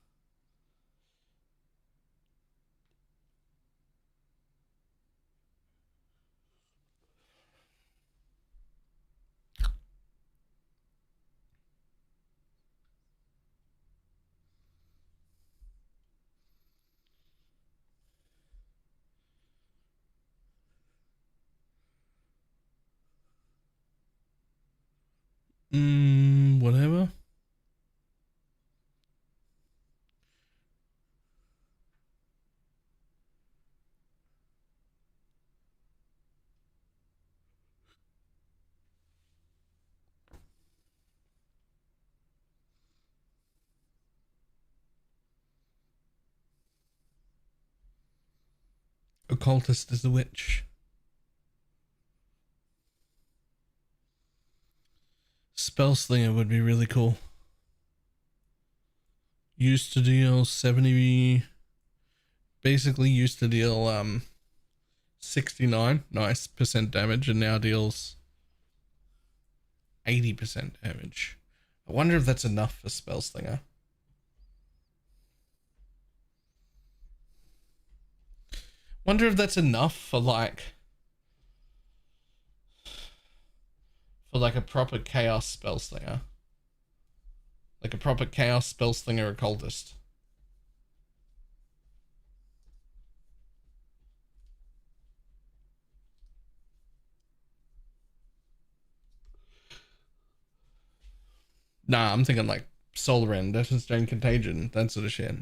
Whatever. Occultist is the witch. Spellslinger would be really cool. Used to deal 70, basically used to deal 69 nice percent damage and now deals 80% damage. I wonder if that's enough for Spellslinger. Wonder if that's enough for like a proper chaos spellslinger. Like a proper chaos spellslinger occultist. Nah, I'm thinking like Solar End, Death Strain Contagion, that sort of shit.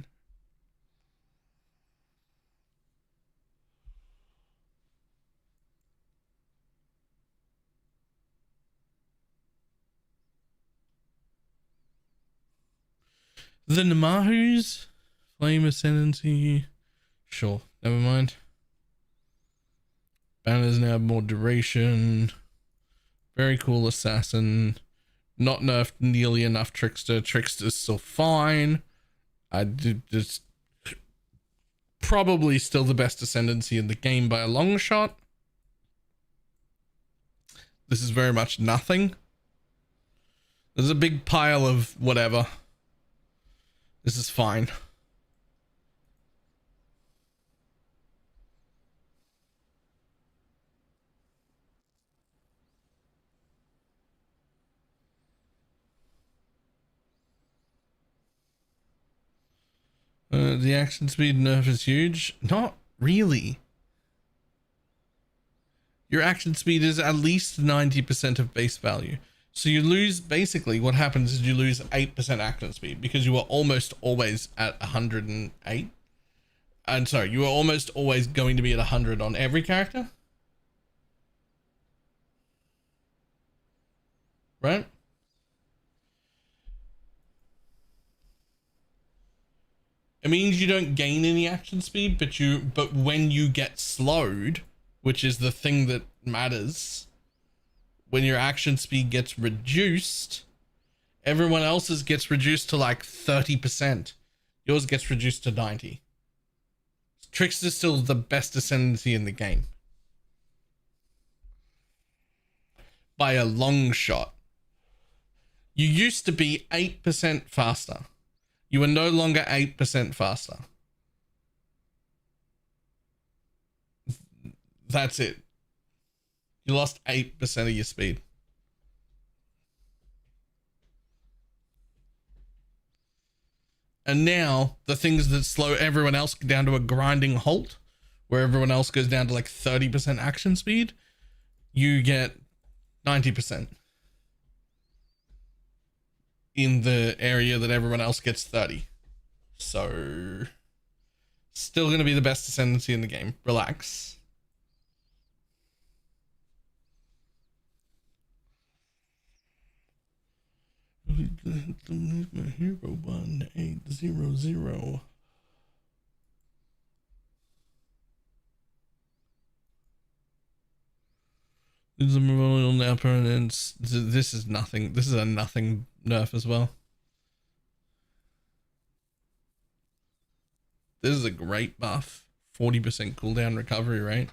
The Namahu's Flame Ascendancy. Sure, never mind. Banners now have more duration. Very cool assassin. Not nerfed nearly enough Trickster. Trickster's still fine. I did just probably still the best ascendancy in the game by a long shot. This is very much nothing. There's a big pile of whatever. This is fine. The action speed nerf is huge. Not really. Your action speed is at least 90% of base value. So you lose, basically what happens is you lose 8% action speed because you are almost always at 108. And sorry, you are almost always going to be at 100 on every character. Right? It means you don't gain any action speed, but when you get slowed, which is the thing that matters, when your action speed gets reduced, everyone else's gets reduced to like 30%. Yours gets reduced to 90. Trickster's still the best ascendancy in the game. By a long shot. You used to be 8% faster. You are no longer 8% faster. That's it. You lost 8% of your speed. And now the things that slow everyone else down to a grinding halt, where everyone else goes down to like 30% action speed, you get 90% in the area that everyone else gets 30. So still going to be the best ascendancy in the game. Relax. My hero 1800. This is a memorial now permanent. This is nothing. This is a nothing nerf as well. This is a great buff. 40% cooldown recovery rate.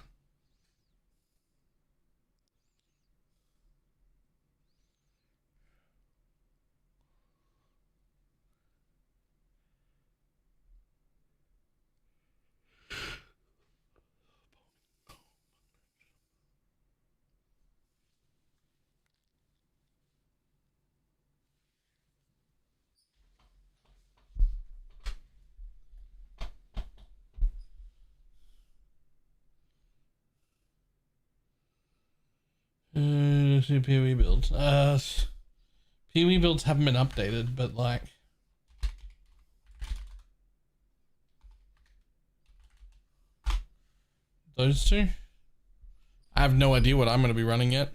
PoE builds. PoE builds haven't been updated, but like those two, I have no idea what I'm going to be running yet.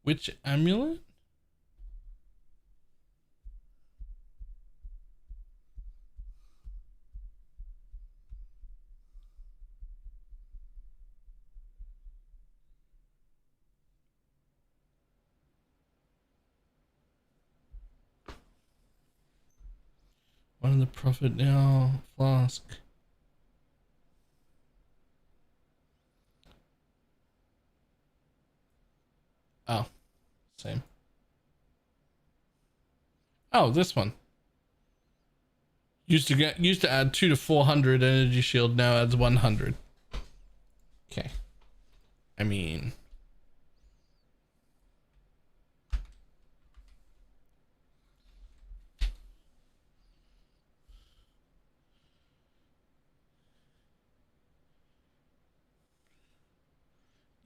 Which amulet? One in the profit now, flask. Oh, same. Oh, this one. Used to add 2 to 400 energy shield, now adds 100. Okay. I mean,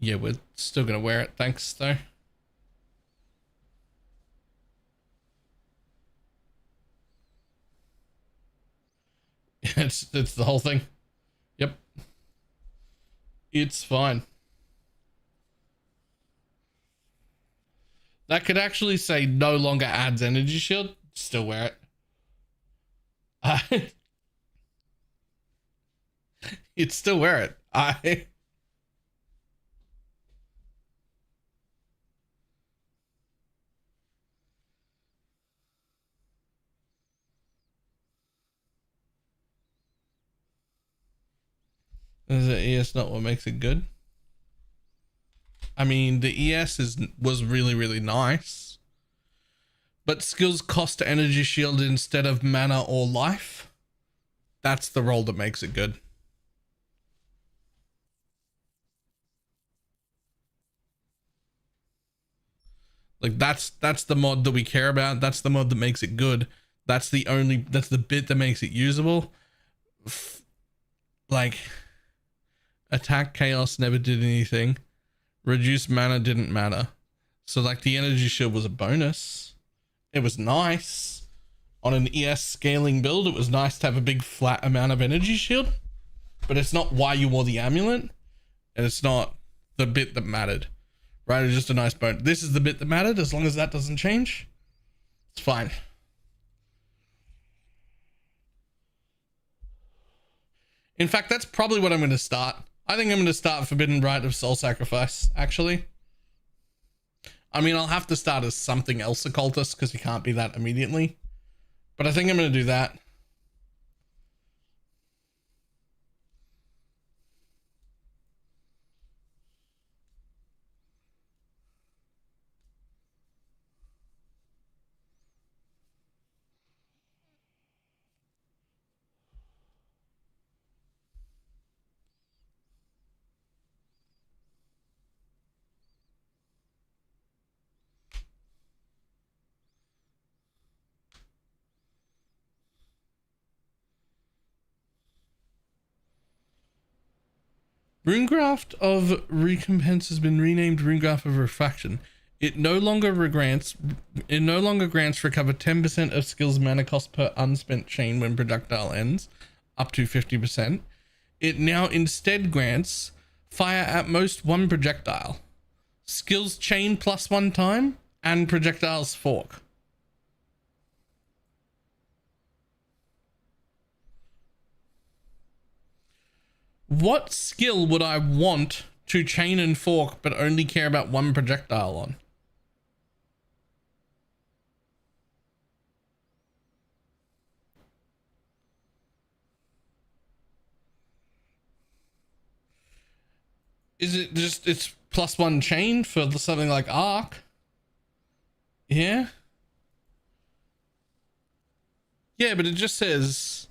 yeah, we're still gonna wear it, thanks though. It's the whole thing. Yep. It's fine. That could actually say no longer adds energy shield. Still wear it. You'd still wear it. Is the ES not what makes it good? I mean, the ES was really, really nice. But skills cost energy shield instead of mana or life. That's the role that makes it good. Like that's the mod that we care about. That's the mod that makes it good. That's the bit that makes it usable. Like attack chaos never did anything. Reduced mana didn't matter. So like the energy shield was a bonus. It was nice. On an ES scaling build, it was nice to have a big flat amount of energy shield. But it's not why you wore the amulet. And it's not the bit that mattered. Right? It's just a nice bonus. This is the bit that mattered. As long as that doesn't change, it's fine. In fact, that's probably what I'm going to start. I think I'm going to start Forbidden Rite of Soul Sacrifice, actually. I mean, I'll have to start as something else occultist because we can't be that immediately. But I think I'm going to do that. Runegraph of Recompense has been renamed Runegraph of Refraction. It no longer grants recover 10% of skills mana cost per unspent chain when projectile ends, up to 50%. It now instead grants fire at most one projectile, skills chain plus one time, and projectiles fork. What skill would I want to chain and fork but only care about one projectile on? Is it just it's plus one chain for something like arc? Yeah. Yeah, but it just says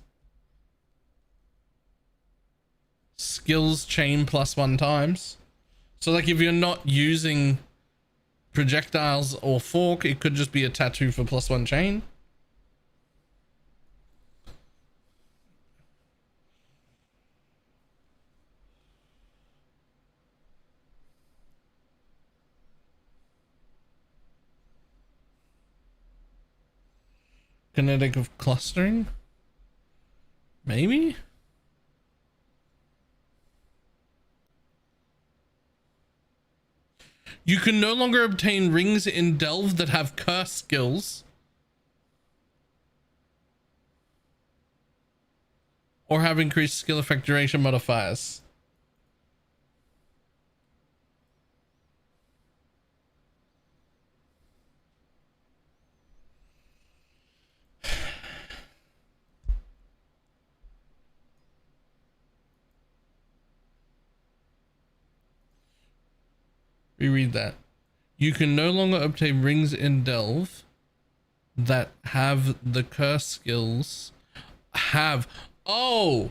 skills chain plus one times. So like if you're not using projectiles or fork, it could just be a tattoo for plus one chain. Kinetic of clustering? Maybe? You can no longer obtain rings in Delve that have curse skills or have increased skill effect duration modifiers. Reread that. You can no longer obtain rings in Delve that have the curse skills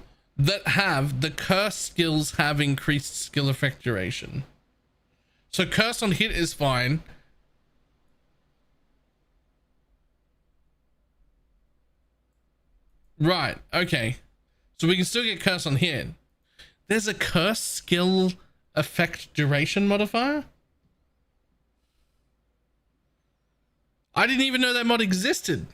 the curse skills have increased skill effect duration. So curse on hit is fine. Right, okay. So we can still get curse on hit. There's a curse skill effect duration modifier? I didn't even know that mod existed.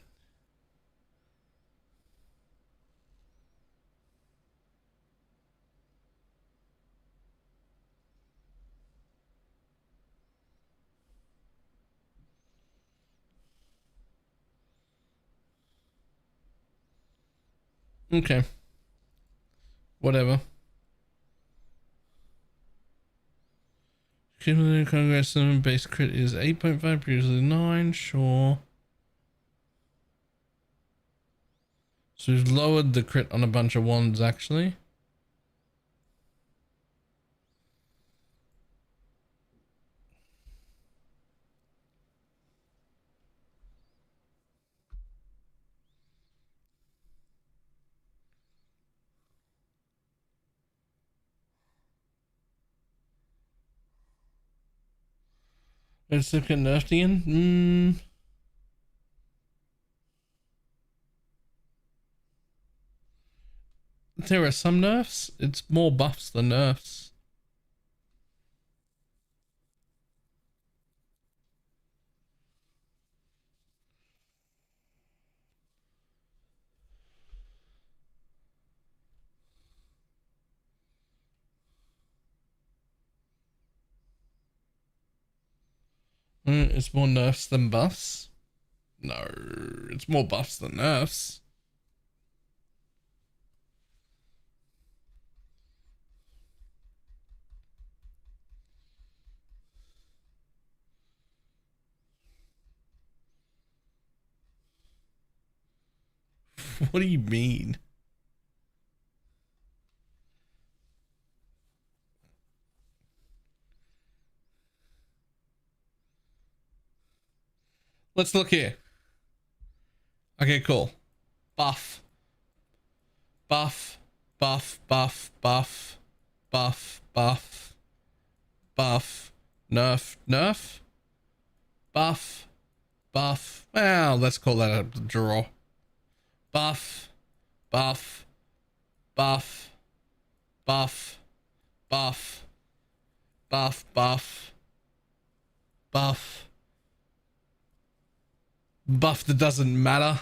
Okay. Whatever. Cumulative Congress base crit is 8.5, previously 9, sure. So we've lowered the crit on a bunch of wands actually. Let's look at nerfed again. There are some nerfs. It's more buffs than nerfs. It's more nerfs than buffs. No, it's more buffs than nerfs. What do you mean? Let's look here. Okay, cool. Buff. Buff. Buff. Buff. Buff. Buff. Buff. Buff. Nerf. Nerf. Buff. Buff. Well, let's call that a draw. Buff. Buff. Buff. Buff. Buff. Buff. Buff. Buff. Buff that doesn't matter.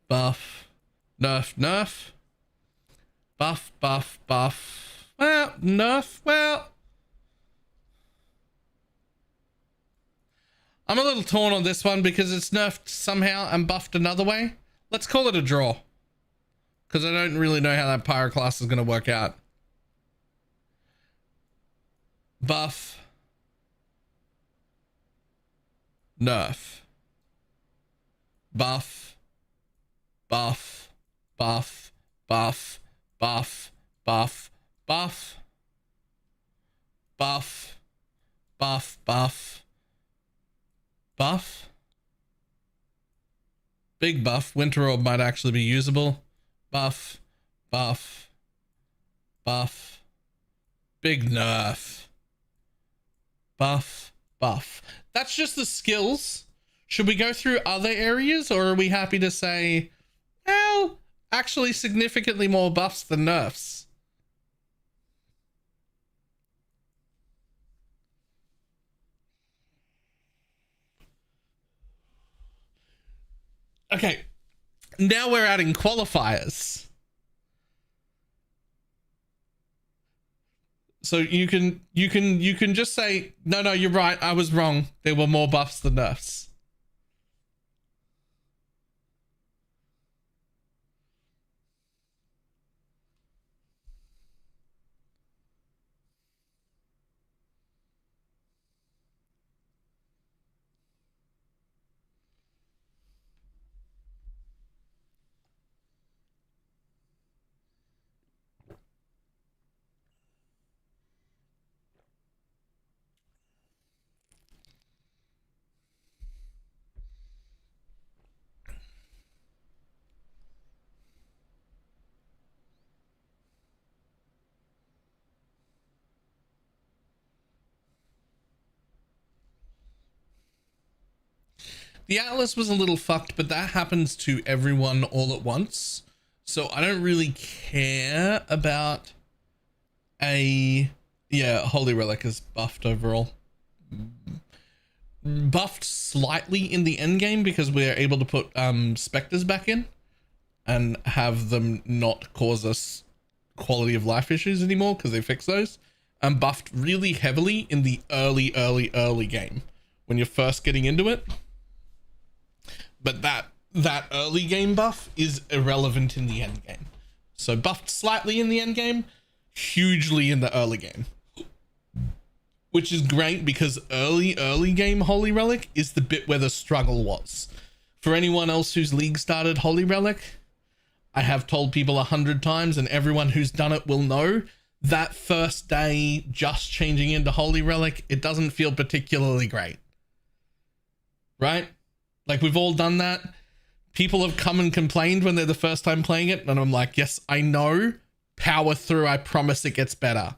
Buff. Nerf. Nerf. Buff. Buff. Buff. Well, nerf. Well, I'm a little torn on this one because it's nerfed somehow and buffed another way. Let's call it a draw, because I don't really know how that pyroclast is going to work out. Buff. Nerf. Buff. Buff. Buff. Buff. Buff. Buff. Buff. Buff. Buff. Buff. Buff. Big buff. Winter Orb might actually be usable. Buff. Buff. Buff. Big nerf. Buff. Buff. That's just the skills. Should we go through other areas, or are we happy to say, well, actually significantly more buffs than nerfs? Okay, now we're adding qualifiers. So you can just say, no, you're right, I was wrong. There were more buffs than nerfs. The Atlas was a little fucked, but that happens to everyone all at once. So I don't really care about Holy Relic is buffed overall. Buffed slightly in the end game because we're able to put specters back in and have them not cause us quality of life issues anymore because they fix those. And buffed really heavily in the early game when you're first getting into it. But that early game buff is irrelevant in the end game. So buffed slightly in the end game, hugely in the early game. which is great because early game Holy Relic is the bit where the struggle was. For anyone else who's league started Holy Relic, I have told people 100 times, and everyone who's done it will know, that first day just changing into Holy Relic, it doesn't feel particularly great. Right? Like, we've all done that. People have come and complained when they're the first time playing it, and I'm like, yes, I know. Power through, I promise it gets better.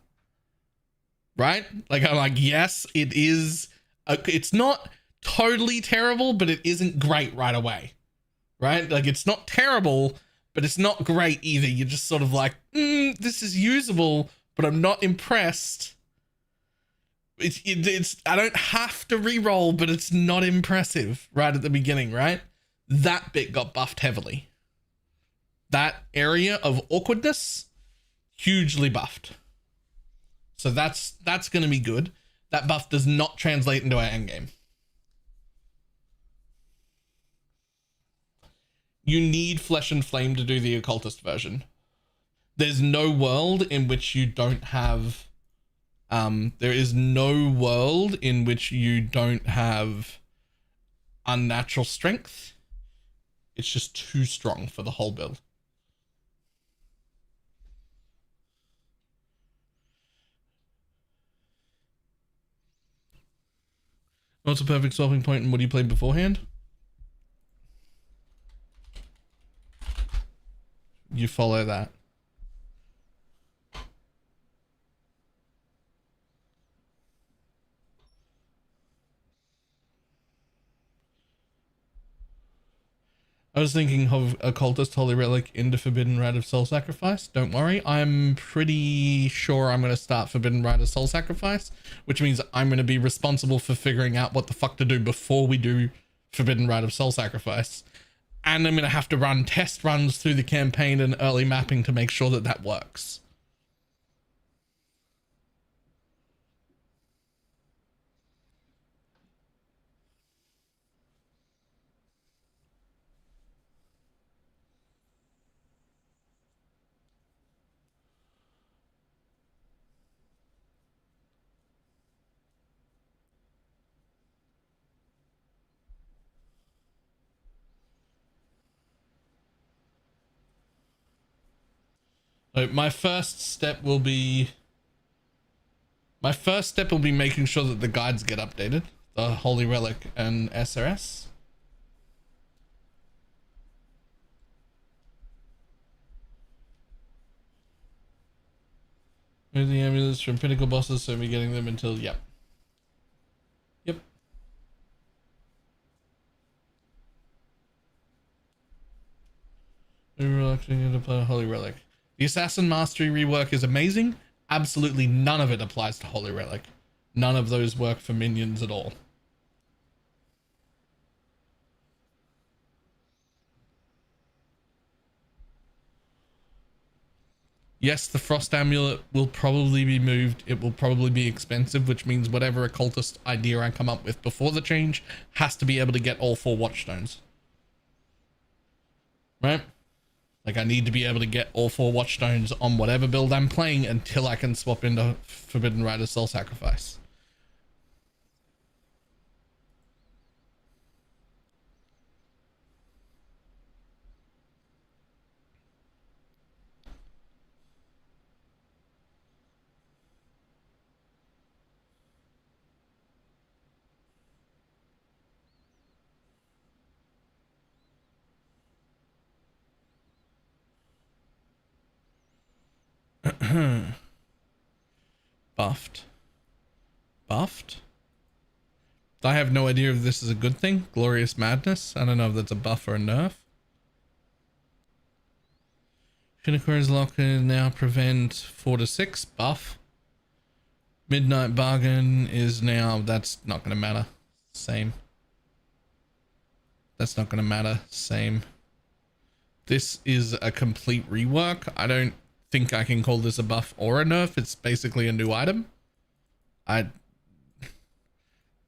Right? Like, I'm like, yes, it is. It's not totally terrible, but it isn't great right away. Right? Like, it's not terrible, but it's not great either. You're just sort of like, this is usable, but I'm not impressed. It's I don't have to re-roll, but it's not impressive right at the beginning, right? That bit got buffed heavily. That area of awkwardness, hugely buffed. So that's going to be good. That buff does not translate into our endgame. You need Flesh and Flame to do the occultist version. There's no world in which you don't have... there is no world in which you don't have unnatural strength. It's just too strong for the whole build. What's a perfect swapping point and what do you play beforehand? You follow that. I was thinking of Occultist Holy Relic into Forbidden Rite of Soul Sacrifice. Don't worry, I'm pretty sure I'm going to start Forbidden Rite of Soul Sacrifice, which means I'm going to be responsible for figuring out what the fuck to do before we do Forbidden Rite of Soul Sacrifice. And I'm going to have to run test runs through the campaign and early mapping to make sure that that works. So my first step will be making sure that the guides get updated, the Holy Relic and SRS. Move the amulets from pinnacle bosses, so we're getting them until Yep. We're reluctant to play Holy Relic. The Assassin Mastery rework is amazing. Absolutely none of it applies to Holy Relic. None of those work for minions at all. Yes, the Frost Amulet will probably be moved. It will probably be expensive, which means whatever occultist idea I come up with before the change has to be able to get all 4 Watchstones. Right? Like, I need to be able to get all 4 Watchstones on whatever build I'm playing until I can swap into Forbidden Rite of Soul Sacrifice. Buffed? I have no idea if this is a good thing. Glorious Madness. I don't know if that's a buff or a nerf. Shinakura's Lock can now prevent 4 to 6. Buff. Midnight Bargain is now... That's not going to matter. Same. That's not going to matter. Same. This is a complete rework. I don't think I can call this a buff or a nerf. It's basically a new item.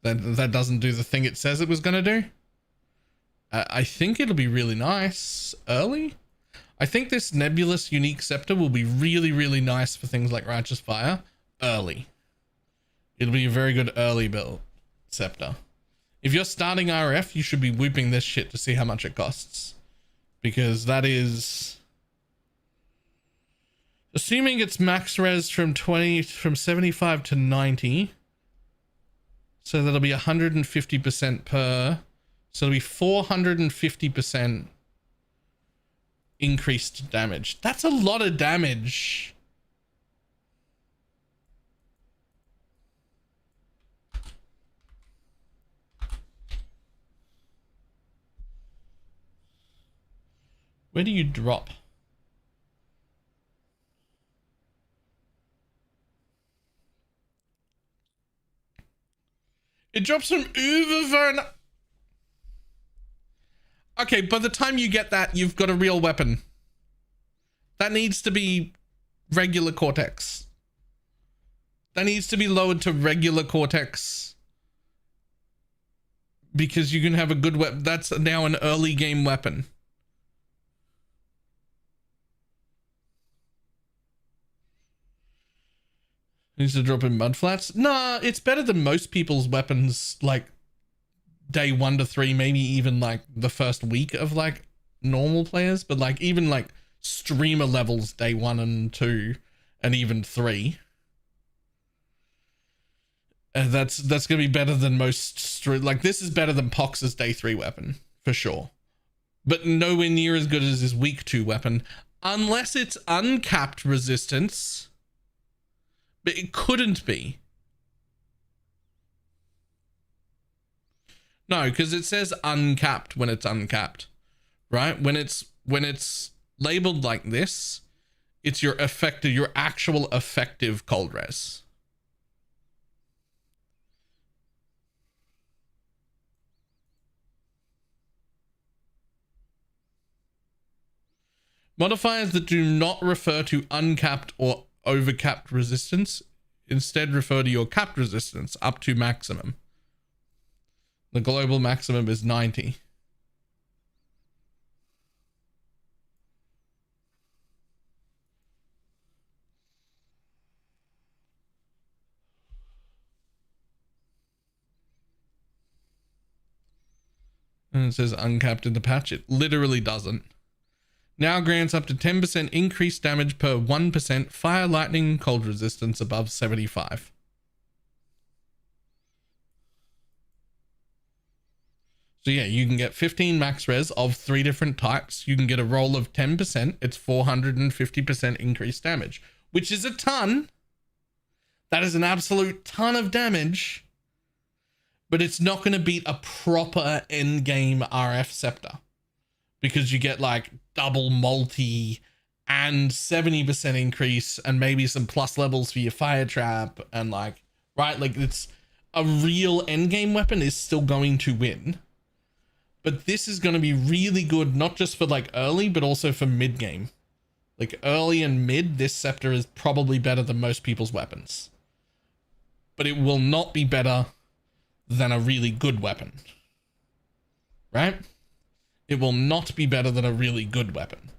That doesn't do the thing it says it was going to do. I think it'll be really nice early. I think this Nebulous Unique Scepter will be really, really nice for things like Righteous Fire early. It'll be a very good early build scepter. If you're starting RF, you should be whooping this shit to see how much it costs, because that is assuming it's max res from 75 to 90. So that'll be 150% per. So it'll be 450% increased damage. That's a lot of damage. Where do you drop? It drops from Ubervern. Okay, by the time you get that, you've got a real weapon. That needs to be regular Cortex. That needs to be lowered to regular Cortex. Because you can have a good weapon. That's now an early game weapon. Needs to drop in mudflats. Nah, it's better than most people's weapons, like day 1 to 3, maybe even like the first week of like normal players, but like even like streamer levels day 1 and 2 and even 3. That's gonna be better than most like this is better than Pox's day 3 weapon for sure, but nowhere near as good as his week 2 weapon, unless it's uncapped resistance. But it couldn't be. No, because it says uncapped when it's uncapped, right? When it's labeled like this, it's your actual effective cold res. Modifiers that do not refer to uncapped or overcapped resistance instead refer to your capped resistance up to maximum. The global maximum is 90. And it says uncapped in the patch. It literally doesn't. Now grants up to 10% increased damage per 1% fire, lightning, cold resistance above 75. So yeah, you can get 15 max res of 3 different types. You can get a roll of 10%. It's 450% increased damage, which is a ton. That is an absolute ton of damage. But it's not going to beat a proper endgame RF scepter, because you get like double multi and 70% increase and maybe some plus levels for your fire trap and like, right? Like it's a real endgame weapon is still going to win. But this is going to be really good, not just for like early, but also for mid game. Like early and mid, this scepter is probably better than most people's weapons. But it will not be better than a really good weapon. Right? It will not be better than a really good weapon.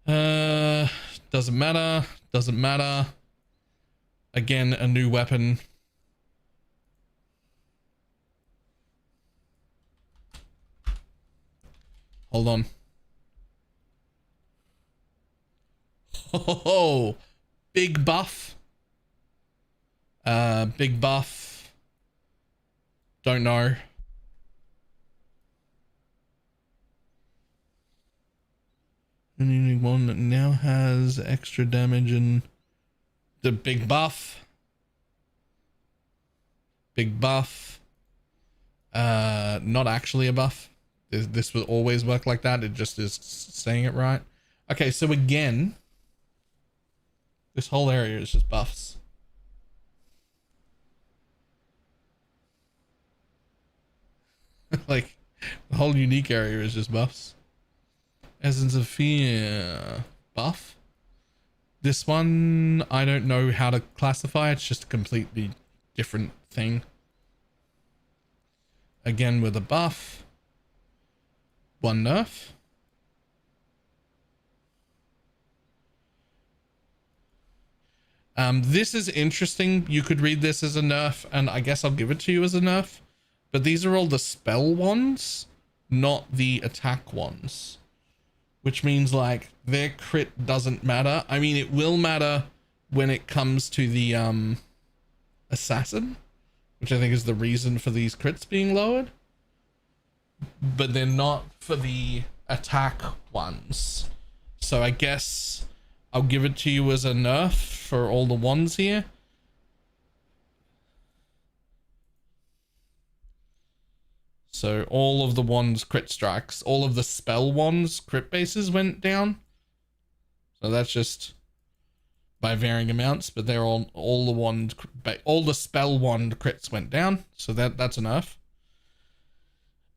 Doesn't matter. Doesn't matter. Again, a new weapon. Hold on. Oh, big buff. Big buff. Don't know. And unique one that now has extra damage and the big buff. Big buff. Not actually a buff. This will always work like that. It just is saying it right. Okay, so again, this whole area is just buffs. Like, the whole unique area is just buffs. Essence of Fear buff. This one, I don't know how to classify. It's just a completely different thing. Again with a buff. One nerf. This is interesting. You could read this as a nerf, and I guess I'll give it to you as a nerf. But these are all the spell ones, not the attack ones. Which means, like, their crit doesn't matter. I mean, it will matter when it comes to the assassin, which I think is the reason for these crits being lowered. But they're not for the attack ones. So I guess I'll give it to you as a nerf for all the ones here. So all of the ones crit strikes, all of the spell ones crit bases went down. So that's just by varying amounts, but they're all the spell wand crits went down. So that's enough.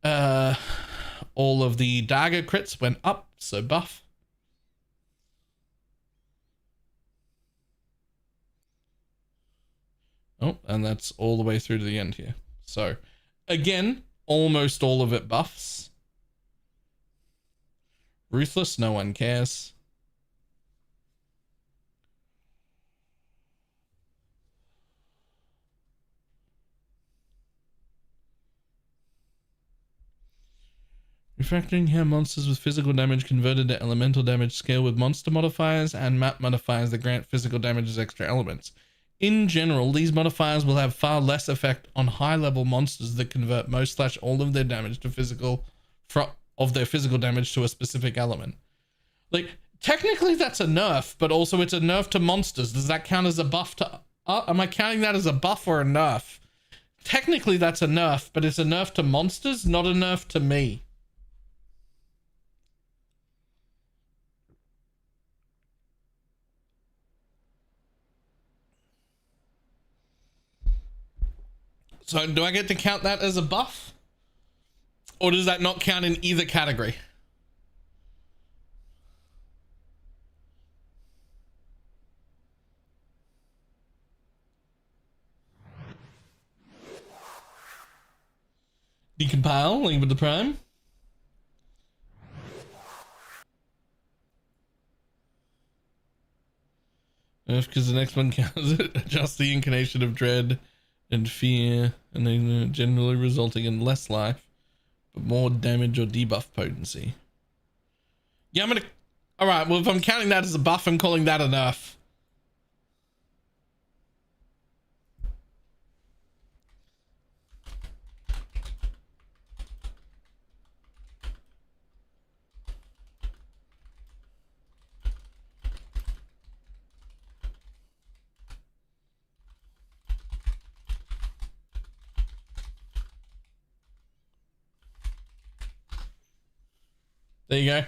All of the dagger crits went up, so buff. Oh, and that's all the way through to the end here. So again, almost all of it buffs. Ruthless, no one cares. Refactoring how monsters with physical damage converted to elemental damage scale with monster modifiers and map modifiers that grant physical damage as extra elements. In general, these modifiers will have far less effect on high-level monsters that convert most / all of their damage to physical damage to a specific element. Like, technically that's a nerf, but also it's a nerf to monsters. Does that count as a buff to... am I counting that as a buff or a nerf? Technically that's a nerf, but it's a nerf to monsters, not a nerf to me. So do I get to count that as a buff? Or does that not count in either category? Decompile, link with the prime. Because the next one counts it. Adjust the incarnation of dread and fear, and then generally resulting in less life, but more damage or debuff potency. Yeah, I'm gonna... Alright, well, if I'm counting that as a buff, I'm calling that a nerf. There you go.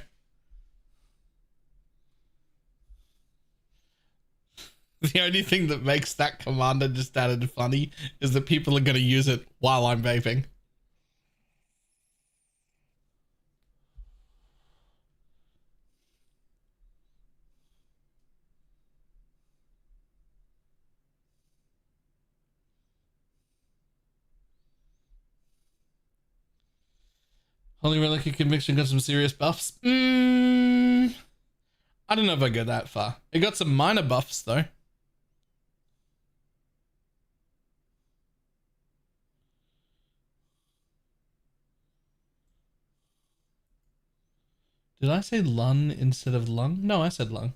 The only thing that makes that commander just added funny is that people are going to use it while I'm vaping. Holy Relic of Conviction got some serious buffs. I don't know if I go that far. It got some minor buffs though. Did I say lung instead of lung? No, I said lung.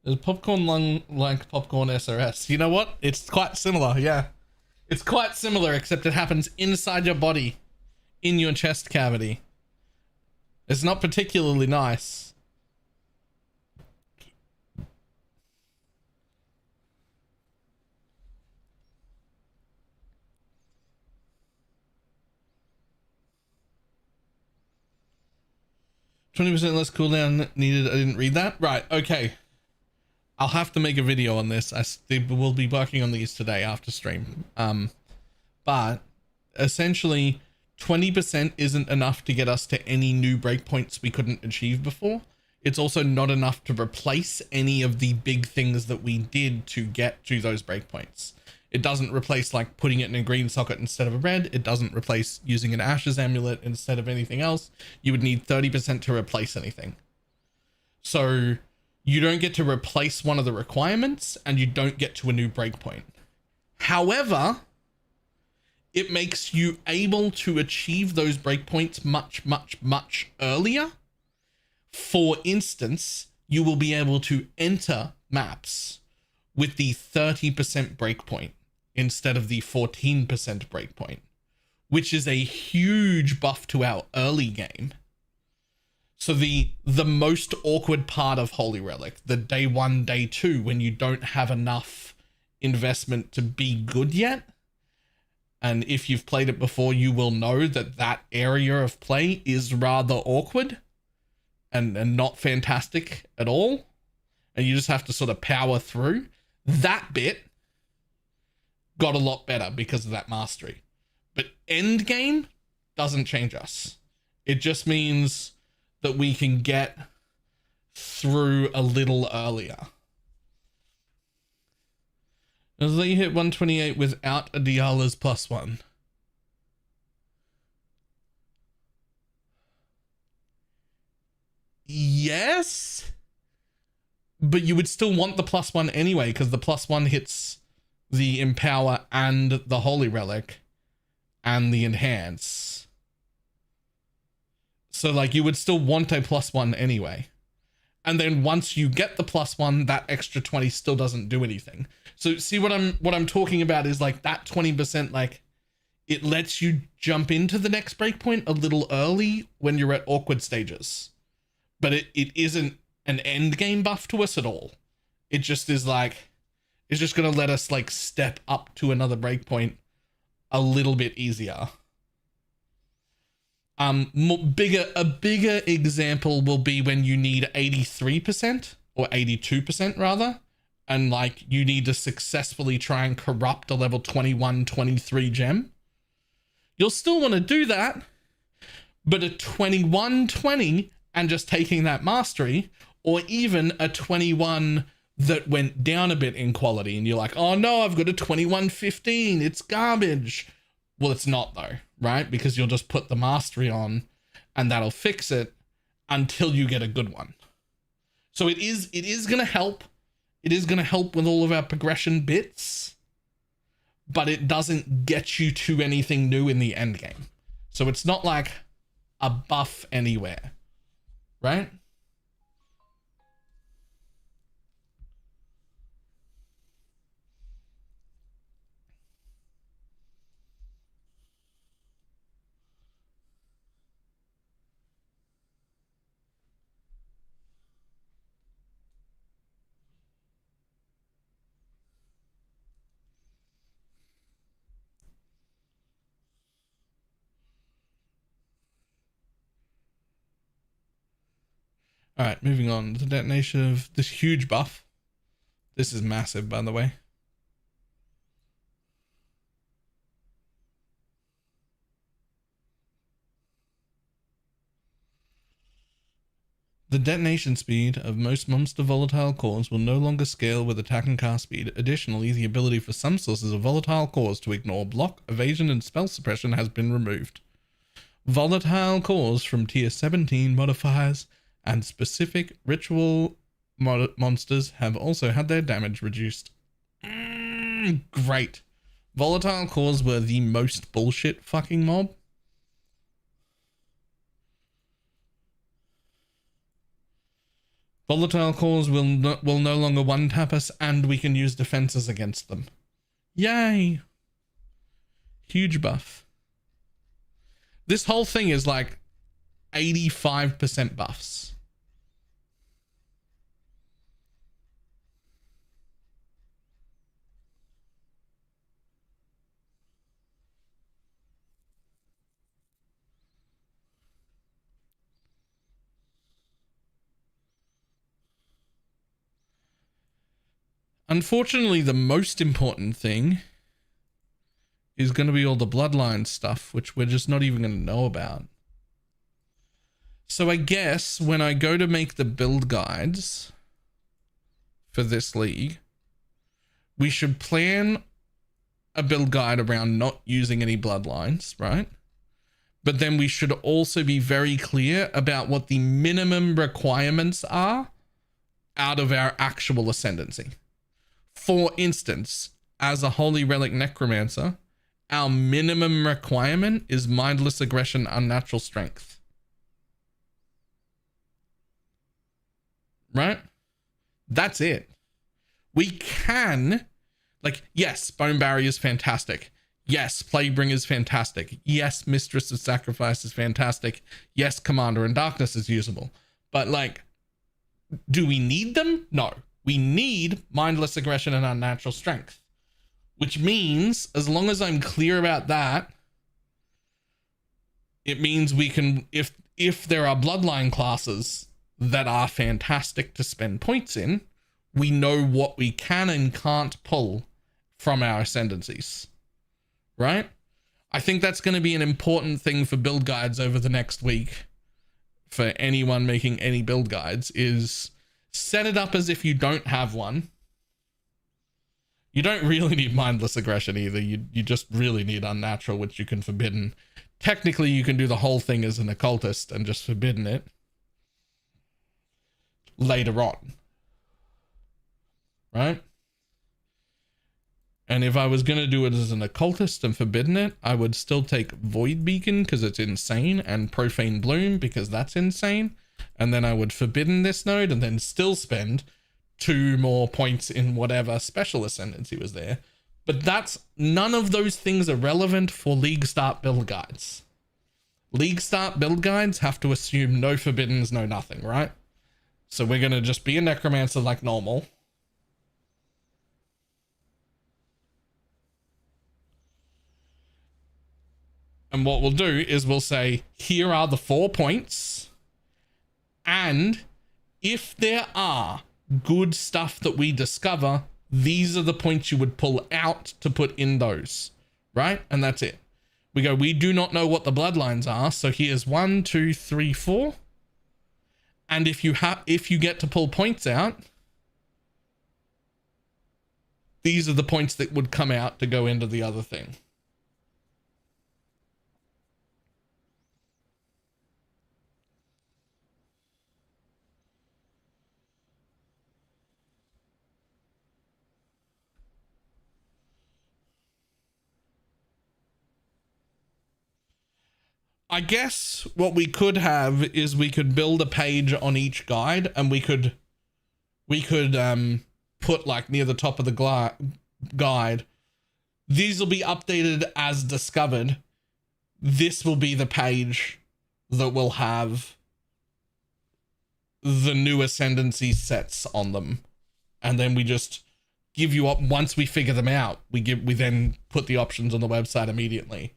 Is popcorn lung like popcorn SRS? You know what? It's quite similar, yeah. It's quite similar, except it happens inside your body, in your chest cavity. It's not particularly nice. %, less cooldown needed. I didn't read that. Right, okay. I'll have to make a video on this. We'll be working on these today after stream. But essentially 20% isn't enough to get us to any new breakpoints we couldn't achieve before. It's also not enough to replace any of the big things that we did to get to those breakpoints. It doesn't replace like putting it in a green socket instead of a red. It doesn't replace using an Ashes amulet instead of anything else. You would need 30% to replace anything. So you don't get to replace one of the requirements and you don't get to a new breakpoint. However, it makes you able to achieve those breakpoints much, much, much earlier. For instance, you will be able to enter maps with the 30% breakpoint instead of the 14% breakpoint, which is a huge buff to our early game. So the most awkward part of Holy Relic, the day 1, day 2, when you don't have enough investment to be good yet, and if you've played it before, you will know that that area of play is rather awkward and not fantastic at all, and you just have to sort of power through. That bit got a lot better because of that mastery. But end game doesn't change us. It just means that we can get through a little earlier. As they hit 128 without a Diala's +1. Yes, but you would still want the +1 anyway, because the +1 hits the Empower and the Holy Relic and the Enhance. So like you would still want a +1 anyway. And then once you get the +1, that extra 20 still doesn't do anything. So see what I'm talking about is like that 20%, like it lets you jump into the next breakpoint a little early when you're at awkward stages. But it isn't an end game buff to us at all. It just is like, it's just going to let us like step up to another breakpoint a little bit easier. A bigger example will be when you need 83% or 82% rather, and like you need to successfully try and corrupt a level 21, 23 gem. You'll still want to do that, but a 21-20 and just taking that mastery, or even a 21 that went down a bit in quality and you're like, oh no, I've got a 21-15, it's garbage. Well, it's not though, right? Because you'll just put the mastery on and that'll fix it until you get a good one. So it is going to help. It is going to help with all of our progression bits, but it doesn't get you to anything new in the end game. So it's not like a buff anywhere, right? All right, moving on. The detonation of this huge buff. This is massive, by the way. The detonation speed of most monster volatile cores will no longer scale with attack and cast speed. Additionally, the ability for some sources of volatile cores to ignore block, evasion, and spell suppression has been removed. Volatile cores from tier 17 modifiers and specific ritual monsters have also had their damage reduced. Great. Volatile cores were the most bullshit fucking mob. Volatile cores will no longer one-tap us, and we can use defenses against them. Yay! Huge buff. This whole thing is like 85% buffs. Unfortunately, the most important thing is going to be all the bloodline stuff, which we're just not even going to know about. So I guess when I go to make the build guides for this league, we should plan a build guide around not using any bloodlines, right? But then we should also be very clear about what the minimum requirements are out of our actual ascendancy. For instance, as a Holy Relic Necromancer, our minimum requirement is Mindless Aggression, Unnatural Strength. Right? That's it. We can, like, yes, Bone Barrier is fantastic. Yes, Plaguebringer is fantastic. Yes, Mistress of Sacrifice is fantastic. Yes, Commander in Darkness is usable. But, like, do we need them? No. We need Mindless Aggression and Unnatural Strength. Which means, as long as I'm clear about that, it means we can, if there are bloodline classes that are fantastic to spend points in, we know what we can and can't pull from our ascendancies. Right? I think that's going to be an important thing for build guides over the next week. For anyone making any build guides, is set it up as if you don't have one. You don't really need Mindless Aggression either. You just really need Unnatural, which you can forbidden. Technically, you can do the whole thing as an occultist and just forbidden it later on. Right? And if I was going to do it as an occultist and forbidden it, I would still take Void Beacon because it's insane, and Profane Bloom because that's insane. And then I would forbidden this node and then still spend 2 more points in whatever special ascendancy was there. But that's, none of those things are relevant for League Start build guides. League Start build guides have to assume no forbiddens, no nothing, right? So we're going to just be a Necromancer like normal. And what we'll do is we'll say, here are the 4 points. And if there are good stuff that we discover, these are the points you would pull out to put in those. Right? And that's it. We go, we do not know what the bloodlines are. So here's 1, 2, 3, 4. And if you get to pull points out, these are the points that would come out to go into the other thing. I guess what we could have is we could build a page on each guide, and we could put like near the top of the guide, these will be updated as discovered. This will be the page that will have the new ascendancy sets on them. And then we just give you up once we figure them out. We then put the options on the website immediately.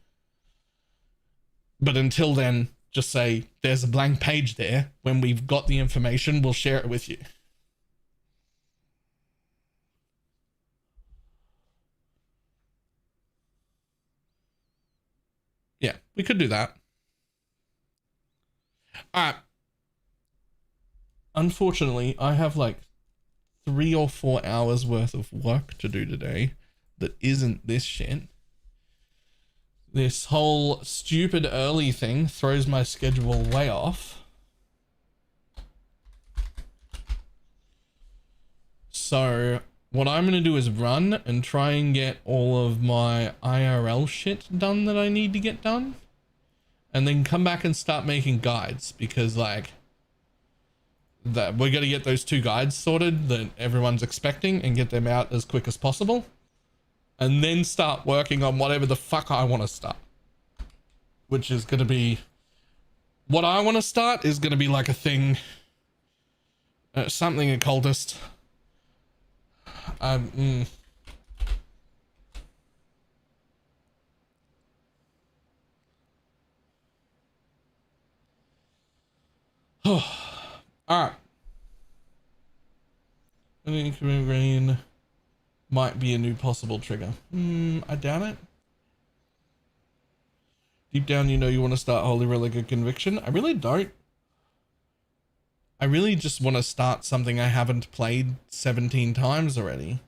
But until then, just say, there's a blank page there. When we've got the information, we'll share it with you. Yeah, we could do that. All right. Unfortunately, I have like 3 or 4 hours worth of work to do today that isn't this shit. This whole stupid early thing throws my schedule way off. So what I'm going to do is run and try and get all of my IRL shit done that I need to get done. And then come back and start making guides, because like that we're going to get those 2 guides sorted that everyone's expecting and get them out as quick as possible. And then start working on whatever the fuck I want to start. Which is going to be... What I want to start is going to be like a thing... something occultist. Alright. I think rain might be a new possible trigger. I doubt it. Deep down, you know you want to start Holy Relic of Conviction. I really don't. I really just want to start something I haven't played 17 times already.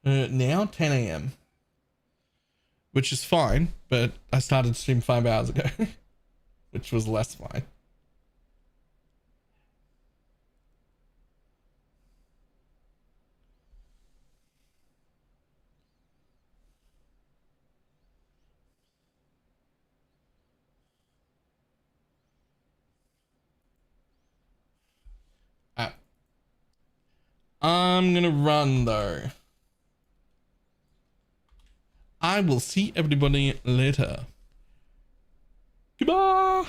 Now, 10 a.m. which is fine, but I started stream 5 hours ago, which was less fine. I'm gonna run though. I will see everybody later. Goodbye.